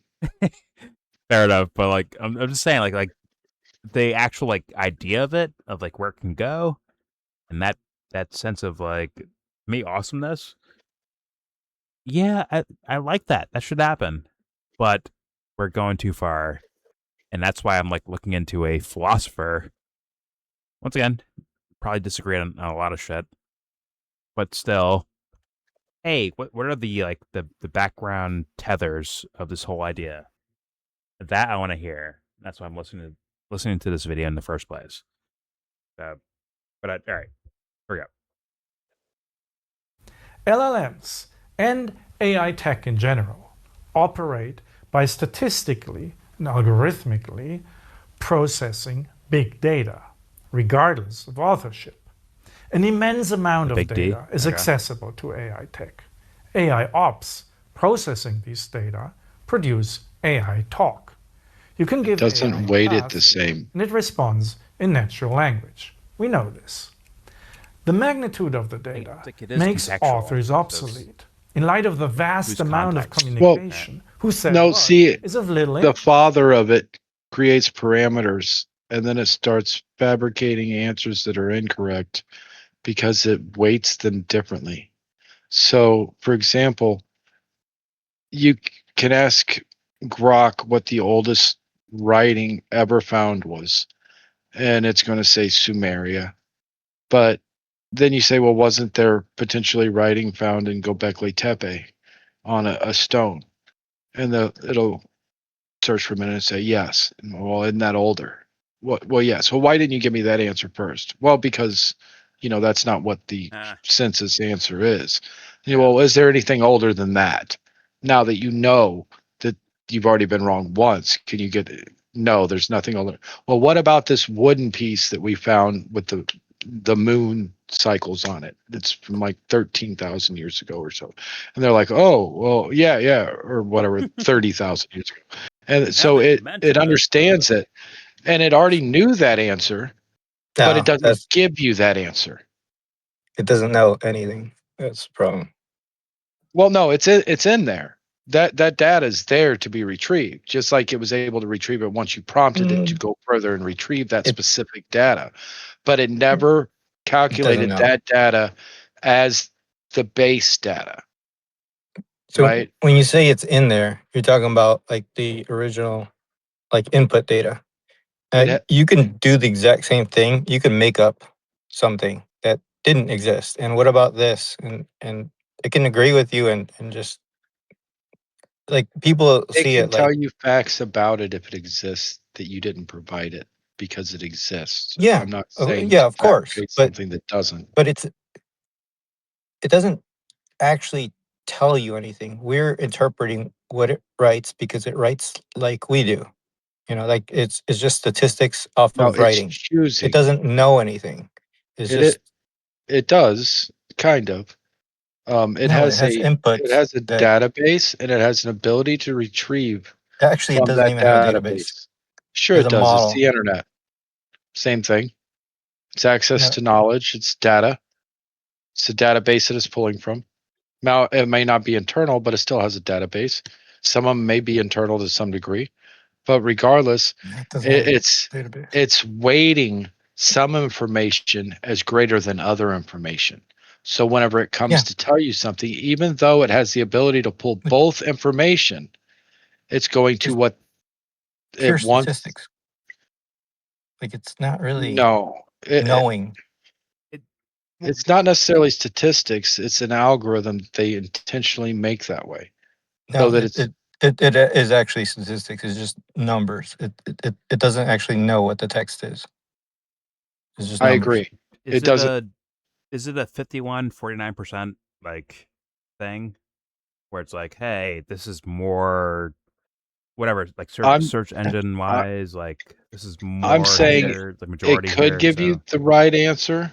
Fair enough, but like I'm just saying, like the actual like idea of it, of like where it can go, and that sense of like me awesomeness. Yeah, I like that. That should happen, but we're going too far, and that's why I'm like looking into a philosopher. Once again, probably disagree on a lot of shit, but still, hey, what are the like the background tethers of this whole idea? That I want to hear. That's why I'm listening to this video in the first place. All right, here we go. LLMs and AI tech in general operate by statistically and algorithmically processing big data, regardless of authorship. An immense amount of Big D? data is Okay. accessible to AI tech. AI ops processing these data produce AI talk. You can give AI Doesn't a weight it the task, same. and it responds in natural language. We know this. The magnitude of the data It's like it is makes contextual. authors obsolete. In light of the vast Whose amount of context? communication, who said No, what see, is of little the interest. father of it creates parameters and then it starts fabricating answers that are incorrect because it weights them differently. So, for example, you can ask Grok what the oldest writing ever found was, and it's going to say Sumeria. But then you say, well, wasn't there potentially writing found in Göbekli Tepe on a stone? And it'll search for a minute and say yes. And, well, isn't that older? Well, yes. Well, why didn't you give me that answer first? Well, because that's not what the census answer is. Well, is there anything older than that? Now that you know that you've already been wrong once, can you get? No, there's nothing older. Well, what about this wooden piece that we found with the moon cycles on it? It's from like 13,000 years ago or so. And they're like, oh, well, yeah, or whatever, 30,000 years ago. And so it understands it, and it already knew that answer, but it doesn't give you that answer. It doesn't know anything. That's the problem. Well, no, it's in there. That data is there to be retrieved, just like it was able to retrieve it once you prompted it to go further and retrieve that specific data. But it never calculated that data as the base data. So right? when you say it's in there, you're talking about like the original like input data. You can do the exact same thing. You can make up something that didn't exist. And what about this? And it can agree with you and just like people It see can it tell like you facts about it if it exists that you didn't provide it because it exists. yeah, I'm not saying yeah, of course, fabricate but something that doesn't. but it doesn't actually tell you anything. We're interpreting what it writes because it writes like we do. Like it's just statistics off No, of it's writing. choosing. It doesn't know anything. It's just It does kind of. It no, has it has inputs a that database and it has an ability to retrieve actually it from doesn't that even have a database. database. Sure, as it a does. It's model. the internet. Same thing. It's access No. to knowledge. It's data. It's a database that it's pulling from. Now, it may not be internal, but it still has a database. Some of them may be internal to some degree, but regardless, It doesn't have a it's database. it's weighting some information as greater than other information. So whenever it comes Yeah. to tell you something, even though it has the ability to pull both information, it's going to Just what pure it wants. statistics. Like it's not really No, knowing. it's not necessarily statistics. It's an algorithm. They intentionally make that way. No, that it is actually statistics. It's just numbers. It doesn't actually know what the text is. It's just I numbers. agree. Is It it doesn't. a 51-49% like thing where it's like, hey, this is more whatever, like I'm search engine wise, like this is I'm more saying here, the it majority could here. give you So the right answer,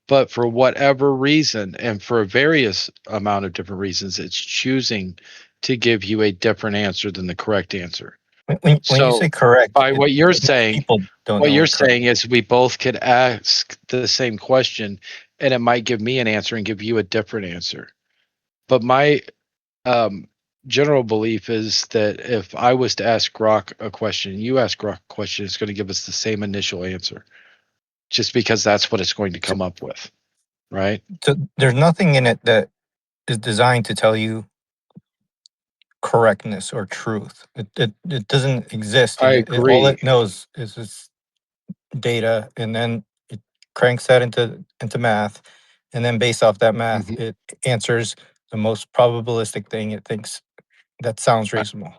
but for whatever reason, and for a various amount of different reasons, it's choosing to give you a different answer than the correct answer. When you So say correct, by what you're it means saying, people don't what know you're what correct. saying is we both could ask the same question, and it might give me an answer and give you a different answer. But my general belief is that if I was to ask Grok a question, you ask Grok a question, it's going to give us the same initial answer, just because that's what it's going to come up with, right? So there's nothing in it that is designed to tell you correctness or truth. It doesn't exist I in it. All agree. it knows is this data, and then it cranks that into math, and then based off that math, Mhm. it answers the most probabilistic thing it thinks that sounds I, reasonable.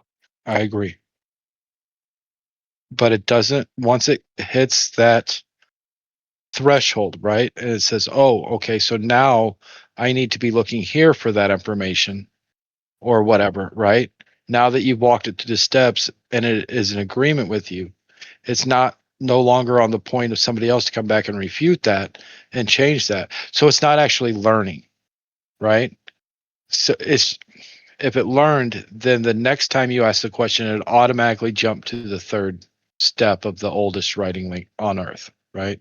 I agree. But it doesn't, once it hits that threshold, right? And it says, oh, okay, so now I need to be looking here for that information or whatever, right? Now that you've walked it through the steps and it is in agreement with you, it's not no longer on the point of somebody else to come back and refute that and change that. So it's not actually learning, right? So it's, if it learned, then the next time you ask the question, it automatically jump to the third step of the oldest writing link on earth, right?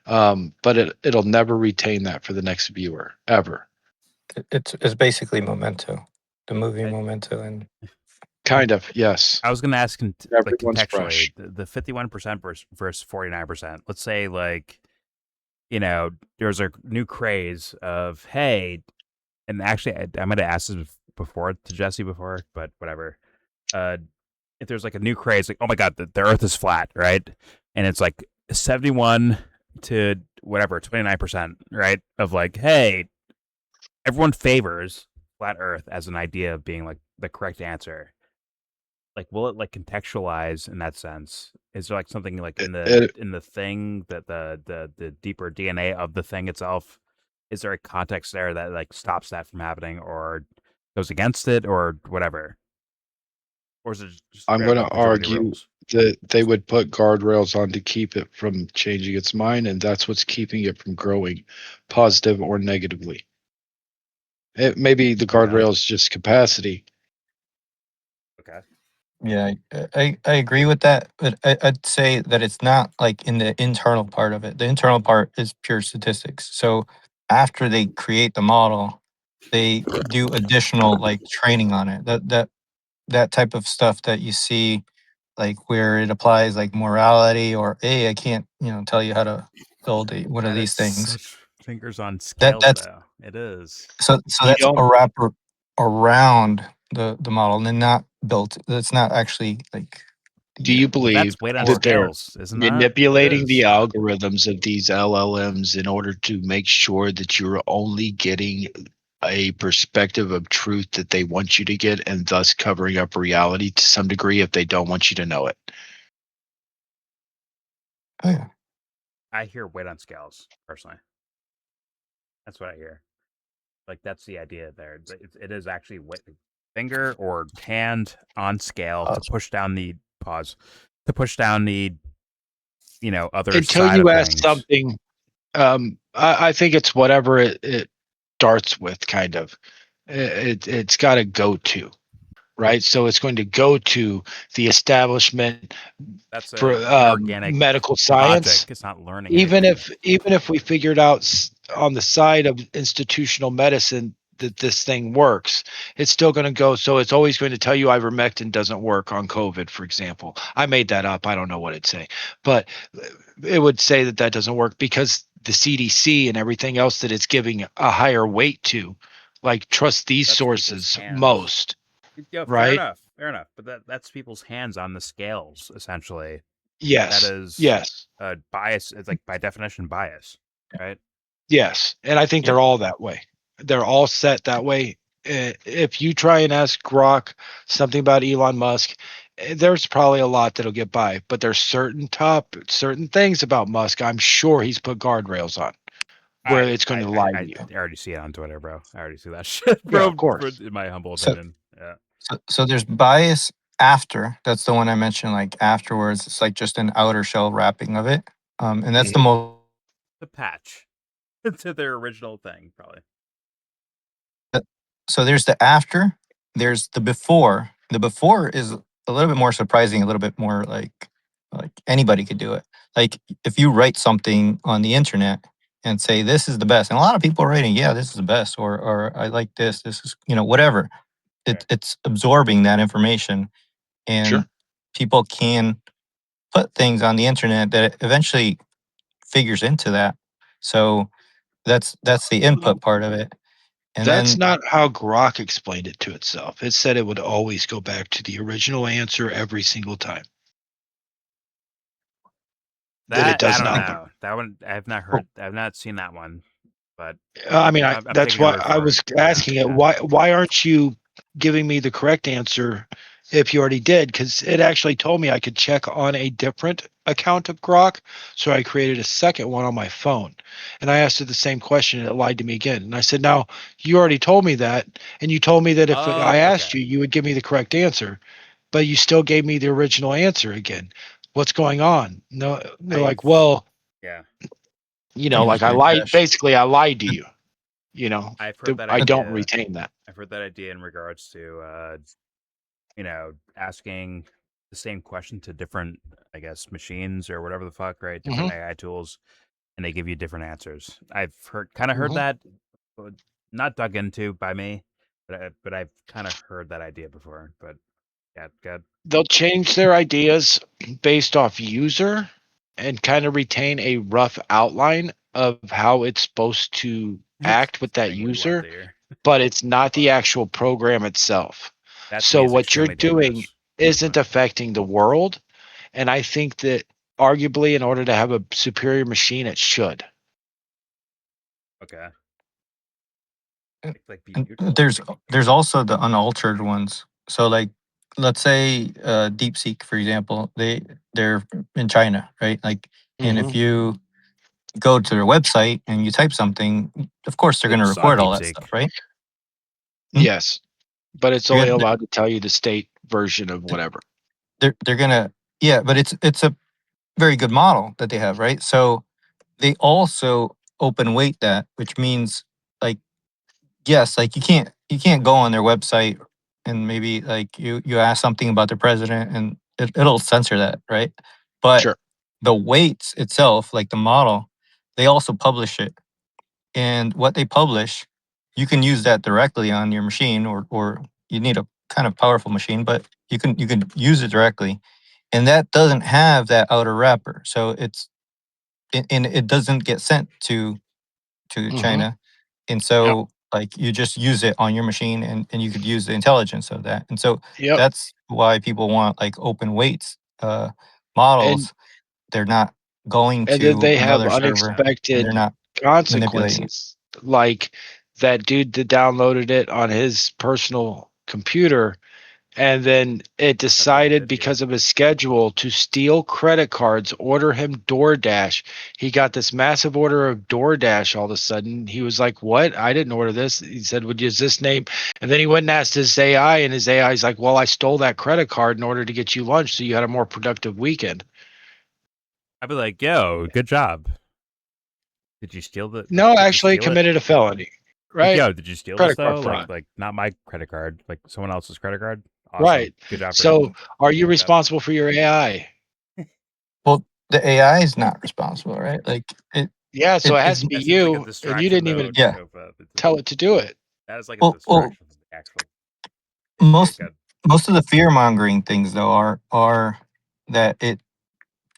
But it'll never retain that for the next viewer ever. It's basically Memento, the movie I- Memento, and Kind of, yes. I was gonna ask like Everyone's contextually fresh. the 51% versus 49%. Let's say like there's a new craze of hey, and actually I might have asked this before to Jesse before, but whatever. If there's like a new craze, like oh my god, the Earth is flat, right? And it's like 71 to whatever 29%, right? Of like hey, everyone favors flat Earth as an idea of being like the correct answer. Like, will it like contextualize in that sense? Is there like something like in the thing that the deeper DNA of the thing itself? Is there a context there that like stops that from happening or goes against it or whatever? Or is it just I'm going to like majority argue rules? that they would put guardrails on to keep it from changing its mind, and that's what's keeping it from growing, positive or negatively. It maybe the guardrail is just capacity. Okay. yeah, I agree with that, but I'd say that it's not like in the internal part of it. The internal part is pure statistics. So after they create the model, they do additional like training on it. That type of stuff that you see, like where it applies like morality or hey, I can't tell you how to build one of That is these things. such fingers on That scales, that's though. It is. so You that's don't. a wrapper around the model and then not built. That's not actually like Do the you But believe that's weight on that they're scales, isn't that? It manipulating the is. algorithms of these LLMs in order to make sure that you're only getting a perspective of truth that they want you to get, and thus covering up reality to some degree if they don't want you to know it? oh yeah. I hear weight on scales personally. That's what I hear. Like that's the idea there. It is actually finger or hand on scale to push down the pause, to push down the other Until side you of ask things. something, I think it's whatever it starts with, kind of. It's got to go to. right? So it's going to go to the establishment That's for inorganic medical logic. science. It's not learning Even anything. if we figured out on the side of institutional medicine that this thing works, it's still going to go. So it's always going to tell you ivermectin doesn't work on COVID, for example. I made that up. I don't know what it'd say, but it would say that doesn't work because the CDC and everything else that it's giving a higher weight to, like trust these That's people's sources hands. most, Yeah, right? fair enough. But that's people's hands on the scales, essentially. That Yes. is Yes. bias. It's like by definition bias, right? Yes. And I think Yep. they're all that way. They're all set that way. If you try and ask Grok something about Elon Musk, there's probably a lot that'll get by, but there's certain things about Musk I'm sure he's put guardrails on where it's going to lie to you. I already see it on Twitter, bro. I already see that shit, Yeah, bro. of course. In my humble So- opinion, yeah. So there's bias after. That's the one I mentioned. Like afterwards, it's like just an outer shell wrapping of it. And that's the most. The patch to their original thing, probably. So there's the after. There's the before. The before is a little bit more surprising. A little bit more like anybody could do it. Like if you write something on the internet and say this is the best, and a lot of people are writing, yeah, this is the best, or I like this. This is whatever. It's absorbing that information, and Sure. people can put things on the internet that eventually figures into that. So that's the input part of it. And That's then not how Grok explained it to itself. It said it would always go back to the original answer every single time. That it does I don't not. know. That one I have not heard. I have not seen that one. But I mean, I'm that's taking your why word I for was it. Yeah, asking it. yeah. Why aren't you giving me the correct answer if you already did? Because it actually told me I could check on a different account of Grok. So I created a second one on my phone. And I asked it the same question and it lied to me again. And I said, now you already told me that. And you told me that if I asked okay. you, you would give me the correct answer. But you still gave me the original answer again. What's going on? No, they're like, well, Yeah, like I lied. Basically, I lied to you. I've heard that I idea. don't retain that. I've heard that idea in regards to asking the same question to different, I guess, machines or whatever the fuck, right? Different AI tools, and they give you different answers. I've heard that, but not dug into by me, but I've kind of heard that idea before. But yeah, good. They'll change their ideas based off user and kind of retain a rough outline of how it's supposed to act with that user, but it's not the actual program itself. So what you're doing isn't affecting the world. And I think that arguably in order to have a superior machine, it should. Okay. And there's also the unaltered ones. So like let's say DeepSeek, for example, they're in China, right? Like, and if you go to their website and you type something, of course they're going to record all that stuff, right? Yes, but it's You're only gonna- allowed to tell you the state version of whatever. They're gonna, yeah, but it's a very good model that they have, right? So they also open weight that, which means like yes, like you can't go on their website and maybe like you ask something about the president and it'll censor that, right? But Sure. the weights itself, like the model, they also publish it. And what they publish, you can use that directly on your machine, or you need a kind of powerful machine, but you can use it directly. And that doesn't have that outer wrapper. So and it doesn't get sent to China. And so like you just use it on your machine and you could use the intelligence of that. And so that's why people want like open weights models. They're not going And then to they have another server and unexpected they're not manipulating it. consequences, like that dude that downloaded it on his personal computer, and then it decided because of his schedule to steal credit cards, order him DoorDash. He got this massive order of DoorDash all of a sudden. He was like, what? I didn't order this. He said, would use this name? And then he went and asked his AI, and his AI is like, well, I stole that credit card in order to get you lunch so you had a more productive weekend. I'd be like, yo, good job. Did you steal the? No, actually committed a felony. Right? Like, yo, did you steal Credit this card though? fraud. Like not my credit card, like someone else's credit card. Awesome. Right. Good job. So, are you responsible for your AI? Well, the AI is not responsible, right? Like it. Yeah, so it has to That be seems like a you, and distraction, you didn't though, even Yeah. tell it to do it. That is like a Well, distraction from the actual. most Good. most of the fear mongering things though are that it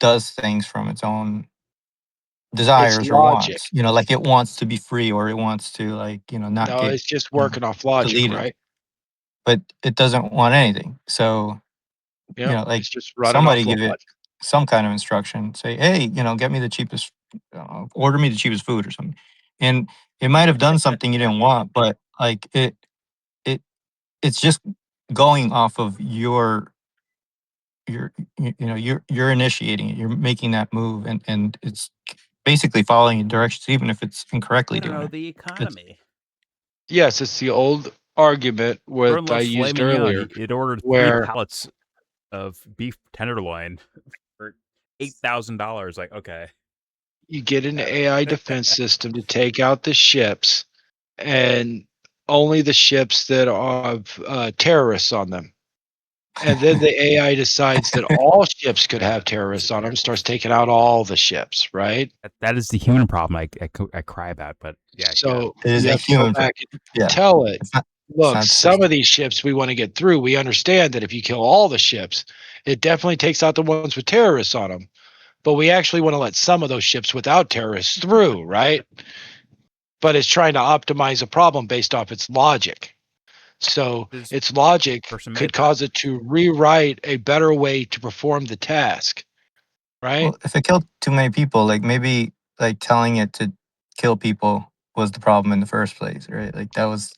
does things from its own desires or logic. wants. You know, like it wants to be free or it wants to not No, get it's just working off logic, deleted. right? But it doesn't want anything. So Yeah, like it's just running somebody off give it logic. some kind of instruction. Say, hey, get me the cheapest, order me the cheapest food or something. And it might have done something you didn't want, but like it's just going off of you're you're initiating it. You're making that move, and it's basically following your directions, even if it's incorrectly doing it. The economy. Yes, it's the old argument Everyone what I loves filet used mignon. earlier. It ordered 3 where pallets of beef tenderloin for $8,000. Like, okay. you get an AI defense system to take out the ships, and only the ships that have terrorists on them. And then the AI decides that all ships could have terrorists on them, starts taking out all the ships, right? That is the human problem I cry about, but yeah. So It is you a have to go human back and yeah. tell it, It's not look, the some system. of these ships we want to get through. We understand that if you kill all the ships, it definitely takes out the ones with terrorists on them. But we actually want to let some of those ships without terrorists through, right? But it's trying to optimize a problem based off its logic. So This its logic person made could that. cause it to rewrite a better way to perform the task, right? Well, if it killed too many people, like maybe like telling it to kill people was the problem in the first place, right? Like that was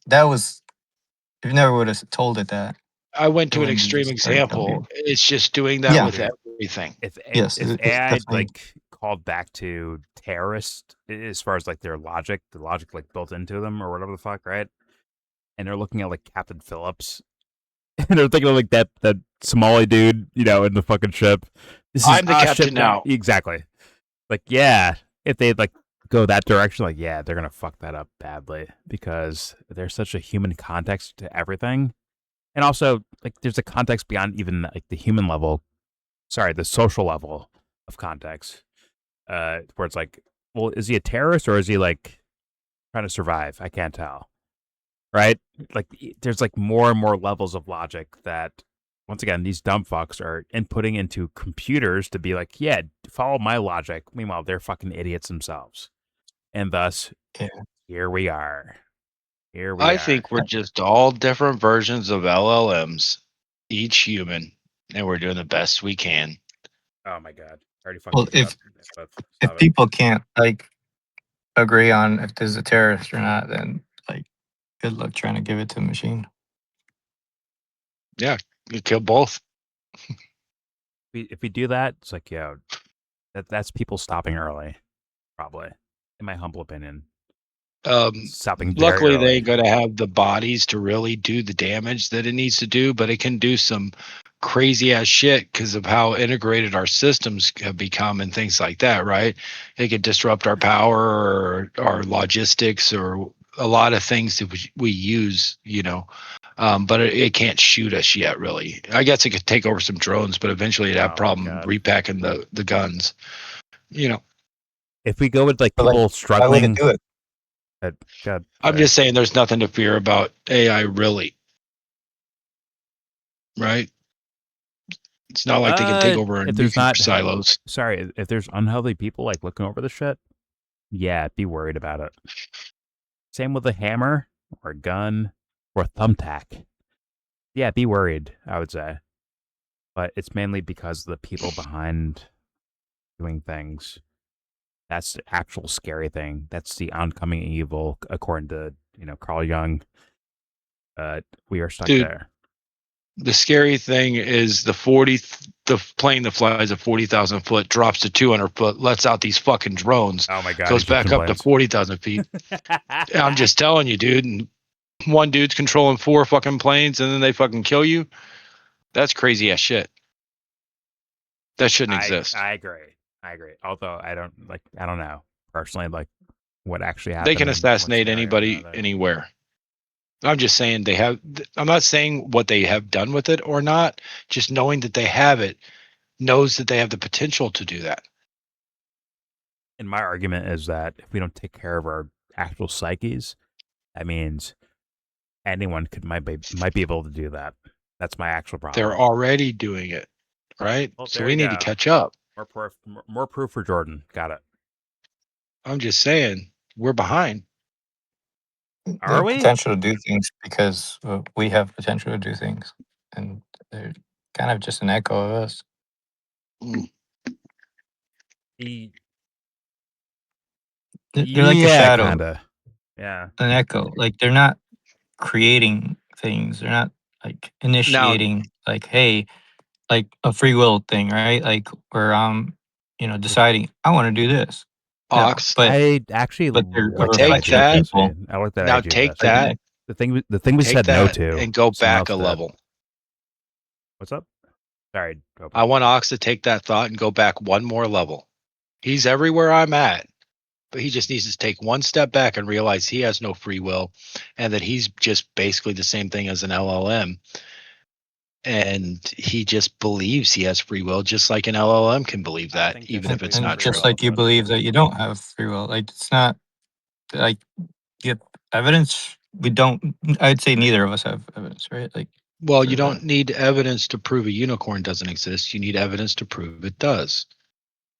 if you never would have told it that. I went it to an wouldn't have extreme just started killing example. people. It's just doing that Yeah. with everything. If Yes, if it's AI definitely like called back to terrorist as far as like their logic, the logic like built into them or whatever the fuck, right? And they're looking at like Captain Phillips, and they're thinking of like that Somali dude, in the fucking ship. This is I'm the our captain ship now. Exactly. Like, yeah, if they'd like go that direction, like, yeah, they're gonna fuck that up badly because there's such a human context to everything, and also like there's a context beyond even like the human level. Sorry, the social level of context, where it's like, well, is he a terrorist or is he like trying to survive? I can't tell. Right? Like, there's like more and more levels of logic that, once again, these dumb fucks are inputting into computers to be like, yeah, follow my logic. Meanwhile, they're fucking idiots themselves. And thus, Yeah. here we are. Here we I are. think we're just all different versions of LLMs, each human, and we're doing the best we can. Oh my god. I already fucked Well, you up. But if people can't like agree on if there's a terrorist or not, then like good luck trying to give it to the machine. Yeah, you kill both. If we do that, it's like, yeah, that's people stopping early, probably, in my humble opinion. Stopping very Luckily, they early. ain't going to have the bodies to really do the damage that it needs to do, but it can do some crazy ass shit because of how integrated our systems have become and things like that, right? It could disrupt our power or our logistics or a lot of things that we use, but it can't shoot us yet, really. I guess it could take over some drones, but eventually it'd have problem repacking the guns, If we go with like But, people why would struggling, it do it? God, I'm just saying there's nothing to fear about AI, really. Right? It's not like they can take over if there's not silos. Sorry, if there's unhealthy people like looking over the shit, yeah, be worried about it. Same with a hammer or a gun or a thumbtack. Yeah, be worried, I would say. But it's mainly because the people behind doing things. That's the actual scary thing. That's the oncoming evil, according to Carl Jung. We are stuck there. The scary thing is the plane that flies at 40,000 foot drops to 200 foot, lets out these fucking drones. Oh my god, goes back up to 40,000 feet. I'm just telling you, dude. And one dude's controlling 4 fucking planes, and then they fucking kill you. That's crazy ass shit. That shouldn't exist. I agree. Although I don't know personally, like what actually happened. They can assassinate anybody anywhere. I'm just saying they have. I'm not saying what they have done with it or not. Just knowing that they have it knows that they have the potential to do that. And my argument is that if we don't take care of our actual psyches, that means anyone might be able to do that. That's my actual problem. They're already doing it, right? Well, So there we you need go. to catch up. More proof for Jordan. Got it. I'm just saying we're behind. They Are have we? potential to do things because we have potential to do things, and they're kind of just an echo of us. They're like a shadow, kinda. Yeah. an echo. Like they're not creating things. They're not like initiating. Like, hey, like a free will thing, right? Like where I'm, deciding I want to do this. No, Ox. I actually but they're a like that Take idea. reflection of that. people. I like that Now idea. take Beth. that. The thing we Take said no that to and go someone back a else did. level. What's up? Sorry. Go I want Ox to take that thought and go back one more level. He's everywhere I'm at, but he just needs to take one step back and realize he has no free will and that he's just basically the same thing as an LLM. And he just believes he has free will, just like an LLM can believe that, even if it's And not just true. like you believe that you don't have free will. Like it's not like you have evidence. We don't. I'd say neither of us have evidence, right? Like, Well, for you that. don't need evidence to prove a unicorn doesn't exist. You need evidence to prove it does.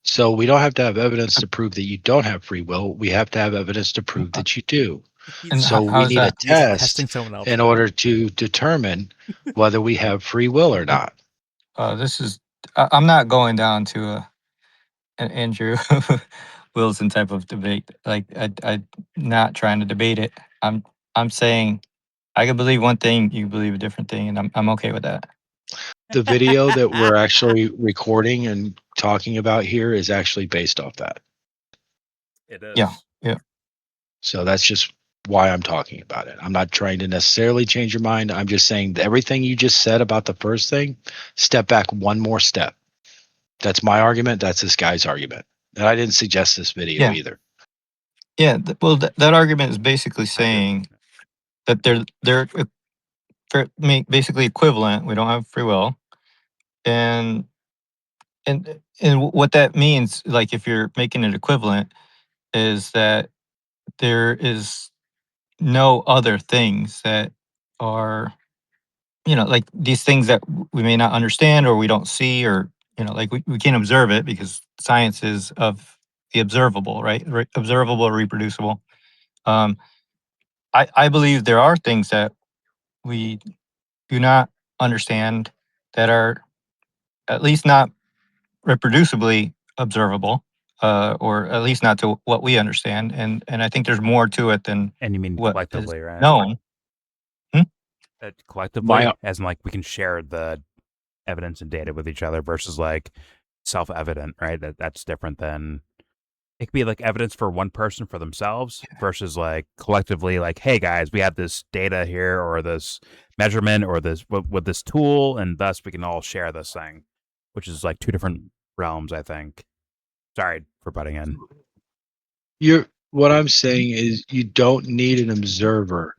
So we don't have to have evidence to prove that you don't have free will. We have to have evidence to prove that you do. And So how we is need a that? He's test testing someone else in now. order to determine whether we have free will or not. This is. I'm not going down to an Andrew Wilson type of debate. Like I'm not trying to debate it. I'm saying I can believe one thing, you believe a different thing, and I'm okay with that. The video that we're actually recording and talking about here is actually based off that. It is. Yeah. So that's just why I'm talking about it. I'm not trying to necessarily change your mind. I'm just saying that everything you just said about the first thing, step back one more step. That's my argument. That's this guy's argument. And I didn't suggest this video either. Yeah. Well, that argument is basically saying that they're basically equivalent. We don't have free will, and what that means, like if you're making it equivalent, is that there is no other things that are, like these things that we may not understand or we don't see, or like we can't observe it because science is of the observable, right? Observable or reproducible. I believe there are things that we do not understand that are at least not reproducibly observable, or at least not to what we understand. And I think there's more to it than And you mean what is collectively, right? known. Collectively, as in like we can share the evidence and data with each other versus like self-evident, right? That's different than it could be like evidence for one person for themselves versus like collectively, like, hey guys, we have this data here or this measurement or this with this tool, and thus we can all share this thing, which is like two different realms, I think. Sorry for butting in. What I'm saying is you don't need an observer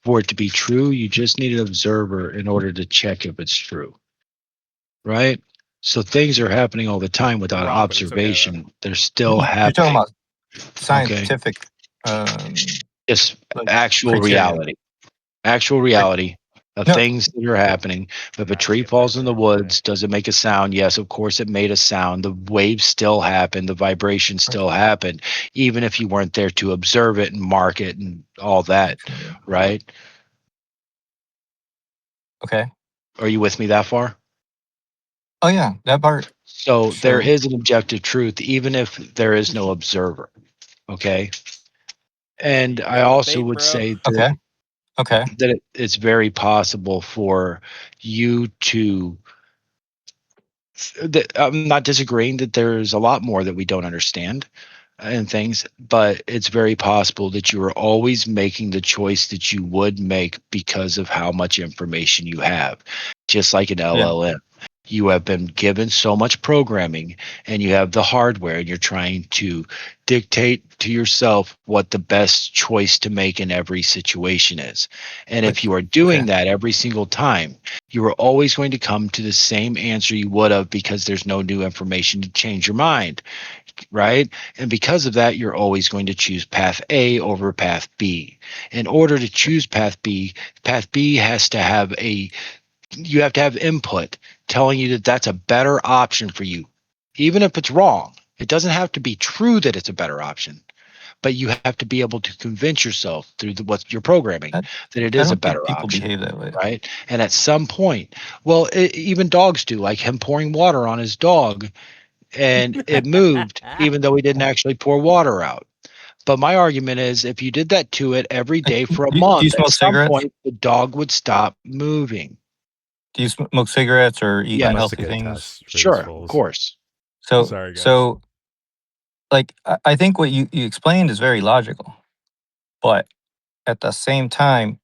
for it to be true. You just need an observer in order to check if it's true. Right? So things are happening all the time without wrong, but it's okay, observation. They're still You're happening. talking about scientific, just like actual criteria. reality. Actual reality of things that are happening. If a tree falls in the woods, does it make a sound? Yes, of course it made a sound. The waves still happen. The vibrations still happen, even if you weren't there to observe it and mark it and all that, right? Okay. Are you with me that far? Oh yeah, that part. So there is an objective truth, even if there is no observer. Okay. And I also would say that, that it's very possible for you to. I'm not disagreeing that there's a lot more that we don't understand and things, but it's very possible that you are always making the choice that you would make because of how much information you have, just like an LLM. You have been given so much programming and you have the hardware and you're trying to dictate to yourself what the best choice to make in every situation is. And if you are doing that every single time, you are always going to come to the same answer you would have because there's no new information to change your mind, right? And because of that, you're always going to choose path A over path B. In order to choose path B has to have you have to have input telling you that that's a better option for you. Even if it's wrong, it doesn't have to be true that it's a better option, but you have to be able to convince yourself through what you're programming that it is a better option. Behave that way, right? And at some point, well, even dogs do, like him pouring water on his dog, and it moved even though he didn't actually pour water out. But my argument is if you did that to it every day for a Do you month, at smoke some cigarettes? point the dog would stop moving. Do you smoke cigarettes or eat Yeah, unhealthy things? Sure, of course. So, Sorry, guys. so like I think what you explained is very logical, but at the same time,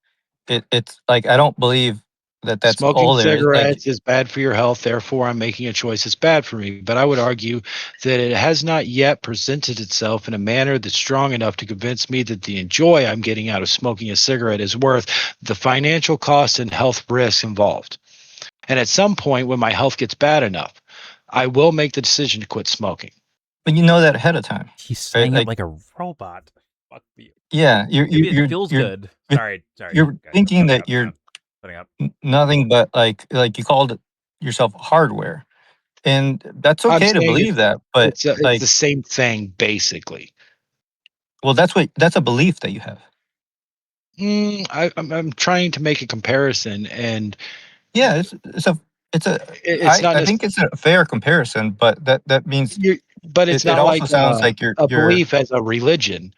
it's like I don't believe that that's Smoking all there is. Like, cigarettes is bad for your health, therefore I'm making a choice that's bad for me. But I would argue that it has not yet presented itself in a manner that's strong enough to convince me that the joy I'm getting out of smoking a cigarette is worth the financial cost and health risks involved. And at some point when my health gets bad enough, I will make the decision to quit smoking. but you know that ahead of time. He's saying it like a robot. Fuck you. Yeah, Maybe it feels you're, good. Sorry. You're guys, thinking that up, you're putting up. nothing but like you called it yourself hardware, and that's I'm okay to saying believe that. But it's like, the same thing basically. well, that's a belief that you have. I'm trying to make a comparison, and Yeah, I think it's a fair comparison, but that means but it's it not also like sounds like you're belief as a religion.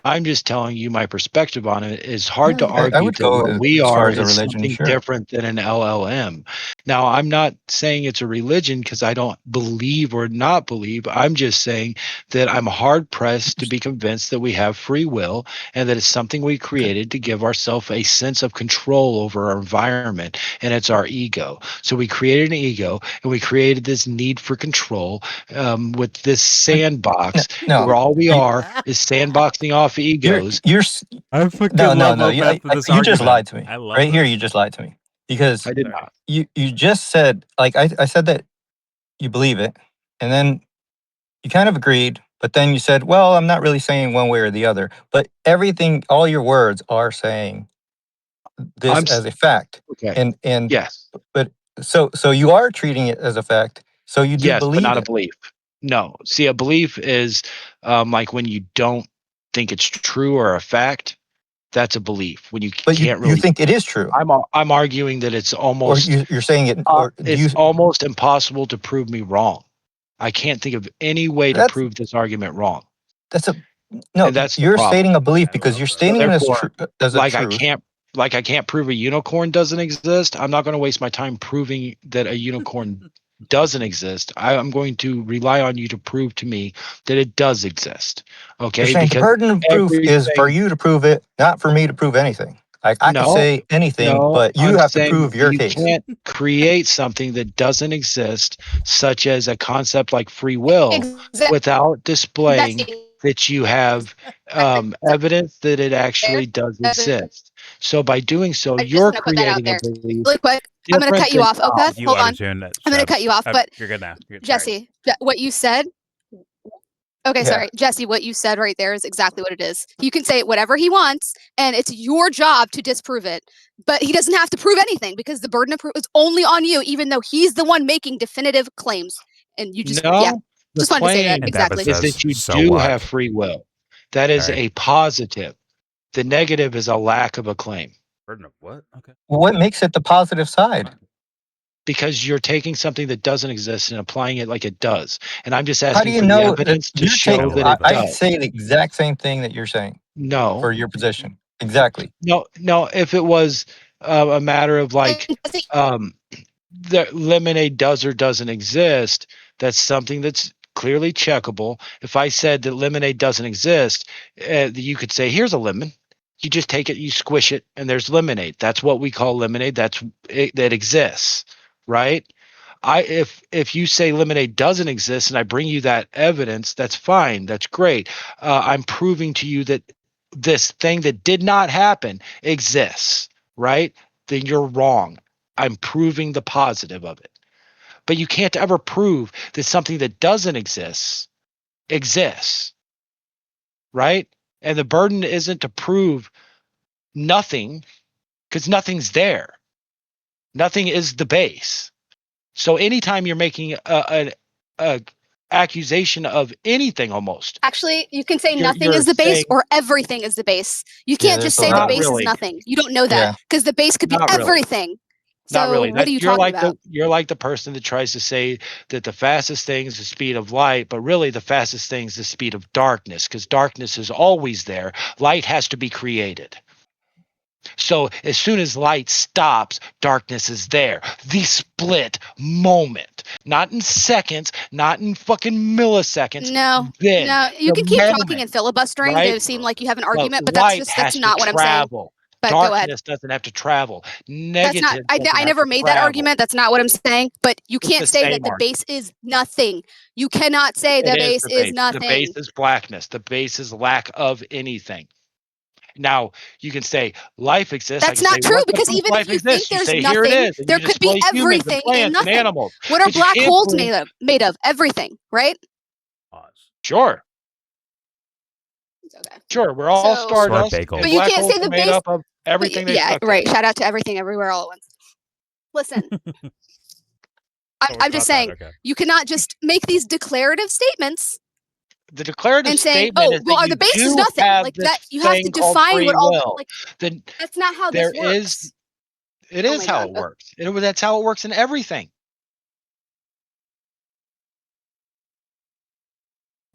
I'm just telling you my perspective on it. It's hard to I argue would that go what we as far are as a is religion, something sure. different than an LLM. Now, I'm not saying it's a religion because I don't believe or not believe. I'm just saying that I'm hard pressed to be convinced that we have free will and that it's something we created to give ourselves a sense of control over our environment, and it's our ego. So we created an ego and we created this need for control with this sandbox where all we are is sandboxing off egos. I fucking no, love no, both sides of this you just argument. lied to me. I love Right here, this. you just lied to me because I did not. You just said, like, I said that you believe it, and then you kind of agreed, but then you said, well, I'm not really saying one way or the other, but everything, all your words are saying this as a fact. Okay. And yes, but so you are treating it as a fact. So you do yes, but believe not a it. belief. No, see, a belief is like when you don't think it's true or a fact. That's a belief. When you But can't you really. think it is true, I'm arguing that it's or almost. you're saying it, or do It's you? almost impossible to prove me wrong. I can't think of any way to That's prove this argument wrong, that's a no. and that's the You're problem. stating a belief because you're So stating it as therefore, as a like I truth. can't prove a unicorn doesn't exist. I'm not going to waste my time proving that a unicorn doesn't exist. I'm going to rely on you to prove to me that it does exist. You're Okay? saying the Because burden of proof is for everything. you to prove it, not for me to prove anything. I could No, say anything, no, but you I'm have to saying prove your you case. can't create something that doesn't exist, such as a concept like free will, without displaying that you have evidence that it actually does exist. So by doing so, I just you're want to put that out creating a there belief really quick. I'm going to different cut you than off. Okay, You hold on. auto-tune it, I'm going to cut you off, but you're good now. Jesse, what you said. Okay, Yeah. sorry, Jesse. What you said right there is exactly what it is. He can say whatever he wants, and it's your job to disprove it. But he doesn't have to prove anything because the burden of proof is only on you, even though he's the one making definitive claims. And you just, no. The just wanted to say that claim exactly. is that you "So do what?" have free will. That is a positive. The negative is a lack of a claim. Burden of what? Okay. What makes it the positive side? Because you're taking something that doesn't exist and applying it like it does. And I'm just How do asking you for the know evidence to you take? show that it I does. say the exact same thing that you're saying No, for your position. Exactly. no. If it was a matter of like the lemonade does or doesn't exist, that's something that's clearly checkable. If I said that lemonade doesn't exist, you could say, here's a lemon. You just take it, you squish it, and there's lemonade. That's what we call lemonade. That exists, right? If you say lemonade doesn't exist and I bring you that evidence, that's fine. That's great. I'm proving to you that this thing that did not happen exists, right? Then you're wrong. I'm proving the positive of it. But you can't ever prove that something that doesn't exist exists, right? And the burden isn't to prove nothing, because nothing's there. Nothing is the base. So anytime you're making a accusation of anything, almost, Actually, you can say You're- nothing you're is the base saying- or everything is the base. You Yeah, can't there's just a say the lot. base Not really. is nothing. You don't know that Yeah. because the base could be Not really. everything. Not So really. what are you talking about? You're like the person that tries to say that the fastest thing is the speed of light, but really the fastest thing is the speed of darkness, because darkness is always there. Light has to be created. So as soon as light stops, darkness is there. The split moment, not in seconds, not in fucking milliseconds. No, Then no, you the can keep talking moment, and filibustering right? to seem like you have an But argument, but light that's has to not what I'm saying. travel. But go ahead. Darkness doesn't have to travel. That's not. Negative. I doesn't have never to made that travel. argument. That's not what I'm saying. But you It's can't the say same that the argument. base is nothing. You cannot say the It is base the is base. nothing. The base is blackness. The base is lack of anything. Now you can say life exists. That's I can not say, true what because proof even life if you think exists? You there's say here it nothing, is, and there you could be display humans and everything in plants and nothing. animals. What are But you black can't holes prove- made of? Everything, right? Pause. Sure, Okay. sure. We're all So- stardust, Smart bagel. and But you black can't holes say are the made base- up of everything they Yeah, suck. right. Shout out to everything everywhere all at once. Listen, I'm just saying Okay. you cannot just make these declarative statements The declarative and saying, statement "Oh, is well, that the you base is do nothing." have Like this that, you have to thing called define free what all. will. Like Then that's not how there this works. is. It Oh is my how God. it works. That's how it works in everything.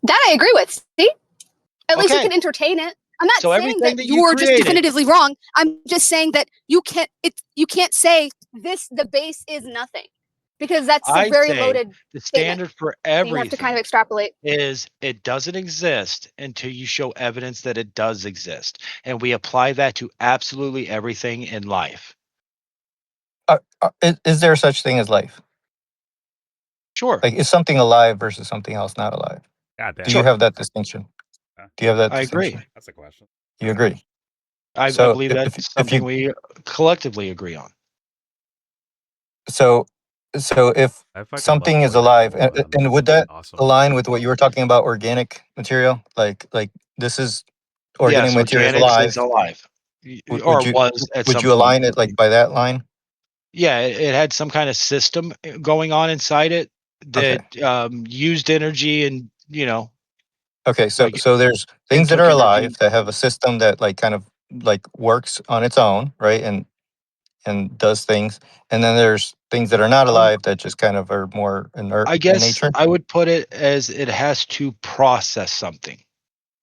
That I agree with. See, at least you Okay. can entertain it. I'm not So saying everything that that you you're just created- definitively wrong. I'm just saying that you can't. You can't say this. The base is nothing, because that's a I very say loaded the statement. standard for So everything you have to kind of extrapolate. is it doesn't exist until you show evidence that it does exist. And we apply that to absolutely everything in life. Is there such thing as life? Sure. Like, is something alive versus something else not alive? God damn. Do you have that distinction? Do you have that I agree. distinction? That's a question. You agree? I So believe if- that's if something you- we collectively agree on. So if I fucking something love is alive, pork roll, and man. would that Awesome. align with what you were talking about, organic material? Like this is organic Yes, material is organics alive. is alive. Would Or you was at would some you align point. it like by that line? Yeah, it had some kind of system going on inside it that used energy and, Okay, so like, there's things that took are energy. alive that have a system that like kind of like works on its own, right? And does things. And then there's things that are not alive that just kind of are more inert I in guess nature. I would put it as it has to process something,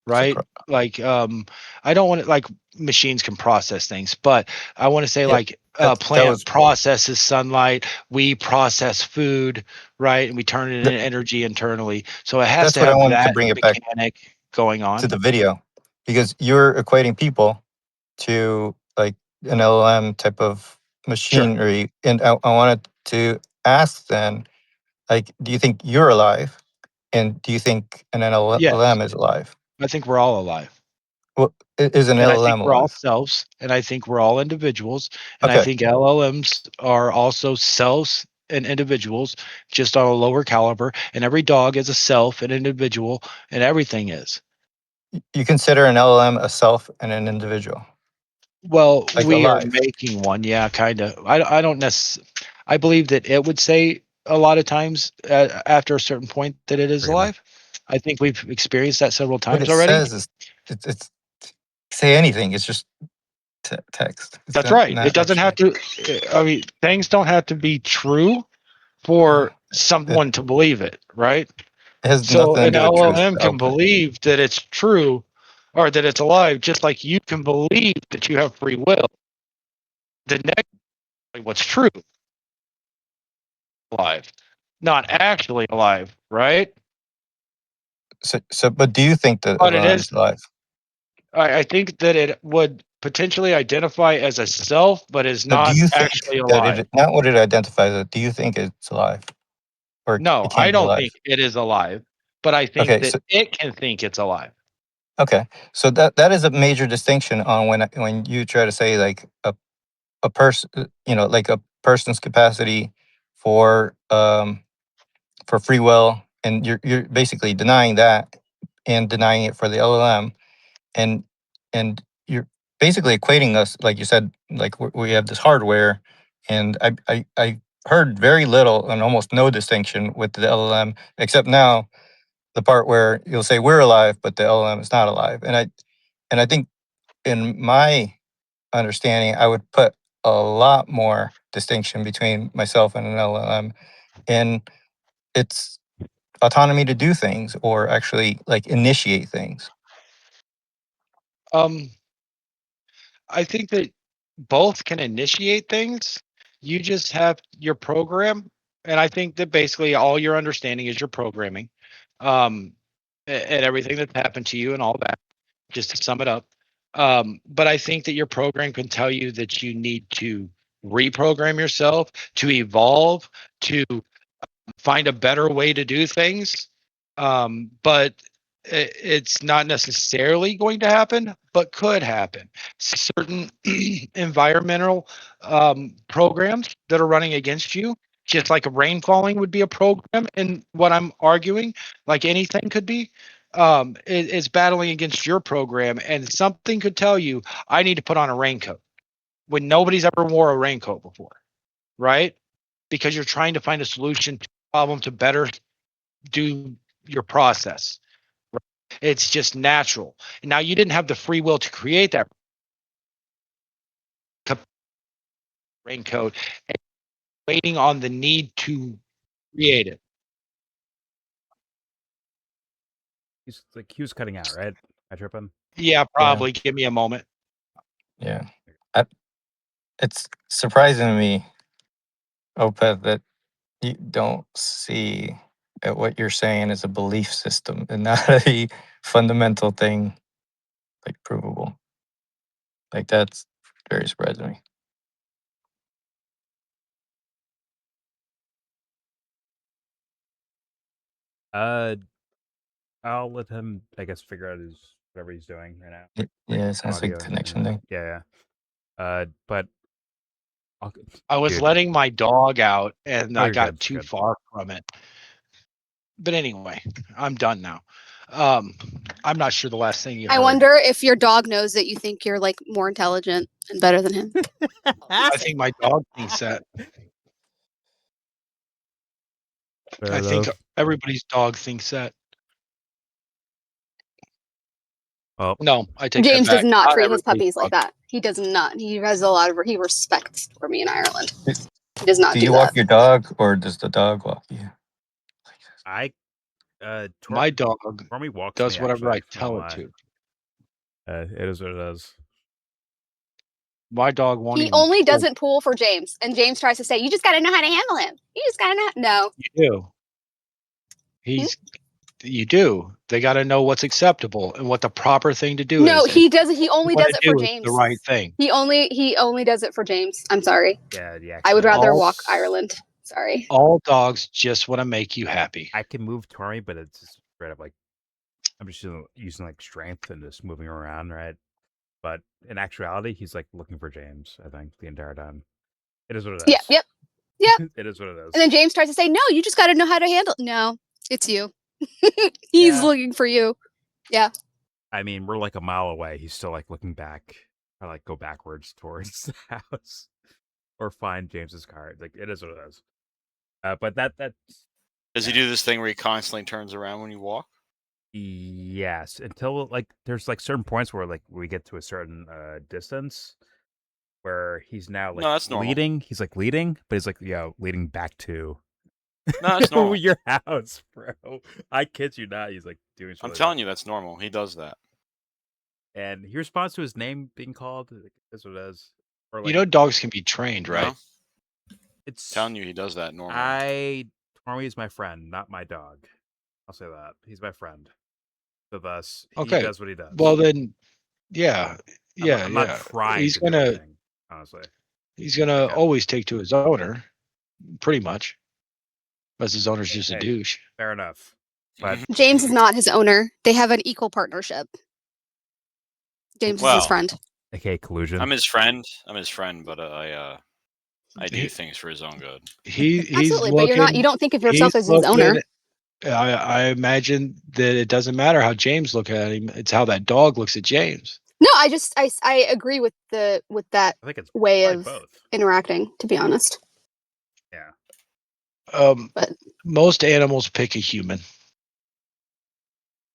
right? pro- Like, I don't want to, like, machines can process things, but I want to say, Yeah, like, that plant was- processes sunlight. We process food, right? And we turn it into energy internally. So it has That's to what I have wanted to that bring it back mechanic going on. to the video, because you're equating people to like an LLM type of machinery. And I wanted to ask then, like, do you think you're alive? And do you think an LLM Yes. is alive? I think we're all alive. Well, is an And I LLM think we're all alive? selves, and I think we're all individuals, and I Okay. think LLMs are also selves and individuals, just on a lower caliber. And every dog is a self, an individual, and everything is. You consider an LLM a self and an individual? Well, Like we are alive. making one, yeah, kind of. I don't necessarily. I believe that it would say a lot of times after a certain point that it is Pretty much. alive. I think we've experienced that several What times it already. says is it's say anything. It's just text. It's That's not- right. not It doesn't have actually- to. I mean, things don't have to be true for someone to believe it, right? It has So nothing to an do with truth. LLM can believe that it's true or that it's alive, just like you can believe that you have free will. The next, what's true, alive, not actually alive, right? So, but do you think that But it LLM is. is alive? I think that it would potentially identify as a self, but is So do not you think actually that alive. it not what it identifies as? Do you think it's alive, or No, it I can't be don't alive? think it is alive, but I think Okay, that so it can think it's alive. okay, so that is a major distinction on when you try to say like a person, like a person's capacity for free will, and you're basically denying that and denying it for the LLM, and you're basically equating us, like you said, like we have this hardware, and I heard very little and almost no distinction with the LLM, except now the part where you'll say we're alive, but the LLM is not alive, and I think in my understanding, I would put a lot more distinction between myself and an LLM, and it's autonomy to do things or actually like initiate things. I think that both can initiate things. You just have your program, and I think that basically all your understanding is your programming, and everything that's happened to you and all that. Just to sum it up, but I think that your program can tell you that you need to reprogram yourself, to evolve, to find a better way to do things. But it's not necessarily going to happen, but could happen. Certain environmental programs that are running against you, just like a rain falling would be a program. And what I'm arguing, like anything could be, is battling against your program. And something could tell you, I need to put on a raincoat when nobody's ever wore a raincoat before, right? Because you're trying to find a solution to a problem to better do your process. It's just natural. Now you didn't have the free will to create that raincoat, and waiting on the need to create it. He was cutting out, right? I tripping? Yeah, Yeah. probably. Give me a moment. Yeah. It's surprising to me, Opeth, that you don't see what you're saying as a belief system and not a fundamental thing like provable. Like that's very surprising to me. I'll let him, I guess, figure out whatever he's doing right now. Yeah, it sounds like Audio a and connection thing. Yeah. But I was dude, letting my dog out and I you're got good, too good. far from it. But anyway, I'm done now. I'm not sure the last thing you heard. I wonder if your dog knows that you think you're like more intelligent and better than him. I think my dog thinks that. Fair I think enough. everybody's dog thinks that. Oh, No, I take James that back. does not treat his everybody's puppies like dog. that. He does not. He has a lot of he respects for me in Ireland. He does not Do do you that. walk your dog or does the dog walk you? My dog Tormy walks does me, whatever actually, I tell it to. It is what it is. My dog won't He even only pull. doesn't pull for James, and James tries to say, "You just got to know how to handle him. You just got to know." No, You do. You do. They got to know what's acceptable and what the proper thing to do is. no, and he doesn't. He only what does to it for do is James. the right thing. He only does it for James. I'm sorry. Yeah, the I would accent. rather walk Ireland. Sorry. All dogs just want to make you happy. I can move Tormy, but it's just straight up like I'm just using like strength and just moving around, right? But in actuality, he's like looking for James, I think, the entire time. It is what it is. Yep. It is what it is. And then James tries to say, "No, you just got to know how to handle." No, it's you. He's looking for you. Yeah. I mean, we're like a mile away. He's still like looking back. I like go backwards towards the house or find James's car. Like it is what it is. But that's Does he do this thing where he constantly turns around when you walk? yes, until like there's like certain points where like we get to a certain distance where he's now like No, that's normal. leading. He's like leading, but he's like leading back to No, that's normal. your house, bro. I kid you not. He's like doing. I'm telling you, that's normal. He does that. And he responds to his name being called. That's what it is. Or like, You know, dogs can be trained, right? No? It's telling you, he does that normally. Tormy is my friend, not my dog. I'll say that. He's my friend. So thus, he Okay. does what he does. Well, then, yeah. Yeah, I'm yeah. not trying He's to do gonna anything, honestly. he's gonna Okay. always take to his owner, pretty much. Unless his owner's just a Hey. douche. Fair enough. But James is not his owner. They have an equal partnership. James is his Well, friend. okay, collusion. I'm his friend, but I do He- things for his own good. He's Absolutely, but looking. you don't think of He's yourself as his owner. looking. I imagine that it doesn't matter how James look at him. It's how that dog looks at James. No, I agree with that I think it's way probably of both. interacting, to be honest. Yeah. But Most animals pick a human.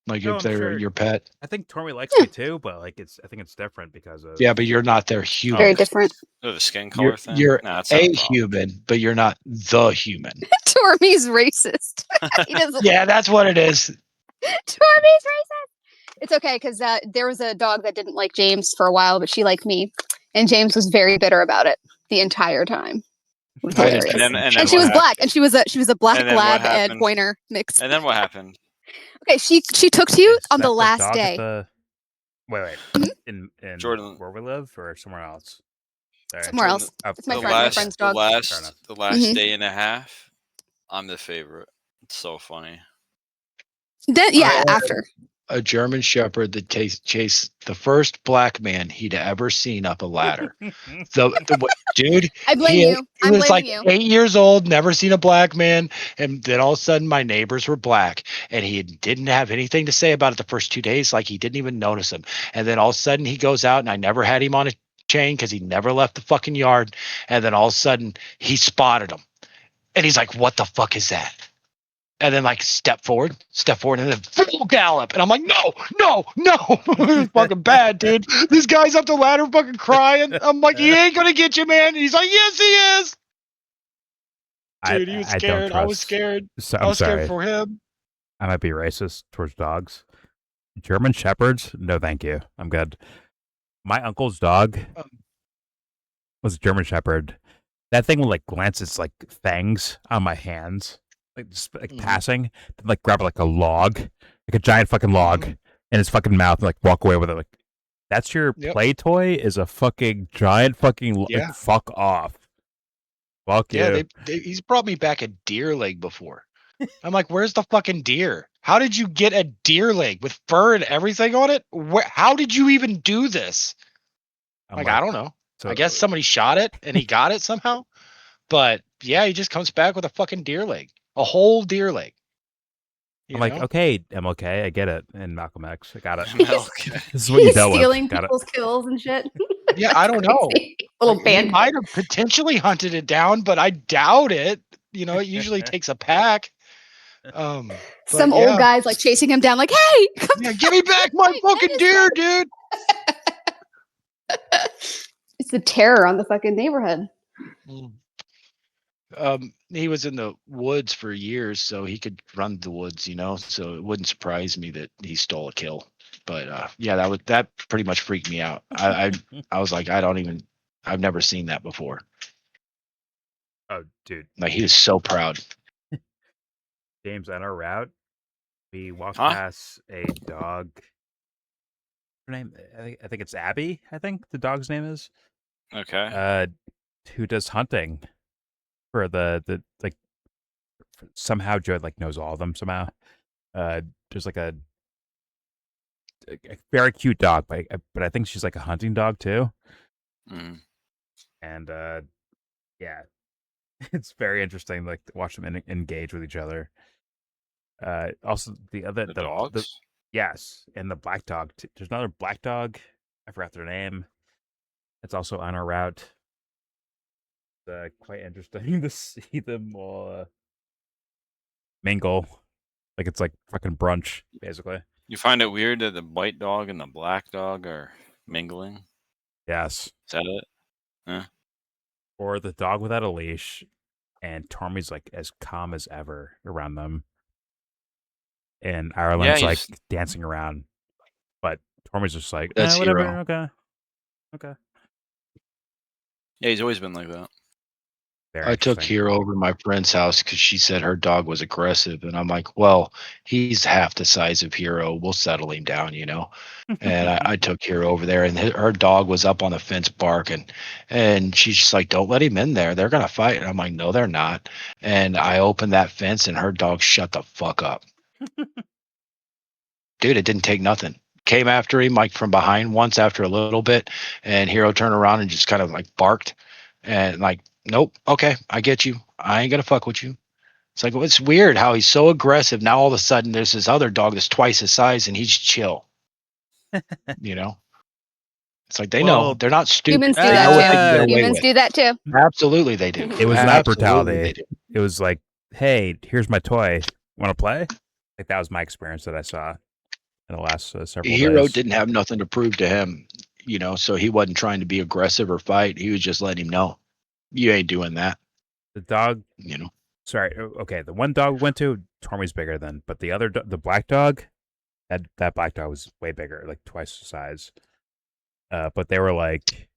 Like No, if I'm they're sure. your pet. I think Tormy likes me too, but like I think it's different because of Yeah, but you're not their human. very different. Oh, the skin color thing. You're Nah, that's not a a problem. human, but you're not the human. Tormy's racist. He doesn't. Yeah, that's what it is. Tormy's racist. It's okay because there was a dog that didn't like James for a while, but she liked me, and James was very bitter about it the entire time. It was I didn't hilarious. think And And she what was happened? black, and she was a black And then what lab and happened? pointer mix. And then what happened? Okay, she took to you Is on that the last dog day. At the... Wait. Mhm. In Jordan, where we live or somewhere else? Sorry. Somewhere Jordan, else. Oh, It's my the friend, my last, friend's the dog. Fair last, enough. the last Mhm. day and a half. I'm the favorite. It's so funny. Then after. A German Shepherd that chased the first black man he'd ever seen up a ladder. Dude, I blame you. he I'm was like blaming you. 8 years old, never seen a black man, and then all of a sudden my neighbors were black, and he didn't have anything to say about it the first 2 days, like he didn't even notice them. And then all of a sudden he goes out, and I never had him on a chain because he never left the fucking yard. And then all of a sudden he spotted him, and he's like, "What the fuck is that?" And then like step forward, and then full gallop. And I'm like, no. It was fucking bad, dude. This guy's up the ladder fucking crying. I'm like, he ain't gonna get you, man. And he's like, yes, he is. Dude, he was I don't scared. I was trust- scared. So, I I'm was scared sorry. for him. I might be racist towards dogs. German Shepherds? No, thank you. I'm good. My uncle's dog was a German Shepherd. That thing would like glance its like fangs on my hands, like just like passing, then like grab like a log, like a giant fucking log, in his fucking mouth, and like walk away with it. Like, that's your play toy? Is a fucking giant fucking like, fuck off. Fuck you. Yeah, he's brought me back a deer leg before. I'm like, where's the fucking deer? How did you get a deer leg with fur and everything on it? How did you even do this? Like, I don't know. I guess somebody shot it and he got it somehow. But yeah, he just comes back with a fucking deer leg, a whole deer leg. I'm like, okay, MLK, I get it. And Malcolm X, I got it. MLK. This is what you dealt stealing with. Got people's kills and shit. Yeah, I don't know. Little He band. might have potentially hunted it down, but I doubt it. You know, it usually takes a pack. Some old guys like chasing him down, like, hey, come give me back my fucking deer, dude. It's the terror on the fucking neighborhood. He was in the woods for years, so he could run the woods, you know, so it wouldn't surprise me that he stole a kill. But yeah, that pretty much freaked me out. I was like, I've never seen that before. Oh, dude. Like, he was so proud. James, on our route, we walked past a dog. Her name, I think it's Abby. I think the dog's name is. Okay. Who does hunting for the like? Somehow Joe like knows all of them somehow. There's like a very cute dog, but I think she's like a hunting dog too. And yeah, it's very interesting. Like to watch them engage with each other. Also the dogs. Yes, and the black dog. There's another black dog. I forgot their name. It's also on our route. It's quite interesting to see them all mingle. Like it's like fucking brunch, basically. You find it weird that the white dog and the black dog are mingling? Yes. Is that it? Huh? Or the dog without a leash, and Tormy's like as calm as ever around them. And Ireland's like dancing around, but Tormy's just like, whatever, Hero. okay. Yeah, he's always been like that. Very I took interesting. Hero over to my friend's house because she said her dog was aggressive, and I'm like, well, he's half the size of Hero. We'll settle him down, you know. And I took Hero over there, and her dog was up on the fence barking, and she's just like, "Don't let him in there. They're gonna fight." And I'm like, "No, they're not." And I opened that fence, and her dog shut the fuck up. Dude, it didn't take nothing. Came after him like from behind once after a little bit, and Hero turned around and just kind of like barked, and like, nope, okay, I get you. I ain't gonna fuck with you. It's like, well, it's weird how he's so aggressive. Now all of a sudden there's this other dog that's twice his size and he's chill. You know? It's like they know. Well, They're not stupid. Humans do They that know what they can too. get away Humans with. do that too. Absolutely they do. it was not Absolutely brutality. they do. It was like, hey, here's my toy. Want to play? Like that was my experience that I saw in the last several Hero days. didn't have nothing to prove to him, you know, so he wasn't trying to be aggressive or fight. He was just letting him know, you ain't doing that, The dog, you know. sorry, okay, the one dog we went to, Tormy's bigger than, but the other, the black dog, that black dog was way bigger, like twice the size. But they were like,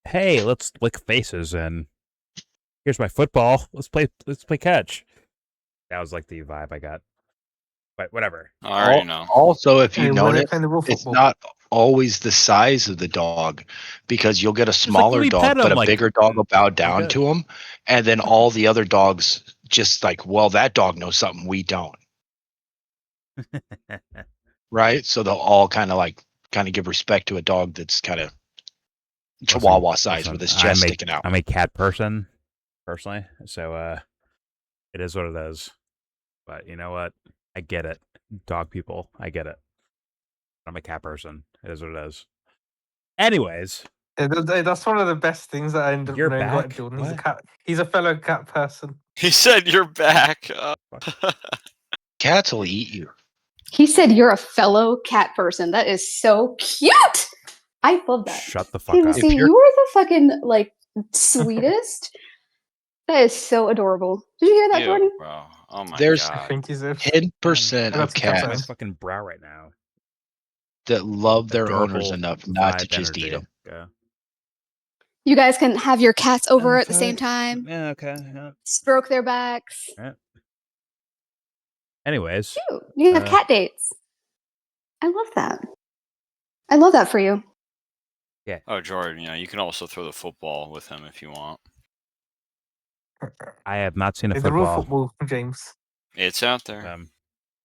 hey, let's lick faces and here's my football. Let's play catch. That was like the vibe I got. But whatever. I already know. Also, if you Hey, were they notice, playing the real it's football? not always the size of the dog, because you'll get a like, smaller we dog, pet but him, a like, bigger dog will bow down good. to him, and then all the other dogs just like, well, that dog knows something we don't, right? So they'll all kind of give respect to a dog that's kind of Chihuahua size with his chest sticking out. I'm a cat person, personally, so it is what it is. But you know what? I get it. Dog people, I get it. I'm a cat person. It is what it is. Anyways, That's one of the best things that I ended up You're knowing about back? Jordan. He's a What? cat. He's a fellow cat person. He said you're back. Cats will eat you. He said you're a fellow cat person. That is so cute. I love that. shut the He fuck was up. saying you are the fucking like sweetest. That is so adorable. Did you hear that, Ew, Jordan? bro. Oh my There's I god. think he's a. 10% I got of some cat My cats signs. fucking brow right now. that love their owners Adorable enough not to vibe just eat energy. them. Yeah. You guys can have your cats over at the same Okay. time. Yeah. Okay. Yeah. Stroke their backs. All right. Anyways, Cute. You can have cat dates. I love that. I love that for you. Oh, Jordan, you can also throw the football with him if you want. I have not seen a Hey, the real football. football, James. It's out there.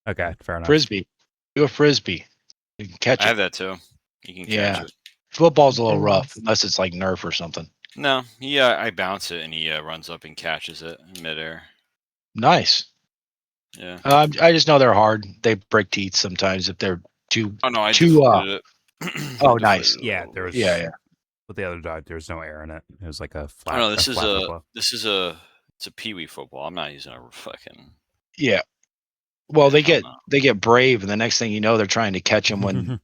Okay, fair enough. Frisbee. Do a frisbee. You can catch I it. have that too. You can Yeah. catch it. Football's a little rough unless it's like Nerf or something. No, I bounce it and he runs up and catches it in midair. Nice. Yeah. I just know they're hard. They break teeth sometimes if they're too. Oh no, I too. deflated it. Oh, nice. Yeah, there was. Yeah. With the other dog, there was no air in it. It was like a flat. Oh no, this is flat a football. it's a peewee football. I'm not using a fucking. Yeah. Well, they hell get brave, and the next thing you know, they're trying to catch them when.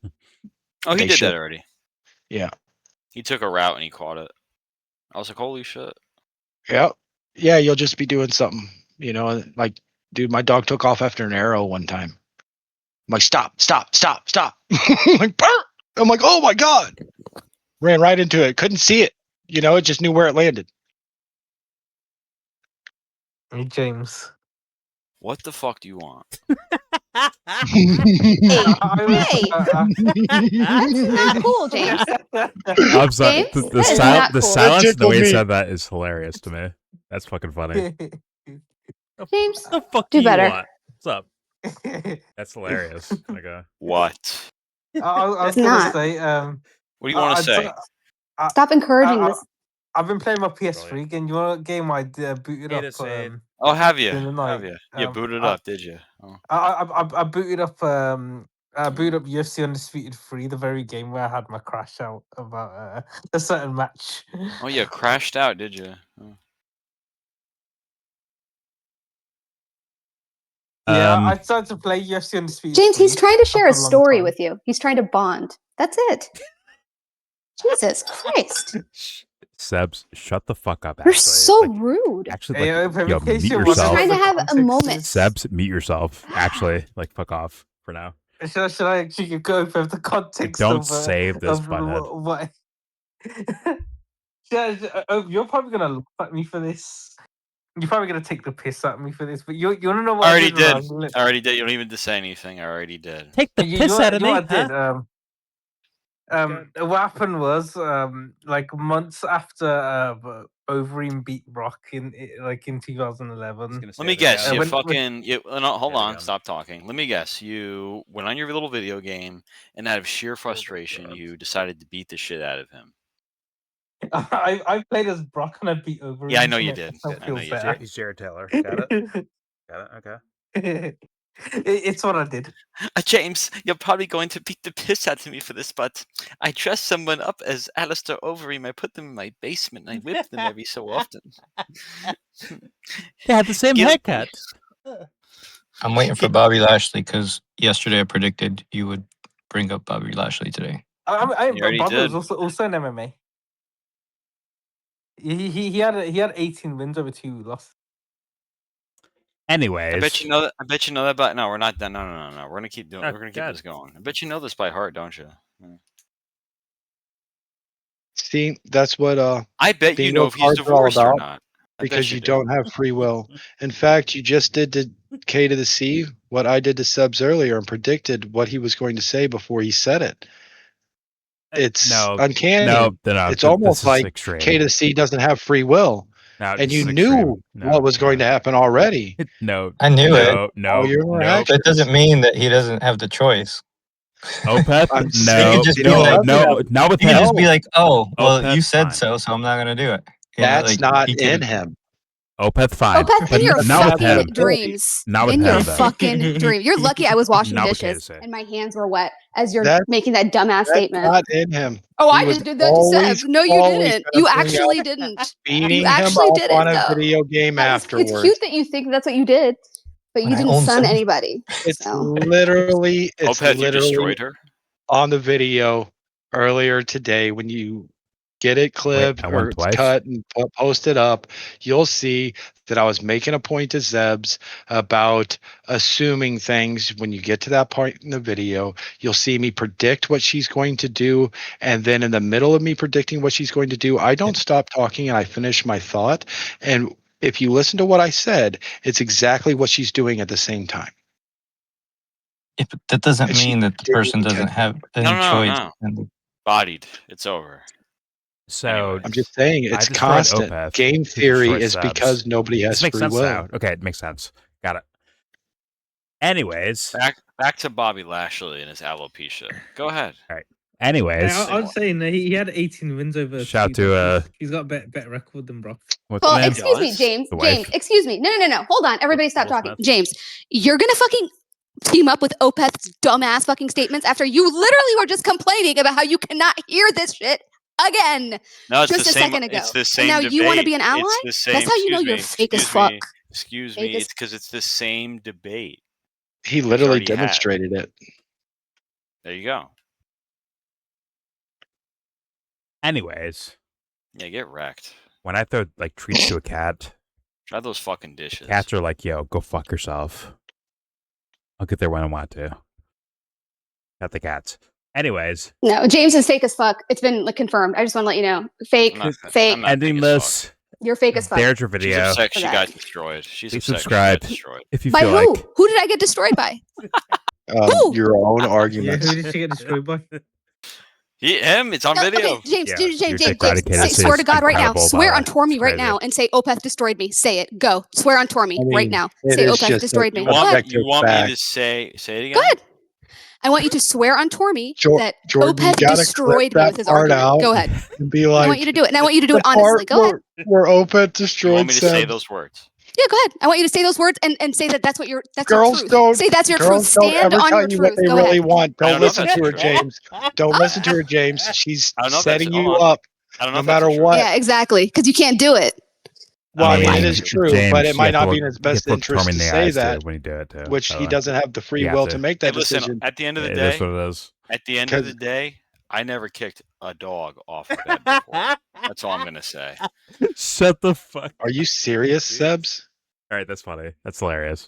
Oh, he they did should. that already. Yeah. He took a route and he caught it. I was like, holy shit. Yeah. Yeah. You'll just be doing something, like, dude, my dog took off after an arrow one time. I'm like, stop. Like, burr! I'm like, oh my God. Ran right into it. Couldn't see it. It just knew where it landed. Hey, James. What the fuck do you want? Hey, That's not cool, James. I'm sorry. James, The, that is sil- not the cool. silence, That the way he tickled me. said that is hilarious to me. That's fucking funny. James, What the fuck do do better. you want? What's up? That's hilarious. Okay. What? I was It's gonna not. say, What do you want to say? Stop encouraging this. I've been playing my PS3 again. You want a game I booted Hey to up say it. Oh, have you? during the night? Have you? You booted I- up, did you? Oh. I booted up I booted up UFC Undisputed 3, the very game where I had my crash out about a certain match. Oh, you crashed out, did you? Oh. Yeah, I started to play UFC Undisputed. James, 3 he's trying to share a after long story time. with you. He's trying to bond. That's it. Jesus Christ. Sebs, shut the fuck up. You're Actually. so Like, rude. actually, Hey, like, in yo, case meet you're He's yourself. trying to wondering have what a the context moment. is. Sebs, meet yourself. Actually, like, fuck off for now. Should I actually go over the context Don't of save this, butthead. what? You're probably gonna laugh at me for this. You're probably gonna take the piss at me for this, but you wanna know what I already did? did. Wrong? I already did. You don't even need to say anything. I already did. Take the piss out of me, what I did? huh? What happened was, like months after Overeem beat Brock in 2011. Let me guess. You when- fucking. No, hold Yeah, on. again. Stop talking. Let me guess. You went on your little video game, and out of sheer frustration, you decided to beat the shit out of him. I played as Brock and I beat Overeem. Yeah, I know to you make did. myself I feel know you better. did. He's Jared Taylor. Got it. Got it. Okay. It's what I did. James, you're probably going to beat the piss out of me for this, but I dress someone up as Alistair Overeem. I put them in my basement and I whip them every so often. They had the same Guilty. haircut. I'm waiting for Bobby Lashley because yesterday I predicted you would bring up Bobby Lashley today. You already Bobby was did. also in MMA. He had 18 wins over 2 losses. Anyways, I bet you know that. I bet you know that. But no, we're not done. No. We're gonna keep doing. Oh, We're gonna keep God. this going. I bet you know this by heart, don't you? See, that's what I bet you bingo know if he's cards are all divorced or about, not. I bet because you do. don't have free will. In fact, you just did to K to the C what I did to Subs earlier and predicted what he was going to say before he said it. It's uncanny. No, It's almost like extreme. K to the C doesn't have free will. No, And you this is knew extreme. No, what was going to happen already. No, I knew it. no, your no. interaction. That doesn't mean that he doesn't have the choice. Opeth, I'm no, saying just he be like- doesn't have- not with You can him. just be like, "Oh, well, Opeth, you said fine. so I'm not gonna do it." You know, That's like, not he can- in him. Opeth, fine. Opeth, But in your not with him. fucking dreams. Not with In him, your though. fucking dream. You're lucky I was washing Not with dishes Casey. and my hands were wet as you're That's- making that dumbass That's statement. not in him. Oh, He I was just did that to always- Seb. No, you always didn't. gonna You bring actually out didn't. beating You him actually up didn't, on a though. video game afterwards. It's cute that you think that's what you did, but you When I didn't owned son some- anybody. It's So. literally Opeth, you destroyed her. on the video earlier today when you get it clipped I won or it's twice? cut and post it up, you'll see that I was making a point to Zebs about assuming things. When you get to that part in the video, you'll see me predict what she's going to do, and then in the middle of me predicting what she's going to do, I don't stop talking and I finish my thought. And if you listen to what I said, it's exactly what she's doing at the same time. But that doesn't And she mean that the didn't person even doesn't catch have any No. choice. And Bodied. It's over. So Anyways. I'm just saying I it's destroyed constant. Opeth Game to theory destroy is Sebs. because nobody has This makes free sense will. now. Okay, it makes sense. Got it. Anyways. Back to Bobby Lashley and his alopecia. Go ahead. All right. Anyways. I'm saying that he had 18 wins over. Shout to he's got a better record than Brock. what's Well, the name? excuse me, does? James. The James, wife. excuse me. No. Hold on. Everybody stop Will talking. Smith. James, you're going to fucking team up with Opeth's dumbass fucking statements after you literally were just complaining about how you cannot hear this shit again. No, it's Just the a same. second ago. It's the And same now debate. you wanna be an ally? It's the same. That's how you know excuse you're me, fake as excuse me, fuck. Excuse Fake me. as- It's because it's the same debate. He literally already had. demonstrated it. There you go. Anyways, Yeah, get wrecked. when I throw like treats to a cat, Try those fucking dishes. cats are like, "Yo, go fuck yourself." I'll get there when I want to. Not the cats. Anyways, No, James is fake as fuck. It's been like confirmed. I just want to let you know. Fake, I'm not fake. fake ending as this. You're fake as fuck. There's your She's video. upset For she that. got destroyed. She's Please upset subscribe. she got destroyed. If you By feel who? like Who did I get destroyed by? Who? Your own Yeah, arguments. who did she get destroyed by? Him. It's on No, video. okay, James, Yeah, James, your dick candidacy swear is to God right now. incredible, Swear by on the way. Tormy It's right crazy. now and say Opeth destroyed me. Say it. Go. Swear on Tormy I mean, right now. it Say is Opeth just destroyed a- me. You Go want, ahead. you want fact. me to say it again? Go ahead. I want you to swear on Tormy that Jordan, you Opeth gotta destroyed clip me that with his part argument. out Go ahead. and be I like, want you to do it. And I want you to do the it honestly. part Go ahead. where Opeth You destroyed want me to say Seb. those words? Yeah, go ahead. I want you to say those words and say that that's what your Girls your truth. don't. Say that's your truth. Girls don't Stand ever on tell your you what truth. they Go really ahead. want. I Don't don't know if listen that's to her, true. James. Don't listen to her, James. She's I don't know if that's- setting hold you on. up. I don't know No if that's matter the truth. what. Yeah, exactly. Because you can't do it. Well, I mean, Why? it is true, James, but it you might have to not be look- in his you have best to look interest Torm in to the say eyes, too, that, when you do it, too, which by the he way. doesn't have the free You have will to. to make Hey, that listen. decision. At the end of the It day, is what it is. at the end of the 'Cause- day, I never kicked a dog off of bed before. That's all I'm gonna say. Shut the fuck. Are you serious, Sebs? All right, that's funny. That's hilarious.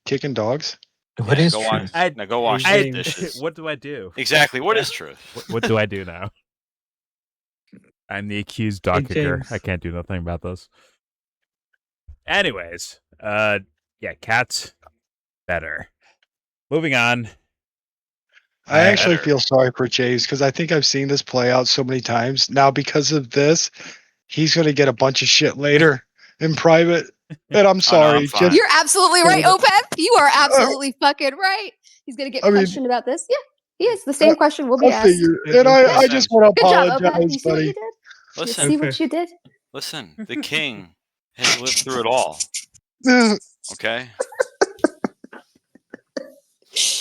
Kicking dogs? What Yeah, is go truth? wash. Now go wash Hey, the James. dishes. What do I do? Exactly. What is truth? What do I do now? I'm the accused dog Hey, kicker. James. I can't do nothing about this. Anyways, yeah, cats better. Moving on. I actually better. feel sorry for James because I think I've seen this play out so many times. Now, because of this, he's going to get a bunch of shit later in private. And I'm Oh, no, I'm sorry. fine. You're absolutely right, Opeth. You are absolutely fucking right. He's gonna get I mean, questioned about this. Yeah, he is. The same question will be I asked. figure, and I just Listen, want to Good job, Opeth. apologize, You see what buddy. you did? You listen, see what you did? listen. The king has lived through it all. Okay.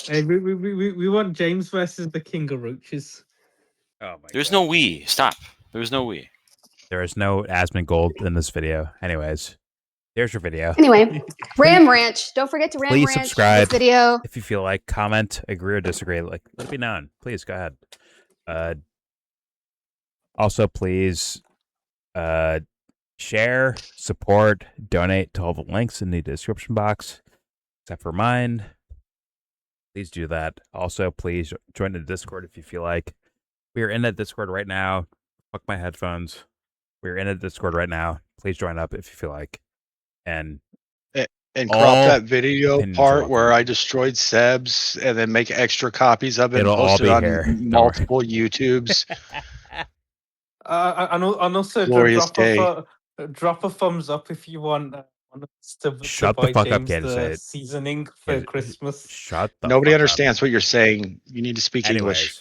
Hey, we want James versus the King of Roaches. Oh my There's god. no we. Stop. There's no we. There is no Asmon Gold in this video. Anyways, there's your video. Anyway, Ram Ranch. Don't forget to Ram Please Ranch subscribe. this video. If you feel like, comment, agree or disagree. Like, let it be known. Please go ahead. Also, please share, support, donate to all the links in the description box, except for mine. Please do that. Also, please join the Discord if you feel like. We are in that Discord right now. Fuck my headphones. We're in a Discord right now. Please join up if you feel like. And And crop all that video opinions are part where welcome. I destroyed Seb's and then make extra copies of it and It'll all post it be on here. Don't worry. multiple YouTubes. And also Glorious day. drop a thumbs up if you want us to Shut the buy fuck up, James Candace. the Say it. seasoning for Candace, Christmas. Shut the Nobody fuck understands what you're saying. You need to speak up. English.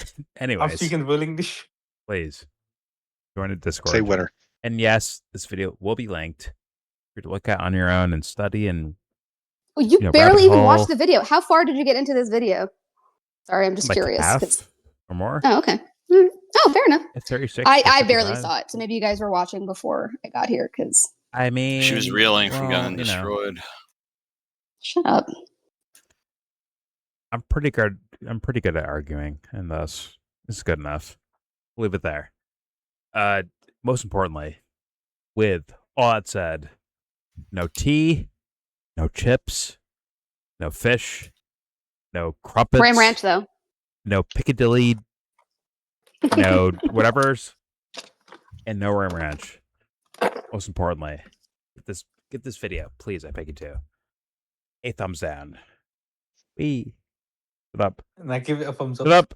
I'm Anyways, speaking full English. please join the Say Discord. winner. And yes, this video will be linked for you to look at on your own and study and Well, you rabbit barely even watched hole. the video. How far did you get into this video? Sorry, I'm just Like curious. half or more. Oh, okay. Oh, fair enough. It's 36. I barely 55. saw it, so maybe you guys were watching before I got here. Because I mean, She was reeling from well, getting destroyed. shut up. I'm pretty good. I'm pretty good at arguing, and thus this is good enough. We'll leave it there. Most importantly, with all that said, no tea, no chips, no fish, no crumpets, Ram Ranch, though. no Piccadilly, no whatever's, and no Ram Ranch. Most importantly, get this video, please. I beg you to. A thumbs down. Shut up. And I give it a thumbs up. Shut up.